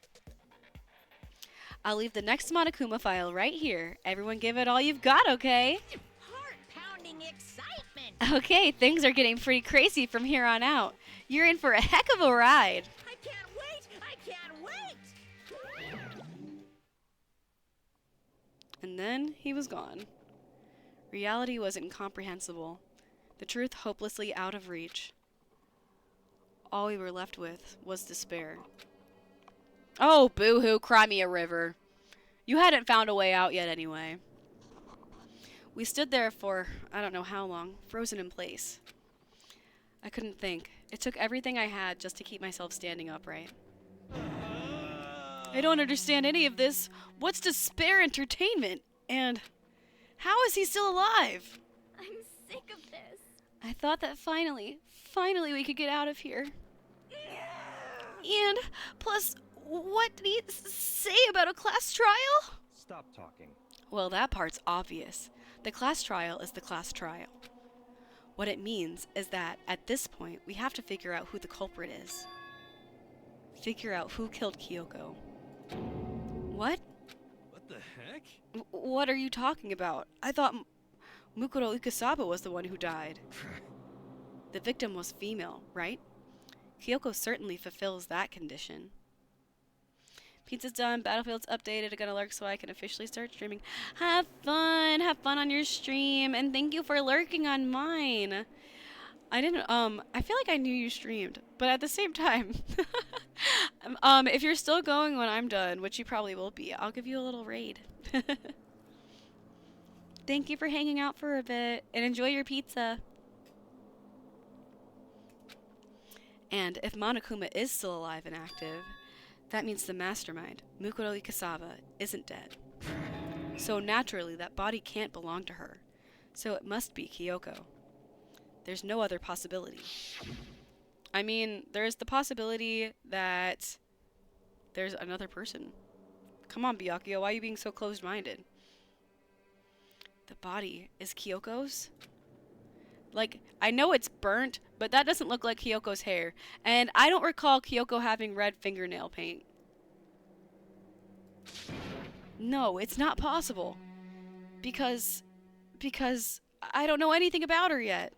I'll leave the next Monokuma file right here. Everyone give it all you've got, okay? Heart-pounding excitement. Okay, things are getting pretty crazy from here on out. You're in for a heck of a ride. I can't wait. I can't wait. And then he was gone. Reality was incomprehensible. The truth hopelessly out of reach. All we were left with was despair. Oh, boo-hoo, cry me a river. You hadn't found a way out yet anyway. We stood there for, I don't know how long, frozen in place. I couldn't think. It took everything I had just to keep myself standing upright. I don't understand any of this. What's despair entertainment? And how is he still alive? I'm sick of this. I thought that finally we could get out of here. And plus, what did he say about a class trial? Stop talking. Well, that part's obvious. The class trial is the class trial. What it means is that at this point, we have to figure out who the culprit is. Figure out who killed Kyoko. What? What the heck? What are you talking about? I thought Mukuro Ukasaba was the one who died. The victim was female, right? Kyoko certainly fulfills that condition. Pizza's done, Battlefield's updated, I'm gonna lurk so I can officially start streaming. Have fun on your stream, and thank you for lurking on mine. I didn't, I feel like I knew you streamed, but at the same time, if you're still going when I'm done, which you probably will be, I'll give you a little raid. Thank you for hanging out for a bit, and enjoy your pizza. And if Monokuma is still alive and active, that means the mastermind, Mukuro Ikasawa, isn't dead. So naturally, that body can't belong to her. So it must be Kyoko. There's no other possibility. I mean, there's the possibility that there's another person. Come on, Byakuya, why are you being so closed-minded? The body is Kyoko's? Like, I know it's burnt, but that doesn't look like Kyoko's hair. And I don't recall Kyoko having red fingernail paint. No, it's not possible. Because I don't know anything about her yet.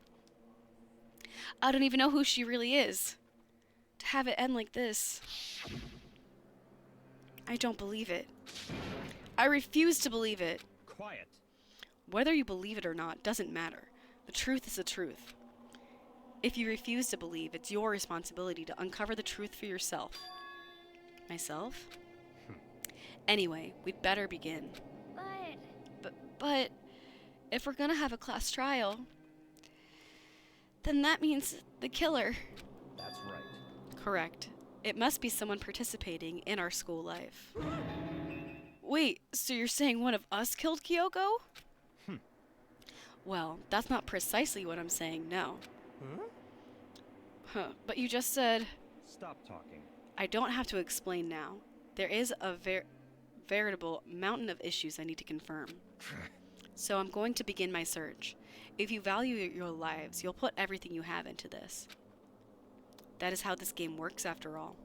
I don't even know who she really is. To have it end like this. I don't believe it. I refuse to believe it. Quiet. Whether you believe it or not doesn't matter. The truth is the truth. If you refuse to believe, it's your responsibility to uncover the truth for yourself. Myself? Anyway, we'd better begin. But if we're gonna have a class trial, then that means the killer. That's right. Correct. It must be someone participating in our school life. Wait, so you're saying one of us killed Kyoko? Well, that's not precisely what I'm saying, no. Huh, but you just said... Stop talking. I don't have to explain now. There is a veritable mountain of issues I need to confirm. So I'm going to begin my search. If you value your lives, you'll put everything you have into this. That is how this game works, after all.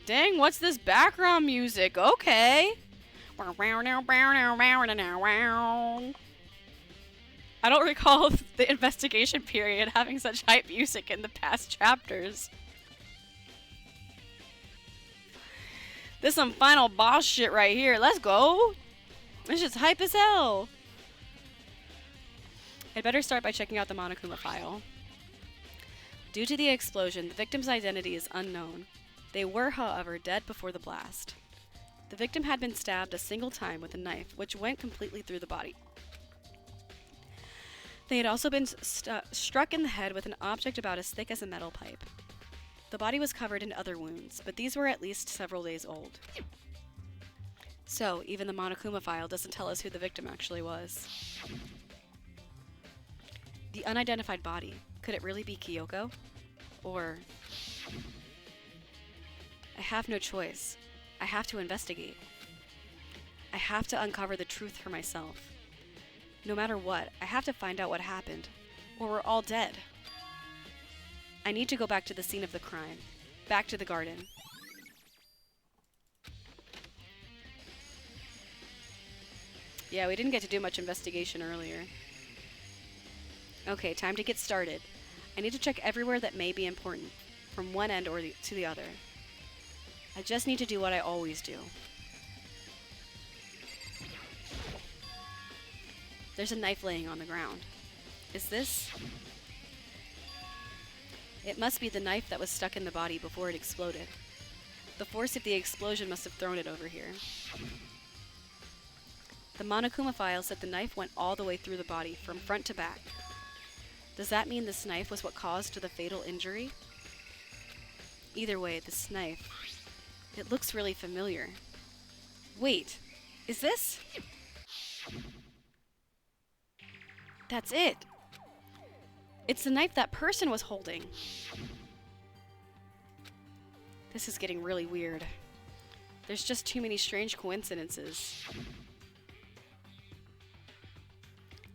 Dang, what's this background music? Okay. I don't recall the investigation period having such hype music in the past chapters. This is some final boss shit right here. Let's go. This shit's hype as hell. I'd better start by checking out the Monokuma file. Due to the explosion, the victim's identity is unknown. They were, however, dead before the blast. The victim had been stabbed a single time with a knife, which went completely through the body. They had also been struck in the head with an object about as thick as a metal pipe. The body was covered in other wounds, but these were at least several days old. So, even the Monokuma file doesn't tell us who the victim actually was. The unidentified body. Could it really be Kyoko? Or... I have no choice. I have to investigate. I have to uncover the truth for myself. No matter what, I have to find out what happened, or we're all dead. I need to go back to the scene of the crime. Back to the garden. Yeah, we didn't get to do much investigation earlier. Okay, time to get started. I need to check everywhere that may be important, from one end or to the other. I just need to do what I always do. There's a knife laying on the ground. Is this? It must be the knife that was stuck in the body before it exploded. The force of the explosion must have thrown it over here. The Monokuma file said the knife went all the way through the body, from front to back. Does that mean this knife was what caused the fatal injury? Either way, this knife... It looks really familiar. Wait, is this? That's it. It's the knife that person was holding. This is getting really weird. There's just too many strange coincidences.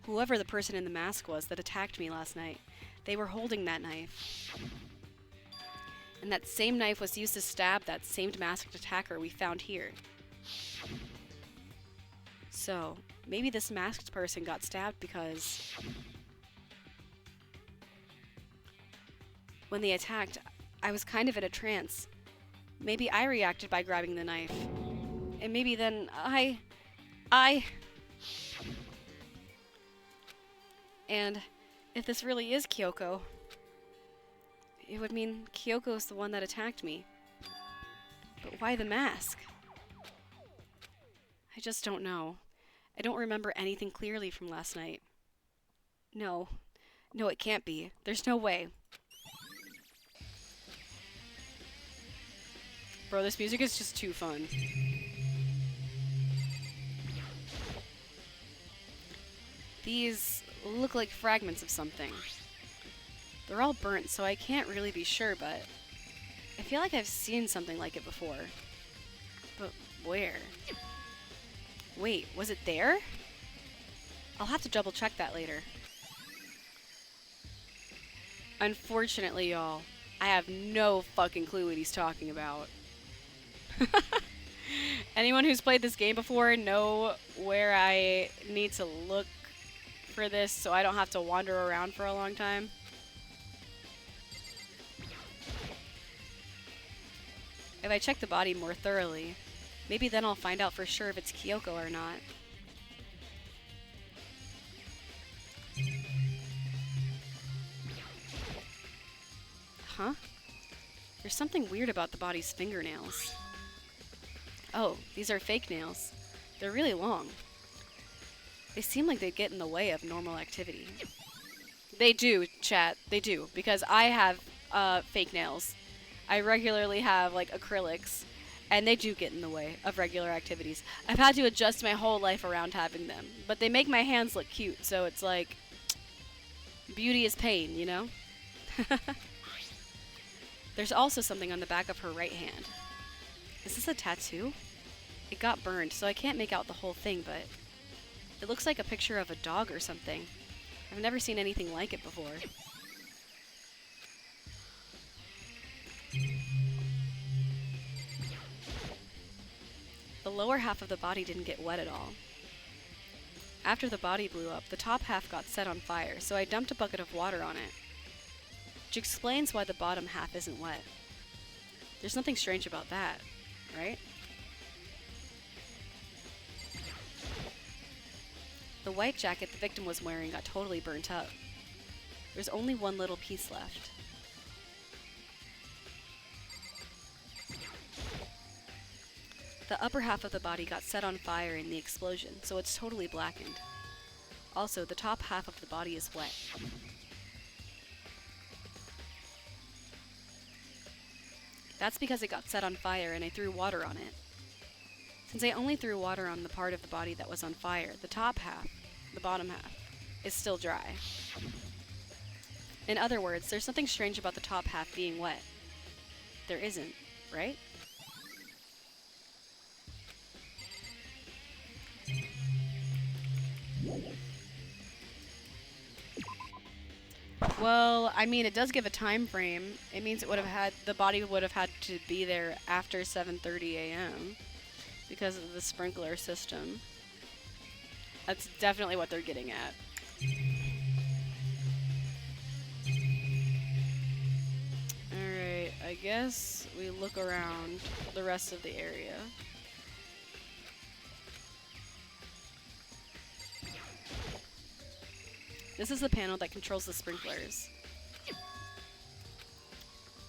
Whoever the person in the mask was that attacked me last night, they were holding that knife. And that same knife was used to stab that same masked attacker we found here. So, maybe this masked person got stabbed because... When they attacked, I was kind of in a trance. Maybe I reacted by grabbing the knife. And maybe then And if this really is Kyoko, it would mean Kyoko's the one that attacked me. But why the mask? I just don't know. I don't remember anything clearly from last night. No, No, it can't be. There's no way. Bro, this music is just too fun. These look like fragments of something. They're all burnt, so I can't really be sure, but I feel like I've seen something like it before. But where? Wait, was it there? I'll have to double check that later. Unfortunately, y'all, I have no fucking clue what he's talking about. Anyone who's played this game before know where I need to look for this so I don't have to wander around for a long time? If I check the body more thoroughly, maybe then I'll find out for sure if it's Kyoko or not. Huh? There's something weird about the body's fingernails. Oh, these are fake nails. They're really long. They seem like they'd get in the way of normal activity. They do, chat. They do. Because I have fake nails. I regularly have, like, acrylics. And they do get in the way of regular activities. I've had to adjust my whole life around having them. But they make my hands look cute, so it's like... beauty is pain, you know? There's also something on the back of her right hand. Is this a tattoo? It got burned, so I can't make out the whole thing, but... it looks like a picture of a dog or something. I've never seen anything like it before. The lower half of the body didn't get wet at all. After the body blew up, the top half got set on fire, so I dumped a bucket of water on it. Which explains why the bottom half isn't wet. There's nothing strange about that, right? The white jacket the victim was wearing got totally burnt up. There's only one little piece left. The upper half of the body got set on fire in the explosion, so it's totally blackened. Also, the top half of the body is wet. That's because it got set on fire and I threw water on it. Since I only threw water on the part of the body that was on fire, the top half, the bottom half, is still dry. In other words, there's something strange about the top half being wet. There isn't, right? Well, I mean, it does give a time frame. It means it would have had, the body would have had to be there after 7:30 a.m. because of the sprinkler system. That's definitely what they're getting at. Alright, I guess we look around the rest of the area. This is the panel that controls the sprinklers.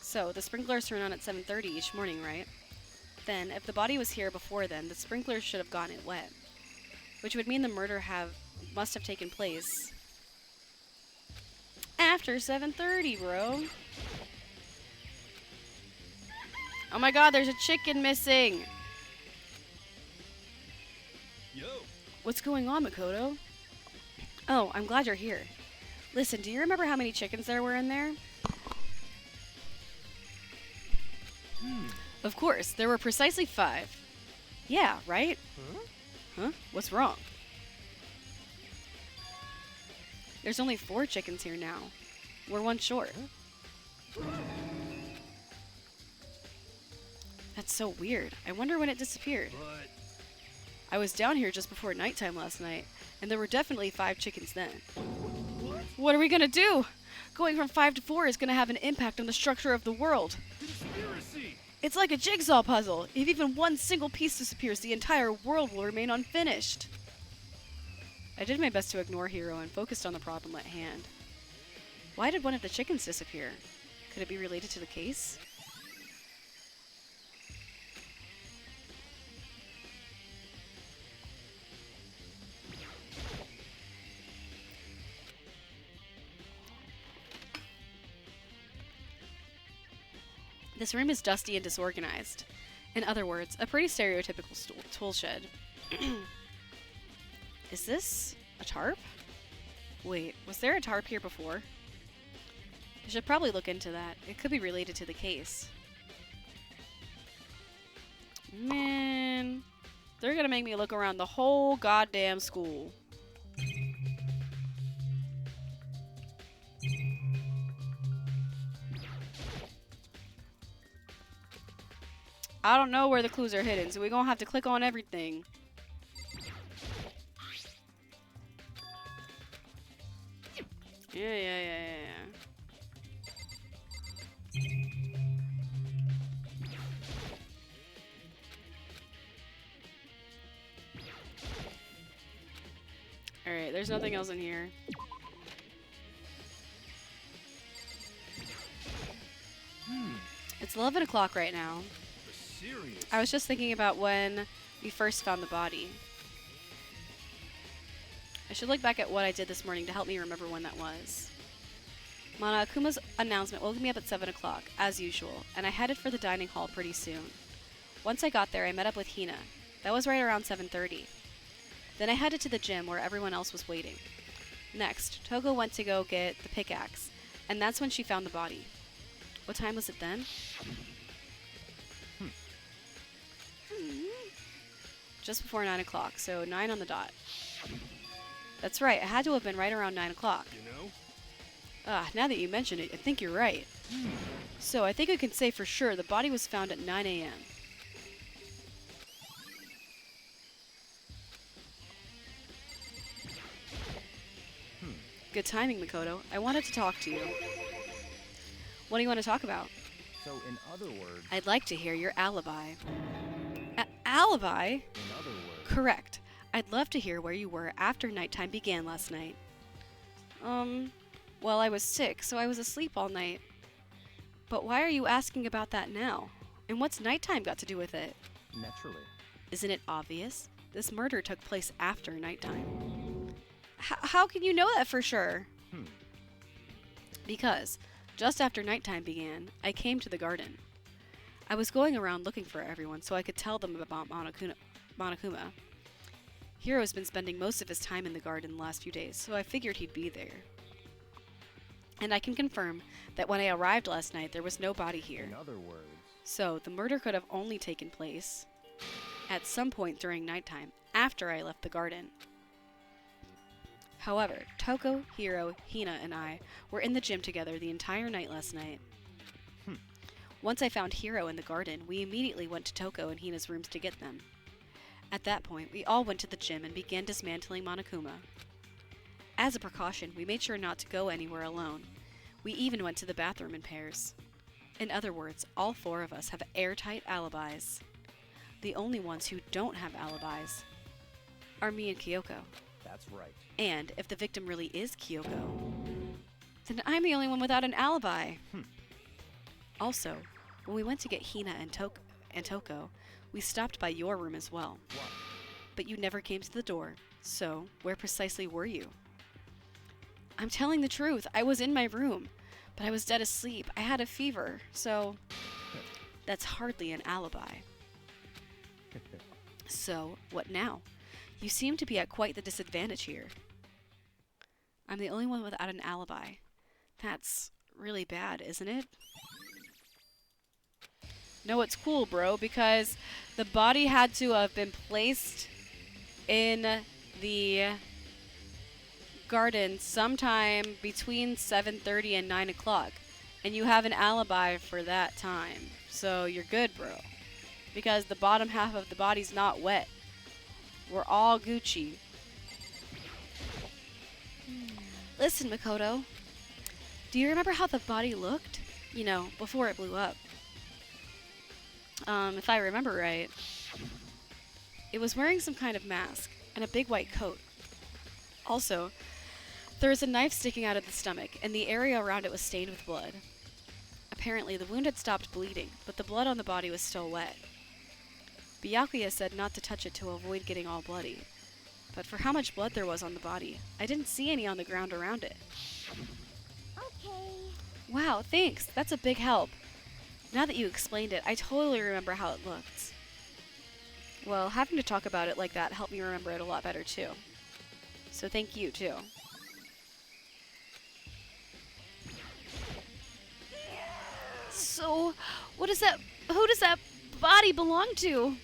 So, the sprinklers turn on at 7:30 each morning, right? Then, if the body was here before then, the sprinklers should have gotten it wet. Which would mean the murder must have taken place after 7:30, bro. Oh my god, there's a chicken missing! Yo. What's going on, Makoto? Oh, I'm glad you're here. Listen, do you remember how many chickens there were in there? Of course, there were precisely 5. Yeah, right? Huh? What's wrong? There's only 4 chickens here now. We're 1 short. That's so weird. I wonder when it disappeared. But I was down here just before nighttime last night, and there were definitely 5 chickens then. What are we gonna do? Going from 5 to 4 is gonna have an impact on the structure of the world. conspiracy! It's like a jigsaw puzzle. If even one single piece disappears, the entire world will remain unfinished. I did my best to ignore Hiro and focused on the problem at hand. Why did one of the chickens disappear? Could it be related to the case? This room is dusty and disorganized. In other words, a pretty stereotypical tool shed. Is this a tarp? Wait, was there a tarp here before? I should probably look into that. It could be related to the case. Man, they're gonna make me look around the whole goddamn school. I don't know where the clues are hidden, so we're gonna have to click on everything. Yeah. Alright, there's nothing else in here. It's 11 o'clock right now. Serious. I was just thinking about when we first found the body. I should look back at what I did this morning to help me remember when that was. Monokuma's announcement woke me up at 7 o'clock, as usual, and I headed for the dining hall pretty soon. Once I got there, I met up with Hina. That was right around 7:30. Then I headed to the gym where everyone else was waiting. Next, Togo went to go get the pickaxe, and that's when she found the body. What time was it then? Just before 9 o'clock, so 9 on the dot. That's right, it had to have been right around 9 o'clock. You know? Now that you mention it, I think you're right. So I think I can say for sure the body was found at 9 a.m. Good timing, Makoto. I wanted to talk to you. What do you want to talk about? So, in other words, I'd like to hear your alibi. Alibi? in other words, Correct. I'd love to hear where you were after nighttime began last night. Well, I was sick, so I was asleep all night. But why are you asking about that now? And what's nighttime got to do with it? naturally. Isn't it obvious? This murder took place after nighttime. How can you know that for sure? Because just after nighttime began, I came to the garden. I was going around looking for everyone so I could tell them about Monokuma. Hiro's been spending most of his time in the garden the last few days, so I figured he'd be there. And I can confirm that when I arrived last night, there was no body here. In other words, So the murder could have only taken place at some point during nighttime, after I left the garden. However, Toko, Hiro, Hina, and I were in the gym together the entire night last night. Once I found Hiro in the garden, we immediately went to Toko and Hina's rooms to get them. At that point, we all went to the gym and began dismantling Monokuma. As a precaution, we made sure not to go anywhere alone. We even went to the bathroom in pairs. In other words, all 4 of us have airtight alibis. The only ones who don't have alibis are me and Kyoko. that's right. And if the victim really is Kyoko, then I'm the only one without an alibi. Also, when we went to get Hina and Toko, we stopped by your room as well. What? But you never came to the door, so where precisely were you? I'm telling the truth. I was in my room, but I was dead asleep. I had a fever, so that's hardly an alibi. So, what now? You seem to be at quite the disadvantage here. I'm the only one without an alibi. That's really bad, isn't it? No, it's cool, bro, because the body had to have been placed in the garden sometime between 7:30 and 9 o'clock. And you have an alibi for that time. So you're good, bro. Because the bottom half of the body's not wet. We're all Gucci. Listen, Makoto. Do you remember how the body looked? You know, before it blew up. If I remember right, it was wearing some kind of mask and a big white coat. Also, there was a knife sticking out of the stomach, and the area around it was stained with blood. Apparently, the wound had stopped bleeding, but the blood on the body was still wet. Byakuya said not to touch it to avoid getting all bloody. But for how much blood there was on the body, I didn't see any on the ground around it. Okay. Wow, thanks. That's a big help. Now that you explained it, I totally remember how it looked. Well, having to talk about it like that helped me remember it a lot better, too. So thank you, too. So, what is that? Who does that body belong to?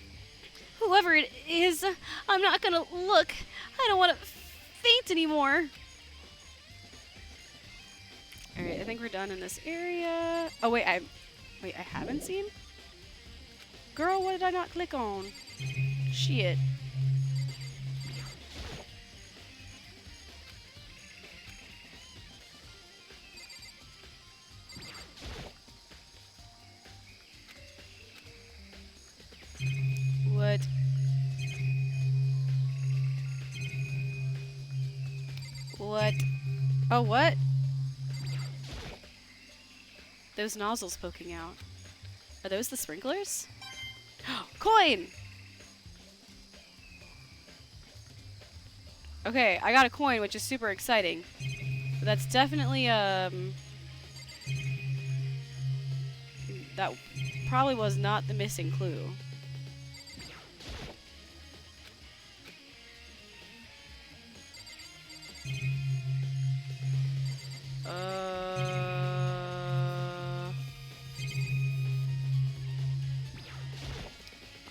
Whoever it is, I'm not gonna look. I don't want to faint anymore. Alright, I think we're done in this area. Oh, wait, I haven't seen? Girl, what did I not click on? Shit. What? What? Oh, what? Those nozzles poking out. Are those the sprinklers? Coin! Okay, I got a coin, which is super exciting. But that's definitely, that probably was not the missing clue.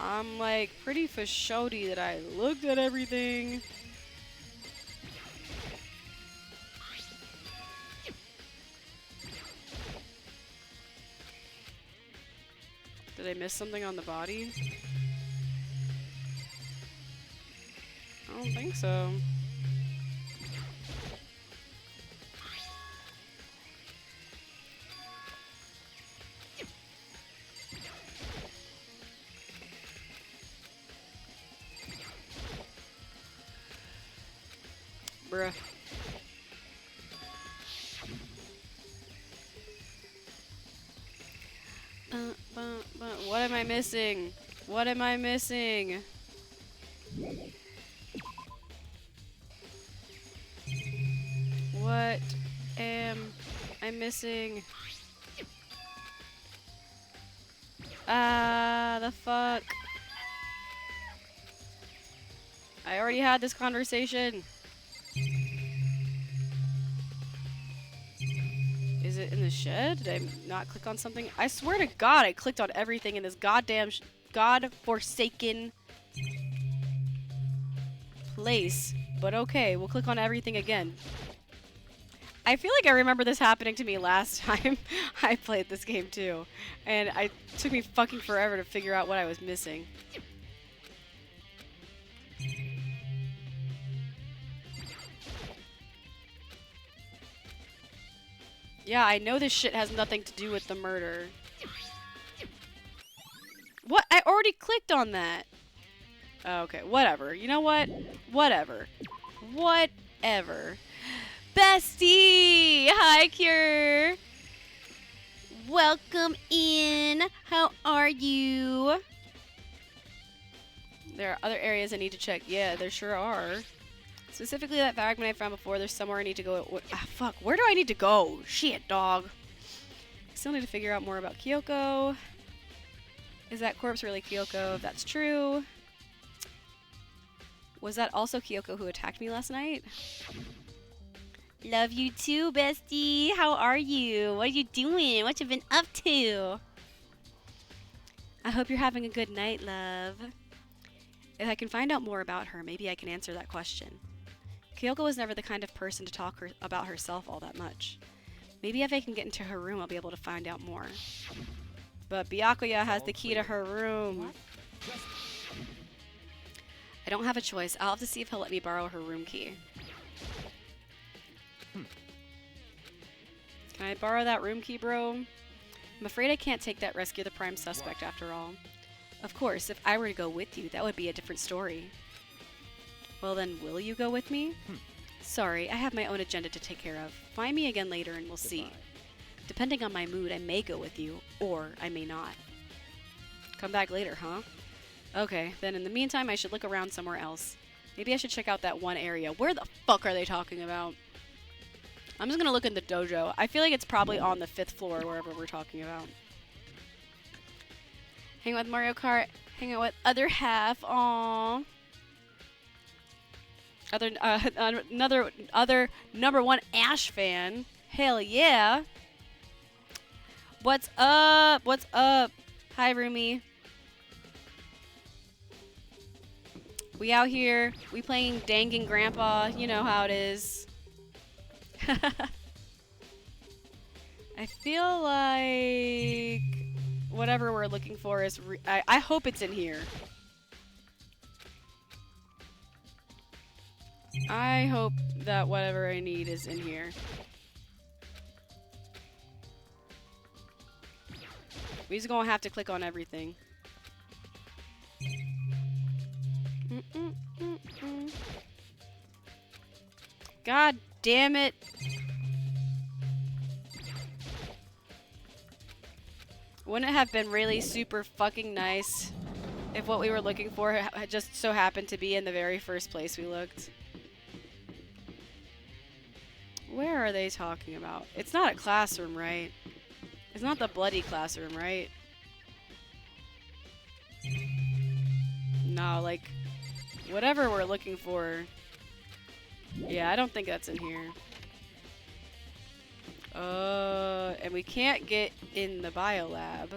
I'm like pretty for showty that I looked at everything. Did I miss something on the body? I don't think so. Bruh. What am I missing? What am I missing? What am I missing? Ah, the fuck. I already had this conversation. Is it in the shed? Did I not click on something? I swear to God, I clicked on everything in this goddamn God-forsaken place. But okay, we'll click on everything again. I feel like I remember this happening to me last time I played this game too. And it took me fucking forever to figure out what I was missing. Yeah, I know this shit has nothing to do with the murder. What? I already clicked on that. Oh, okay, whatever. You know what? Whatever. Whatever. Bestie! Hi, Cure! Welcome in. How are you? There are other areas I need to check. Yeah, there sure are. Specifically that fragment I found before. There's somewhere I need to go. Fuck. Where do I need to go? Shit, dog. I still need to figure out more about Kyoko. Is that corpse really Kyoko? If that's true. Was that also Kyoko who attacked me last night? Love you too, bestie. How are you? What are you doing? What you been up to? I hope you're having a good night, love. If I can find out more about her, maybe I can answer that question. Kyoko was never the kind of person to talk about herself all that much. Maybe if I can get into her room, I'll be able to find out more. But Byakuya has the key to her room. I don't have a choice. I'll have to see if he'll let me borrow her room key. Can I borrow that room key, bro? I'm afraid I can't take that rescue the prime suspect after all. Of course, if I were to go with you, that would be a different story. Well then, will you go with me? Sorry, I have my own agenda to take care of. Find me again later and we'll see. Depending on my mood, I may go with you, or I may not. Come back later, huh? Okay, then in the meantime, I should look around somewhere else. Maybe I should check out that one area. Where the fuck are they talking about? I'm just gonna look in the dojo. I feel like it's probably on the 5th floor, wherever we're talking about. Hang out with Mario Kart. Hang out with other half. Aww. Other number one Ash fan. Hell yeah. What's up? What's up? Hi, Rumi. We out here. We playing Dangin' Grandpa. You know how it is. I feel like whatever we're looking for is... I hope it's in here. I hope that whatever I need is in here. We just gonna have to click on everything. God damn it. Wouldn't it have been really super fucking nice if what we were looking for just so happened to be in the very first place we looked? Where are they talking about? It's not a classroom, right? It's not the bloody classroom, right? No, like, whatever we're looking for. Yeah, I don't think that's in here. And we can't get in the biolab.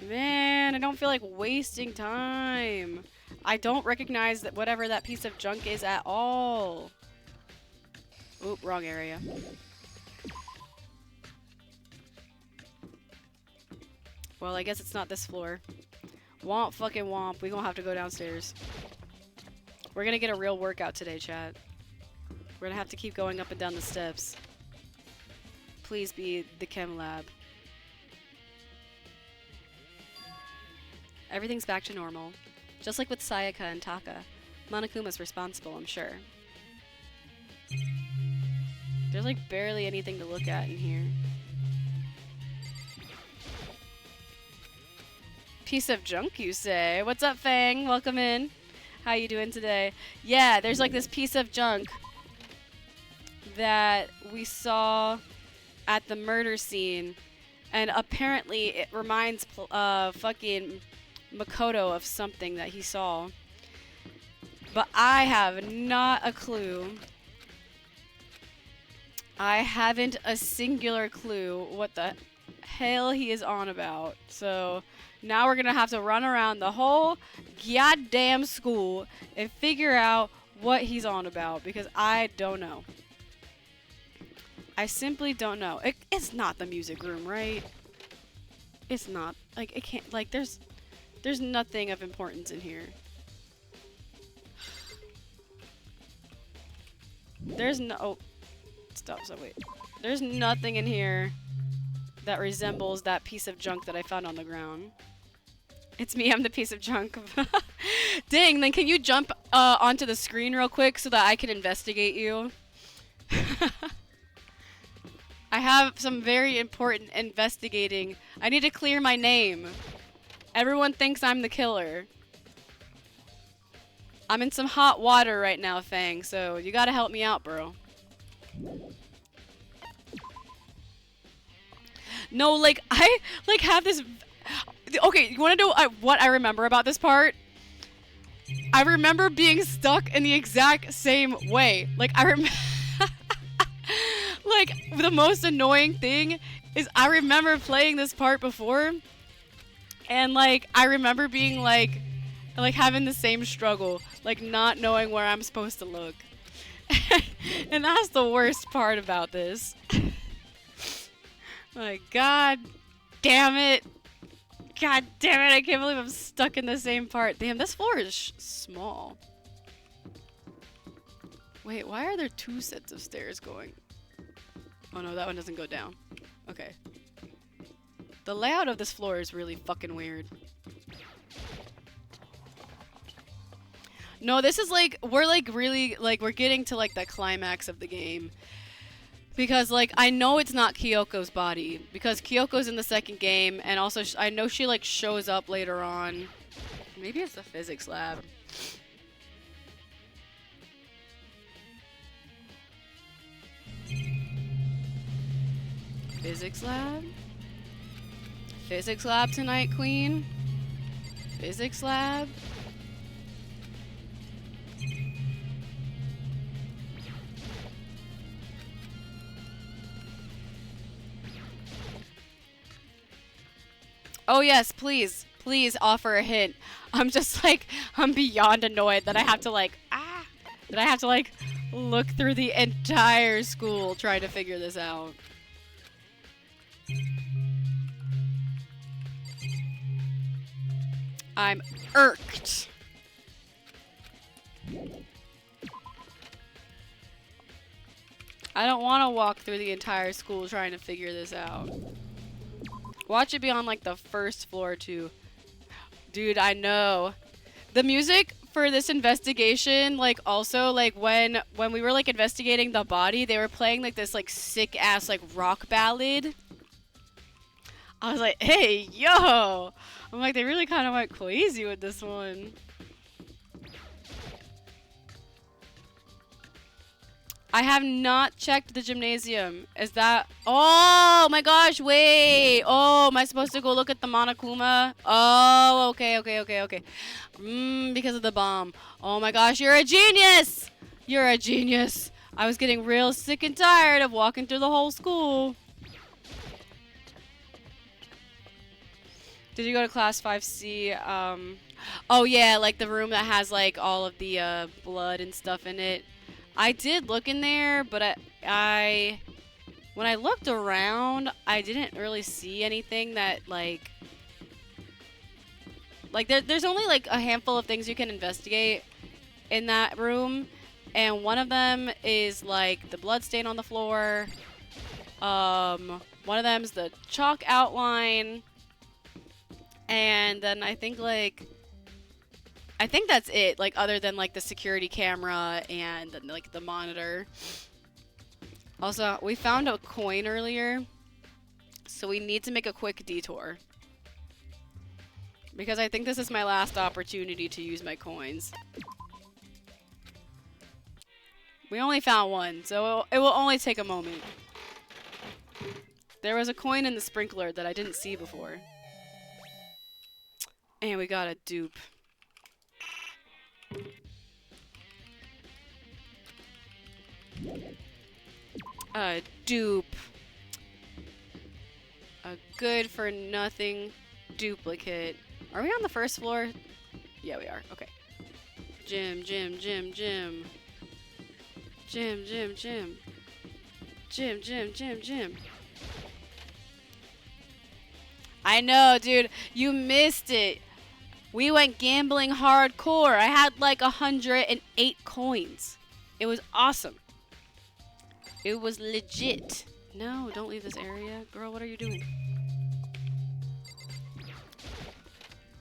Man, I don't feel like wasting time. I don't recognize that whatever that piece of junk is at all. Oop, wrong area. Well, I guess it's not this floor. Womp fucking womp. We gonna have to go downstairs. We're gonna get a real workout today, chat. We're gonna have to keep going up and down the steps. Please be the chem lab. Everything's back to normal. Just like with Sayaka and Taka. Monokuma's responsible, I'm sure. There's like barely anything to look at in here. Piece of junk, you say? What's up, Fang? Welcome in. How you doing today? Yeah, there's like this piece of junk that we saw at the murder scene, and apparently it reminds fucking Makoto of something that he saw. But I have not a clue. I haven't a singular clue what the hell he is on about. So now we're gonna have to run around the whole goddamn school and figure out what he's on about, because I don't know. I simply don't know. It's not the music room, right? It's not. Like, it can't, like, there's nothing of importance in here. There's no... Oh. Stop, so wait. There's nothing in here that resembles that piece of junk that I found on the ground. It's me, I'm the piece of junk. Dang, then can you jump onto the screen real quick so that I can investigate you? I have some very important investigating. I need to clear my name. Everyone thinks I'm the killer. I'm in some hot water right now, Fang, so you gotta help me out, bro. No, like, I, like, have this... Okay, you wanna know what I remember about this part? I remember being stuck in the exact same way. Like, I remember... Like, the most annoying thing is I remember playing this part before, and, like, I remember being, like, having the same struggle, like, not knowing where I'm supposed to look. And that's the worst part about this. Like, god damn it. God damn it, I can't believe I'm stuck in the same part. Damn, this floor is small. Wait, why are there two sets of stairs going? Oh no, that one doesn't go down. Okay. The layout of this floor is really fucking weird. No, this is like, we're like really, like, we're getting to like the climax of the game. Because, like, I know it's not Kyoko's body. Because Kyoko's in the second game, and also I know she, like, shows up later on. Maybe it's the physics lab. Physics lab? Physics lab tonight, Queen? Physics lab? Oh yes, please. Please offer a hint. I'm just like, I'm beyond annoyed that I have to like, that I have to like look through the entire school trying to figure this out. I'm irked. I don't want to walk through the entire school trying to figure this out. Watch it be on like the first floor too. Dude, I know. The music for this investigation, like also like when we were like investigating the body, they were playing like this like sick ass like rock ballad. I was like, hey, yo! I'm like, they really kind of went crazy with this one. I have not checked the gymnasium. Is that... Oh my gosh, wait. Oh, am I supposed to go look at the Monokuma? Oh, okay. Because of the bomb. Oh my gosh, you're a genius! You're a genius. I was getting real sick and tired of walking through the whole school. Did you go to class 5C? Oh yeah, like the room that has like all of the blood and stuff in it. I did look in there, but I when I looked around, I didn't really see anything that like there's only like a handful of things you can investigate in that room, and one of them is like the blood stain on the floor. One of them's the chalk outline, and then I think that's it, like other than like the security camera and then, like the monitor. Also, we found a coin earlier, so we need to make a quick detour because I think this is my last opportunity to use my coins. We only found one, so it will only take a moment. There was a coin in the sprinkler that I didn't see before. And we got a dupe. A dupe. A good-for-nothing duplicate. Are we on the first floor? Yeah, we are. Okay. Gym. Gym. I know, dude. You missed it. We went gambling hardcore. I had like 108 coins. It was awesome. It was legit. No, don't leave this area. Girl, what are you doing?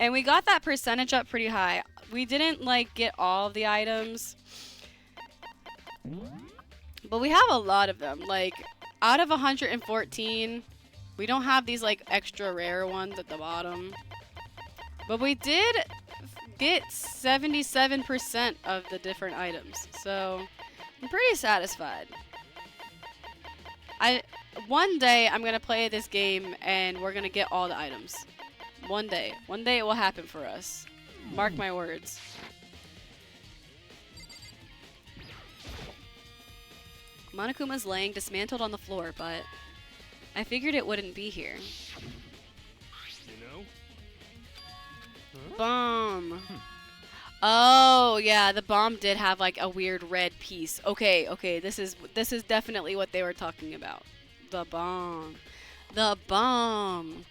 And we got that percentage up pretty high. We didn't like get all of the items, but we have a lot of them. Like out of 114, we don't have these like extra rare ones at the bottom. But we did get 77% of the different items, so I'm pretty satisfied. One day I'm gonna play this game and we're gonna get all the items. One day it will happen for us. Mark my words. Monokuma's laying dismantled on the floor, but I figured it wouldn't be here. You know? Bomb. Oh yeah, the bomb did have like a weird red piece. Okay, this is definitely what they were talking about. The bomb. The bomb.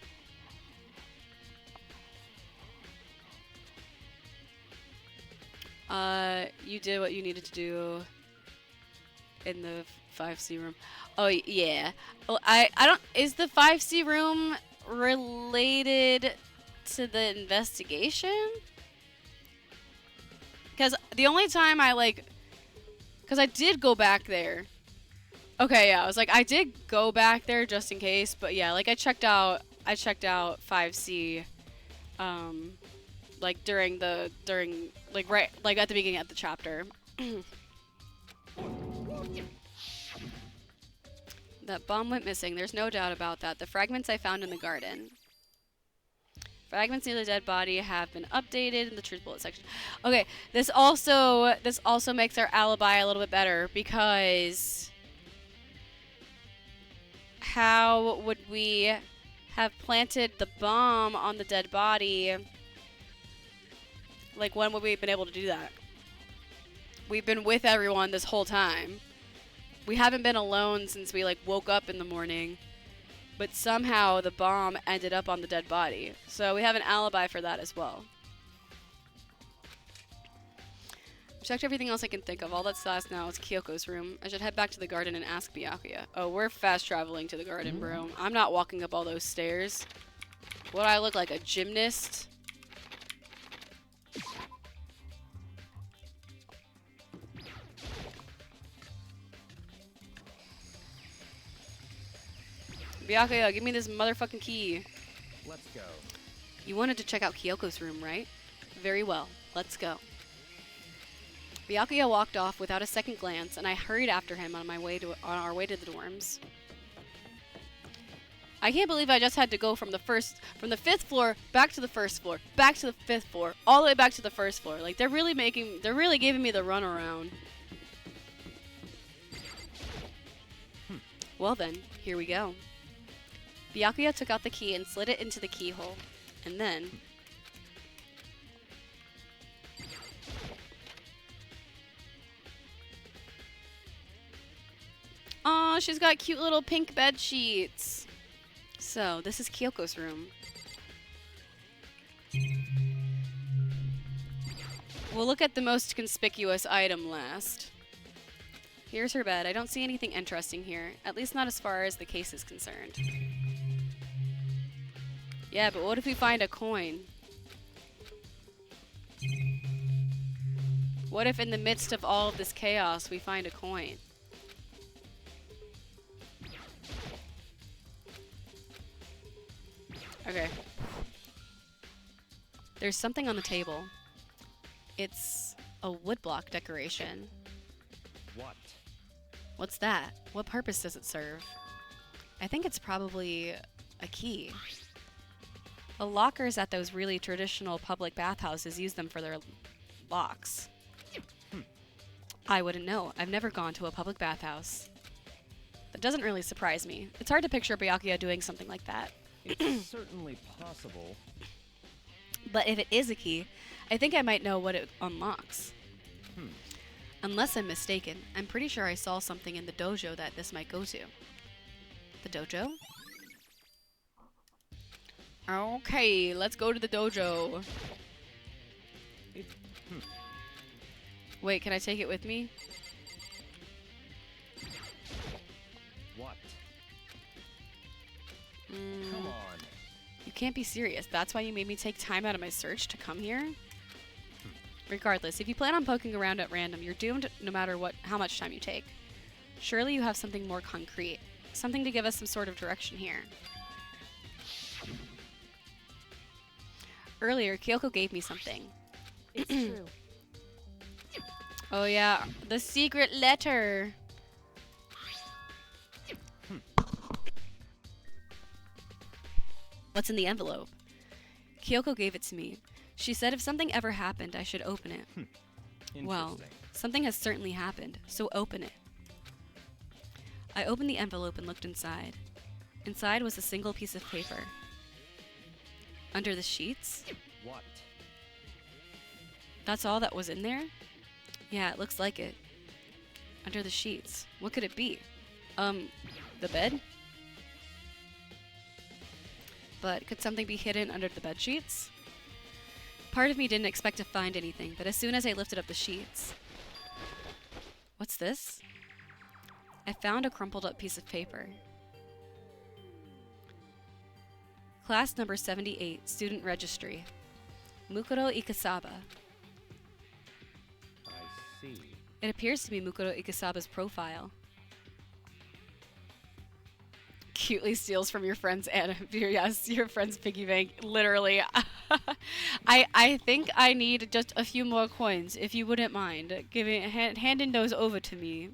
You did what you needed to do in the 5C room. Oh yeah. Well, I don't. Is the 5C room related to the investigation? Because the only time because I did go back there. Okay, yeah, I was like, I did go back there just in case, but yeah, like I checked out 5C, like during right at the beginning of the chapter. That bomb went missing. There's no doubt about that. The fragments I found in the garden. Fragments near the dead body have been updated in the truth bullet section. Okay, this also makes our alibi a little bit better because how would we have planted the bomb on the dead body? Like, when would we have been able to do that? We've been with everyone this whole time. We haven't been alone since we, like, woke up in the morning. But somehow the bomb ended up on the dead body. So we have an alibi for that as well. I've checked everything else I can think of. All that's last now is Kyoko's room. I should head back to the garden and ask Byakuya. Oh, we're fast traveling to the garden, bro. I'm not walking up all those stairs. What, I look like a gymnast? Byakuya, give me this motherfucking key. Let's go. You wanted to check out Kyoko's room, right? Very well. Let's go. Byakuya walked off without a second glance, and I hurried after him on our way to the dorms. I can't believe I just had to go from the 5th floor back to the 1st floor, back to the 5th floor, all the way back to the 1st floor. Like, they're really giving me the runaround. Well then, here we go. Byakuya took out the key and slid it into the keyhole. And then... Aw, she's got cute little pink bed sheets. So, this is Kyoko's room. We'll look at the most conspicuous item last. Here's her bed. I don't see anything interesting here, at least not as far as the case is concerned. Yeah, but what if we find a coin? What if in the midst of all of this chaos we find a coin? Okay. There's something on the table. It's a woodblock decoration. What? What's that? What purpose does it serve? I think it's probably a key. The lockers at those really traditional public bathhouses use them for their locks. I wouldn't know. I've never gone to a public bathhouse. That doesn't really surprise me. It's hard to picture Byakuya doing something like that. It's certainly possible. But if it is a key, I think I might know what it unlocks. Unless I'm mistaken, I'm pretty sure I saw something in the dojo that this might go to. The dojo? Okay, let's go to the dojo. Wait, can I take it with me? What? Come on. You can't be serious. That's why you made me take time out of my search to come here? Regardless, if you plan on poking around at random, you're doomed no matter how much time you take. Surely you have something more concrete. Something to give us some sort of direction here. Earlier, Kyoko gave me something. It's true. Oh yeah, the secret letter. What's in the envelope? Kyoko gave it to me. She said if something ever happened, I should open it. Well, something has certainly happened, so open it. I opened the envelope and looked inside. Inside was a single piece of paper. Under the sheets? What? That's all that was in there? Yeah, it looks like it. Under the sheets. What could it be? The bed? But could something be hidden under the bed sheets? Part of me didn't expect to find anything, but as soon as I lifted up the sheets... What's this? I found a crumpled up piece of paper. Class number 78, student registry. Mukuro Ikasaba. I see. It appears to be Mukuro Ikasaba's profile. Cutely steals from your friend's yes, your friend's piggy bank. Literally. I think I need just a few more coins, if you wouldn't mind handing those over to me.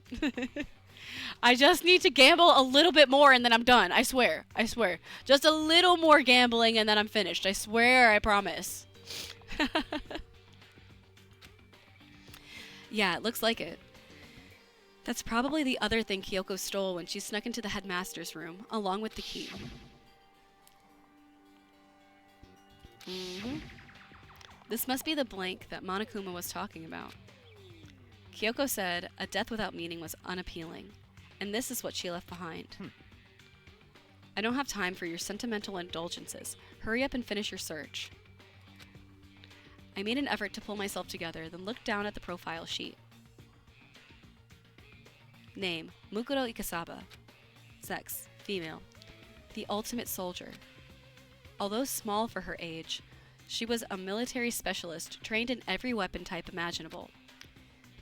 I just need to gamble a little bit more and then I'm done. I swear. I swear. Just a little more gambling and then I'm finished. I swear, I promise. Yeah, it looks like it. That's probably the other thing Kyoko stole when she snuck into the headmaster's room, along with the key. This must be the blank that Monokuma was talking about. Kyoko said a death without meaning was unappealing, and this is what she left behind. I don't have time for your sentimental indulgences. Hurry up and finish your search. I made an effort to pull myself together, then looked down at the profile sheet. Name, Mukuro Ikasaba. Sex, female. The ultimate soldier. Although small for her age, she was a military specialist trained in every weapon type imaginable.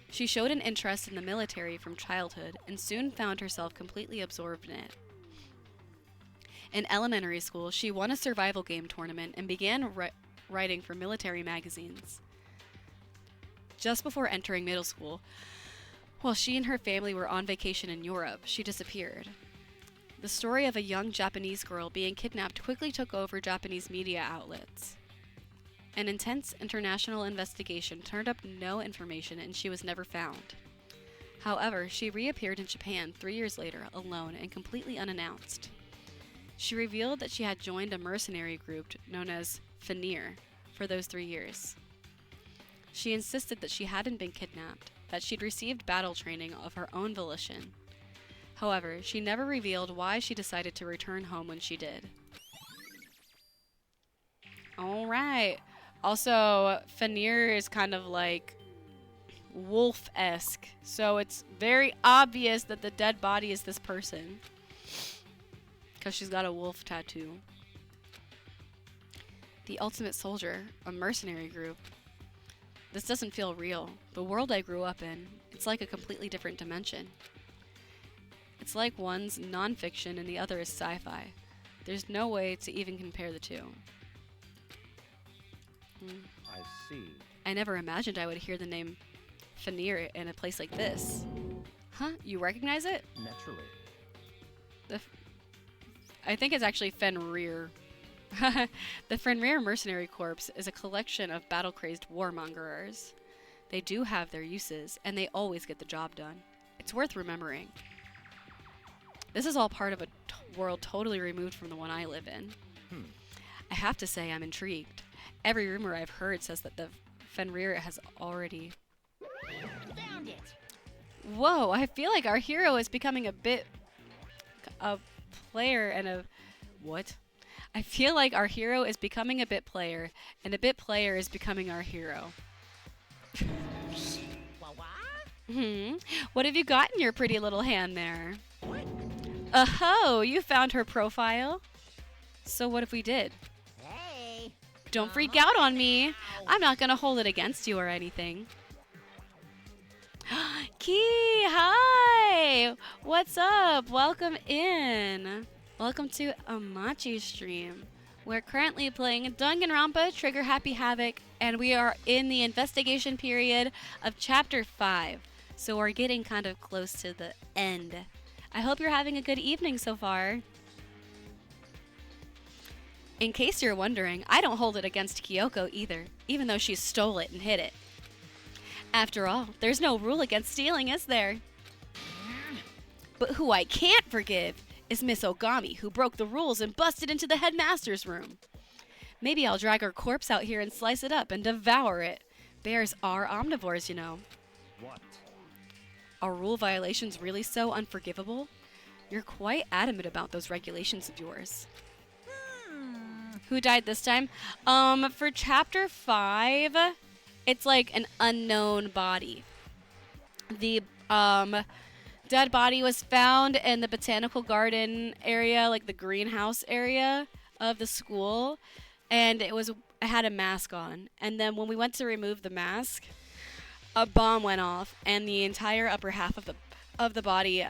She showed an interest in the military from childhood and soon found herself completely absorbed in it. In elementary school, she won a survival game tournament and began writing for military magazines. Just before entering middle school, while she and her family were on vacation in Europe, she disappeared. The story of a young Japanese girl being kidnapped quickly took over Japanese media outlets. An intense international investigation turned up no information and she was never found. However, she reappeared in Japan 3 years later, alone and completely unannounced. She revealed that she had joined a mercenary group known as Fenrir for those 3 years. She insisted that she hadn't been kidnapped, that she'd received battle training of her own volition. However, she never revealed why she decided to return home when she did. Alright. Also, Fenrir is kind of like wolf-esque, so it's very obvious that the dead body is this person. Because she's got a wolf tattoo. The Ultimate Soldier, a mercenary group. This doesn't feel real. The world I grew up in, it's like a completely different dimension. It's like one's non-fiction and the other is sci-fi. There's no way to even compare the two. I see. I never imagined I would hear the name Fenrir in a place like this. Huh? You recognize it? Naturally. I think it's actually Fenrir. The Fenrir Mercenary Corps is a collection of battle-crazed warmongers. They do have their uses, and they always get the job done. It's worth remembering. This is all part of a world totally removed from the one I live in. I have to say I'm intrigued. Every rumor I've heard says that the Fenrir has already... Found it! Whoa, I feel like our hero is becoming a player and a... What? I feel like our hero is becoming a bit player, and a bit player is becoming our hero. What have you got in your pretty little hand there? Oh, you found her profile? So what if we did? Hey! Don't freak out on me. I'm not gonna hold it against you or anything. Key, hi! What's up? Welcome in. Welcome to Amachi stream. We're currently playing Danganronpa Trigger Happy Havoc, and we are in the investigation period of Chapter 5. So we're getting kind of close to the end. I hope you're having a good evening so far. In case you're wondering, I don't hold it against Kyoko either, even though she stole it and hid it. After all, there's no rule against stealing, is there? But who I can't forgive is Miss Ogami, who broke the rules and busted into the headmaster's room. Maybe I'll drag her corpse out here and slice it up and devour it. Bears are omnivores, you know. What? Are rule violations really so unforgivable? You're quite adamant about those regulations of yours. Who died this time? For chapter 5, it's like an unknown body. The dead body was found in the botanical garden area, like the greenhouse area of the school, and it had a mask on. And then when we went to remove the mask, a bomb went off, and the entire upper half of the body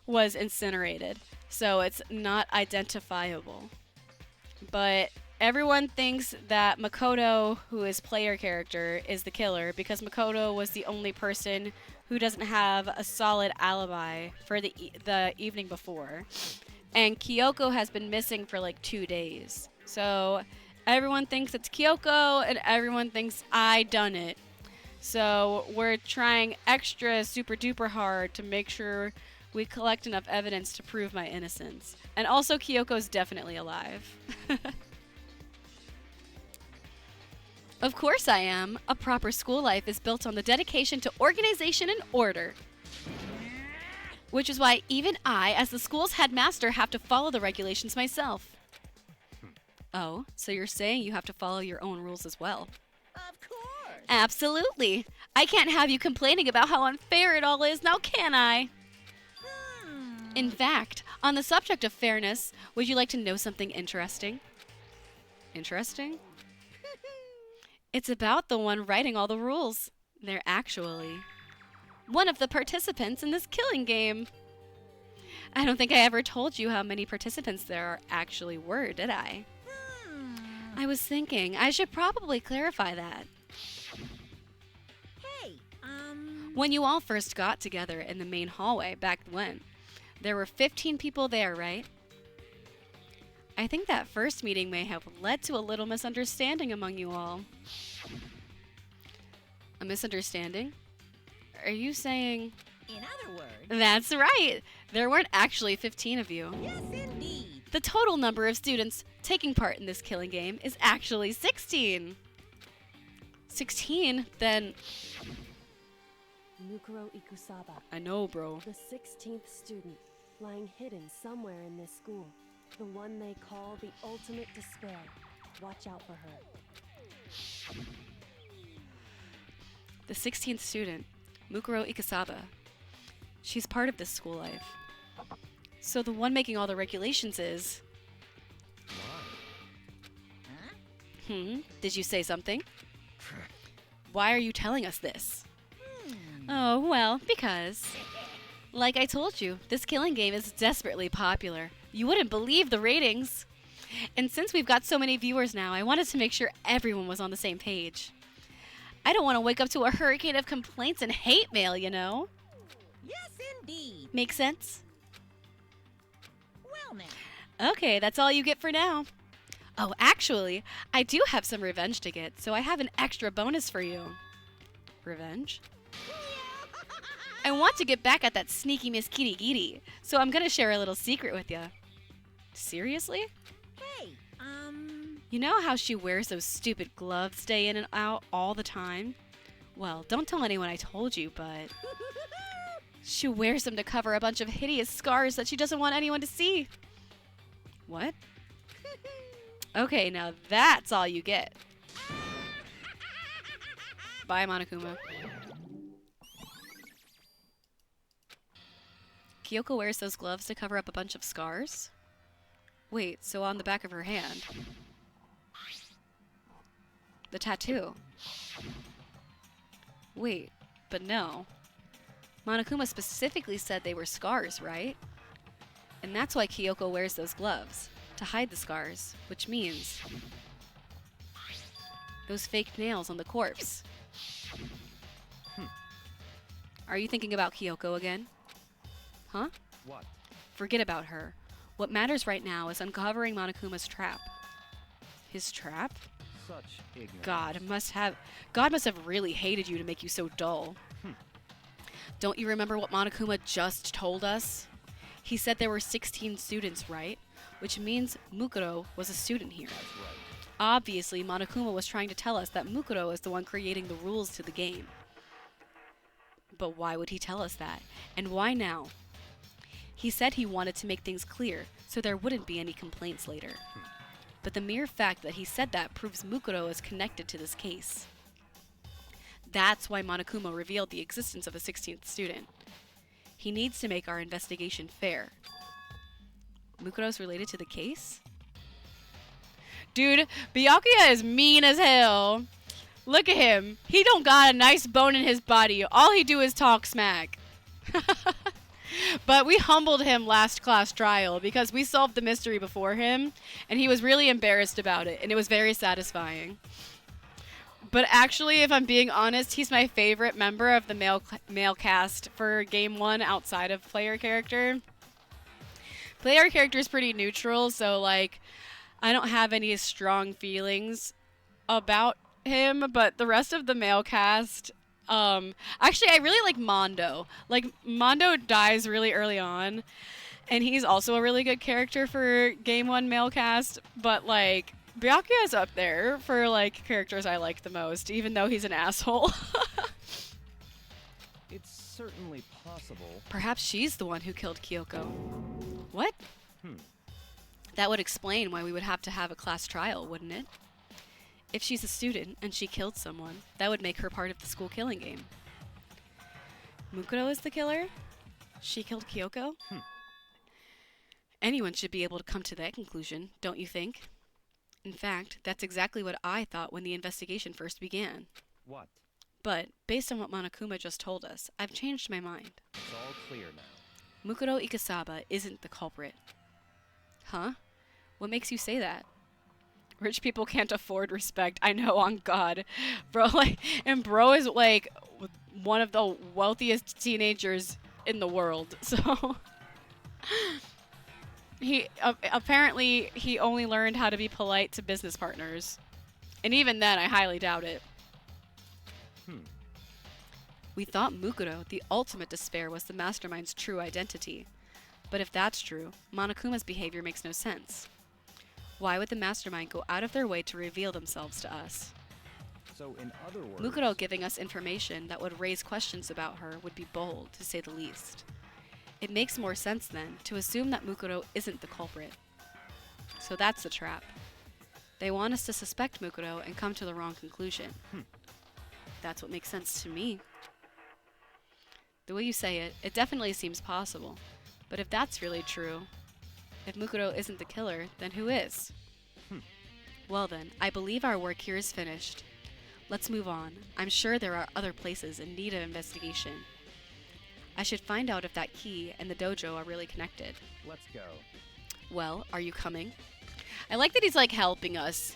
was incinerated. So it's not identifiable. But everyone thinks that Makoto, who is player character, is the killer because Makoto was the only person who doesn't have a solid alibi for the evening before. And Kyoko has been missing for like 2 days. So everyone thinks it's Kyoko and everyone thinks I done it. So we're trying extra super duper hard to make sure we collect enough evidence to prove my innocence. And also Kyoko's definitely alive. Of course I am. A proper school life is built on the dedication to organization and order. Which is why even I, as the school's headmaster, have to follow the regulations myself. Oh, so you're saying you have to follow your own rules as well? Of course. Absolutely. I can't have you complaining about how unfair it all is, now can I? In fact, on the subject of fairness, would you like to know something interesting? Interesting? It's about the one writing all the rules. They're actually one of the participants in this killing game. I don't think I ever told you how many participants there actually were, did I? I was thinking I should probably clarify that. Hey, When you all first got together in the main hallway back when, there were 15 people there, right? I think that first meeting may have led to a little misunderstanding among you all. A misunderstanding? Are you saying... in other words, That's right! There weren't actually 15 of you. yes indeed. The total number of students taking part in this killing game is actually 16. 16? Then... Mukuro Ikusaba, I know, bro. the 16th student, lying hidden somewhere in this school. The one they call the ultimate despair. Watch out for her. The 16th student, Mukuro Ikusaba. She's part of this school life. So the one making all the regulations is... Did you say something? Why are you telling us this? Oh, well, because... Like I told you, this killing game is desperately popular. You wouldn't believe the ratings. And since we've got so many viewers now, I wanted to make sure everyone was on the same page. I don't want to wake up to a hurricane of complaints and hate mail, you know? Yes indeed. Make sense? Well now. Okay, that's all you get for now. Oh, actually, I do have some revenge to get, so I have an extra bonus for you. Revenge? I want to get back at that sneaky Miss Kirigiri, so I'm gonna share a little secret with you. Seriously? Hey, You know how she wears those stupid gloves day in and out all the time? Well, don't tell anyone I told you, but... she wears them to cover a bunch of hideous scars that she doesn't want anyone to see. What? Okay, now that's all you get. Bye, Monokuma. Kyoko wears those gloves to cover up a bunch of scars? Wait, so on the back of her hand. The tattoo. Wait, but no. Monokuma specifically said they were scars, right? And that's why Kyoko wears those gloves, to hide the scars, which means... those fake nails on the corpse. Are you thinking about Kyoko again? Huh? What? Forget about her. What matters right now is uncovering Monokuma's trap. His trap? Such ignorance. God must have really hated you to make you so dull. Don't you remember what Monokuma just told us? He said there were 16 students, right? Which means Mukuro was a student here. That's right. Obviously, Monokuma was trying to tell us that Mukuro is the one creating the rules to the game. But why would he tell us that? And why now? He said he wanted to make things clear, so there wouldn't be any complaints later. But the mere fact that he said that proves Mukuro is connected to this case. That's why Monokuma revealed the existence of a 16th student. He needs to make our investigation fair. Mukuro's related to the case? Dude, Byakuya is mean as hell. Look at him. He don't got a nice bone in his body. All he do is talk smack. But we humbled him last class trial because we solved the mystery before him, and he was really embarrassed about it, and it was very satisfying. But actually, if I'm being honest, he's my favorite member of the male cast for game 1 outside of player character. Player character is pretty neutral, so like I don't have any strong feelings about him, but the rest of the male cast, actually I really like Mondo. Like Mondo dies really early on, and he's also a really good character for game 1 male cast, but like Byakuya is up there for like characters I like the most, even though he's an asshole. It's certainly possible. Perhaps she's the one who killed Kyoko. What? That would explain why we would have to have a class trial, wouldn't it? If she's a student and she killed someone, that would make her part of the school killing game. Mukuro is the killer? She killed Kyoko? Anyone should be able to come to that conclusion, don't you think? In fact, that's exactly what I thought when the investigation first began. What? But, based on what Monokuma just told us, I've changed my mind. It's all clear now. Mukuro Ikasaba isn't the culprit. Huh? What makes you say that? Rich people can't afford respect. I know, on God. Bro, like, and bro is, like, one of the wealthiest teenagers in the world, so... He, apparently, he only learned how to be polite to business partners. And even then, I highly doubt it. We thought Mukuro, the ultimate despair, was the mastermind's true identity. But if that's true, Monokuma's behavior makes no sense. Why would the mastermind go out of their way to reveal themselves to us? So in other words... Mukuro giving us information that would raise questions about her would be bold, to say the least. It makes more sense, then, to assume that Mukuro isn't the culprit. So that's the trap. They want us to suspect Mukuro and come to the wrong conclusion. That's what makes sense to me. The way you say it, it definitely seems possible. But if that's really true, if Mukuro isn't the killer, then who is? Well then, I believe our work here is finished. Let's move on. I'm sure there are other places in need of investigation. I should find out if that key and the dojo are really connected. Let's go. Well, are you coming? I like that he's like helping us.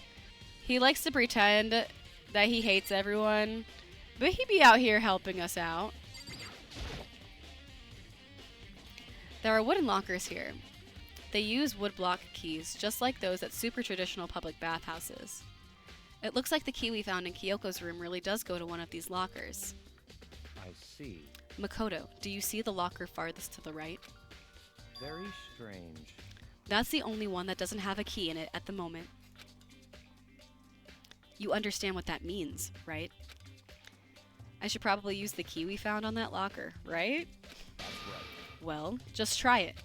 He likes to pretend that he hates everyone, but he'd be out here helping us out. There are wooden lockers here. They use wood block keys, just like those at super traditional public bathhouses. It looks like the key we found in Kyoko's room really does go to one of these lockers. I see. Makoto, do you see the locker farthest to the right? Very strange. That's the only one that doesn't have a key in it at the moment. You understand what that means, right? I should probably use the key we found on that locker, right? That's right. Well, just try it.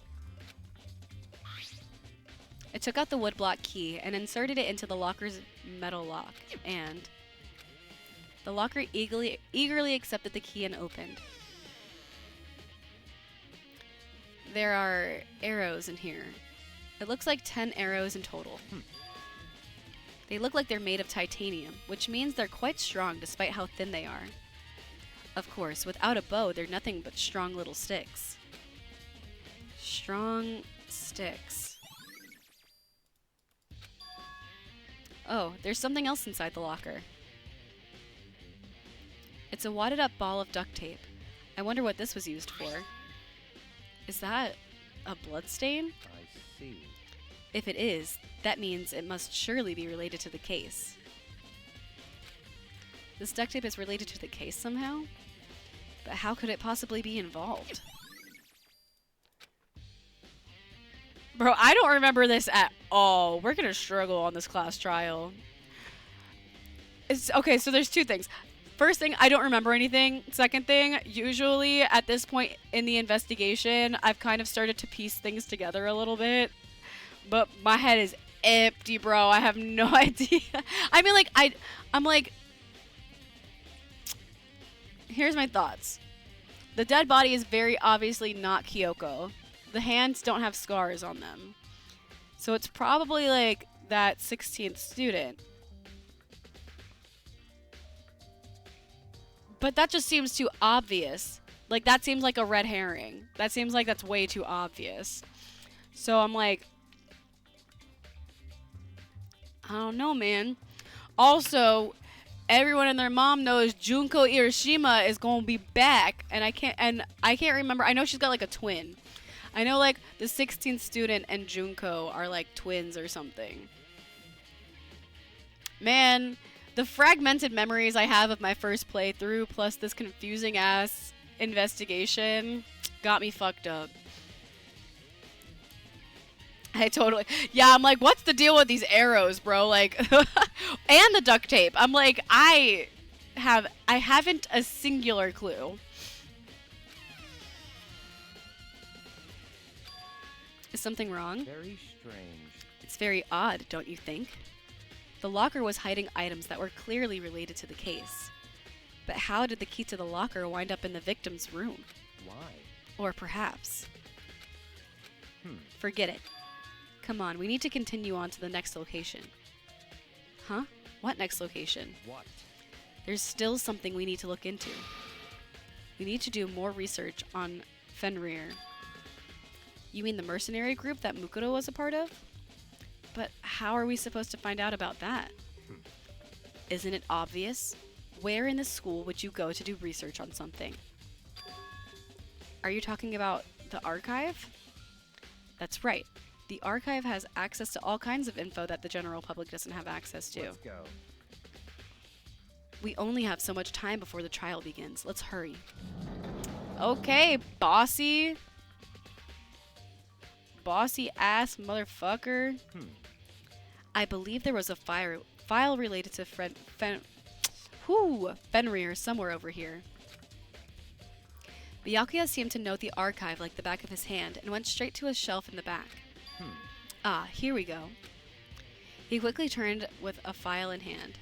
I took out the woodblock key and inserted it into the locker's metal lock, and the locker eagerly accepted the key and opened. There are arrows in here. It looks like 10 arrows in total. They look like they're made of titanium, which means they're quite strong despite how thin they are. Of course, without a bow, they're nothing but strong little sticks. Strong sticks. Oh, there's something else inside the locker. It's a wadded up ball of duct tape. I wonder what this was used for. Is that a bloodstain? I see. If it is, that means it must surely be related to the case. This duct tape is related to the case somehow? But how could it possibly be involved? Bro, I don't remember this at all. We're gonna struggle on this class trial. Okay, so there's two things. First thing, I don't remember anything. Second thing, usually at this point in the investigation, I've kind of started to piece things together a little bit. But my head is empty, bro. I have no idea. I mean, like, I'm like... Here's my thoughts. The dead body is very obviously not Kyoko. The hands don't have scars on them. So it's probably, like, that 16th student. But that just seems too obvious. Like, that seems like a red herring. That seems like that's way too obvious. So I'm like... I don't know, man. Also, everyone and their mom knows Junko Hiroshima is gonna be back, and I can't remember. I know she's got like a twin. I know like the 16th student and Junko are like twins or something. Man, the fragmented memories I have of my first playthrough plus this confusing ass investigation got me fucked up. Yeah, I'm like, what's the deal with these arrows, bro? Like, and the duct tape. I'm like, I haven't a singular clue. Is something wrong? Very strange. It's very odd, don't you think? The locker was hiding items that were clearly related to the case. But how did the key to the locker wind up in the victim's room? Why? Or perhaps... Forget it. Come on, we need to continue on to the next location. Huh? What next location? What? There's still something we need to look into. We need to do more research on Fenrir. You mean the mercenary group that Mukuro was a part of? But how are we supposed to find out about that? Isn't it obvious? Where in the school would you go to do research on something? Are you talking about the archive? That's right. The archive has access to all kinds of info that the general public doesn't have access to. Let's go. We only have so much time before the trial begins. Let's hurry. Okay, bossy. Bossy ass motherfucker. I believe there was a file related to Fenrir somewhere over here. Byakuya seemed to know the archive like the back of his hand and went straight to a shelf in the back. Ah, here we go. He quickly turned with a file in hand.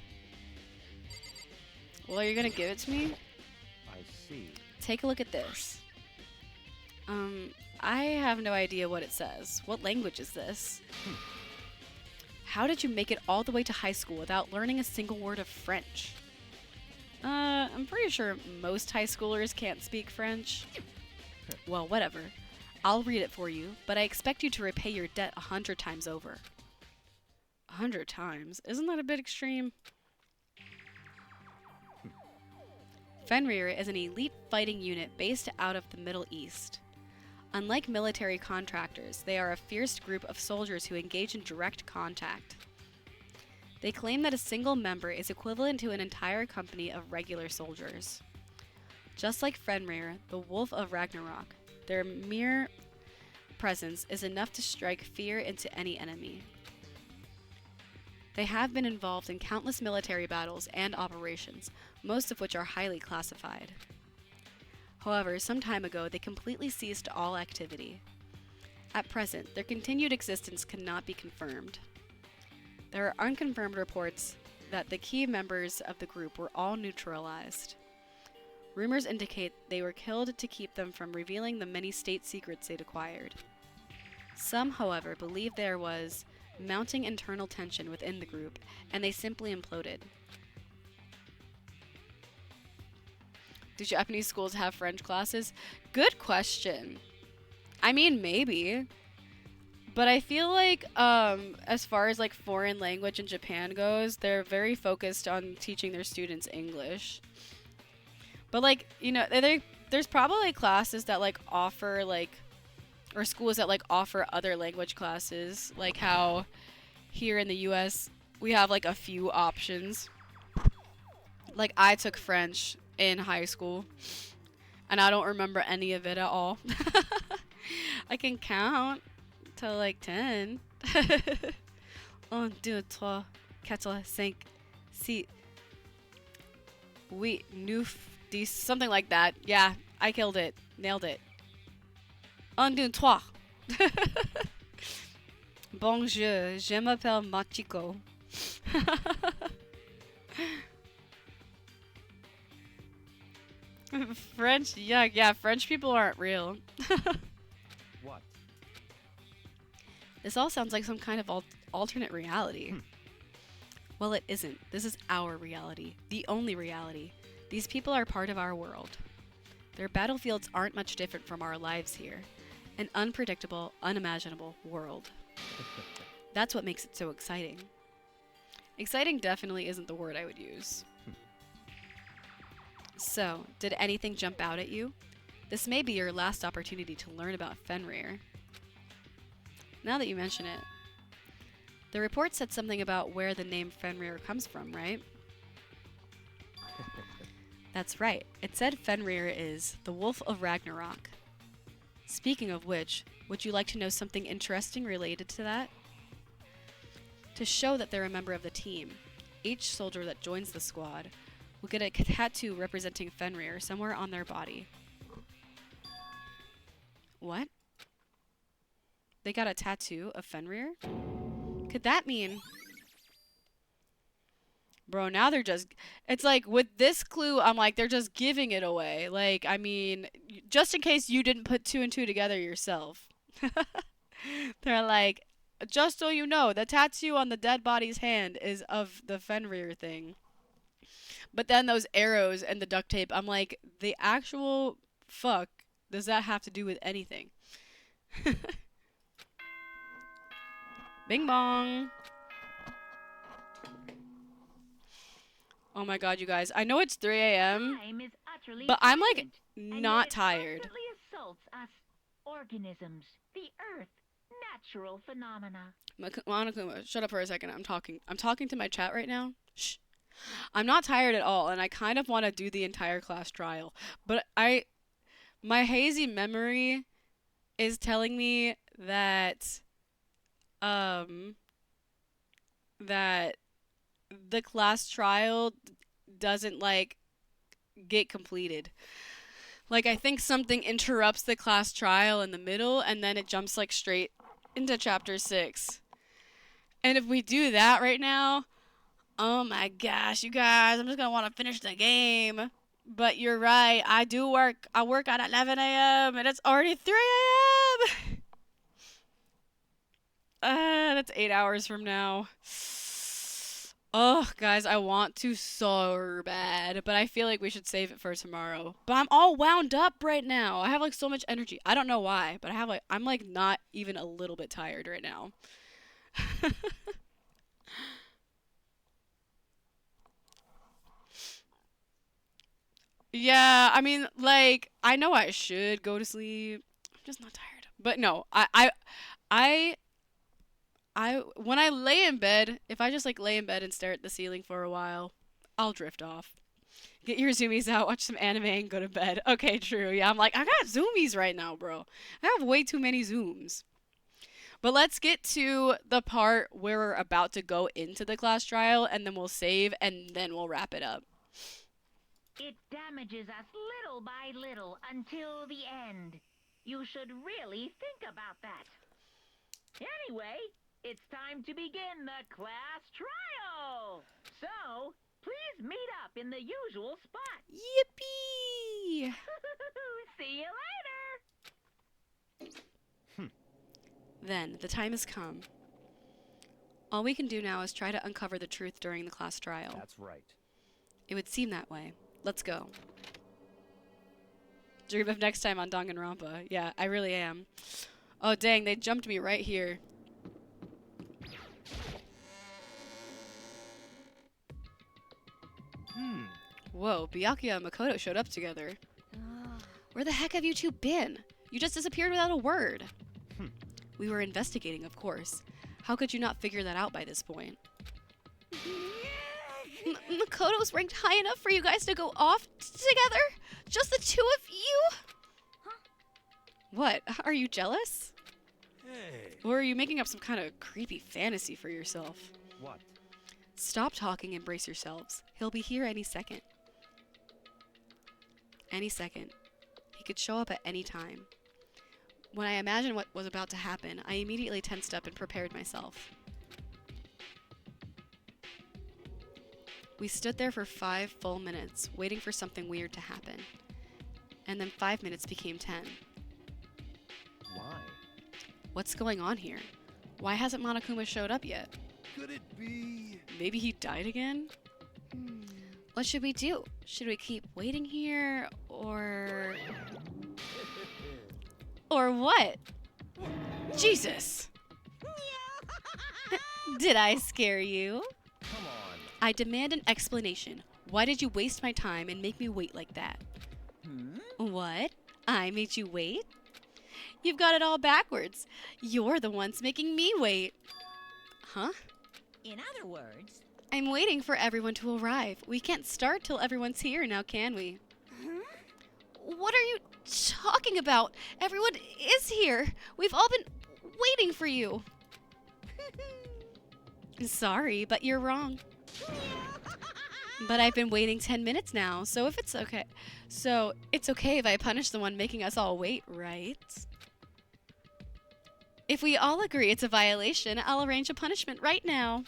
Well, are you gonna give it to me? I see. Take a look at this. I have no idea what it says. What language is this? How did you make it all the way to high school without learning a single word of French? I'm pretty sure most high schoolers can't speak French. Well, whatever. I'll read it for you, but I expect you to repay your debt 100 times over. 100 times? Isn't that a bit extreme? Fenrir is an elite fighting unit based out of the Middle East. Unlike military contractors, they are a fierce group of soldiers who engage in direct contact. They claim that a single member is equivalent to an entire company of regular soldiers. Just like Fenrir, the Wolf of Ragnarok, their mere presence is enough to strike fear into any enemy. They have been involved in countless military battles and operations, most of which are highly classified. However, some time ago, they completely ceased all activity. At present, their continued existence cannot be confirmed. There are unconfirmed reports that the key members of the group were all neutralized. Rumors indicate they were killed to keep them from revealing the many state secrets they'd acquired. Some, however, believe there was mounting internal tension within the group, and they simply imploded. Do Japanese schools have French classes? Good question. I mean, maybe. But I feel like, as far as like foreign language in Japan goes, they're very focused on teaching their students English. But like, you know, there's probably classes that like offer like, or schools that like offer other language classes, like how here in the US we have like a few options. Like I took French in high school and I don't remember any of it at all. I can count to like 10. 1, 2, 3, 4, 5, 6, 8, 9, 10, something like that. Yeah, I killed it. Nailed it. 1, 2, 3. Bonjour, je m'appelle Machiko. French, yeah, French people aren't real. What? This all sounds like some kind of alternate reality. Well, it isn't. This is our reality. The only reality. These people are part of our world. Their battlefields aren't much different from our lives here. An unpredictable, unimaginable world. That's what makes it so exciting. Exciting definitely isn't the word I would use. So, did anything jump out at you? This may be your last opportunity to learn about Fenrir. Now that you mention it, the report said something about where the name Fenrir comes from, right? That's right. It said Fenrir is the Wolf of Ragnarok. Speaking of which, would you like to know something interesting related to that? To show that they're a member of the team, each soldier that joins the squad will get a tattoo representing Fenrir somewhere on their body. What? They got a tattoo of Fenrir? Could that mean... Bro, now they're just... It's like, with this clue, I'm like, they're just giving it away. Like, I mean, just in case you didn't put 2 and 2 together yourself. They're like, just so you know, the tattoo on the dead body's hand is of the Fenrir thing. But then those arrows and the duct tape, I'm like, the actual fuck does that have to do with anything? Bing bong. Oh my god, you guys. I know it's 3 a.m., Time is utterly but I'm like brilliant, and not yet it tired. constantly assaults us organisms, the earth, natural phenomena. Monokuma, shut up for a second. I'm talking to my chat right now. Shh. I'm not tired at all, and I kind of want to do the entire class trial. But my hazy memory is telling me that that the class trial doesn't like get completed. Like, I think something interrupts the class trial in the middle, and then it jumps like straight into chapter 6. And if we do that right now, oh my gosh, you guys, I'm just gonna want to finish the game. But you're right, I work at 11 a.m. and it's already 3 a.m. That's 8 hours from now. Oh, guys, I want to so bad, but I feel like we should save it for tomorrow. But I'm all wound up right now. I have like so much energy. I don't know why, but I'm like not even a little bit tired right now. Yeah, I mean, like, I know I should go to sleep. I'm just not tired. But no, I when I lay in bed, if I just like lay in bed and stare at the ceiling for a while, I'll drift off. Get your zoomies out, watch some anime, and go to bed. Okay, true. Yeah, I'm like, I got zoomies right now, bro. I have way too many zooms. But let's get to the part where we're about to go into the class trial, and then we'll save, and then we'll wrap it up. It damages us little by little until the end. You should really think about that. Anyway, it's time to begin the class trial. So, please meet up in the usual spot. Yippee! See you later. Then, the time has come. All we can do now is try to uncover the truth during the class trial. That's right. It would seem that way. Let's go. Dream of next time on Danganronpa. Yeah, I really am. Oh, dang, they jumped me right here. Whoa, Byakuya and Makoto showed up together. Where the heck have you two been? You just disappeared without a word. We were investigating, of course. How could you not figure that out by this point? Makoto's ranked high enough for you guys to go off together? Just the two of you? Huh? What? Are you jealous? Hey. Or are you making up some kind of creepy fantasy for yourself? What? Stop talking and brace yourselves. He'll be here any second. Any second. He could show up at any time. When I imagined what was about to happen, I immediately tensed up and prepared myself. We stood there for 5 full minutes, waiting for something weird to happen. And then 5 minutes became 10. Why? What's going on here? Why hasn't Monokuma showed up yet? Could it be? Maybe he died again? What should we do? Should we keep waiting here, or... Or what? Jesus! Did I scare you? Come on. I demand an explanation. Why did you waste my time and make me wait like that? What? I made you wait? You've got it all backwards. You're the ones making me wait. Huh? In other words, I'm waiting for everyone to arrive. We can't start till everyone's here now, can we? What are you talking about? Everyone is here. We've all been waiting for you. Sorry, but you're wrong. But I've been waiting 10 minutes now, so it's okay if I punish the one making us all wait, right? If we all agree it's a violation, I'll arrange a punishment right now.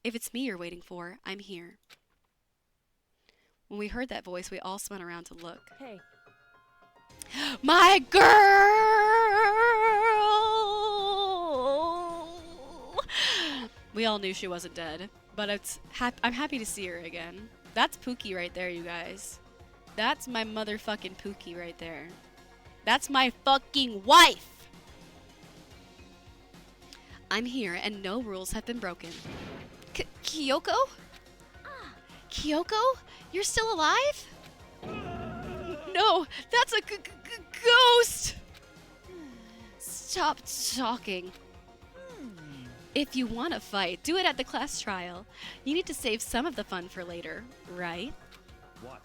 If it's me you're waiting for, I'm here. When we heard that voice, we all spun around to look. Hey, My girl! We all knew she wasn't dead, but I'm happy to see her again. That's Pookie right there, you guys. That's my motherfucking Pookie right there. That's my fucking wife! I'm here and no rules have been broken. Kyoko? Kyoko? You're still alive? No, that's a ghost! Stop talking. If you want to fight, do it at the class trial. You need to save some of the fun for later, right? What?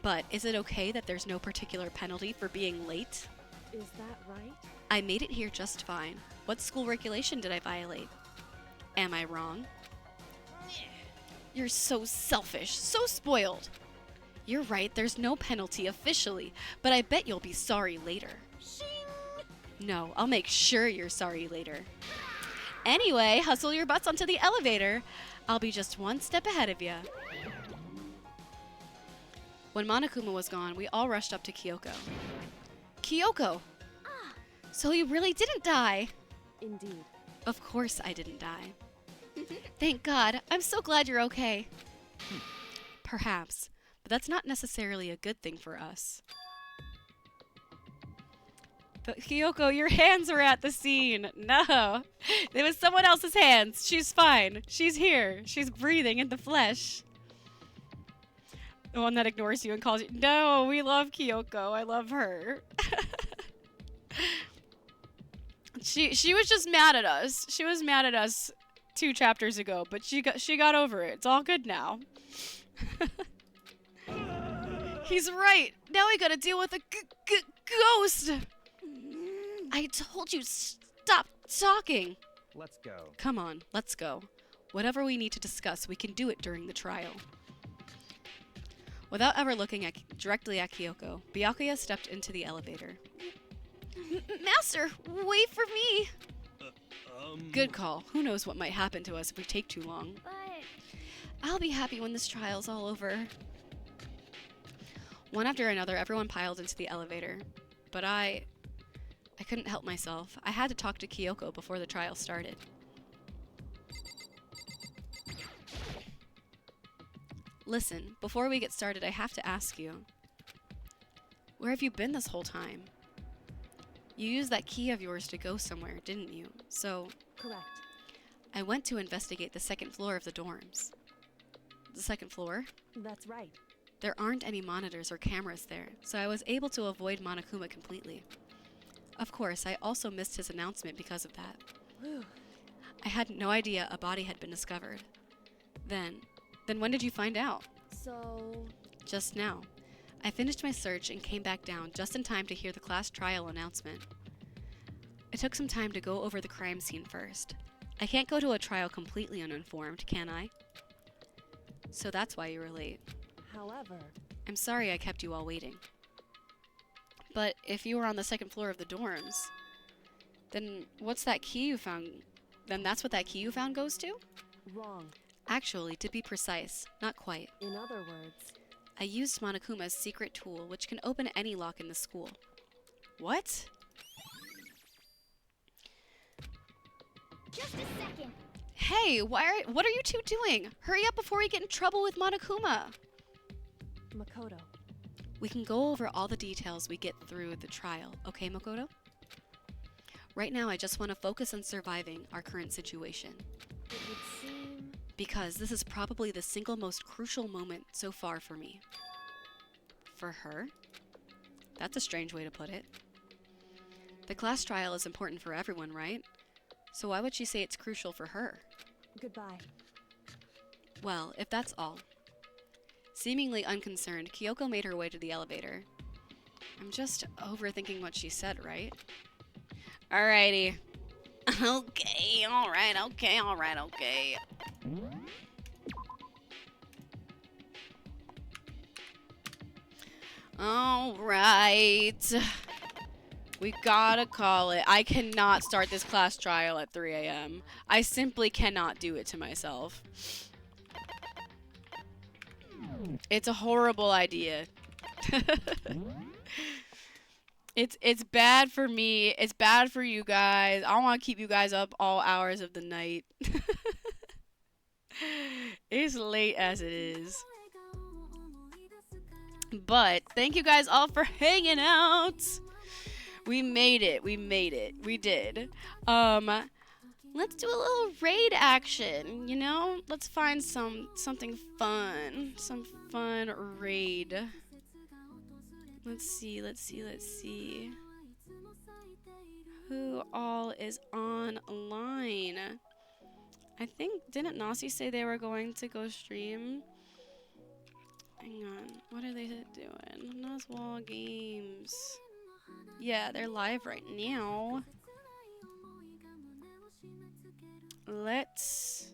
But is it okay that there's no particular penalty for being late? is that right? I made it here just fine. What school regulation did I violate? Am I wrong? You're so selfish, so spoiled. You're right, there's no penalty officially, but I bet you'll be sorry later. No, I'll make sure you're sorry later. Anyway, hustle your butts onto the elevator. I'll be just one step ahead of you. When Monokuma was gone, we all rushed up to Kyoko. Kyoko! So you really didn't die! Indeed. Of course I didn't die. Thank God. I'm so glad you're okay. Perhaps, but that's not necessarily a good thing for us. But Kyoko, your hands were at the scene. No. It was someone else's hands. She's fine. She's here. She's breathing in the flesh. The one that ignores you and calls you. No, we love Kyoko. I love her. She was just mad at us. She was mad at us 2 chapters ago, but she got over it. It's all good now. He's right. Now we gotta deal with a ghost. I told you, stop talking. Let's go. Come on, let's go. Whatever we need to discuss, we can do it during the trial. Without ever looking directly at Kyoko, Byakuya stepped into the elevator. Master, wait for me! Good call. Who knows what might happen to us if we take too long. But I'll be happy when this trial's all over. One after another, everyone piled into the elevator. But I couldn't help myself. I had to talk to Kyoko before the trial started. Listen, before we get started, I have to ask you. Where have you been this whole time? You used that key of yours to go somewhere, didn't you? So, Correct. I went to investigate the 2nd floor of the dorms. The 2nd floor? That's right. There aren't any monitors or cameras there, so I was able to avoid Monokuma completely. Of course, I also missed his announcement because of that. Whew. I had no idea a body had been discovered. Then when did you find out? So, Just now. I finished my search and came back down just in time to hear the class trial announcement. I took some time to go over the crime scene first. I can't go to a trial completely uninformed, can I? So that's why you were late. however, I'm sorry I kept you all waiting. But if you were on the 2nd floor of the dorms, then what's that key you found? Then that's what that key you found goes to? wrong. Actually, to be precise, not quite. In other words, I used Monokuma's secret tool, which can open any lock in the school. What? just a second. Hey, what are you two doing? Hurry up before we get in trouble with Monokuma. Makoto, We can go over all the details we get through the trial, okay, Makoto? Right now, I just want to focus on surviving our current situation. it would seem because this is probably the single most crucial moment so far for me. For her? That's a strange way to put it. The class trial is important for everyone, right? So why would she say it's crucial for her? Goodbye. Well, if that's all. Seemingly unconcerned, Kyoko made her way to the elevator. I'm just overthinking what she said, right? Alrighty. Okay, alright, okay, alright, okay. Alright. We gotta call it. I cannot start this class trial at 3 a.m. I simply cannot do it to myself. It's a horrible idea. It's bad for me. It's bad for you guys. I don't want to keep you guys up all hours of the night. It's late as it is. But thank you guys all for hanging out. We made it. We made it. We did. Let's do a little raid action, you know? Let's find something fun. Some fun raid. Let's see. Who all is online? I think, didn't Nasi say they were going to go stream? Hang on. What are they doing? Nazwall Games. Yeah, they're live right now. Let's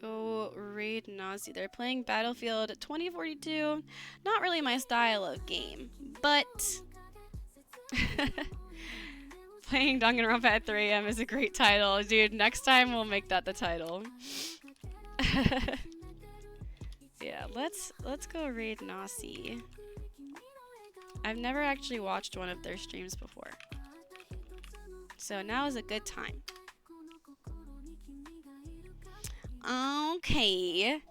go raid Nazi. They're playing Battlefield 2042. Not really my style of game, but playing Danganronpa at 3 a.m. is a great title. Dude, next time we'll make that the title. Yeah, let's go raid Nazi. I've never actually watched one of their streams before. So now is a good time. Okay.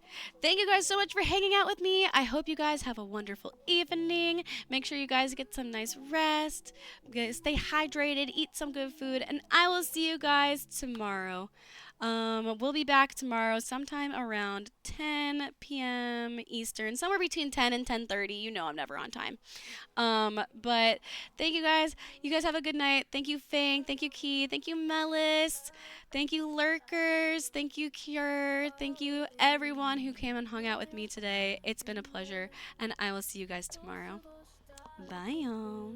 Thank you guys so much for hanging out with me. I hope you guys have a wonderful evening. Make sure you guys get some nice rest. Stay hydrated, eat some good food, and I will see you guys tomorrow. We'll be back tomorrow sometime around 10 p.m. Eastern, somewhere between 10 and 10:30. You know I'm never on time. But thank you guys. You guys have a good night. Thank you, Fang. Thank you, Key. Thank you, Melis. Thank you, Lurkers. Thank you, Cure. Thank you, everyone who came and hung out with me today. It's been a pleasure, and I will see you guys tomorrow. Bye, y'all.